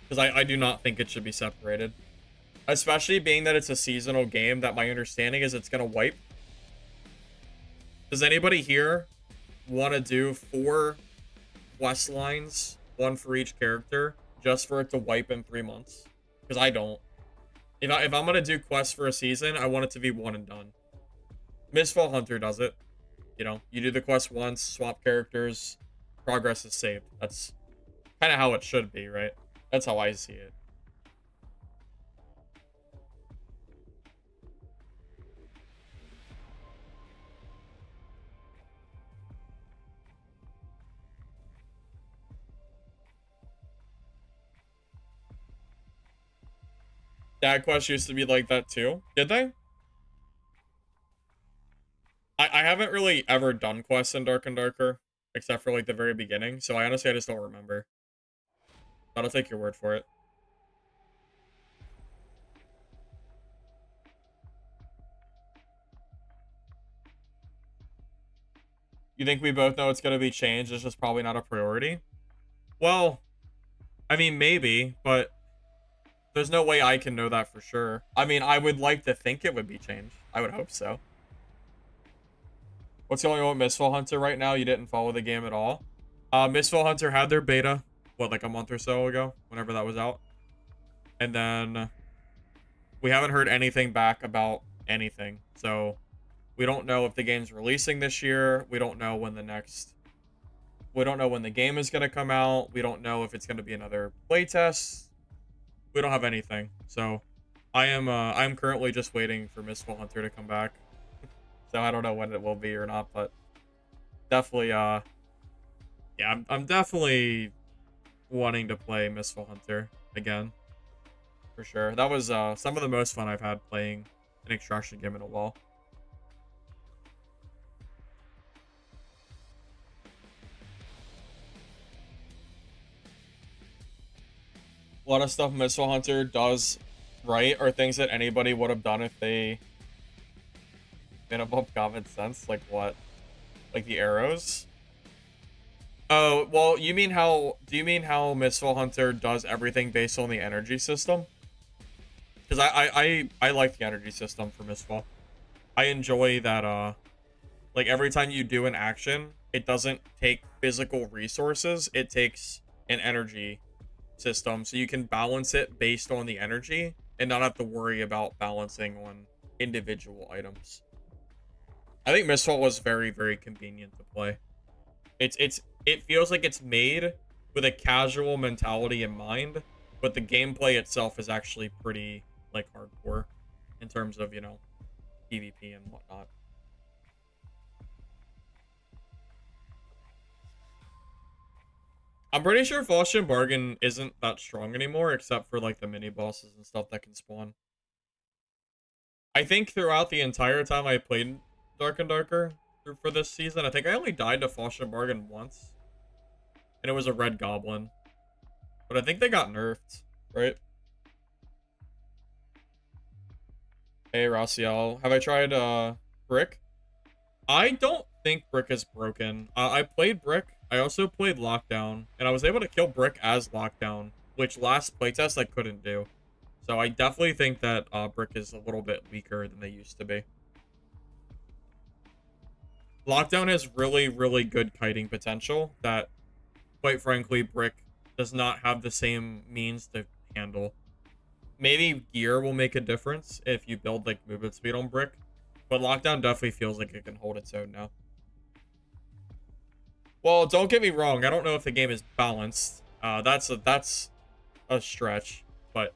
Because I do not think it should be separated. Especially being that it's a seasonal game that my understanding is it's going to wipe. Does anybody here want to do 4 quest lines, 1 for each character, just for it to wipe in 3 months? Because I don't. If I'm going to do quests for a season, I want it to be one and done. Mistfall Hunter does it. You know, you do the quest once, swap characters, progress is saved. That's kind of how it should be, right? That's how I see it. Dad quests used to be like that too. Did they? I haven't really ever done quests in Dark and Darker, except for like the very beginning, so I honestly just don't remember. But I'll take your word for it. You think we both know it's going to be changed, it's just probably not a priority? Well, I mean, maybe, but there's no way I can know that for sure. I mean, I would like to think it would be changed. I would hope so. What's going on with Mistfall Hunter right now? You didn't follow the game at all? Mistfall Hunter had their beta, what, like a month or so ago? Whenever that was out. And then we haven't heard anything back about anything. So we don't know if the game's releasing this year. We don't know when the next... We don't know when the game is going to come out. We don't know if it's going to be another playtest. We don't have anything. So I'm currently just waiting for Mistfall Hunter to come back. So I don't know when it will be or not, but definitely, yeah, I'm definitely wanting to play Mistfall Hunter again, for sure. That was some of the most fun I've had playing an extraction game in a while. A lot of stuff Mistfall Hunter does right are things that anybody would have done if they been above common sense. Like what? Like the arrows? Oh, well, you mean how, do you mean how Mistfall Hunter does everything based on the energy system? Because I like the energy system for Mistfall. I enjoy that, like, every time you do an action, it doesn't take physical resources, it takes an energy system, so you can balance it based on the energy and not have to worry about balancing on individual items. I think Mistfall was very, very convenient to play. It feels like it's made with a casual mentality in mind, but the gameplay itself is actually pretty, like, hardcore in terms of, you know, PvP and whatnot. I'm pretty sure Faustian Bargain isn't that strong anymore, except for, like, the mini bosses and stuff that can spawn. I think throughout the entire time I played Dark and Darker for this season, I think I only died to Faustian Bargain once. And it was a red goblin. But I think they got nerfed, right? Hey, Raciel. Have I tried, Brick? I don't think Brick is broken. I played Brick. I also played Lockdown. And I was able to kill Brick as Lockdown, which last playtest I couldn't do. So I definitely think that Brick is a little bit weaker than they used to be. Lockdown has really, really good kiting potential that, quite frankly, Brick does not have the same means to handle. Maybe gear will make a difference if you build, like, movement speed on Brick, but Lockdown definitely feels like it can hold its own now. Well, don't get me wrong. I don't know if the game is balanced. That's a stretch, but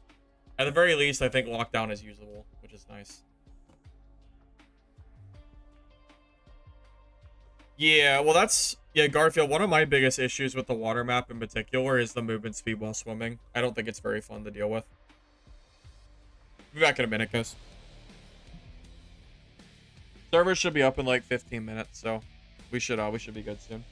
at the very least, I think Lockdown is usable, which is nice. Yeah, well, yeah, Garfield, one of my biggest issues with the water map in particular is the movement speed while swimming. I don't think it's very fun to deal with. Be back in a minute, guys. Server should be up in like 15 minutes, so we should be good soon.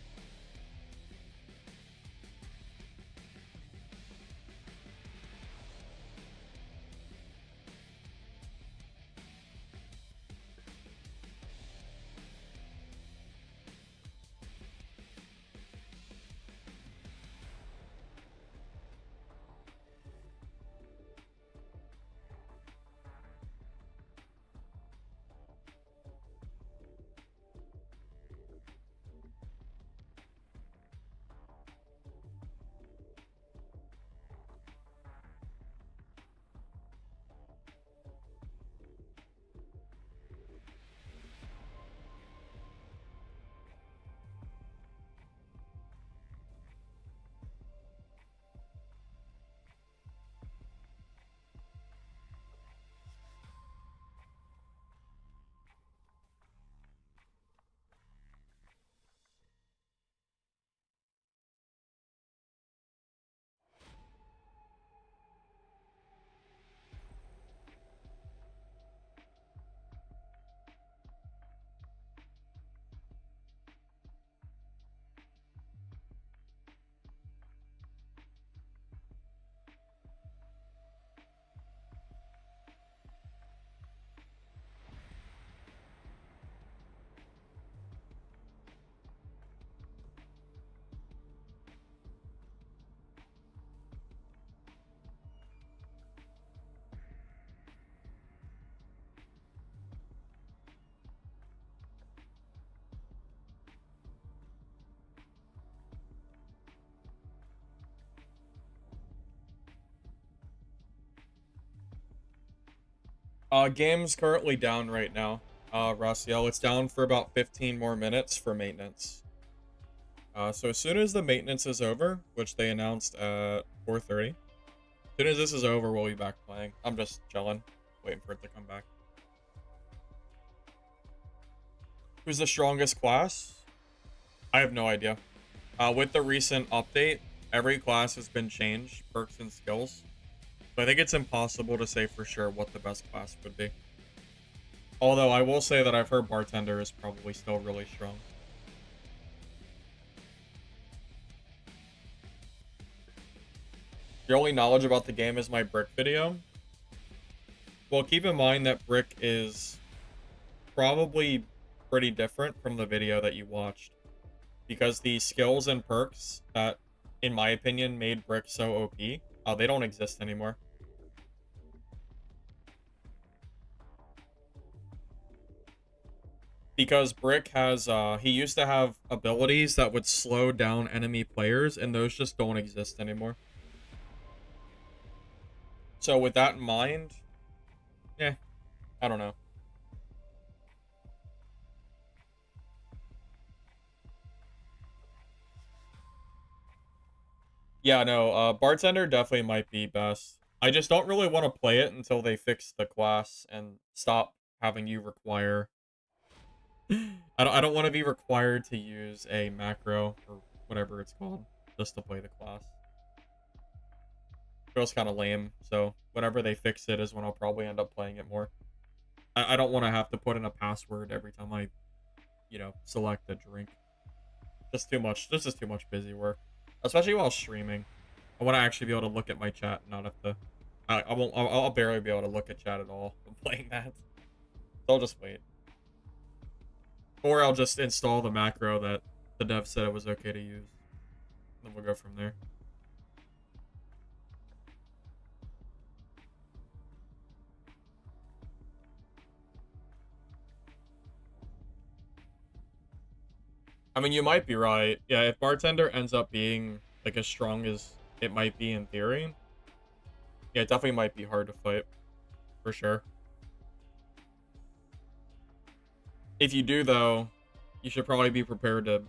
Game's currently down right now. Raciel, it's down for about 15 more minutes for maintenance. So as soon as the maintenance is over, which they announced at 4:30, as soon as this is over, we'll be back playing. I'm just chilling, waiting for it to come back. Who's the strongest class? I have no idea. With the recent update, every class has been changed, perks and skills. So I think it's impossible to say for sure what the best class would be. Although I will say that I've heard bartender is probably still really strong. Your only knowledge about the game is my Brick video. Well, keep in mind that Brick is probably pretty different from the video that you watched. because the skills and perks that, in my opinion, made Brick so OP, they don't exist anymore. Because Brick has, he used to have abilities that would slow down enemy players, and those just don't exist anymore. So with that in mind, I don't know. Yeah, no, Bartender definitely might be best. I just don't really want to play it until they fix the class and stop having you require... I don't want to be required to use a macro, or whatever it's called, just to play the class. Feels kind of lame, so whenever they fix it is when I'll probably end up playing it more. I don't want to have to put in a password every time I, you know, select a drink. Just too much. This is too much busy work. Especially while streaming. I want to actually be able to look at my chat and not have to... I'll barely be able to look at chat at all when playing that. So I'll just wait. Or I'll just install the macro that the dev said it was okay to use. Then we'll go from there. I mean, you might be right. Yeah, if Bartender ends up being, like, as strong as it might be in theory, yeah, it definitely might be hard to fight. For sure. If you do, though, you should probably be prepared to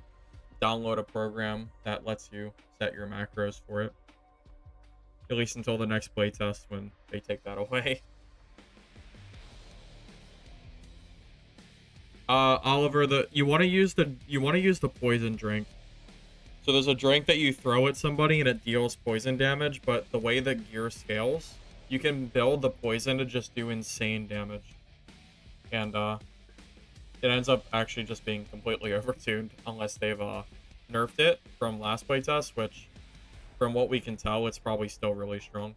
download a program that lets you set your macros for it. At least until the next playtest when they take that away. Oliver, you want to use the poison drink. So there's a drink that you throw at somebody and it deals poison damage, but the way the gear scales, you can build the poison to just do insane damage. And it ends up actually just being completely overtuned unless they've nerfed it from last playtest, which from what we can tell, it's probably still really strong.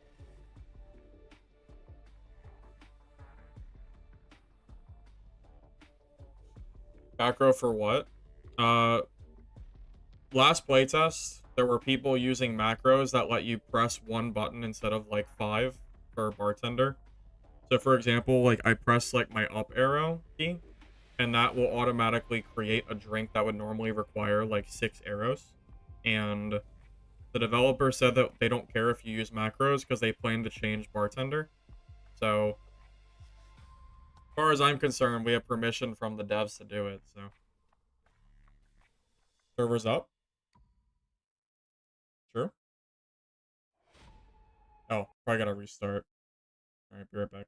Macro for what? Last playtest, there were people using macros that let you press one button instead of like 5 for bartender. So for example, like I press like my up arrow key, and that will automatically create a drink that would normally require like 6 arrows. And the developer said that they don't care if you use macros because they plan to change bartender. So as far as I'm concerned, we have permission from the devs to do it, so. Server's up? Sure. Oh, probably gotta restart. Alright, be right back.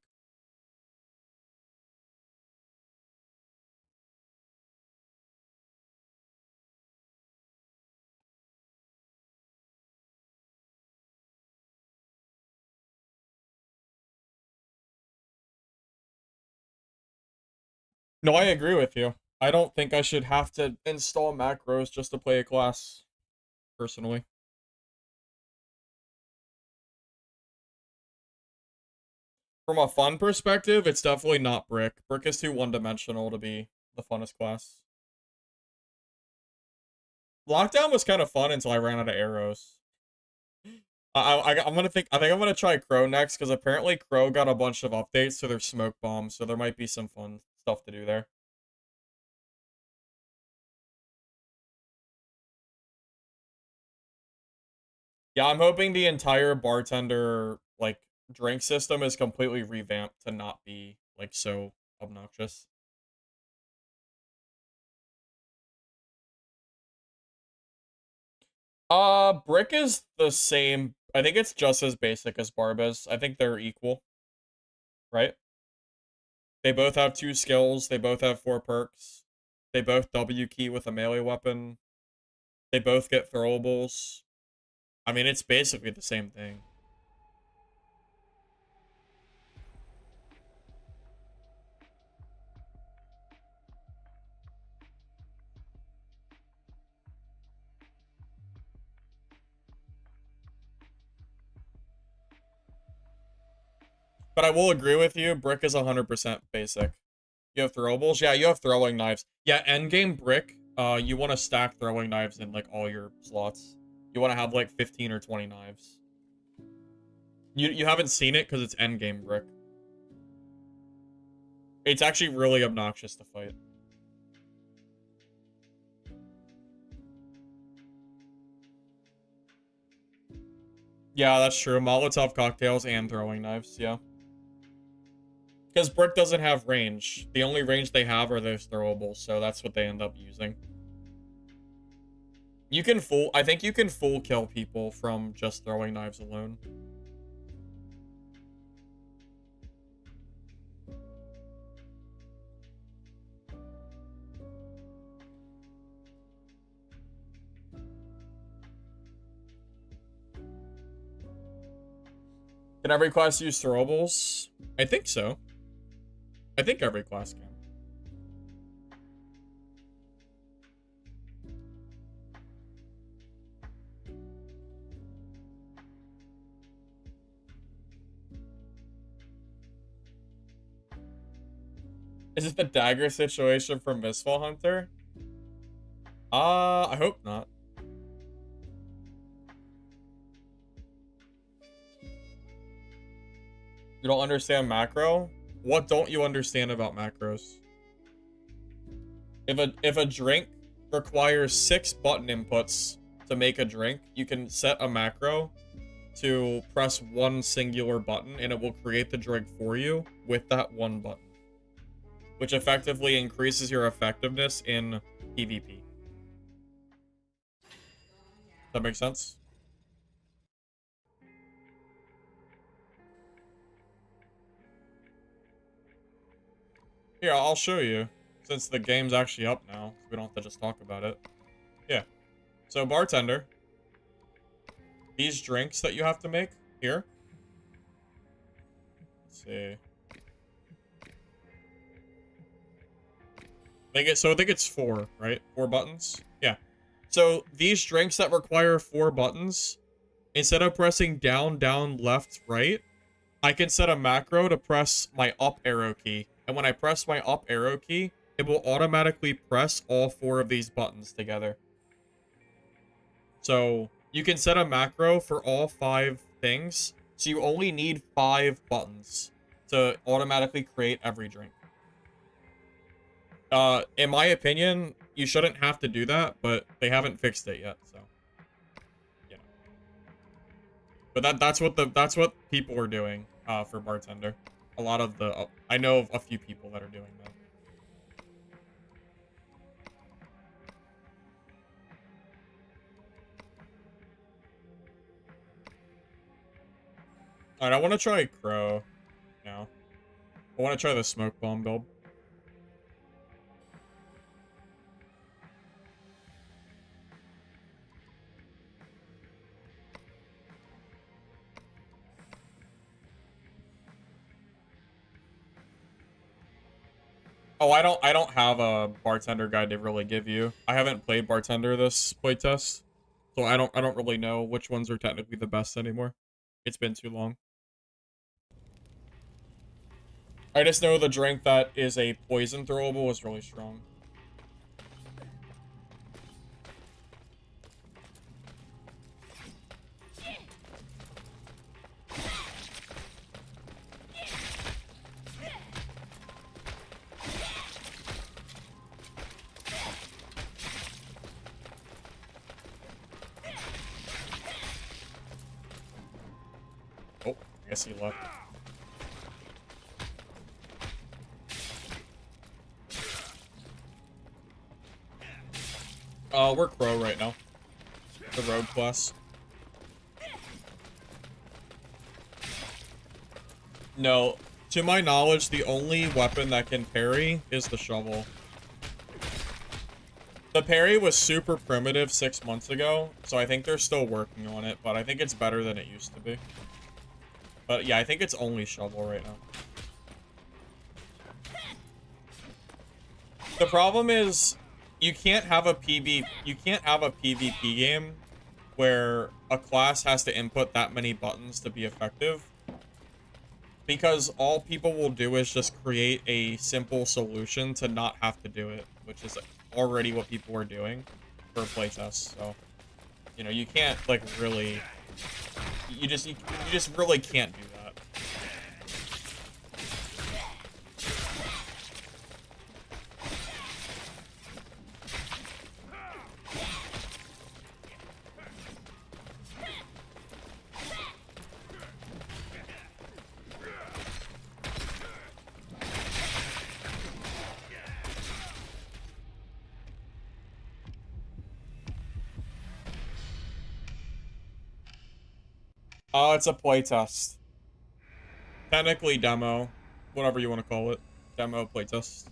No, I agree with you. I don't think I should have to install macros just to play a class, personally. From a fun perspective, it's definitely not Brick. Brick is too one-dimensional to be the funnest class. Lockdown was kind of fun until I ran out of arrows. I think I'm gonna try Crow next because apparently Crow got a bunch of updates to their smoke bombs, so there might be some fun stuff to do there. Yeah, I'm hoping the entire bartender like drink system is completely revamped to not be like so obnoxious. Brick is the same. I think it's just as basic as Barba's. I think they're equal. Right? They both have 2 skills. They both have 4 perks. They both W key with a melee weapon. They both get throwables. I mean, it's basically the same thing. But I will agree with you, Brick is 100% basic. You have throwables? Yeah, you have throwing knives. Yeah, endgame Brick You want to stack throwing knives in like all your slots. You want to have like 15 or 20 knives. You haven't seen it because it's endgame brick. It's actually really obnoxious to fight. Yeah, that's true. Molotov cocktails and throwing knives, yeah. Because brick doesn't have range. The only range they have are those throwables, so that's what they end up using. You can I think you can full kill people from just throwing knives alone. Can every class use throwables? I think so. I think every class can. Is it the dagger situation from Mistfall Hunter? I hope not. You don't understand macro? What don't you understand about macros? If a drink requires 6 button inputs to make a drink, you can set a macro to press one singular button and it will create the drink for you with that one button, which effectively increases your effectiveness in PvP. That makes sense? Here, I'll show you, since the game's actually up now. We don't have to just talk about it. Yeah. So, bartender. These drinks that you have to make here. Let's see. I think it's 4, right? 4 buttons? Yeah. So, these drinks that require 4 buttons, instead of pressing down, down, left, right, I can set a macro to press my up arrow key. And when I press my up arrow key, it will automatically press all 4 of these buttons together. So, you can set a macro for all 5 things. So you only need 5 buttons to automatically create every drink. In my opinion, you shouldn't have to do that, but they haven't fixed it yet, so. Yeah. But that's what people are doing for bartender. A lot of the I know of a few people that are doing that. Alright, I want to try Crow now. I want to try the smoke bomb build. Oh, I don't have a bartender guide to really give you. I haven't played bartender this playtest, so I don't really know which ones are technically the best anymore. It's been too long. I just know the drink that is a poison throwable is really strong. Oh, I guess he left. We're Crow right now. The rogue class. No, to my knowledge, the only weapon that can parry is the shovel. The parry was super primitive 6 months ago, so I think they're still working on it, but I think it's better than it used to be. But yeah, I think it's only shovel right now. The problem is you can't have a PvP game where a class has to input that many buttons to be effective. Because all people will do is just create a simple solution to not have to do it, which is already what people were doing for playtests. So, you know, you can't like really, you just really can't do that. It's a playtest. Technically demo, whatever you want to call it. Demo playtest.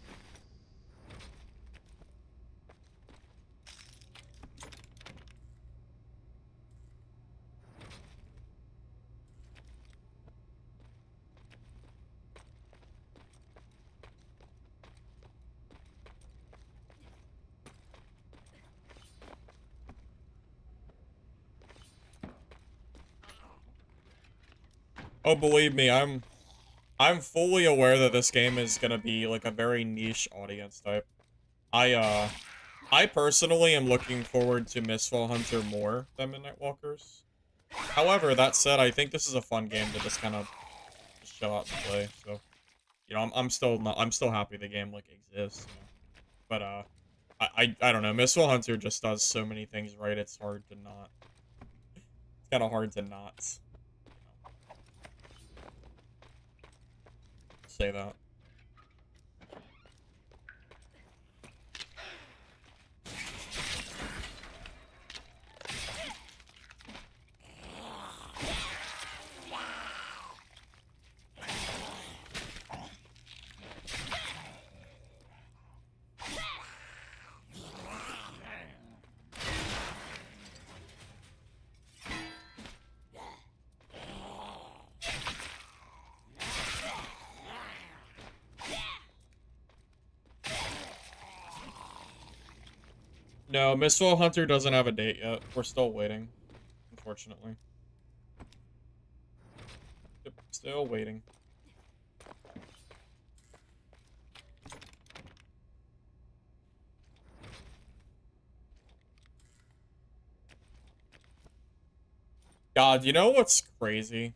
Oh, believe me, I'm fully aware that this game is gonna be like a very niche audience type. I personally am looking forward to Mistfall Hunter more than Midnight Walkers. However, that said, I think this is a fun game to just kind of just chill out and play. So, you know, I'm still happy the game like exists. You know? But I don't know. Mistfall Hunter just does so many things right. It's hard to not. It's kind of hard to not. Say that. No, Mistfall Hunter doesn't have a date yet. We're still waiting, unfortunately. Yep, still waiting. God, you know what's crazy?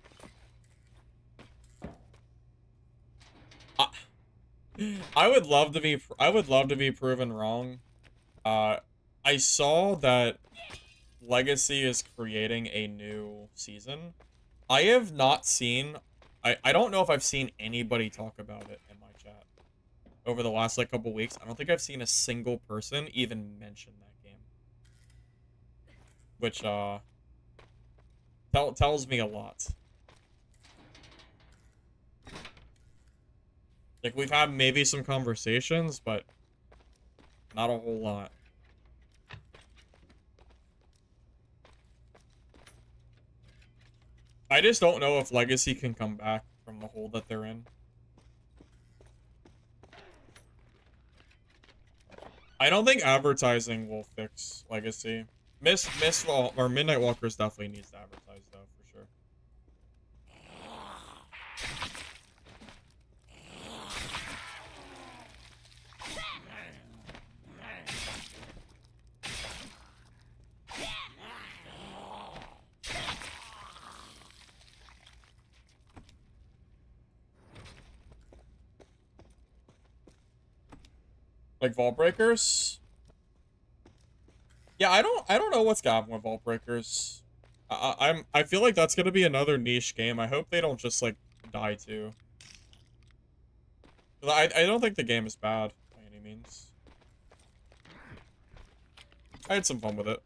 I would love to be proven wrong. I saw that Legacy is creating a new season. I have not seen, I don't know if I've seen anybody talk about it in my chat over the last like couple weeks. I don't think I've seen a single person even mention that game. Which tells me a lot. Like we've had maybe some conversations, but not a whole lot. I just don't know if Legacy can come back from the hole that they're in. I don't think advertising will fix Legacy. Mistfall or Midnight Walkers definitely needs to advertise though, for sure. Like Vault Breakers? Yeah, I don't know what's going on with Vault Breakers. I feel like that's gonna be another niche game. I hope they don't just like die too. I don't think the game is bad by any means. I had some fun with it.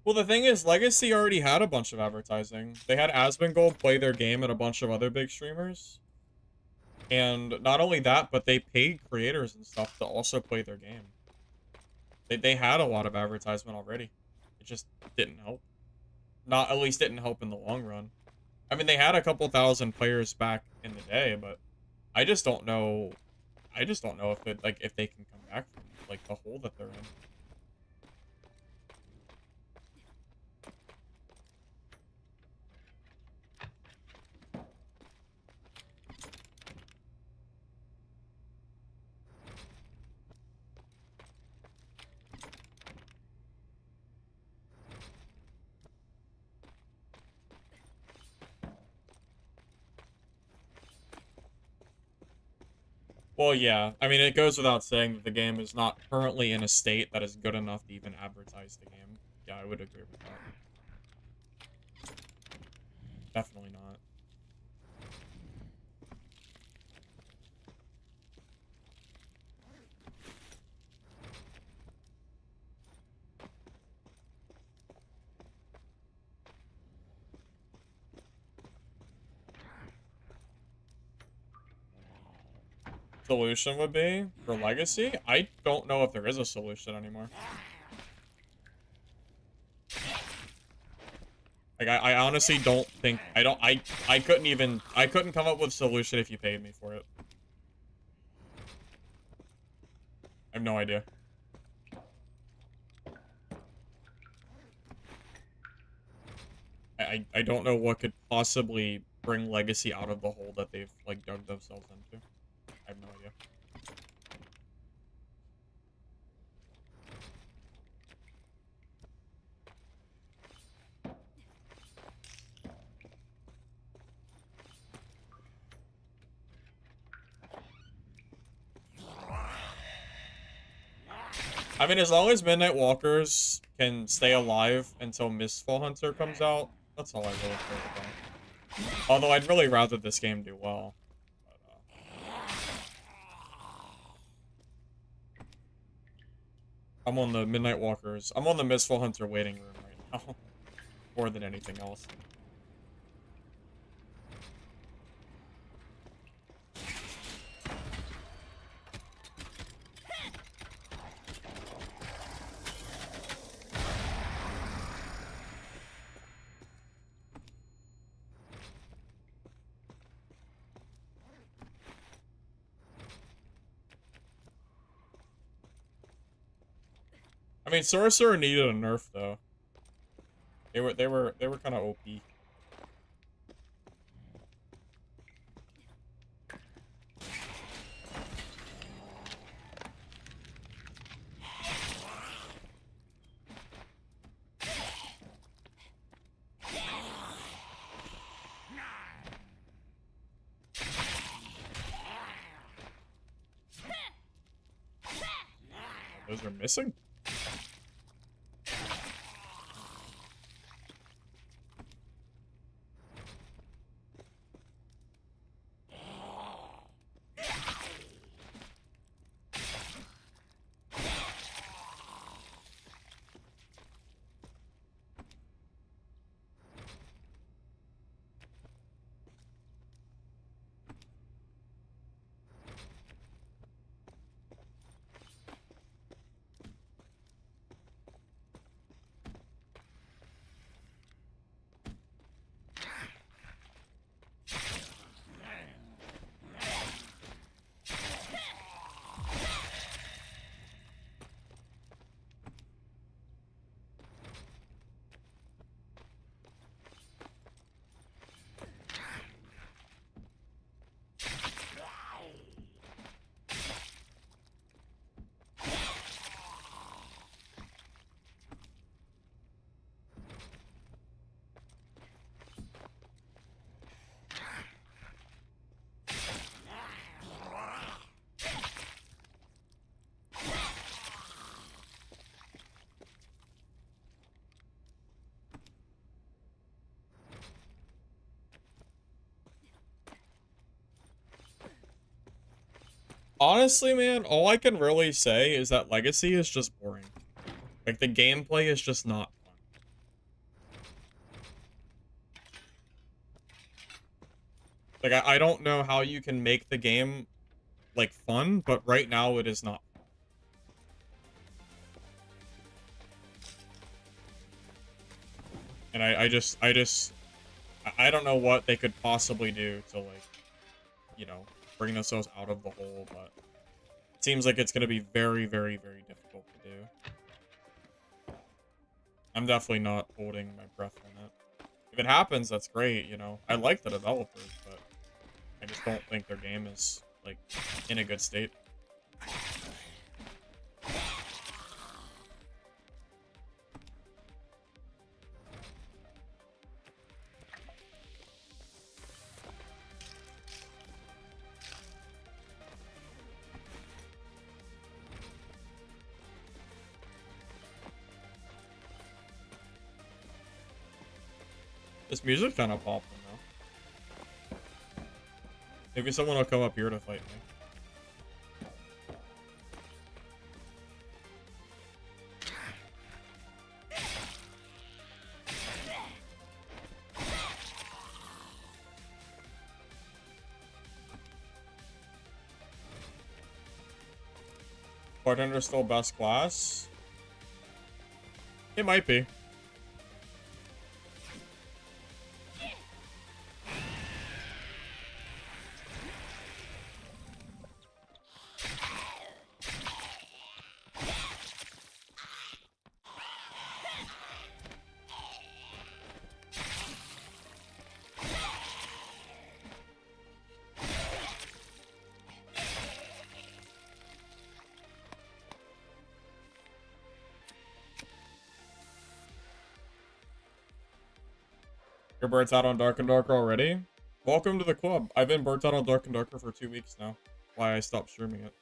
Well, the thing is, Legacy already had a bunch of advertising. They had Asmongold play their game and a bunch of other big streamers. And not only that, but they paid creators and stuff to also play their game. They had a lot of advertisement already. It just didn't help. At least didn't help in the long run. I mean, they had a couple thousand players back in the day, but I just don't know. I just don't know if they can come back from like the hole that they're in. Well, yeah. I mean, it goes without saying that the game is not currently in a state that is good enough to even advertise the game. Yeah, I would agree with that. Definitely not. Solution would be for Legacy? I don't know if there is a solution anymore. Like, I honestly don't think, I couldn't come up with a solution if you paid me for it. I have no idea. I don't know what could possibly bring Legacy out of the hole that they've, like, dug themselves into. I have no idea. I mean, as long as Midnight Walkers can stay alive until Mistfall Hunter comes out, that's all I really care about. Although I'd really rather this game do well. I'm on the Midnight Walkers. I'm on the Mistfall Hunter waiting room right now. More than anything else. I mean, Sorcerer needed a nerf though. They were kind of OP. Those are missing? Honestly, man, all I can really say is that Legacy is just boring. Like, the gameplay is just not fun. Like, I don't know how you can make the game, like, fun, but right now it is not fun. And I don't know what they could possibly do to, like, you know, bring themselves out of the hole, but it seems like it's going to be very, very, very difficult to do. I'm definitely not holding my breath on it. If it happens, that's great, you know. I like the developers, but I just don't think their game is, like, in a good state. This music kind of popping though. Maybe someone will come up here to fight me. Bartender still best class? It might be. Your bird's out on Dark and Darker already? Welcome to the club. I've been burnt out on Dark and Darker for 2 weeks now. Why I stopped streaming it.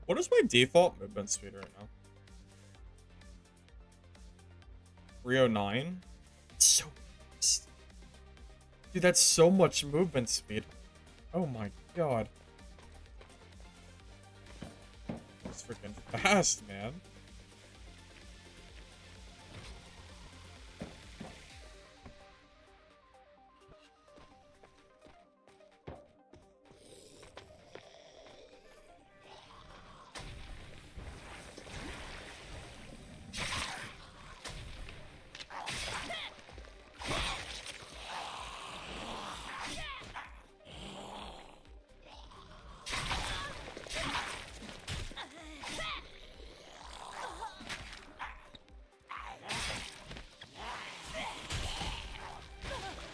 What is my default movement speed right now? 309? It's so fast. Dude, that's so much movement speed. Oh my god. It's freaking fast, man.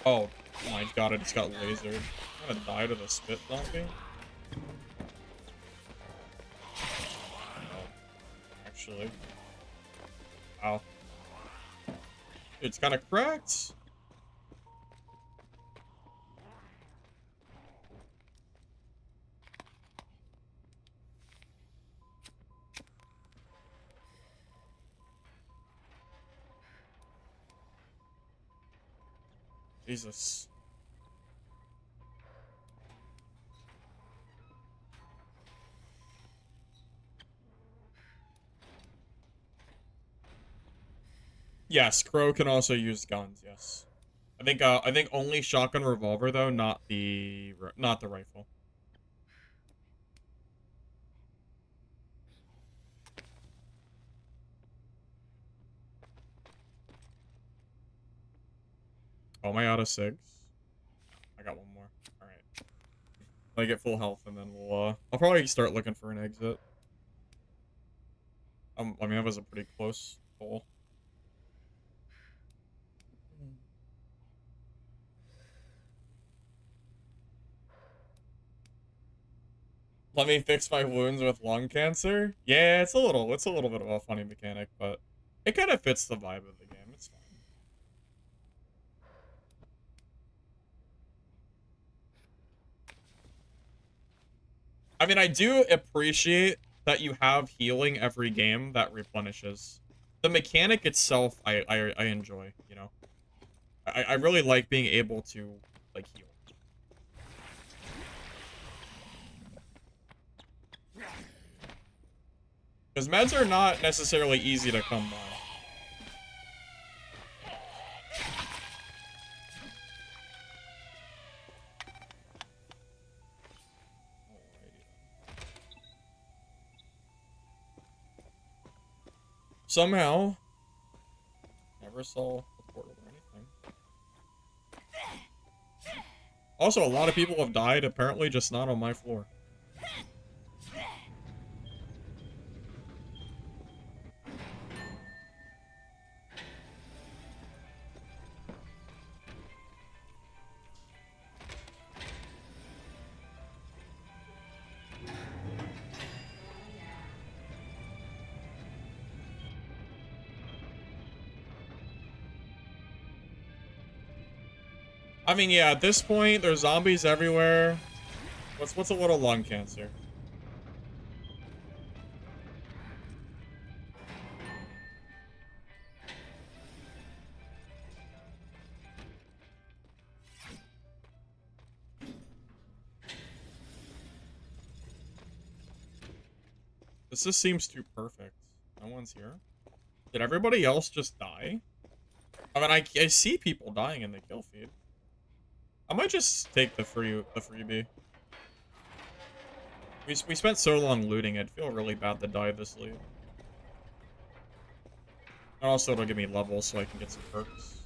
Oh my god, I just got lasered. I'm gonna die to the spit zombie. Oh, actually. Wow. It's kind of cracked. Jesus. Yes, Crow can also use guns, yes. I think only shotgun revolver though, not the rifle. Oh, am I out of SIGs? I got one more. Alright. I get full health and then we'll I'll probably start looking for an exit. I mean that was a pretty close goal. Let me fix my wounds with lung cancer? Yeah, it's a little bit of a funny mechanic, but it kind of fits the vibe of the game. It's fine. I mean, I do appreciate that you have healing every game that replenishes. The mechanic itself, I enjoy, you know? I really like being able to, like, heal. Because meds are not necessarily easy to come by. Somehow, never saw a portal or anything. Also, a lot of people have died, apparently just not on my floor. I mean, yeah, at this point, there's zombies everywhere. What's a little lung cancer? This just seems too perfect. No one's here. Did everybody else just die? I mean, I see people dying in the kill feed. I might just take the freebie. We spent so long looting, I'd feel really bad to die this late. And also, it'll give me levels so I can get some perks.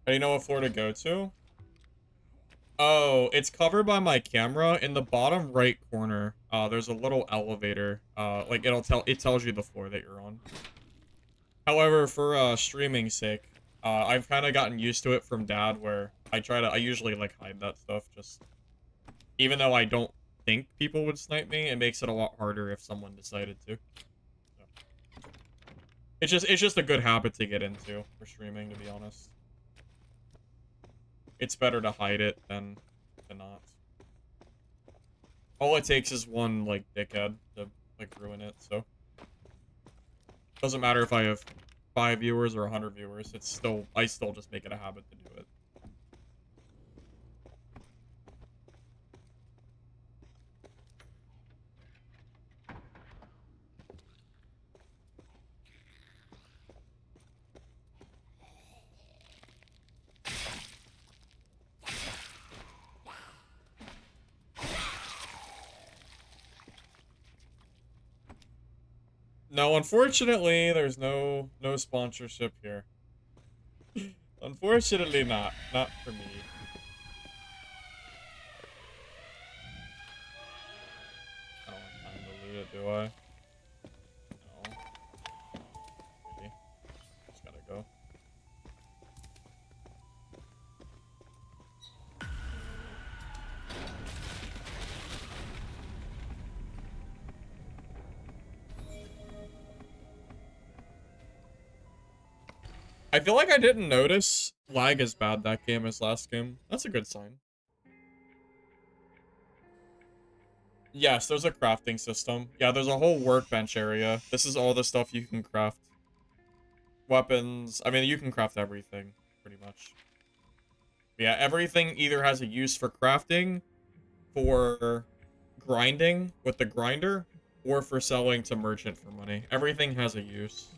How do you know what floor to go to? Oh, it's covered by my camera. In the bottom right corner, there's a little elevator. Like it tells you the floor that you're on. However, for streaming's sake, I've kind of gotten used to it from Dad, where I usually like hide that stuff. Just even though I don't think people would snipe me, it makes it a lot harder if someone decided to. So. It's just a good habit to get into for streaming, to be honest. It's better to hide it than to not. All it takes is one, like, dickhead to, like, ruin it, so. Doesn't matter if I have 5 viewers or 100 viewers, I still just make it a habit to do it. No, unfortunately, there's no sponsorship here. Unfortunately not. Not for me. I don't have time to loot it, do I? No. Maybe. Just gotta go. I feel like I didn't notice lag as bad that game as last game. That's a good sign. Yes, there's a crafting system. Yeah, there's a whole workbench area. This is all the stuff you can craft. Weapons. I mean, you can craft everything, pretty much. Yeah, everything either has a use for crafting, for grinding with the grinder, or for selling to merchant for money. Everything has a use.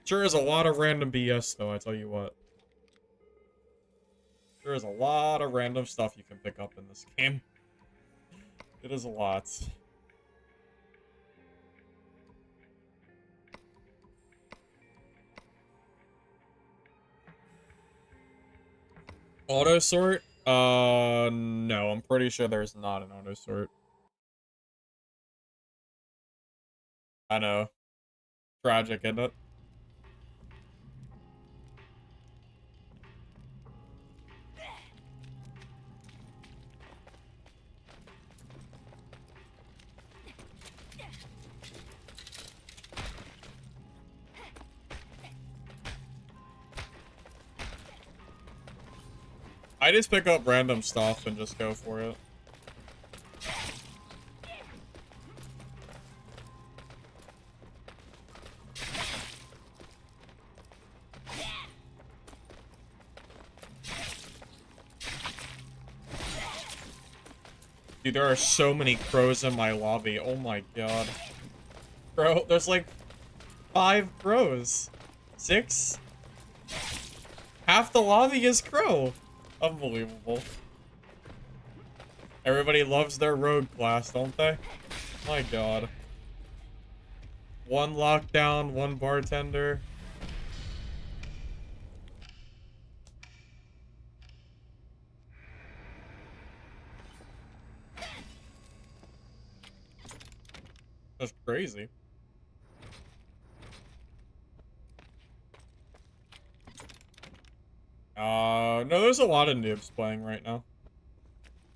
Sure is a lot of random BS, though, I tell you what. There is a lot of random stuff you can pick up in this game. It is a lot. Auto sort? No, I'm pretty sure there's not an auto sort. I know. Tragic, isn't it? I just pick up random stuff and just go for it. Dude, there are so many crows in my lobby. Oh my god. Bro, there's like 5 crows. 6? Half the lobby is crow. Unbelievable. Everybody loves their rogue class, don't they? My god. 1 lockdown, 1 bartender. That's crazy. No, there's a lot of noobs playing right now.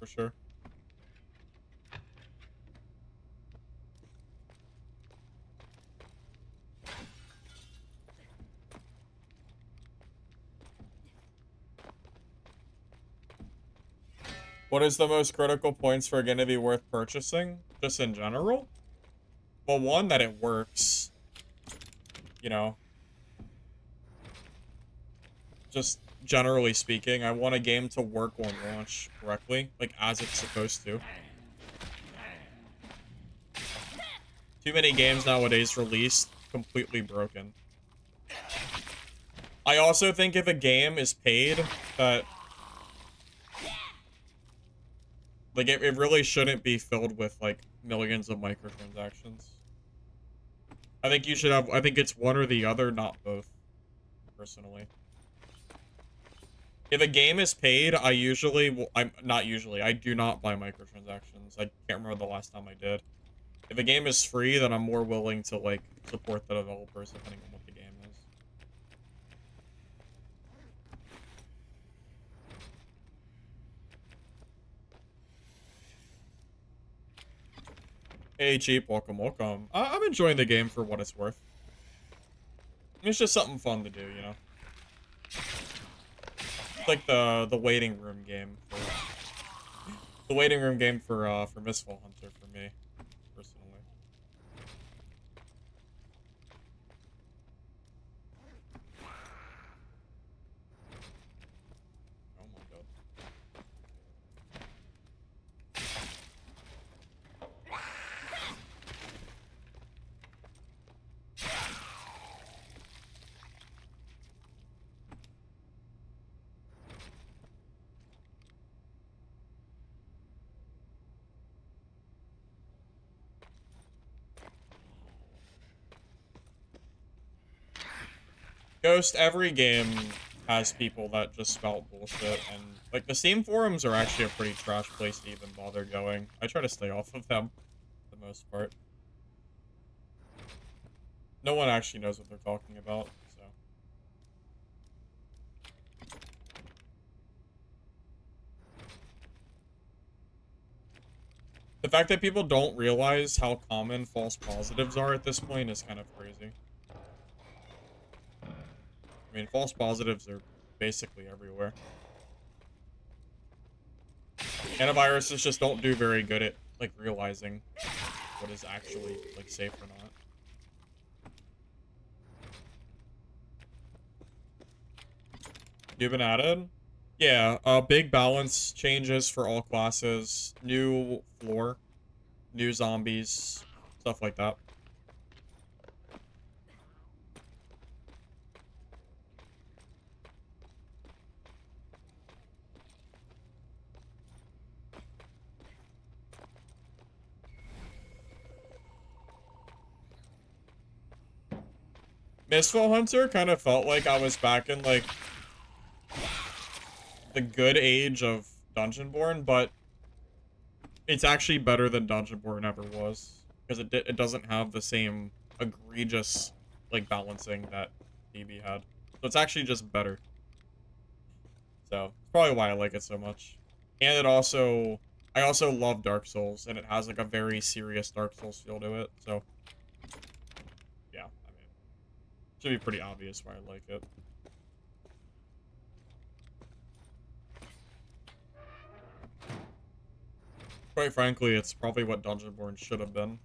For sure. What is the most critical points for a game to be worth purchasing? Just in general? Well, one, that it works. You know. Just generally speaking, I want a game to work on launch correctly. Like, as it's supposed to. Too many games nowadays released completely broken. I also think if a game is paid, that... like, it really shouldn't be filled with, like, millions of microtransactions. I think you should have... I think it's one or the other, not both. Personally. If a game is paid, I usually... well, not usually. I do not buy microtransactions. I can't remember the last time I did. If a game is free, then I'm more willing to, like, support the developers depending on what the game is. Hey, Cheap, welcome, welcome. I'm enjoying the game for what it's worth. It's just something fun to do, you know? It's like the waiting room game for... the waiting room game for Mistfall Hunter for me, personally. Oh my god. Ghost, every game has people that just spout bullshit, and, like, the Steam forums are actually a pretty trash place to even bother going. I try to stay off of them, for the most part. No one actually knows what they're talking about, so. The fact that people don't realize how common false positives are at this point is kind of crazy. I mean, false positives are basically everywhere. Antiviruses just don't do very good at, like, realizing what is actually, like, safe or not. You've been added? Yeah, big balance changes for all classes, new floor, new zombies, stuff like that. Mistfall Hunter kind of felt like I was back in, like, the good age of Dungeonborn, but it's actually better than Dungeonborn ever was, because it doesn't have the same egregious, like, balancing that DB had. So it's actually just better. So, it's probably why I like it so much. And it also... I also love Dark Souls, and it has, like, a very serious Dark Souls feel to it, so... yeah, I mean... should be pretty obvious why I like it. Quite frankly, it's probably what Dungeonborn should have been.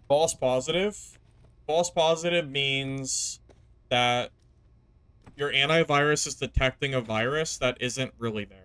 False positive? False positive means that your antivirus is detecting a virus that isn't really there.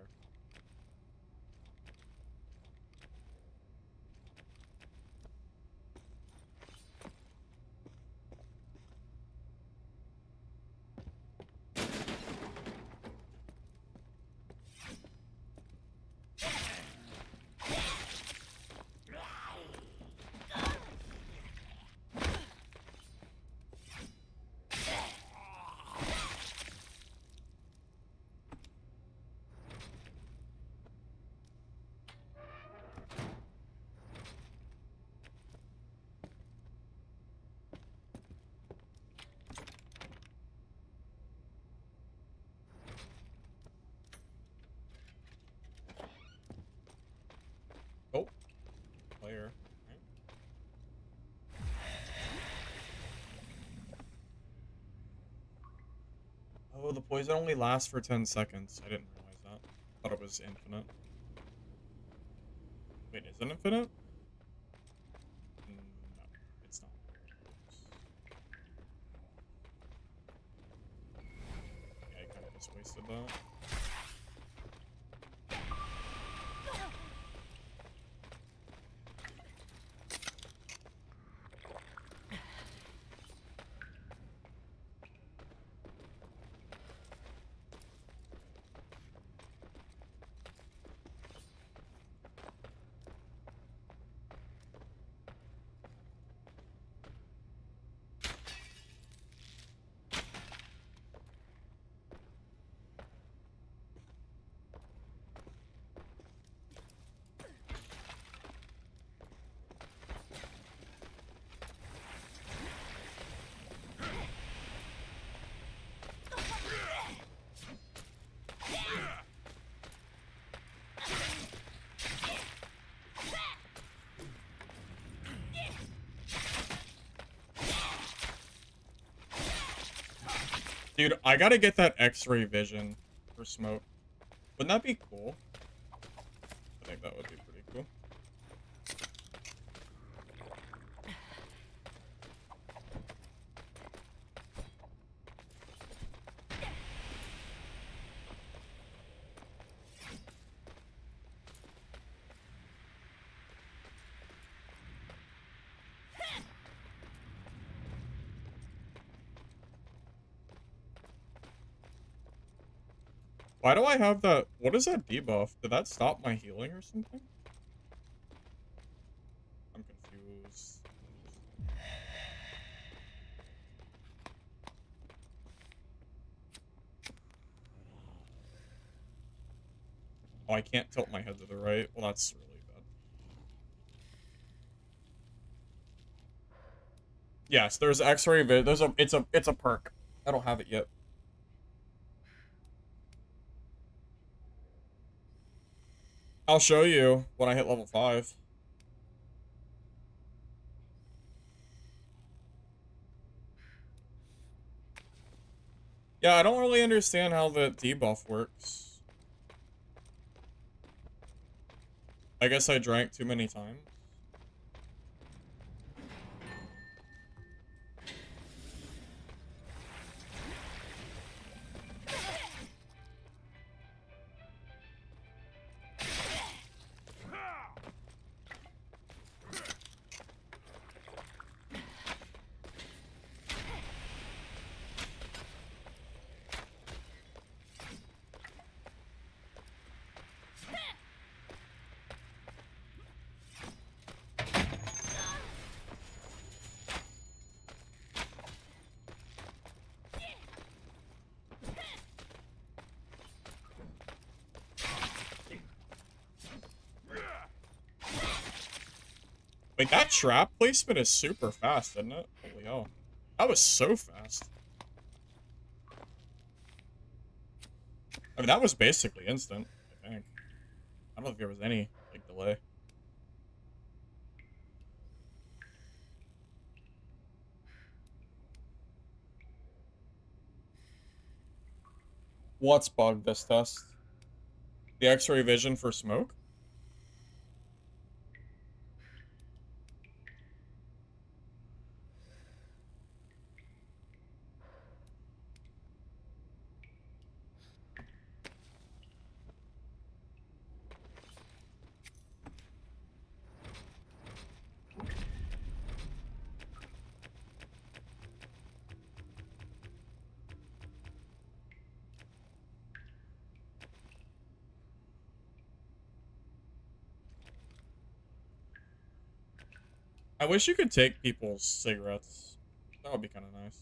player. Right? Oh, the poison only lasts for 10 seconds. I didn't realize that. Thought it was infinite. Wait, is it infinite? No, it's not. Yeah, I kind of just wasted that. Dude, I gotta get that X-ray vision for smoke. Wouldn't that be cool? I think that would be pretty cool. Why do I have that? What is that debuff? Did that stop my healing or something? I'm confused. Oh, I can't tilt my head to the right. Well, that's really bad. Yes, there's X-ray it's a perk. I don't have it yet. I'll show you when I hit level 5. Yeah, I don't really understand how the debuff works. I guess I drank too many times. Wait, that trap placement is super fast, isn't it? Holy hell. That was so fast. I mean, that was basically instant, I think. I don't think there was any, like, delay. What's bugged this test? The X-ray vision for smoke? I wish you could take people's cigarettes. That would be kind of nice.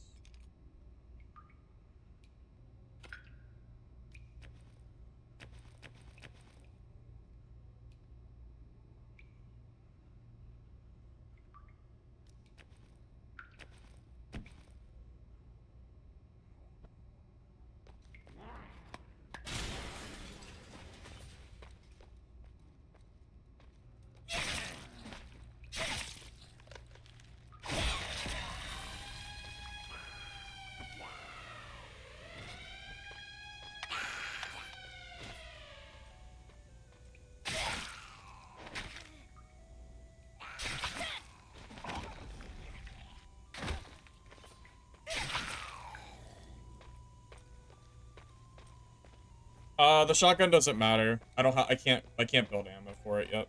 The shotgun doesn't matter. I can't build ammo for it yet.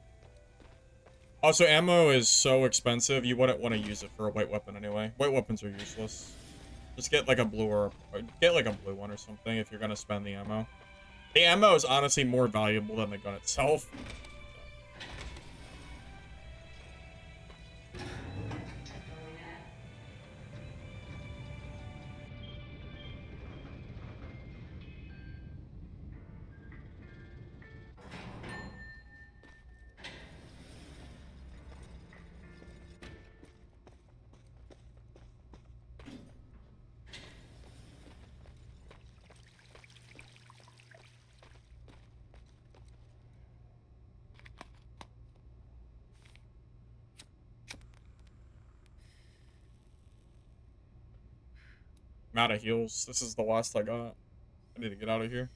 Also, ammo is so expensive, you wouldn't want to use it for a white weapon anyway. White weapons are useless. Just get like a blue or get like a blue one or something if you're gonna spend the ammo. The ammo is honestly more valuable than the gun itself. I'm out of heals. This is the last I got. I need to get out of here.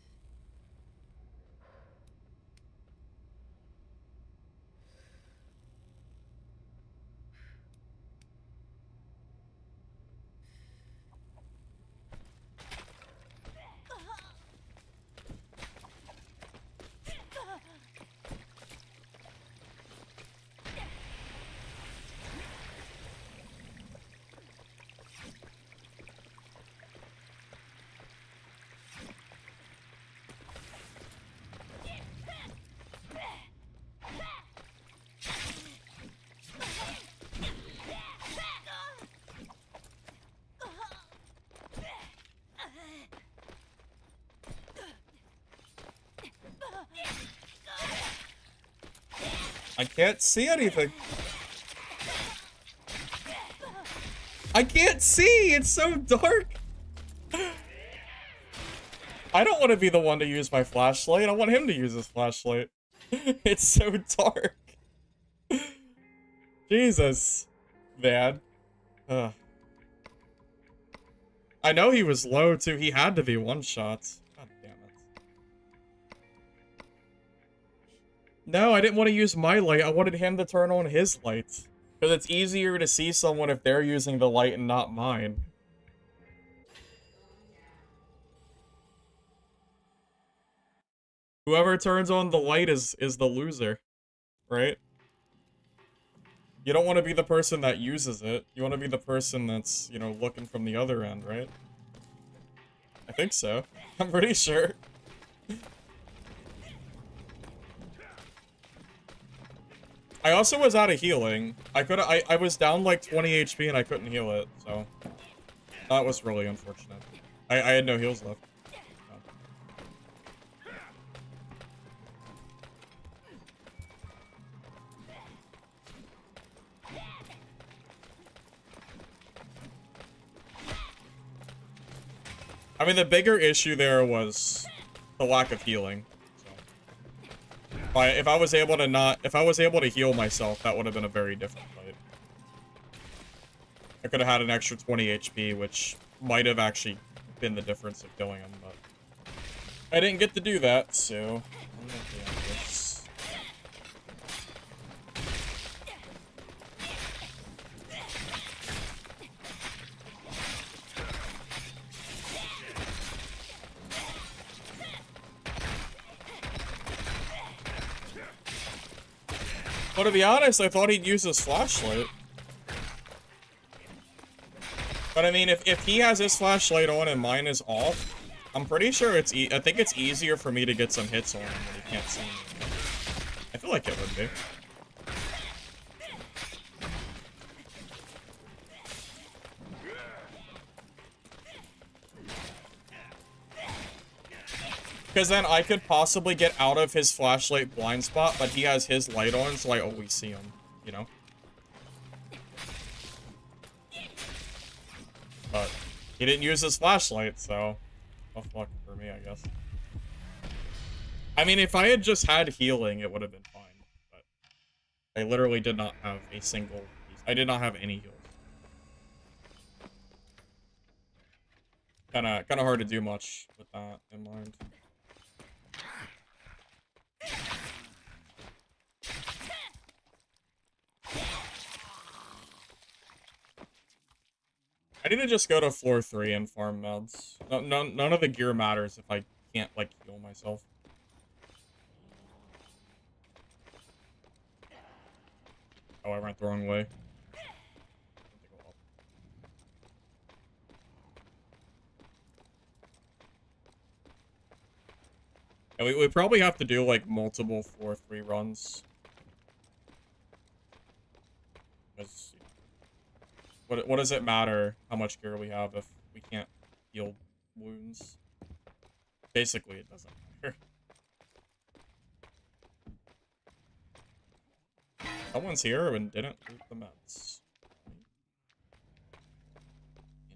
I can't see anything. I can't see! It's so dark! I don't want to be the one to use my flashlight. I want him to use his flashlight. It's so dark. Jesus. Man. Ugh. I know he was low, too. He had to be one-shot. God damn it. No, I didn't want to use my light. I wanted him to turn on his light. Because it's easier to see someone if they're using the light and not mine. Whoever turns on the light is the loser. Right? You don't want to be the person that uses it. You want to be the person that's, you know, looking from the other end, right? I think so. I'm pretty sure. I also was out of healing. I was down like 20 HP and I couldn't heal it, so that was really unfortunate. I had no heals left. I mean, the bigger issue there was the lack of healing. So, if I was able to heal myself, that would have been a very different fight. I could have had an extra 20 HP, which might have actually been the difference of killing him, but I didn't get to do that, so I'm gonna do this. But to be honest, I thought he'd use his flashlight. But I mean, if he has his flashlight on and mine is off, I'm pretty sure I think it's easier for me to get some hits on him when he can't see me. I feel like it would be. Because then I could possibly get out of his flashlight blind spot, but he has his light on, so I always see him, you know? But he didn't use his flashlight, so tough luck for me, I guess. I mean, if I had just had healing, it would have been fine, but I literally did not have a single piece. I did not have any heals. Kinda hard to do much with that in mind. I need to just go to floor 3 and farm meds. None of the gear matters if I can't, like, heal myself. Oh, I went the wrong way. And we probably have to do, like, multiple 4-3 runs. Because, what does it matter how much gear we have if we can't heal wounds? Basically, it doesn't matter. Someone's here and didn't loot the meds.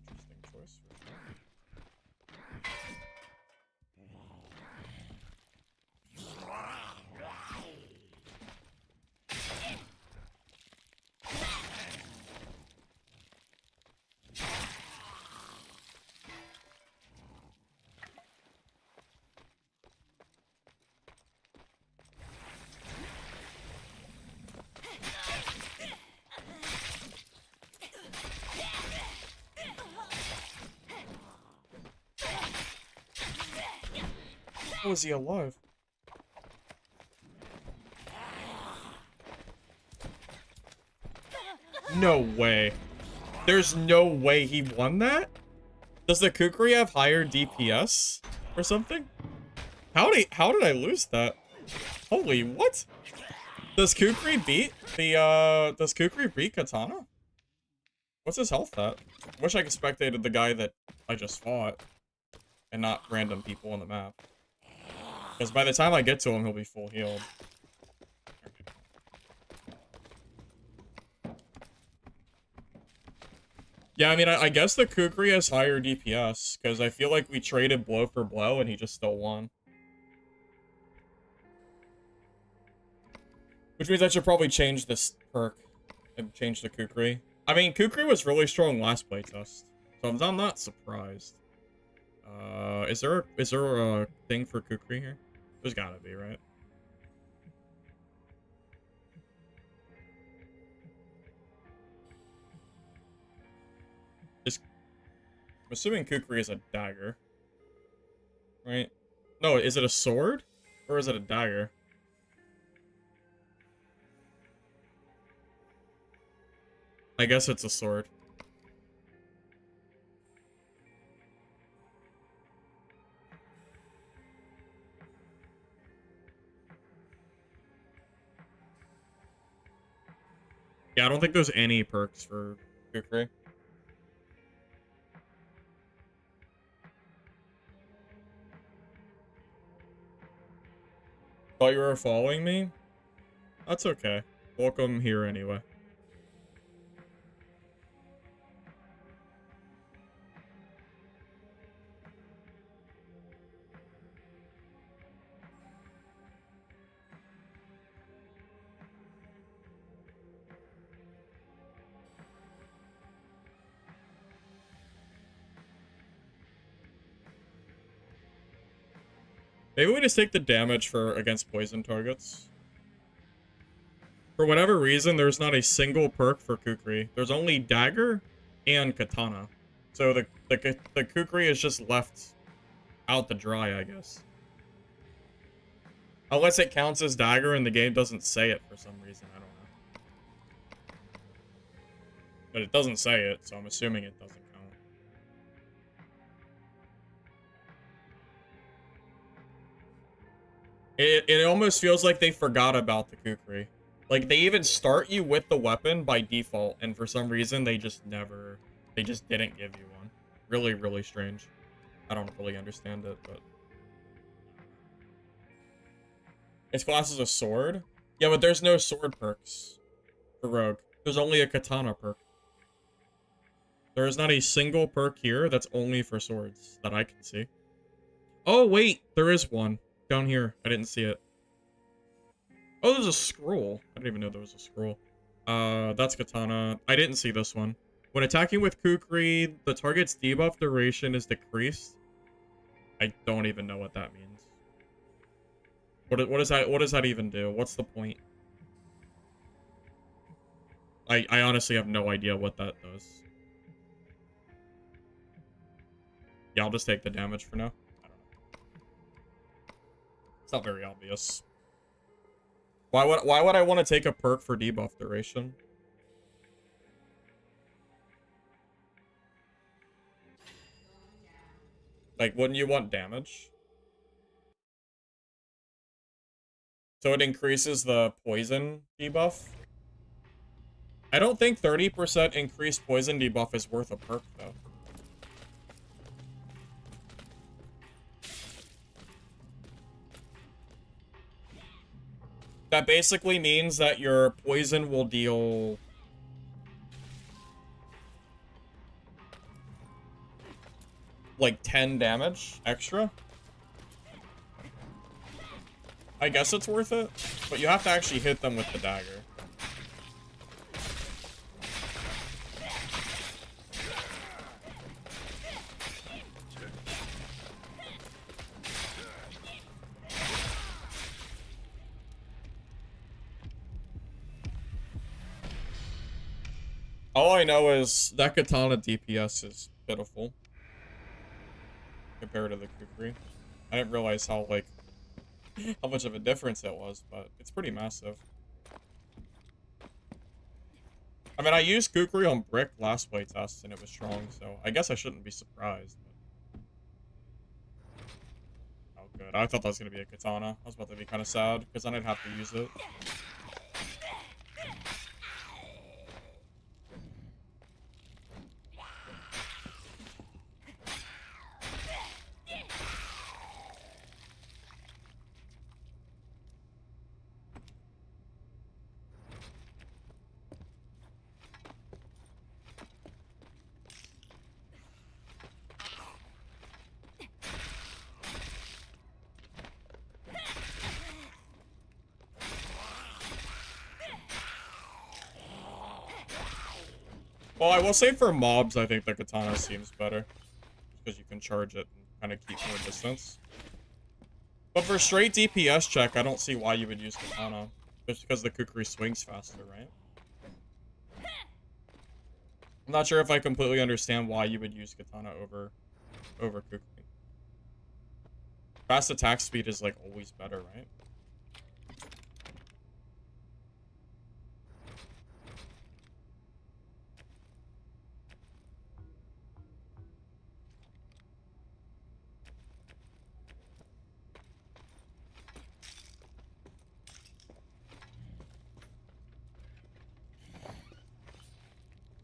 Interesting choice for sure. How is he alive? No way. There's no way he won that? Does the Kukri have higher DPS or something? How did I lose that? Holy, what? Does Kukri beat Katana? What's his health at? Wish I could spectated the guy that I just fought and not random people on the map. Because by the time I get to him, he'll be full healed. Yeah, I mean, I guess the Kukri has higher DPS, because I feel like we traded blow for blow, and he just still won. Which means I should probably change this perk and change the Kukri. I mean, Kukri was really strong last playtest, so I'm not surprised. Is there a thing for Kukri here? There's gotta be, right? I'm assuming Kukri is a dagger. Right? No, is it a sword? Or is it a dagger? I guess it's a sword. Yeah, I don't think there's any perks for Kukri. Thought you were following me? That's okay. Welcome here anyway. Maybe we just take the damage for against poison targets. For whatever reason, there's not a single perk for Kukri. There's only dagger and katana. So the Kukri is just left out to dry, I guess. Unless it counts as dagger and the game doesn't say it for some reason. I don't know. But it doesn't say it, so I'm assuming it doesn't count. It almost feels like they forgot about the Kukri. Like, they even start you with the weapon by default, and for some reason, they just didn't give you one. Really, really strange. I don't really understand it, but... Its class is a sword? Yeah, but there's no sword perks for Rogue. There's only a katana perk. There is not a single perk here that's only for swords that I can see. Oh, wait, there is one. Down here. I didn't see it. Oh, there's a scroll. I didn't even know there was a scroll. That's katana. I didn't see this one. When attacking with Kukri, the target's debuff duration is decreased. I don't even know what that means. What does that even do? What's the point? I honestly have no idea what that does. Yeah, I'll just take the damage for now. I don't know. It's not very obvious. Why would I want to take a perk for debuff duration? Like, wouldn't you want damage? So it increases the poison debuff? I don't think 30% increased poison debuff is worth a perk, though. That basically means that your poison will deal... like 10 damage extra. I guess it's worth it, but you have to actually hit them with the dagger. All I know is that katana DPS is pitiful compared to the kukri. I didn't realize how, like, how much of a difference it was, but it's pretty massive. I mean, I used kukri on brick last playtest and it was strong, so I guess I shouldn't be surprised. But... oh, good. I thought that was going to be a katana. I was about to be kind of sad, because then I'd have to use it. Well, I will say for mobs, I think the katana seems better. Because you can charge it and kind of keep more distance. But for straight DPS check, I don't see why you would use katana. Just because the kukri swings faster, right? I'm not sure if I completely understand why you would use katana over kukri. Fast attack speed is, like, always better, right?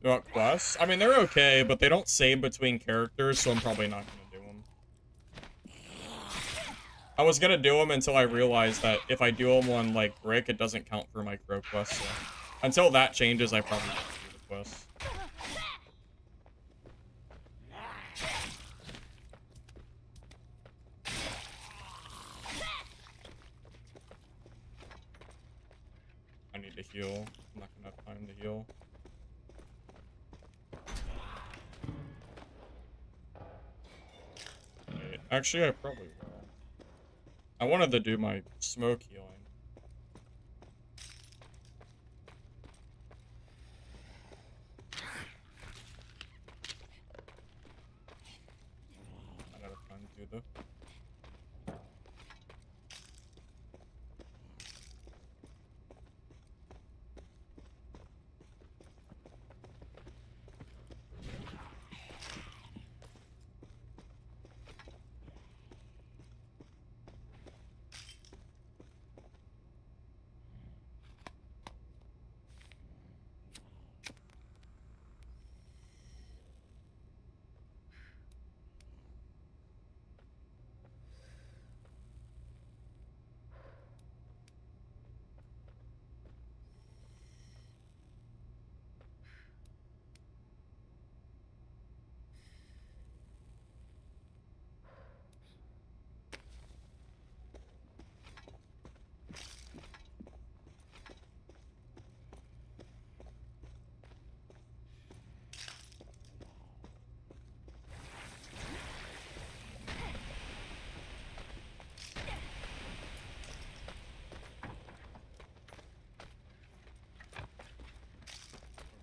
You want quests? I mean, they're okay, but they don't save between characters, so I'm probably not going to do them. I was going to do them until I realized that if I do them on, like, brick, it doesn't count for my crow quests. So until that changes, I probably won't do the quests. I need to heal. I'm not going to have time to heal. Wait, actually, I probably will. I wanted to do my smoke healing. I don't have time to do though.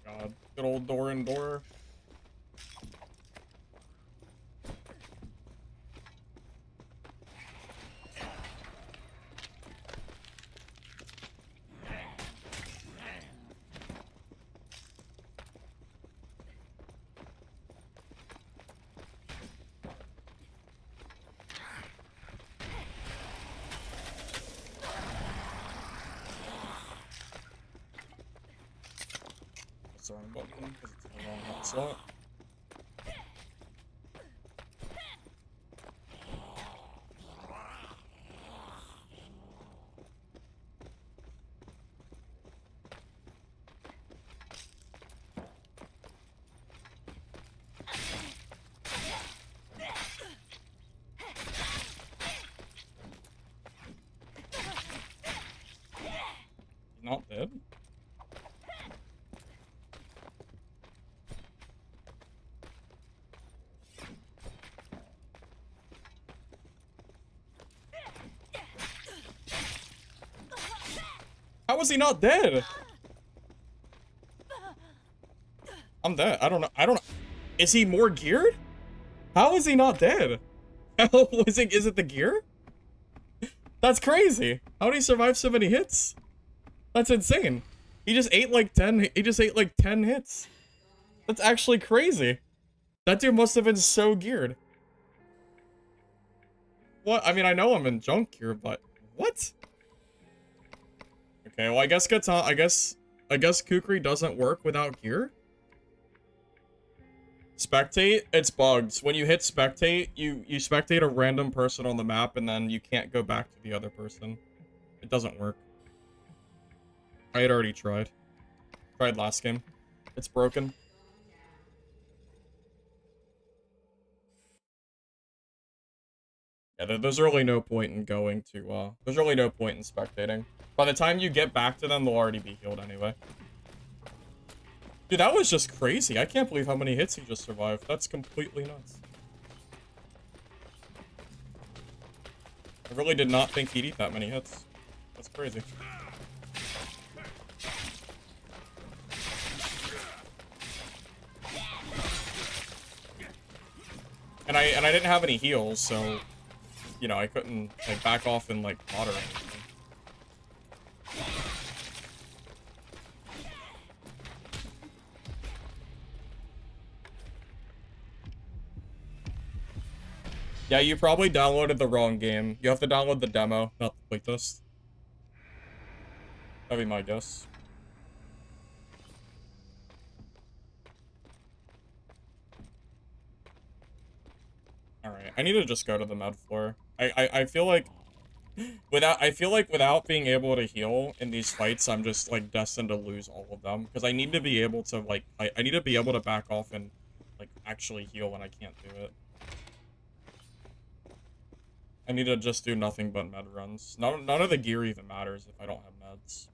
God, good old door and door. the wrong button because it's in the wrong hot slot. Not dead. How is he not dead? I'm dead. I don't know. Is he more geared? How is he not dead? How is it the gear? That's crazy. How did he survive so many hits? That's insane. He just ate like 10 hits. That's actually crazy. That dude must have been so geared. What? I mean, I know I'm in junk gear, but what? Okay, well, I guess Kukri doesn't work without gear. Spectate, it's bugged. When you hit spectate, you spectate a random person on the map and then you can't go back to the other person. It doesn't work. I had already tried. Tried last game. It's broken. Yeah, there's really no point in going to, there's really no point in spectating. By the time you get back to them, they'll already be healed anyway. Dude, that was just crazy. I can't believe how many hits he just survived. That's completely nuts. I really did not think he'd eat that many hits. That's crazy. And I didn't have any heals, so, you know, I couldn't, like, back off and, like, pot or anything. Yeah, you probably downloaded the wrong game. You have to download the demo, not the playtest. That'd be my guess. Alright, I need to just go to the med floor. I feel like without being able to heal in these fights, I'm just like destined to lose all of them. Because I need to be able to like I need to be able to back off and like actually heal when I can't do it. I need to just do nothing but med runs. None of the gear even matters if I don't have meds.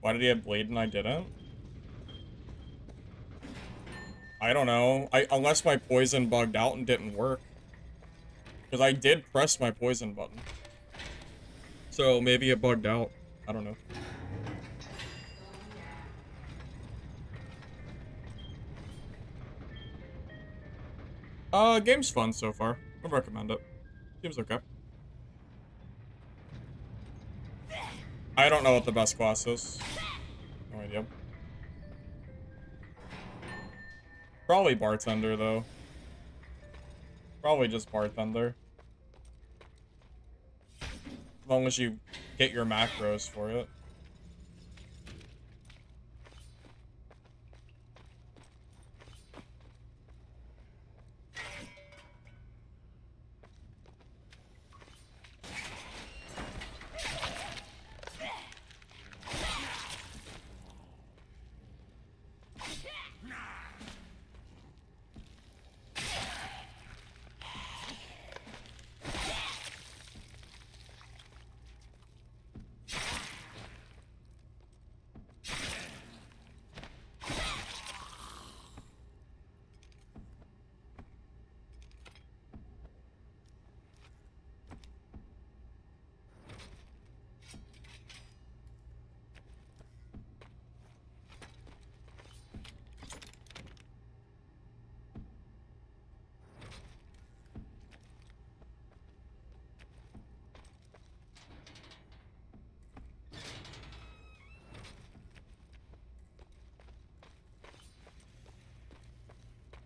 Why did he have blade and I didn't? I don't know. Unless my poison bugged out and didn't work. Because I did press my poison button. So maybe it bugged out. I don't know. Game's fun so far. I'd recommend it. Seems okay. I don't know what the best class is. No idea. Probably bartender, though. Probably just bartender. As long as you get your macros for it.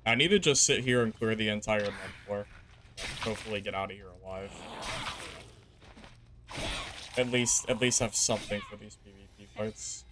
I need to just sit here and clear the entire med floor. Hopefully get out of here alive. At least have something for these PvP fights.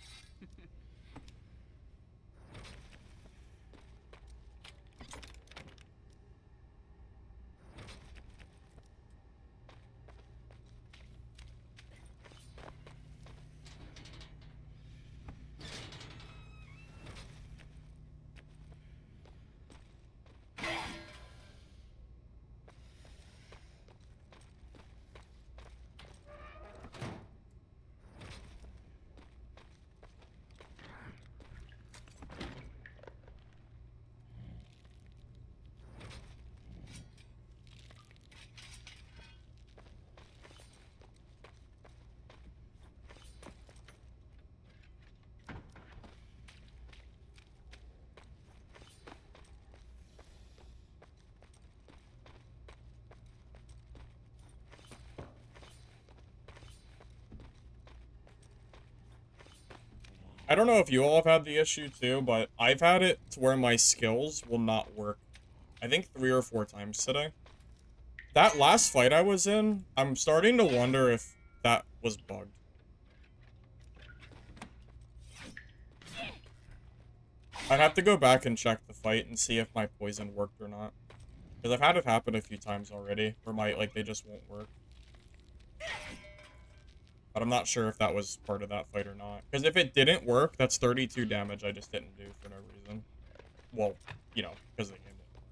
I don't know if you all have had the issue too, but I've had it to where my skills will not work. I think 3 or 4 times today. That last fight I was in, I'm starting to wonder if that was bugged. I'd have to go back and check the fight and see if my poison worked or not. Because I've had it happen a few times already, where they just won't work. But I'm not sure if that was part of that fight or not. Because if it didn't work, that's 32 damage I just didn't do for no reason. Well, you know, because the game didn't work.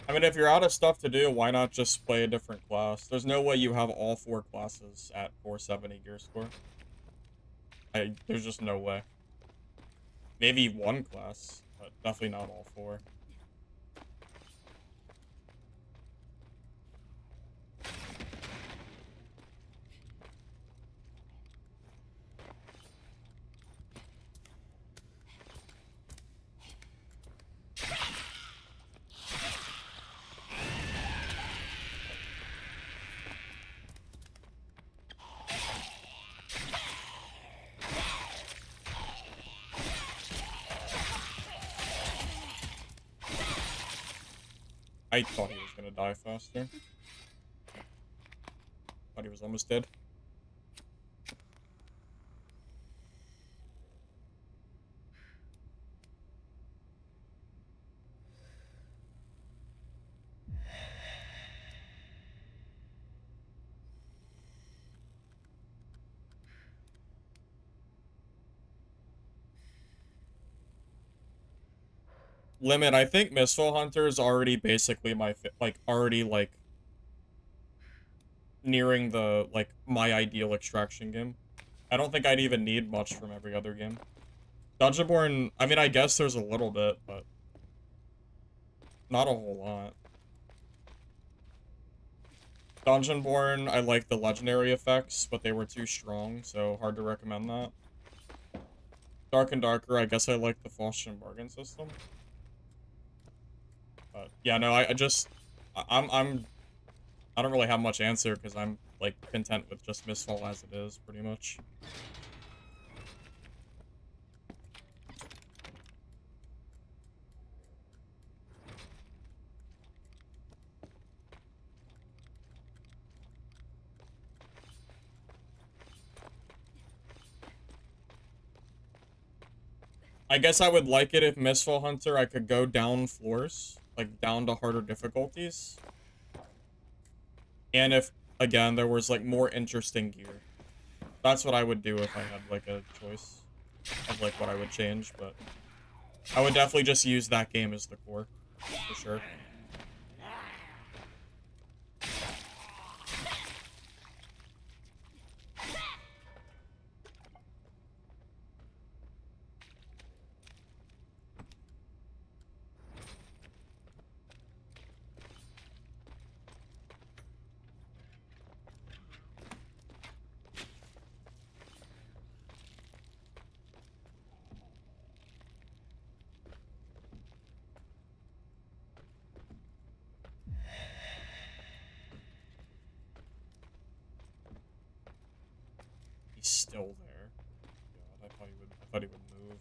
I mean, if you're out of stuff to do, why not just play a different class? There's no way you have all 4 classes at 470 gear score. There's just no way. Maybe 1 class, but definitely not all 4. I thought he was gonna die faster. Thought he was almost dead. Limit, I think Missile Hunter is already basically nearing the, my ideal extraction game. I don't think I'd even need much from every other game. Dungeonborn, I mean, I guess there's a little bit, but not a whole lot. Dungeonborn, I like the legendary effects, but they were too strong, so hard to recommend that. Dark and Darker, I guess I like the Faustian bargain system. But yeah, no, I don't really have much answer because I'm content with just Mistfall as it is, pretty much. I guess I would like it if Mistfall Hunter I could go down floors, down to harder difficulties. And if, again, there was, more interesting gear. That's what I would do if I had, a choice of, what I would change, but I would definitely just use that game as the core, for sure. He's still there. God, I thought he would move.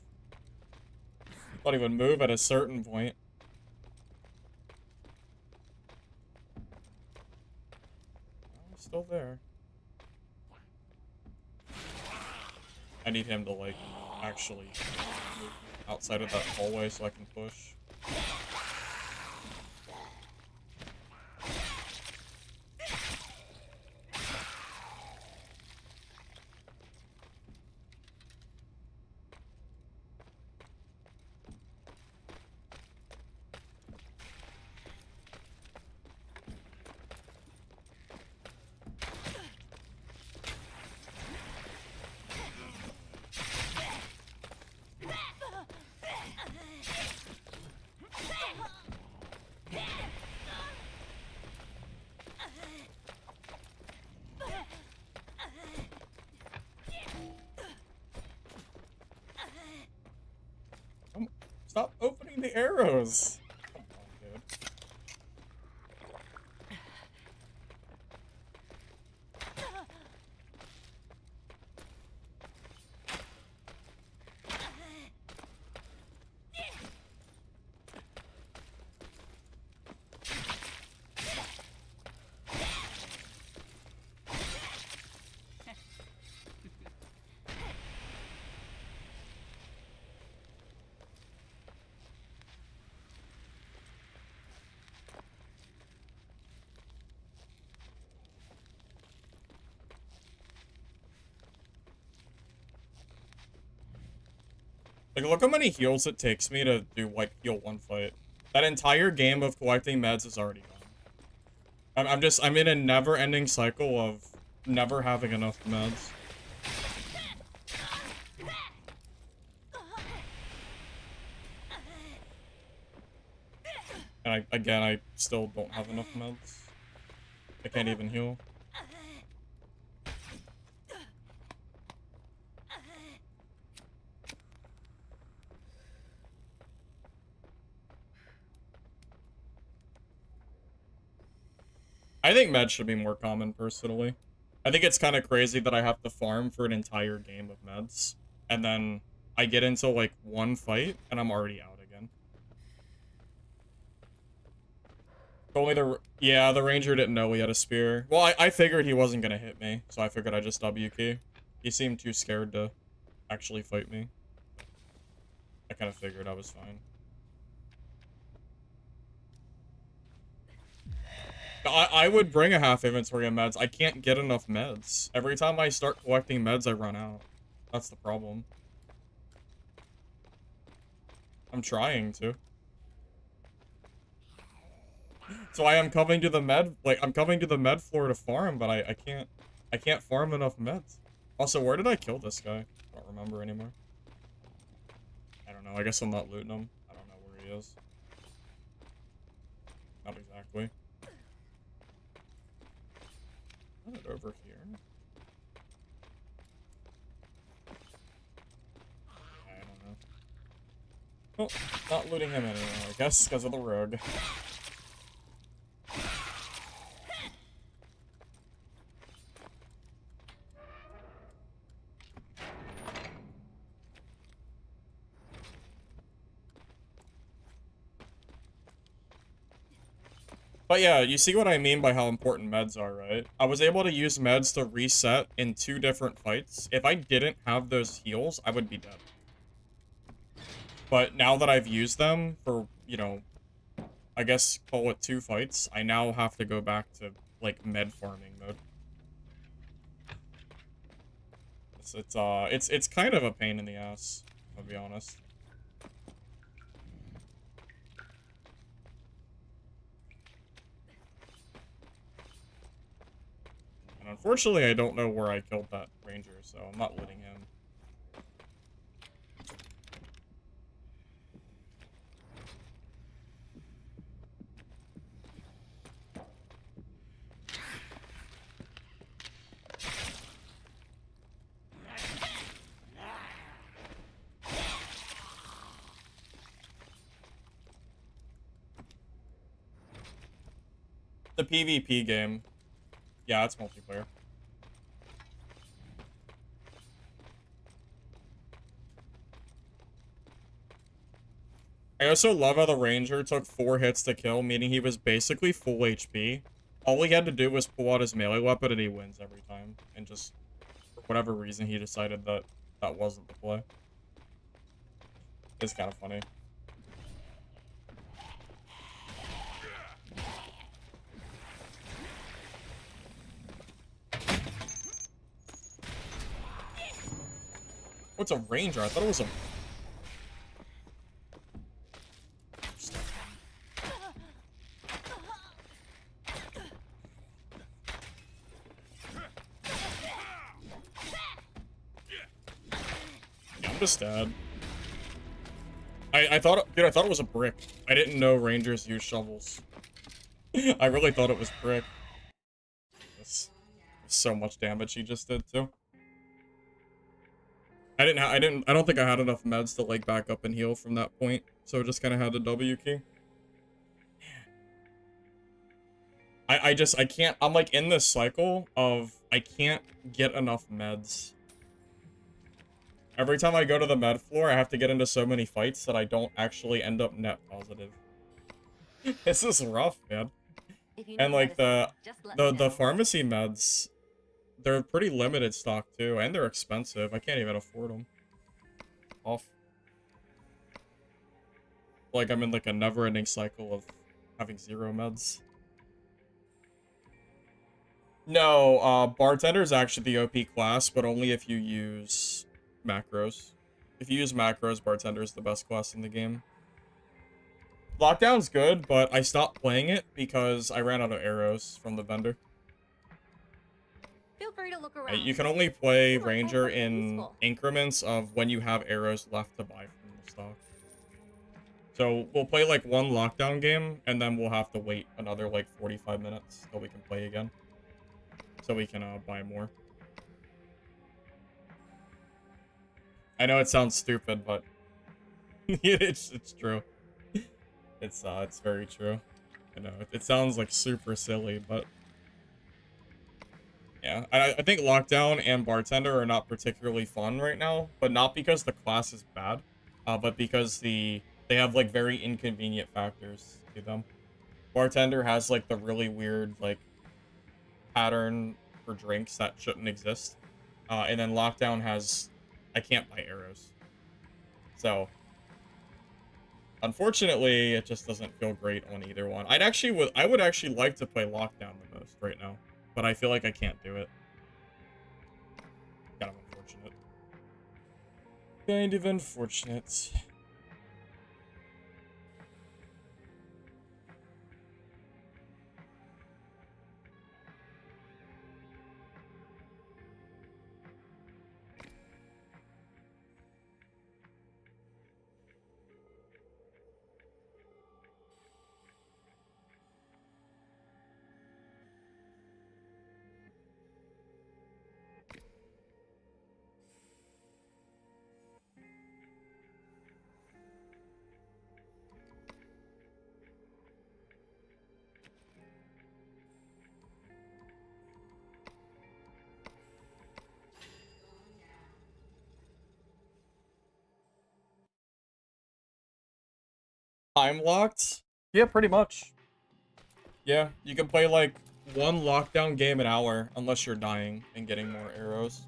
I thought he would move at a certain point. Oh, he's still there. I need him to, like, actually move outside of that hallway so I can push. Stop opening the arrows! Come on, dude. Like, look how many heals it takes me to do, like, heal one fight. That entire game of collecting meds is already gone. I'm in a never-ending cycle of never having enough meds. And again, I still don't have enough meds. I can't even heal. I think meds should be more common, personally. I think it's kind of crazy that I have to farm for an entire game of meds, and then I get into, like, one fight, and I'm already out again. Only the ranger didn't know he had a spear. Well, I figured he wasn't gonna hit me, so I figured I'd just W key. He seemed too scared to actually fight me. I kind of figured I was fine. I would bring a half inventory of meds. I can't get enough meds. Every time I start collecting meds, I run out. That's the problem. I'm trying to. So I am coming to the med, like, I'm coming to the med floor to farm, but I can't farm enough meds. Also, where did I kill this guy? I don't remember anymore. I don't know. I guess I'm not looting him. I don't know where he is. Not exactly. Put it over here. I don't know. Well, not looting him anymore, I guess, because of the rogue. But yeah, you see what I mean by how important meds are, right? I was able to use meds to reset in 2 different fights. If I didn't have those heals, I would be dead. But now that I've used them for, you know, I guess call it 2 fights, I now have to go back to, like, med farming mode. It's kind of a pain in the ass, I'll be honest. And unfortunately, I don't know where I killed that ranger, so I'm not looting him. The PvP game. Yeah, it's multiplayer. I also love how the ranger took 4 hits to kill, meaning he was basically full HP. All he had to do was pull out his melee weapon and he wins every time. And just, for whatever reason, he decided that that wasn't the play. It's kind of funny. What's a ranger? I thought it was a... Yeah, I'm just dead. I thought, dude, I thought it was a brick. I didn't know rangers use shovels. I really thought it was brick. That's so much damage he just did too. I don't think I had enough meds to like back up and heal from that point, so I just kind of had the W key. I can't, I'm like in this cycle of I can't get enough meds. Every time I go to the med floor, I have to get into so many fights that I don't actually end up net positive. This is rough, man. And like the pharmacy meds, they're pretty limited stock too, and they're expensive. I can't even afford them. Off. Like I'm in like a never-ending cycle of having 0 meds. No, bartender is actually the OP class, but only if you use macros. If you use macros, bartender is the best class in the game. Lockdown's good, but I stopped playing it because I ran out of arrows from the vendor. Feel free to look around. You can only play ranger in increments of when you have arrows left to buy from the stock. So we'll play like 1 lockdown game, and then we'll have to wait another like 45 minutes till we can play again. So we can buy more. I know it sounds stupid, but it's true. It's very true. I know it sounds like super silly, but yeah, I think lockdown and bartender are not particularly fun right now, but not because the class is bad, but because they have like very inconvenient factors to them. Bartender has like the really weird like pattern for drinks that shouldn't exist, and then lockdown has I can't buy arrows, so unfortunately it just doesn't feel great on either one. I would actually like to play lockdown the most right now, but I feel like I can't do it. Kind of unfortunate. Kind of unfortunate. Time locked? Yeah, pretty much. Yeah, you can play like 1 lockdown game an hour unless you're dying and getting more arrows.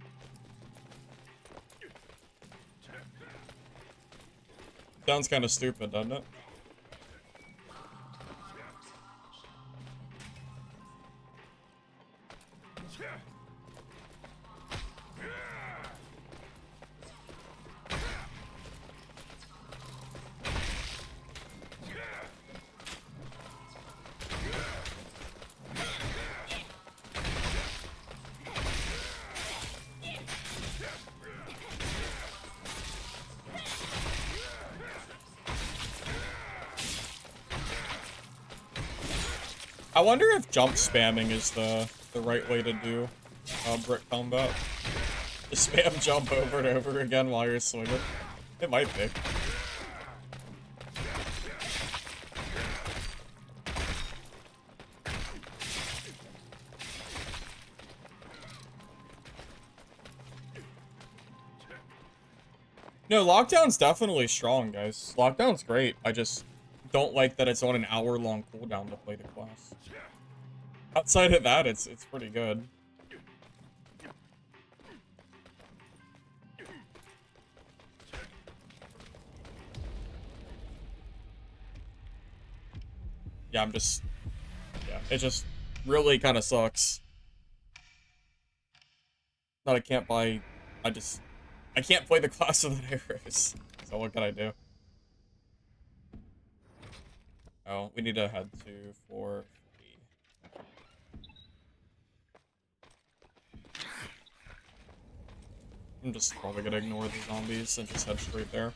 Sounds kind of stupid, doesn't it? I wonder if jump spamming is the right way to do brick combat. Just spam jump over and over again while you're swinging. It might be. No, lockdown's definitely strong, guys. Lockdown's great. I just don't like that it's on an hour-long cooldown to play the class. Outside of that, it's pretty good. Yeah, it just really kind of sucks that I can't buy, I can't play the class of the heroes. So what can I do? Oh, we need to head to floor 3. I'm just probably gonna ignore the zombies and just head straight there.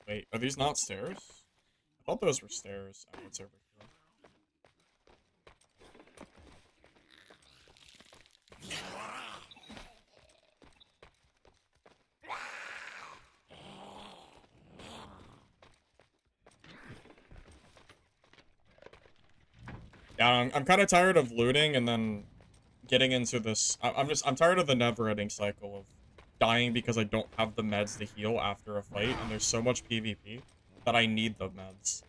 Wait, are these not stairs? I thought those were stairs. Oh, it's over here. Yeah, I'm kind of tired of looting and then getting into this. I'm tired of the never-ending cycle of dying because I don't have the meds to heal after a fight, and there's so much PvP that I need the meds.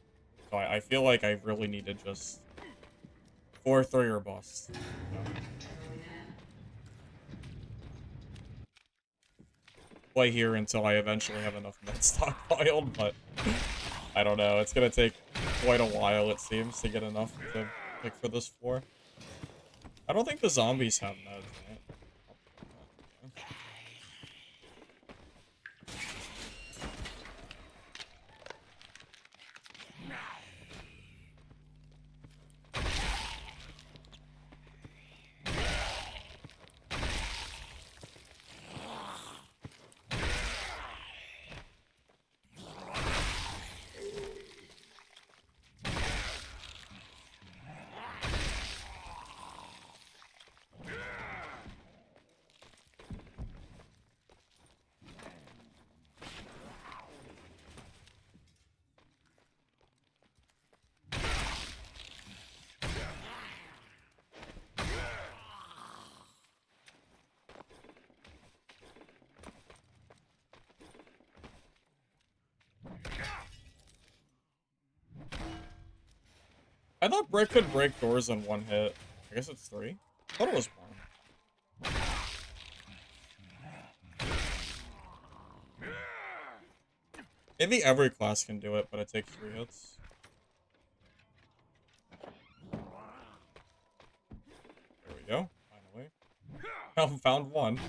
So I feel like I really need to just 4-3 or bust. Yeah. Play here until I eventually have enough meds stockpiled, but I don't know. It's gonna take quite a while, it seems, to get enough to pick for this floor. I don't think the zombies have meds, right? I thought brick could break doors in one hit. I guess it's 3. I thought it was 1. Maybe every class can do it, but it takes 3 hits. There we go. Finally. I found 1.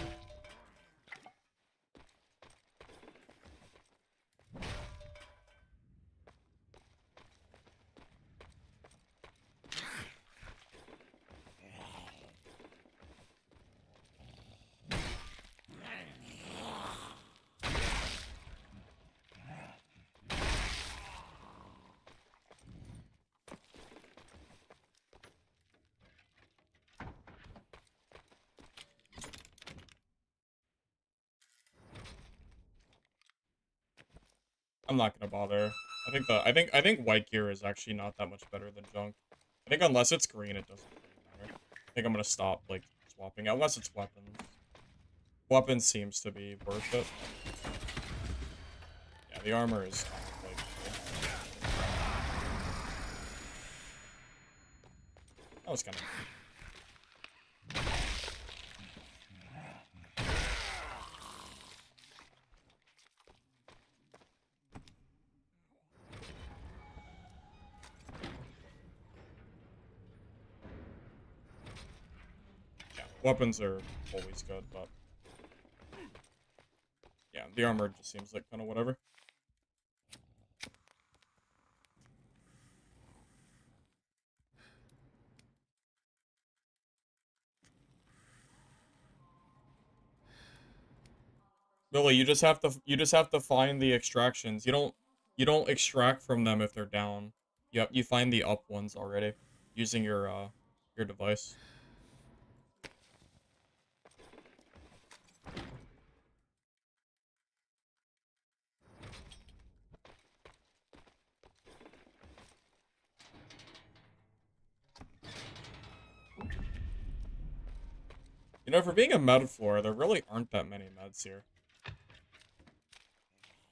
I'm not gonna bother. I think white gear is actually not that much better than junk. I think unless it's green, it doesn't really matter. I think I'm gonna stop like swapping unless it's weapons. Weapons seems to be worth it. Yeah, the armor is kind of like that was kind of. Weapons are always good, but yeah, the armor just seems like kind of whatever. Really, you just have to find the extractions. You don't extract from them if they're down. Yep, you find the up ones already using your device. You know, for being a med floor, there really aren't that many meds here.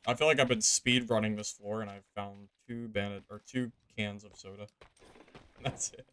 I feel like I've been speed running this floor and I've found two cans of soda. That's it.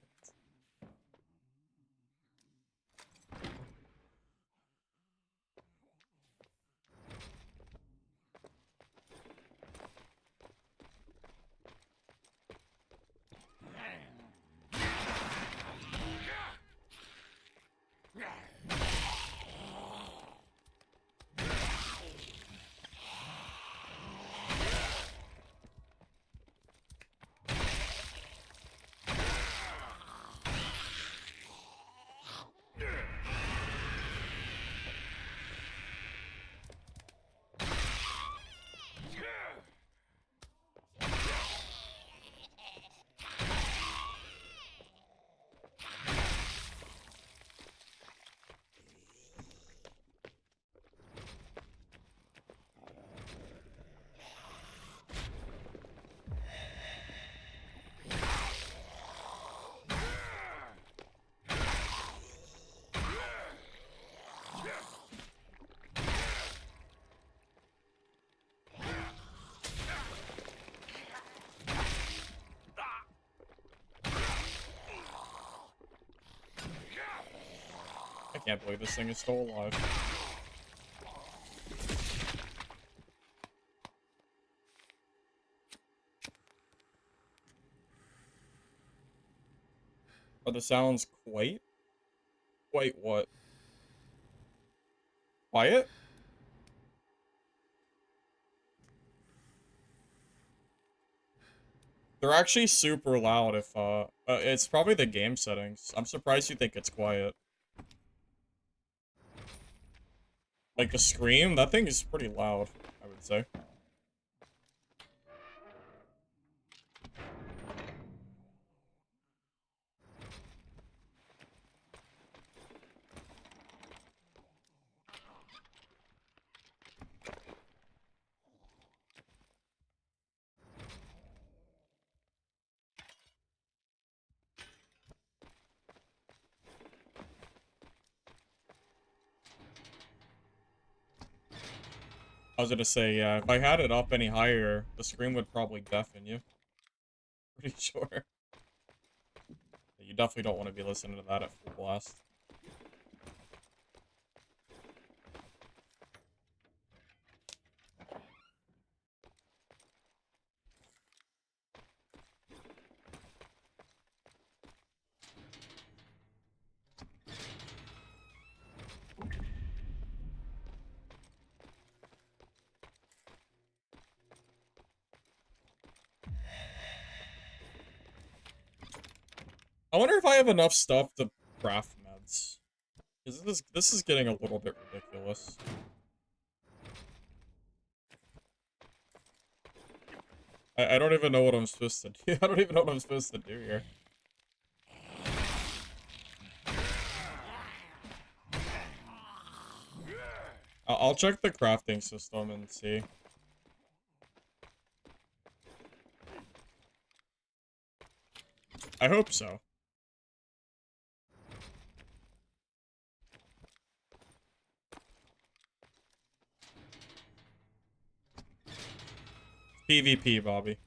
I can't believe this thing is still alive. Are the sounds quite? Quite what? Quiet? They're actually super loud if, it's probably the game settings. I'm surprised you think it's quiet. Like, the scream, that thing is pretty loud, I would say. I was gonna say, yeah, if I had it up any higher, the scream would probably deafen you. Pretty sure. You definitely don't want to be listening to that at full blast. I wonder if I have enough stuff to craft meds. Because this is getting a little bit ridiculous. I don't even know what I'm supposed to do. I don't even know what I'm supposed to do here. I'll check the crafting system and see. I hope so. PvP, Bobby.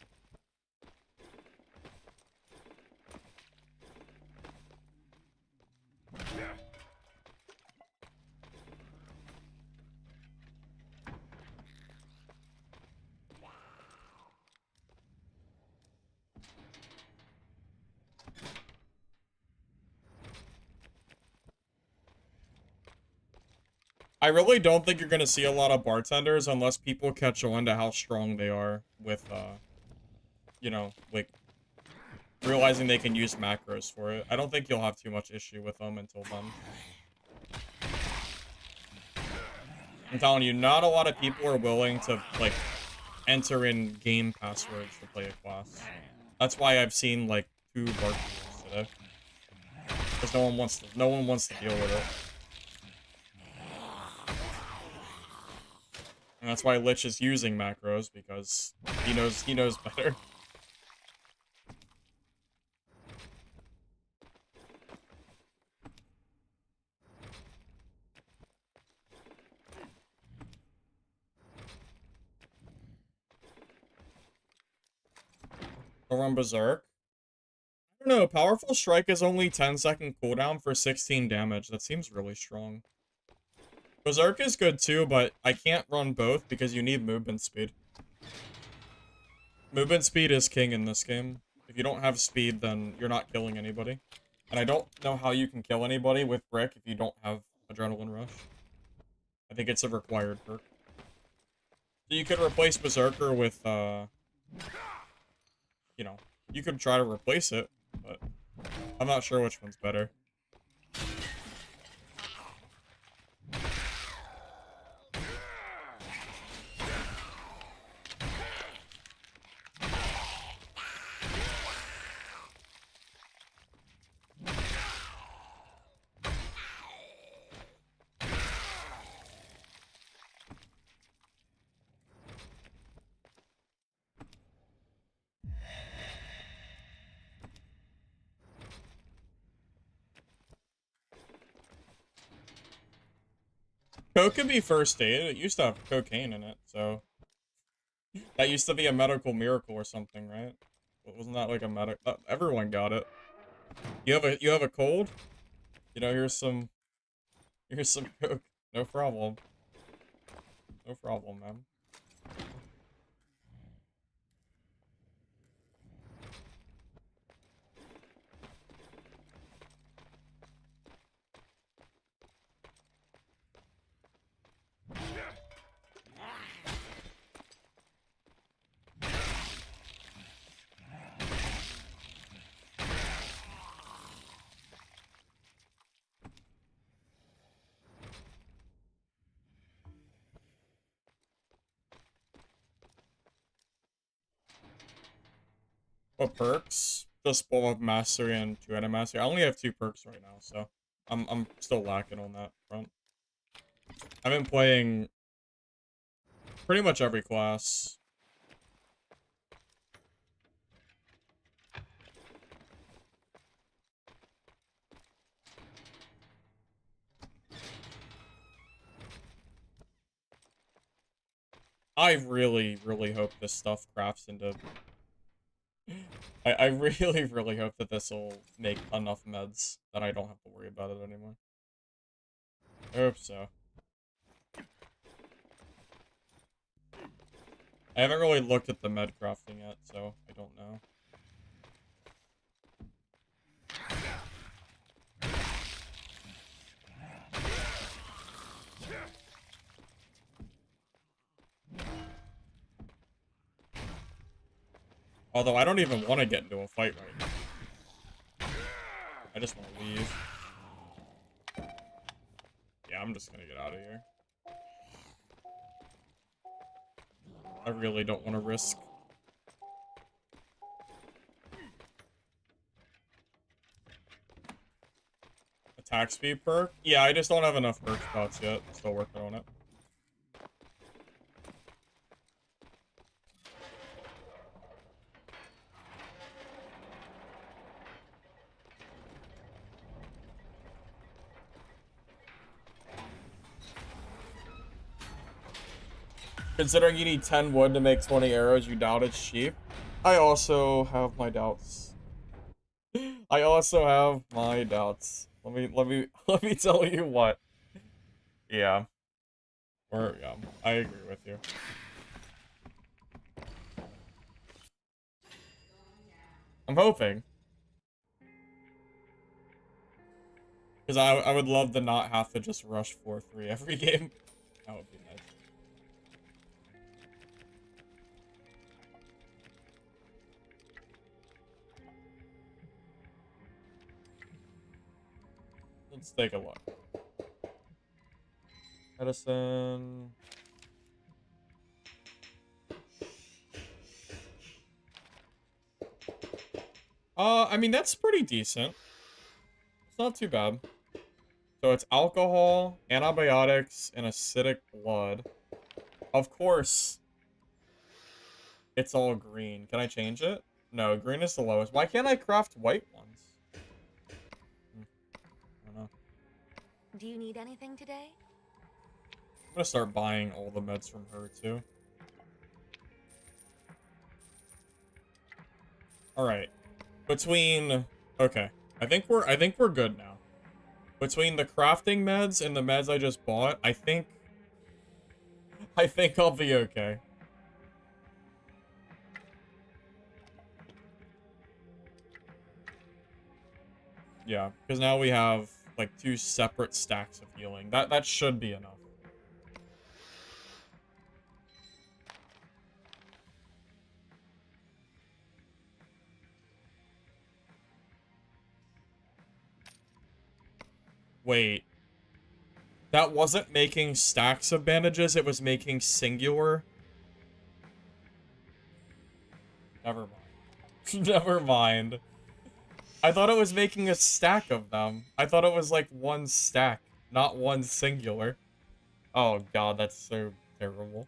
I really don't think you're gonna see a lot of bartenders unless people catch on to how strong they are with, you know, like, realizing they can use macros for it. I don't think you'll have too much issue with them until then. I'm telling you, not a lot of people are willing to, like, enter in game passwords to play a class. That's why I've seen like 2 bartenders today. Because no one wants to deal with it. And that's why Lich is using macros, because he knows better. Go run Berserk. I don't know, Powerful Strike is only 10-second cooldown for 16 damage. That seems really strong. Berserk is good too, but I can't run both because you need movement speed. Movement speed is king in this game. If you don't have speed, then you're not killing anybody. And I don't know how you can kill anybody with Brick if you don't have Adrenaline Rush. I think it's a required perk. So you could replace Berserker with, you know, you could try to replace it, but I'm not sure which one's better. Coke can be first aid. It used to have cocaine in it, so that used to be a medical miracle or something, right? Wasn't that like a medic? Everyone got it. You have a cold? You know, here's some Coke. No problem. No problem, man. What perks? Just Bowl of Mastery and 2 Item Mastery. I only have 2 perks right now, so I'm still lacking on that front. I've been playing pretty much every class. I really, really hope this stuff crafts into... I really, really hope that this will make enough meds that I don't have to worry about it anymore. I hope so. I haven't really looked at the med crafting yet, so I don't know. Although I don't even want to get into a fight right now. I just want to leave. Yeah, I'm just gonna get out of here. I really don't want to risk. Attack speed perk? Yeah, I just don't have enough perk spots yet. Still working on it. Considering you need 10 wood to make 20 arrows, you doubt it's cheap? I also have my doubts. I also have my doubts. Let me tell you what. Yeah. Yeah, I agree with you. I'm hoping. Because I would love to not have to just rush 4-3 every game. That would be nice. Let's take a look. Medicine. I mean, that's pretty decent. It's not too bad. So it's alcohol, antibiotics, and acidic blood. Of course, it's all green. Can I change it? No, green is the lowest. Why can't I craft white ones? I don't know. Do you need anything today? I'm gonna start buying all the meds from her, too. Alright. Between... Okay. I think we're good now. Between the crafting meds and the meds I just bought, I think I'll be okay. Yeah, because now we have like 2 separate stacks of healing. That should be enough. Wait. That wasn't making stacks of bandages, it was making singular. Never mind. Never mind. I thought it was making a stack of them. I thought it was like 1 stack, not 1 singular. Oh god, that's so terrible.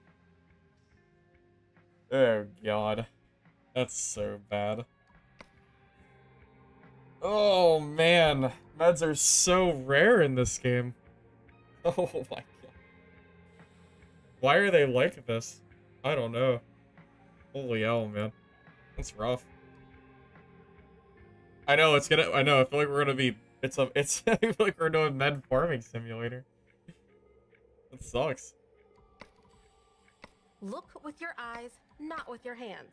Oh god. That's so bad. Oh man, meds are so rare in this game. Oh my god. Why are they like this? I don't know. Holy hell, man. That's rough. I know, I know, I feel like we're gonna be, I feel like we're doing med farming simulator. That sucks. Look with your eyes, not with your hands.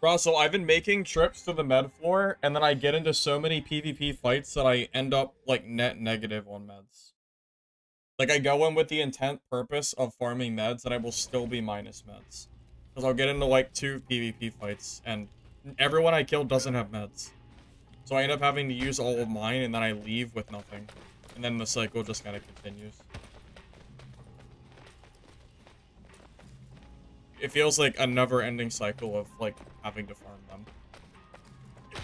Russell, I've been making trips to the med floor, and then I get into so many PvP fights that I end up, like, net negative on meds. Like, I go in with the intent purpose of farming meds, and I will still be minus meds. Because I'll get into, like, 2 PvP fights, and everyone I kill doesn't have meds. So I end up having to use all of mine, and then I leave with nothing. And then the cycle just kind of continues. It feels like a never-ending cycle of, like, having to farm them.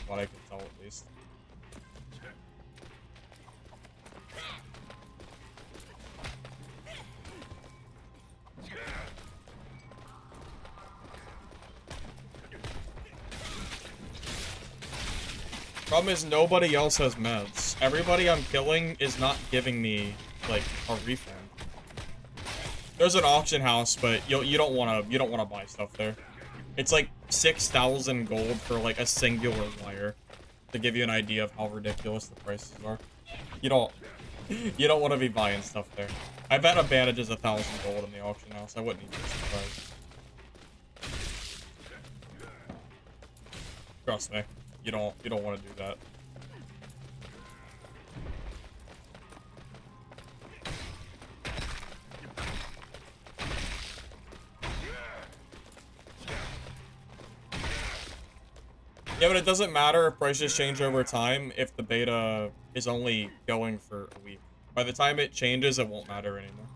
What I can tell, at least. Problem is, nobody else has meds. Everybody I'm killing is not giving me, like, a refund. There's an auction house, but you don't wanna buy stuff there. It's like 6,000 gold for like a singular wire, to give you an idea of how ridiculous the prices are. You don't want to be buying stuff there. I bet a bandage is 1,000 gold in the auction house. I wouldn't even be surprised. Trust me, you don't want to do that. Yeah, but it doesn't matter if prices change over time if the beta is only going for a week. By the time it changes, it won't matter anymore.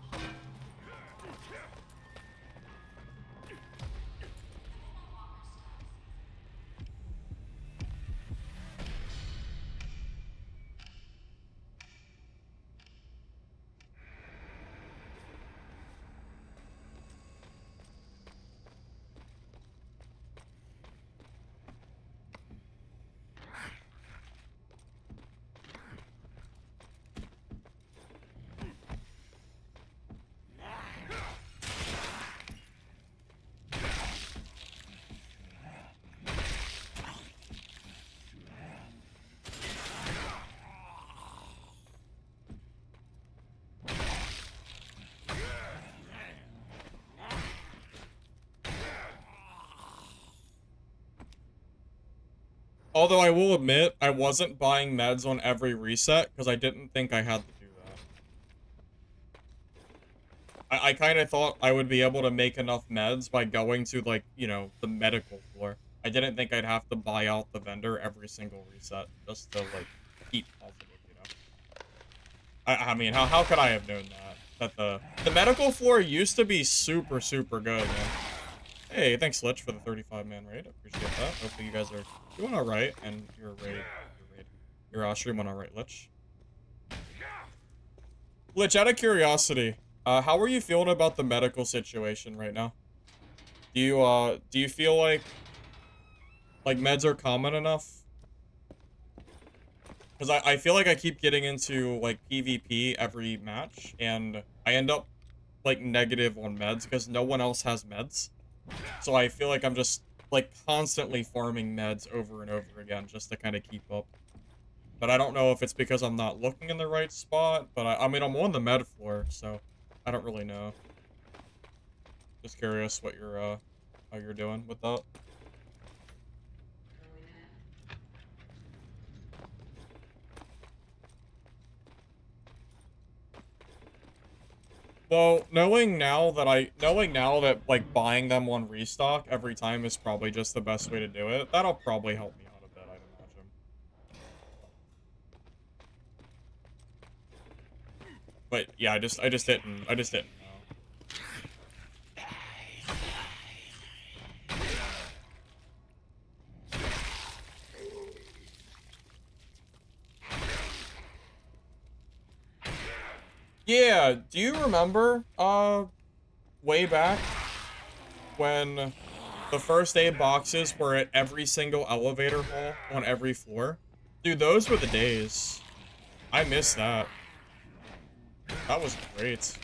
Although I will admit, I wasn't buying meds on every reset because I didn't think I had to do that. I kind of thought I would be able to make enough meds by going to, like, you know, the medical floor. I didn't think I'd have to buy out the vendor every single reset just to, like, keep positive, you know? I mean, how could I have known that? That the medical floor used to be super, super good, man. Hey, thanks, Lich, for the 35-man raid. I appreciate that. Hopefully you guys are doing alright, and your stream went alright, Lich. Lich, out of curiosity, how are you feeling about the medical situation right now? Do you feel like meds are common enough? Because I feel like I keep getting into, like, PvP every match, and I end up, like, negative on meds because no one else has meds. So I feel like I'm just, like, constantly farming meds over and over again just to kind of keep up. But I don't know if it's because I'm not looking in the right spot, but I mean, I'm on the med floor, so I don't really know. Just curious what how you're doing with that. Well, knowing now that, like, buying them on restock every time is probably just the best way to do it, that'll probably help me out a bit, I'd imagine. But yeah, I just didn't know. Yeah, do you remember, way back when the first aid boxes were at every single elevator hall on every floor? Dude, those were the days. I miss that. That was great.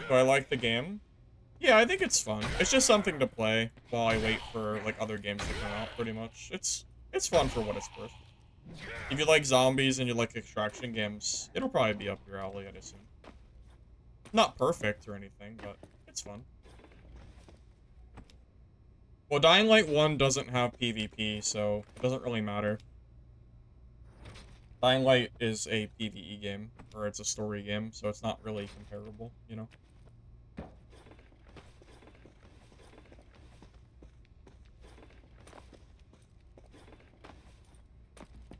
Do I like the game? Yeah, I think it's fun. It's just something to play while I wait for, like, other games to come out, pretty much. It's fun for what it's worth. If you like zombies and you like extraction games, it'll probably be up your alley, I'd assume. Not perfect or anything, but it's fun. Well, Dying Light 1 doesn't have PvP, so it doesn't really matter. Dying Light is a PvE game, or it's a story game, so it's not really comparable, you know?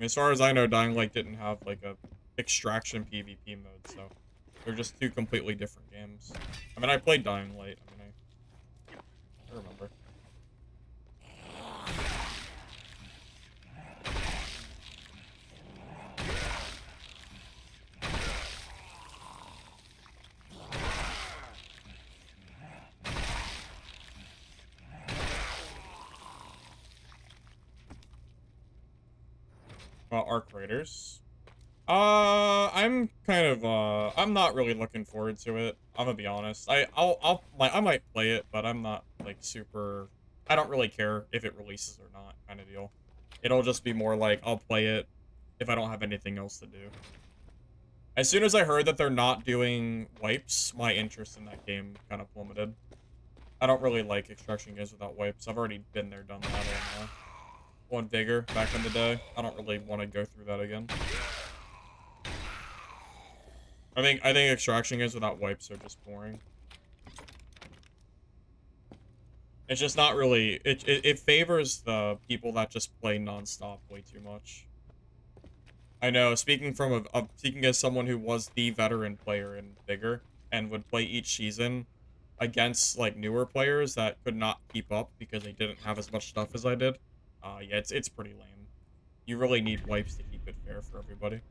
As far as I know, Dying Light didn't have, like, a extraction PvP mode, so they're just two completely different games. I mean, I played Dying Light. I mean, I remember. Arc Raiders. I'm kind of, I'm not really looking forward to it. I'm gonna be honest. I might play it, but I'm not, like, super... I don't really care if it releases or not, kind of deal. It'll just be more like, I'll play it if I don't have anything else to do. As soon as I heard that they're not doing wipes, my interest in that game kind of plummeted. I don't really like extraction games without wipes. I've already been there, done that on Vigor back in the day. I don't really want to go through that again. I think extraction games without wipes are just boring. It's just not really... It favors the people that just play non-stop way too much. I know, speaking as someone who was the veteran player in Vigor and would play each season against, like, newer players that could not keep up because they didn't have as much stuff as I did. Yeah, it's pretty lame. You really need wipes to keep it fair for everybody.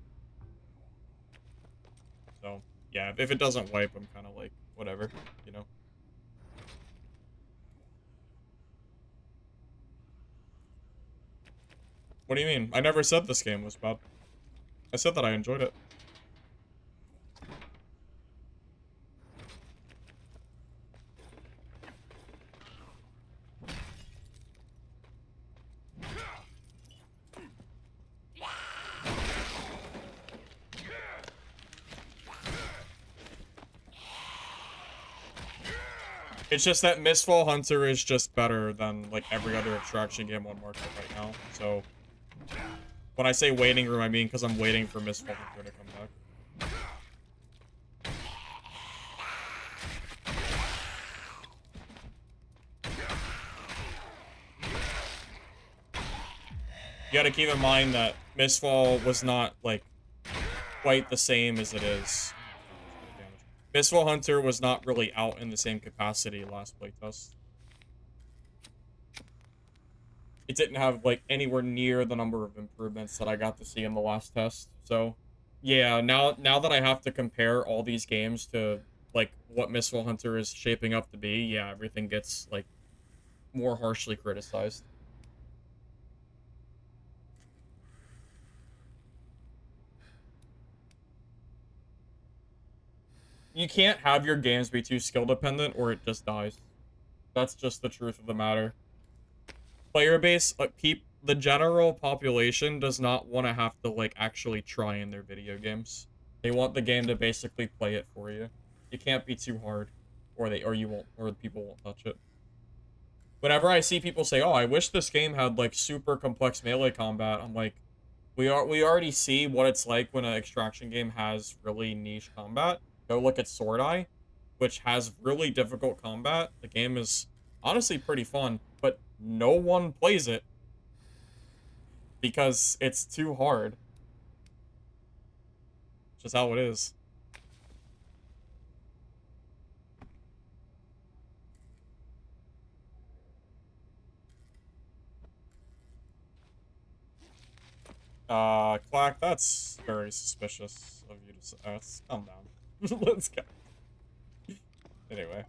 So, yeah, if it doesn't wipe, I'm kind of like, whatever, you know? What do you mean? I never said this game was bad. I said that I enjoyed it. It's just that Mistfall Hunter is just better than, like, every other extraction game on market right now. So, when I say waiting room, I mean because I'm waiting for Mistfall Hunter to come back. You gotta keep in mind that Mistfall was not, like, quite the same as it is. Mistfall Hunter was not really out in the same capacity last playtest. It didn't have, like, anywhere near the number of improvements that I got to see in the last test. So, yeah, now that I have to compare all these games to, like, what Mistfall Hunter is shaping up to be, yeah, everything gets, like, more harshly criticized. You can't have your games be too skill dependent or it just dies. That's just the truth of the matter. Player base, the general population does not want to have to, like, actually try in their video games. They want the game to basically play it for you. It can't be too hard, or people won't touch it. Whenever I see people say, "Oh, I wish this game had, like, super complex melee combat," I'm like, we already see what it's like when an extraction game has really niche combat. Go look at Sword Eye, which has really difficult combat. The game is honestly pretty fun, but no one plays it because it's too hard. Just how it is. Clack, that's very suspicious of you to say. Calm down. Let's go. Anyway.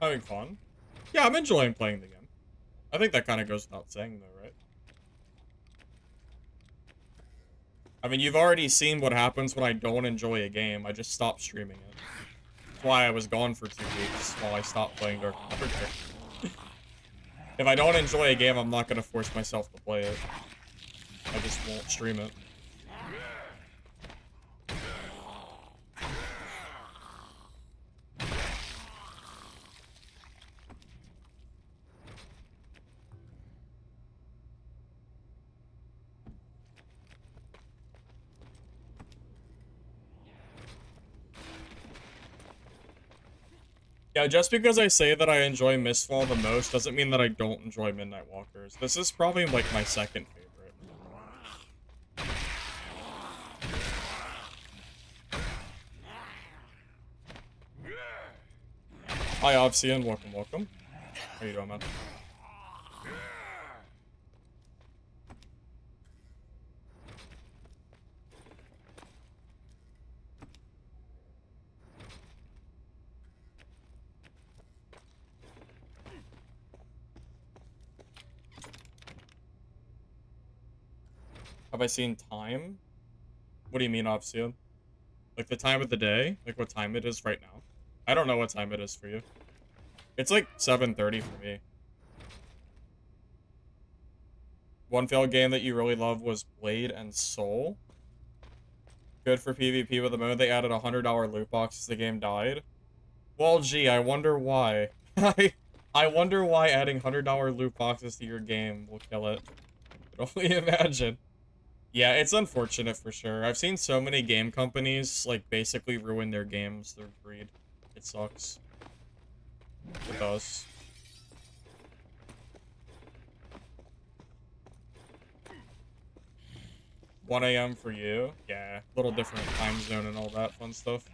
Having fun. Yeah, I'm enjoying playing the game. I think that kind of goes without saying, though, right? I mean, you've already seen what happens when I don't enjoy a game. I just stop streaming it. That's why I was gone for 2 weeks while I stopped playing Dark Matter. If I don't enjoy a game, I'm not going to force myself to play it. I just won't stream it. Yeah, just because I say that I enjoy Mistfall the most doesn't mean that I don't enjoy Midnight Walkers. This is probably, like, my second favorite. Hi, Obsidian. Welcome, welcome. How you doing, man? Have I seen time? What do you mean, Obsidian? Like the time of the day? Like what time it is right now? I don't know what time it is for you. It's like 7:30 for me. One failed game that you really loved was Blade and Soul. Good for PvP with the mode. They added a $100 loot box as the game died. Well, gee, I wonder why. I wonder why adding $100 loot boxes to your game will kill it. I can only imagine. Yeah, it's unfortunate for sure. I've seen so many game companies, like, basically ruin their games. Their greed. It sucks. It does. $1 AM for you? Yeah, a little different time zone and all that fun stuff.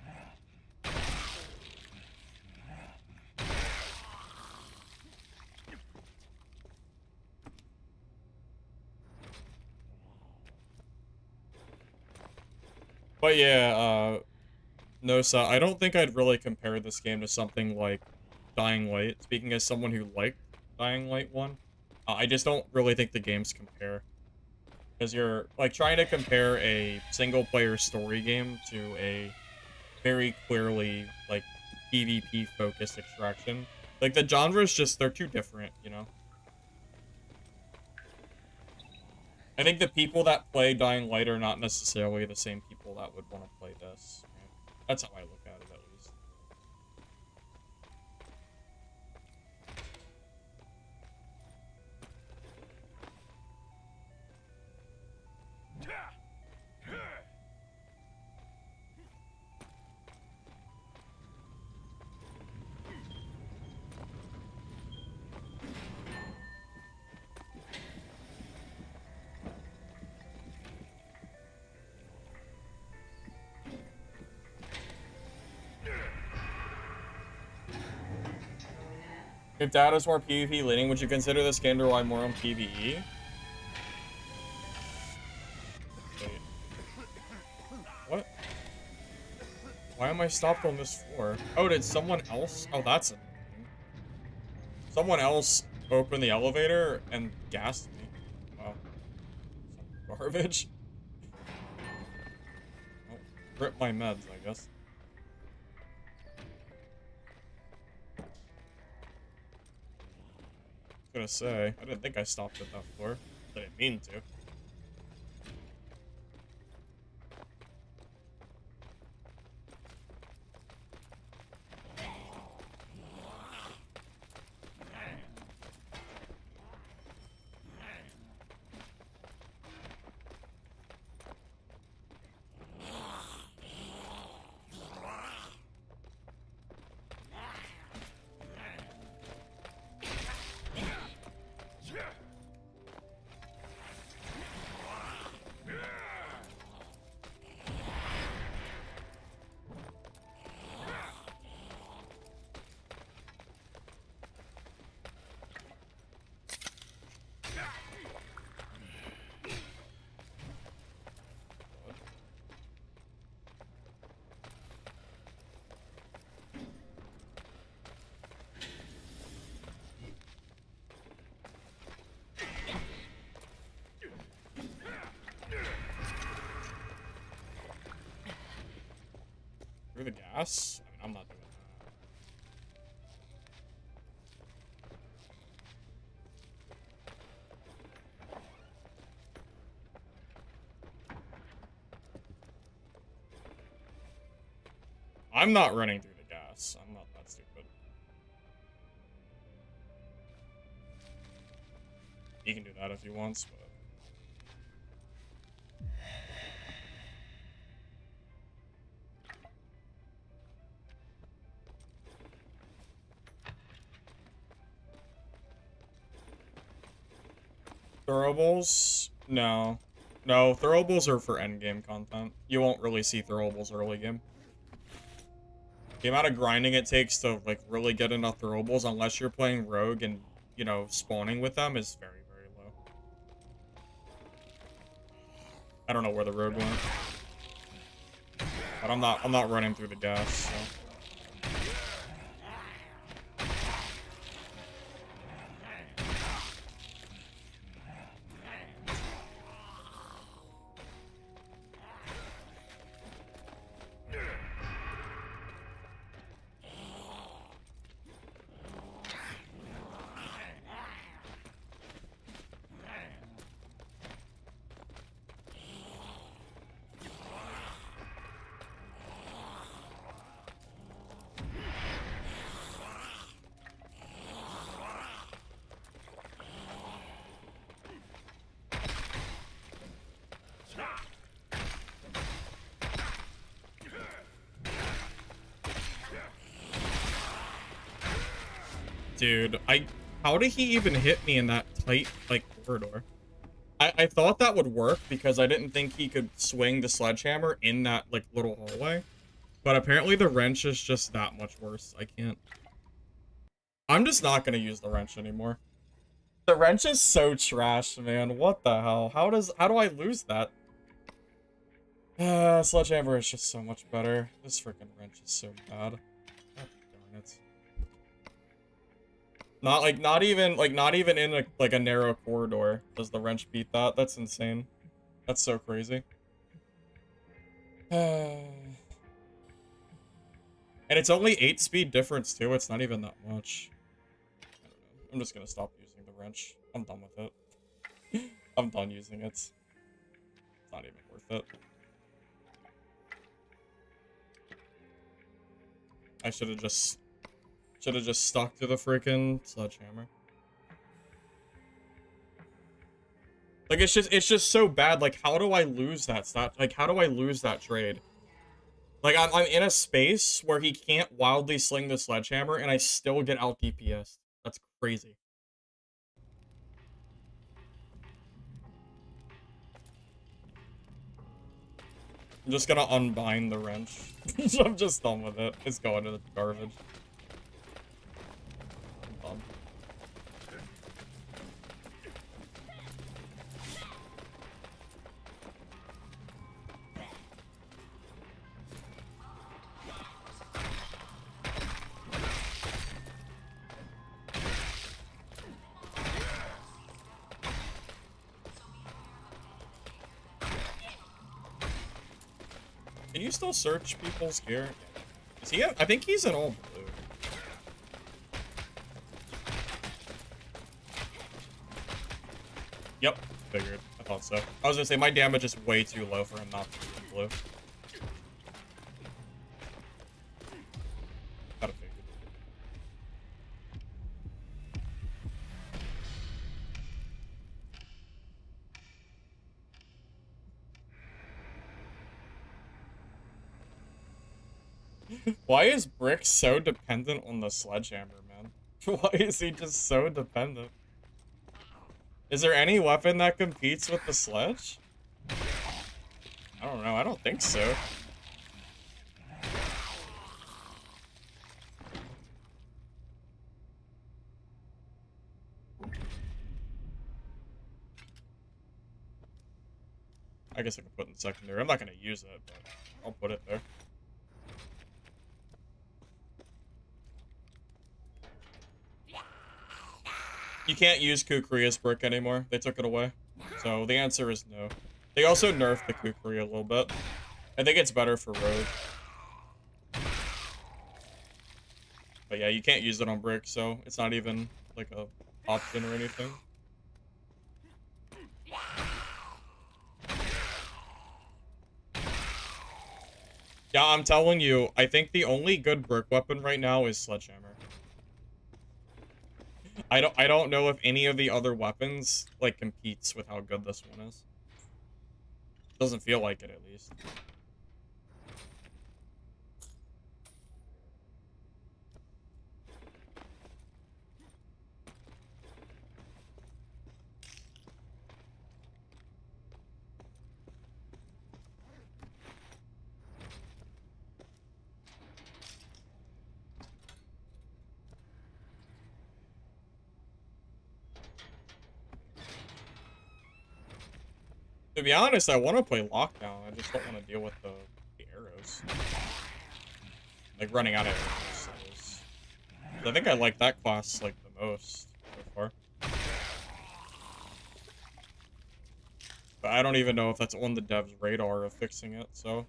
But yeah, Nosa, I don't think I'd really compare this game to something like Dying Light. Speaking as someone who liked Dying Light 1, I just don't really think the games compare. Because you're, like, trying to compare a single-player story game to a very clearly, like, PvP-focused extraction. Like, the genres just, they're too different, you know? I think the people that play Dying Light are not necessarily the same people that would want to play this. Right? That's how I look at it, at least. If data's more PvP leaning, would you consider this game to rely more on PvE? Wait. What? Why am I stopped on this floor? Oh, did someone else? Oh, that's annoying. Someone else opened the elevator and gassed me. Wow. Some garbage. Oh, rip my meds, I guess. I was gonna say, I didn't think I stopped at that floor. I didn't mean to. Through the gas? I mean, I'm not doing that. I'm not running through the gas. I'm not that stupid. He can do that if he wants, but... Throwables? No. No, throwables are for endgame content. You won't really see throwables early game. The amount of grinding it takes to, like, really get enough throwables, unless you're playing rogue and, you know, spawning with them, is very, very low. I don't know where the rogue went. But I'm not running through the gas, so... Dude, how did he even hit me in that tight, like, corridor? I thought that would work because I didn't think he could swing the sledgehammer in that, like, little hallway. But apparently the wrench is just that much worse. I can't... I'm just not gonna use the wrench anymore. The wrench is so trash, man. What the hell? How do I lose that? Sledgehammer is just so much better. This freaking wrench is so bad. God darn it. Not even in a narrow corridor does the wrench beat that. That's insane. That's so crazy. And it's only 8 speed difference too. It's not even that much. I don't know. I'm just gonna stop using the wrench. I'm done with it. I'm done using it. It's not even worth it. I should have just stuck to the freaking sledgehammer. Like it's just so bad. Like how do I lose that stat? Like how do I lose that trade? Like I'm in a space where he can't wildly sling the sledgehammer and I still get out DPS. That's crazy. I'm just gonna unbind the wrench. I'm just done with it. It's going to the garbage. I'm done. Can you still search people's gear? Is he? I think he's in all blue. Yep, figured. I thought so. I was gonna say my damage is way too low for him not to be in blue. Gotta figure. Why is Brick so dependent on the sledgehammer, man? Why is he just so dependent? Is there any weapon that competes with the sledge? I don't know. I don't think so. I guess I can put it in secondary. I'm not going to use it, but I'll put it there. You can't use Kukri as Brick anymore. They took it away. So the answer is no. They also nerfed the Kukri a little bit. I think it's better for Rogue. But yeah, you can't use it on Brick, so it's not even like a option or anything. Yeah, I'm telling you, I think the only good Brick weapon right now is Sledgehammer. I don't know if any of the other weapons like competes with how good this one is. Doesn't feel like it, at least. To be honest, I want to play Lockdown. I just don't want to deal with the arrows. Like, running out of arrows. I think I like that class, like, the most so far. But I don't even know if that's on the dev's radar of fixing it, so...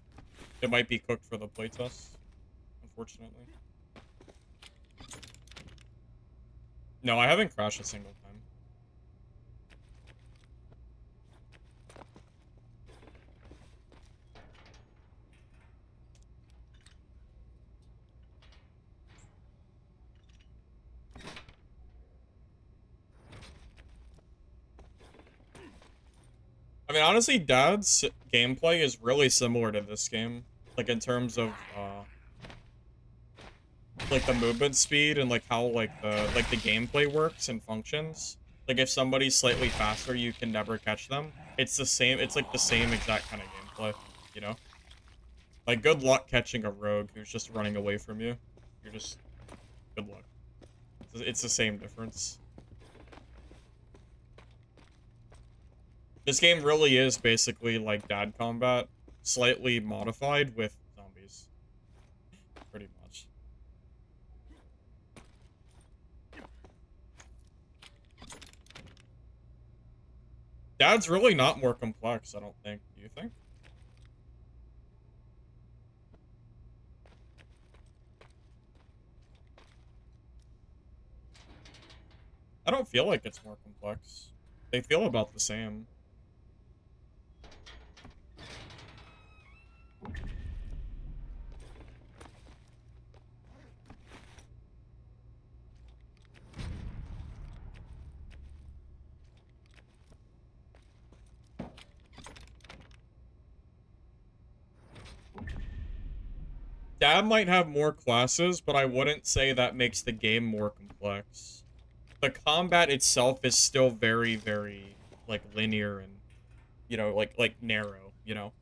It might be cooked for the playtest, unfortunately. No, I haven't crashed a single time. I mean, honestly, Dad's gameplay is really similar to this game. Like, in terms of, like, the movement speed and, like, how, like, the gameplay works and functions. Like, if somebody's slightly faster, you can never catch them. It's the same, it's, like, the same exact kind of gameplay, you know? Like, good luck catching a rogue who's just running away from you. You're just... Good luck. It's the same difference. This game really is basically like Dad Combat, slightly modified with zombies. Pretty much. Dad's really not more complex, I don't think. Do you think? I don't feel like it's more complex. They feel about the same. Dad might have more classes, but I wouldn't say that makes the game more complex. The combat itself is still very, very, like, linear and, you know, like narrow, you know?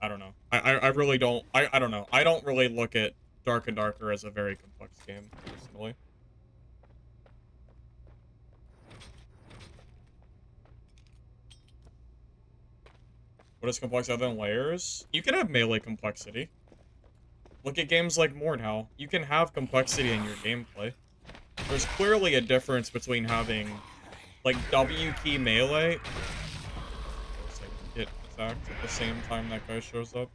I don't know. I really don't, I don't know. I don't really look at Dark and Darker as a very complex game, personally. What is complex other than layers? You can have melee complexity. Look at games like Mordhau. You can have complexity in your gameplay. There's clearly a difference between having, like, W key melee. Get attacked at the same time that guy shows up.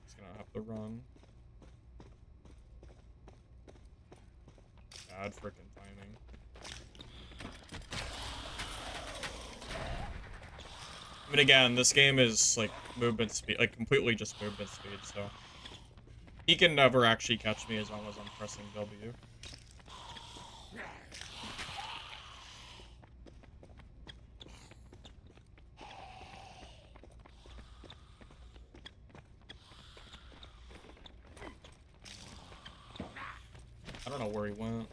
He's gonna have to run. Bad freaking timing. I mean, again, this game is, like, movement speed, like, completely just movement speed, so... He can never actually catch me as long as I'm pressing W. I don't know where he went.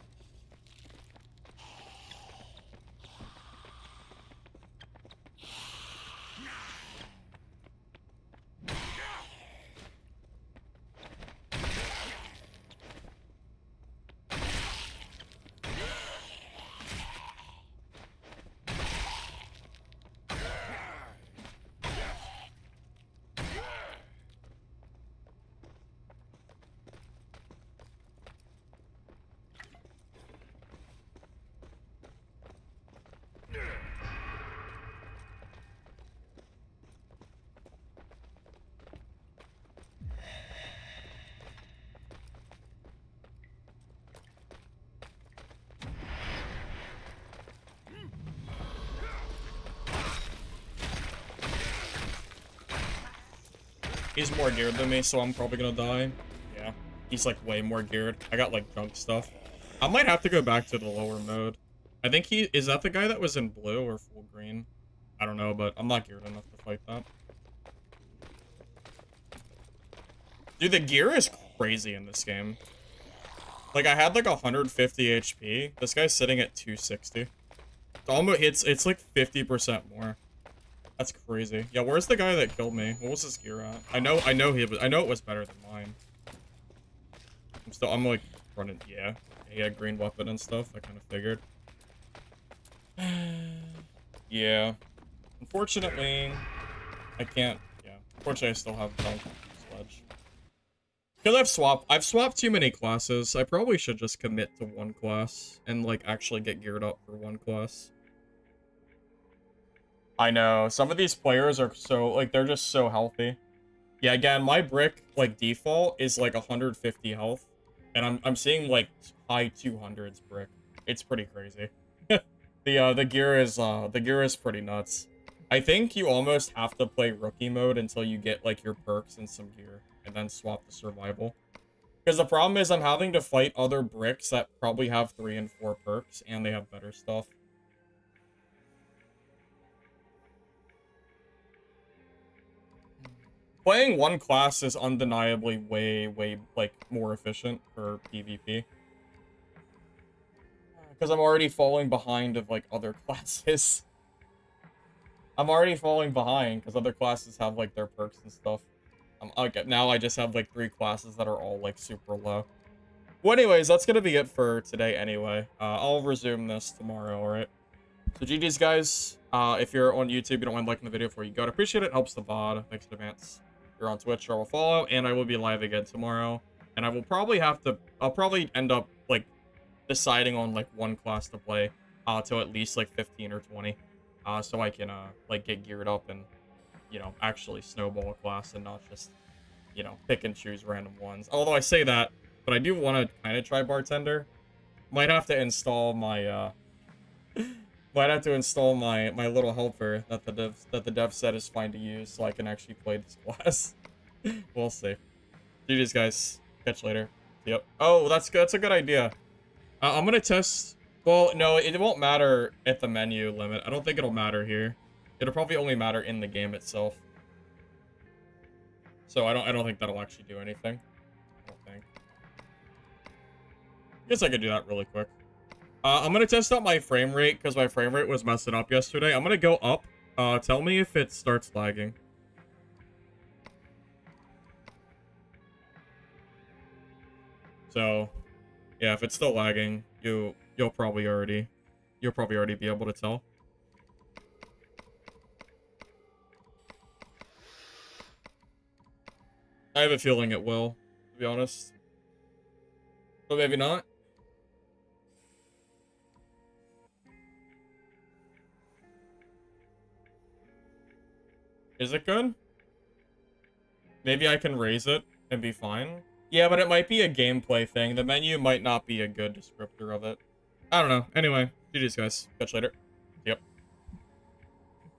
He's more geared than me, so I'm probably gonna die. Yeah, he's like way more geared. I got like junk stuff. I might have to go back to the lower mode. I think is that the guy that was in blue or full green? I don't know, but I'm not geared enough to fight that. Dude, the gear is crazy in this game. Like, I had like 150 HP. This guy's sitting at 260. It's almost, it's like 50% more. That's crazy. Yeah, where's the guy that killed me? What was his gear at? I know it was better than mine. I'm like running, yeah. He had green weapon and stuff, I kind of figured. Yeah. Unfortunately, I can't, yeah. Unfortunately, I still have junk sledge. Because I've swapped too many classes. I probably should just commit to one class and, like, actually get geared up for one class. I know. Some of these players are so, like, they're just so healthy. Yeah, again, my brick, like, default is, like, 150 health. And I'm seeing, like, high 200s brick. It's pretty crazy. The gear is pretty nuts. I think you almost have to play rookie mode until you get, like, your perks and some gear. And then swap the survival. Because the problem is I'm having to fight other bricks that probably have 3 and 4 perks. And they have better stuff. Playing one class is undeniably way, like, more efficient for PvP. Because I'm already falling behind of, like, other classes. I'm already falling behind because other classes have, like, their perks and stuff. Okay, now I just have like 3 classes that are all like super low. Well, anyways, that's gonna be it for today anyway. I'll resume this tomorrow, alright? So GG's, guys. If you're on YouTube, you don't mind liking the video before you go. I'd appreciate it. Helps the VOD. Thanks in advance. If you're on Twitch, I will follow, and I will be live again tomorrow. And I will probably have to... I'll probably end up, like, deciding on, like, one class to play to at least, like, 15 or 20. So I can, like, get geared up and, you know, actually snowball a class and not just, you know, pick and choose random ones. Although I say that, but I do want to kind of try bartender. Might have to install my, might have to install my little helper that the dev said is fine to use, so I can actually play this class. We'll see. GG's, guys. Catch you later. Yep. Oh, that's good. That's a good idea. I'm gonna test. Well, no, it won't matter at the menu limit. I don't think it'll matter here. It'll probably only matter in the game itself. So I don't think that'll actually do anything. I don't think. Guess I could do that really quick. I'm gonna test out my frame rate because my frame rate was messing up yesterday. I'm gonna go up. Tell me if it starts lagging. So, yeah, if it's still lagging, you'll probably already be able to tell. I have a feeling it will, to be honest. But maybe not. Is it good? Maybe I can raise it and be fine. Yeah, but it might be a gameplay thing. The menu might not be a good descriptor of it. I don't know. Anyway, GG's, guys. Catch you later.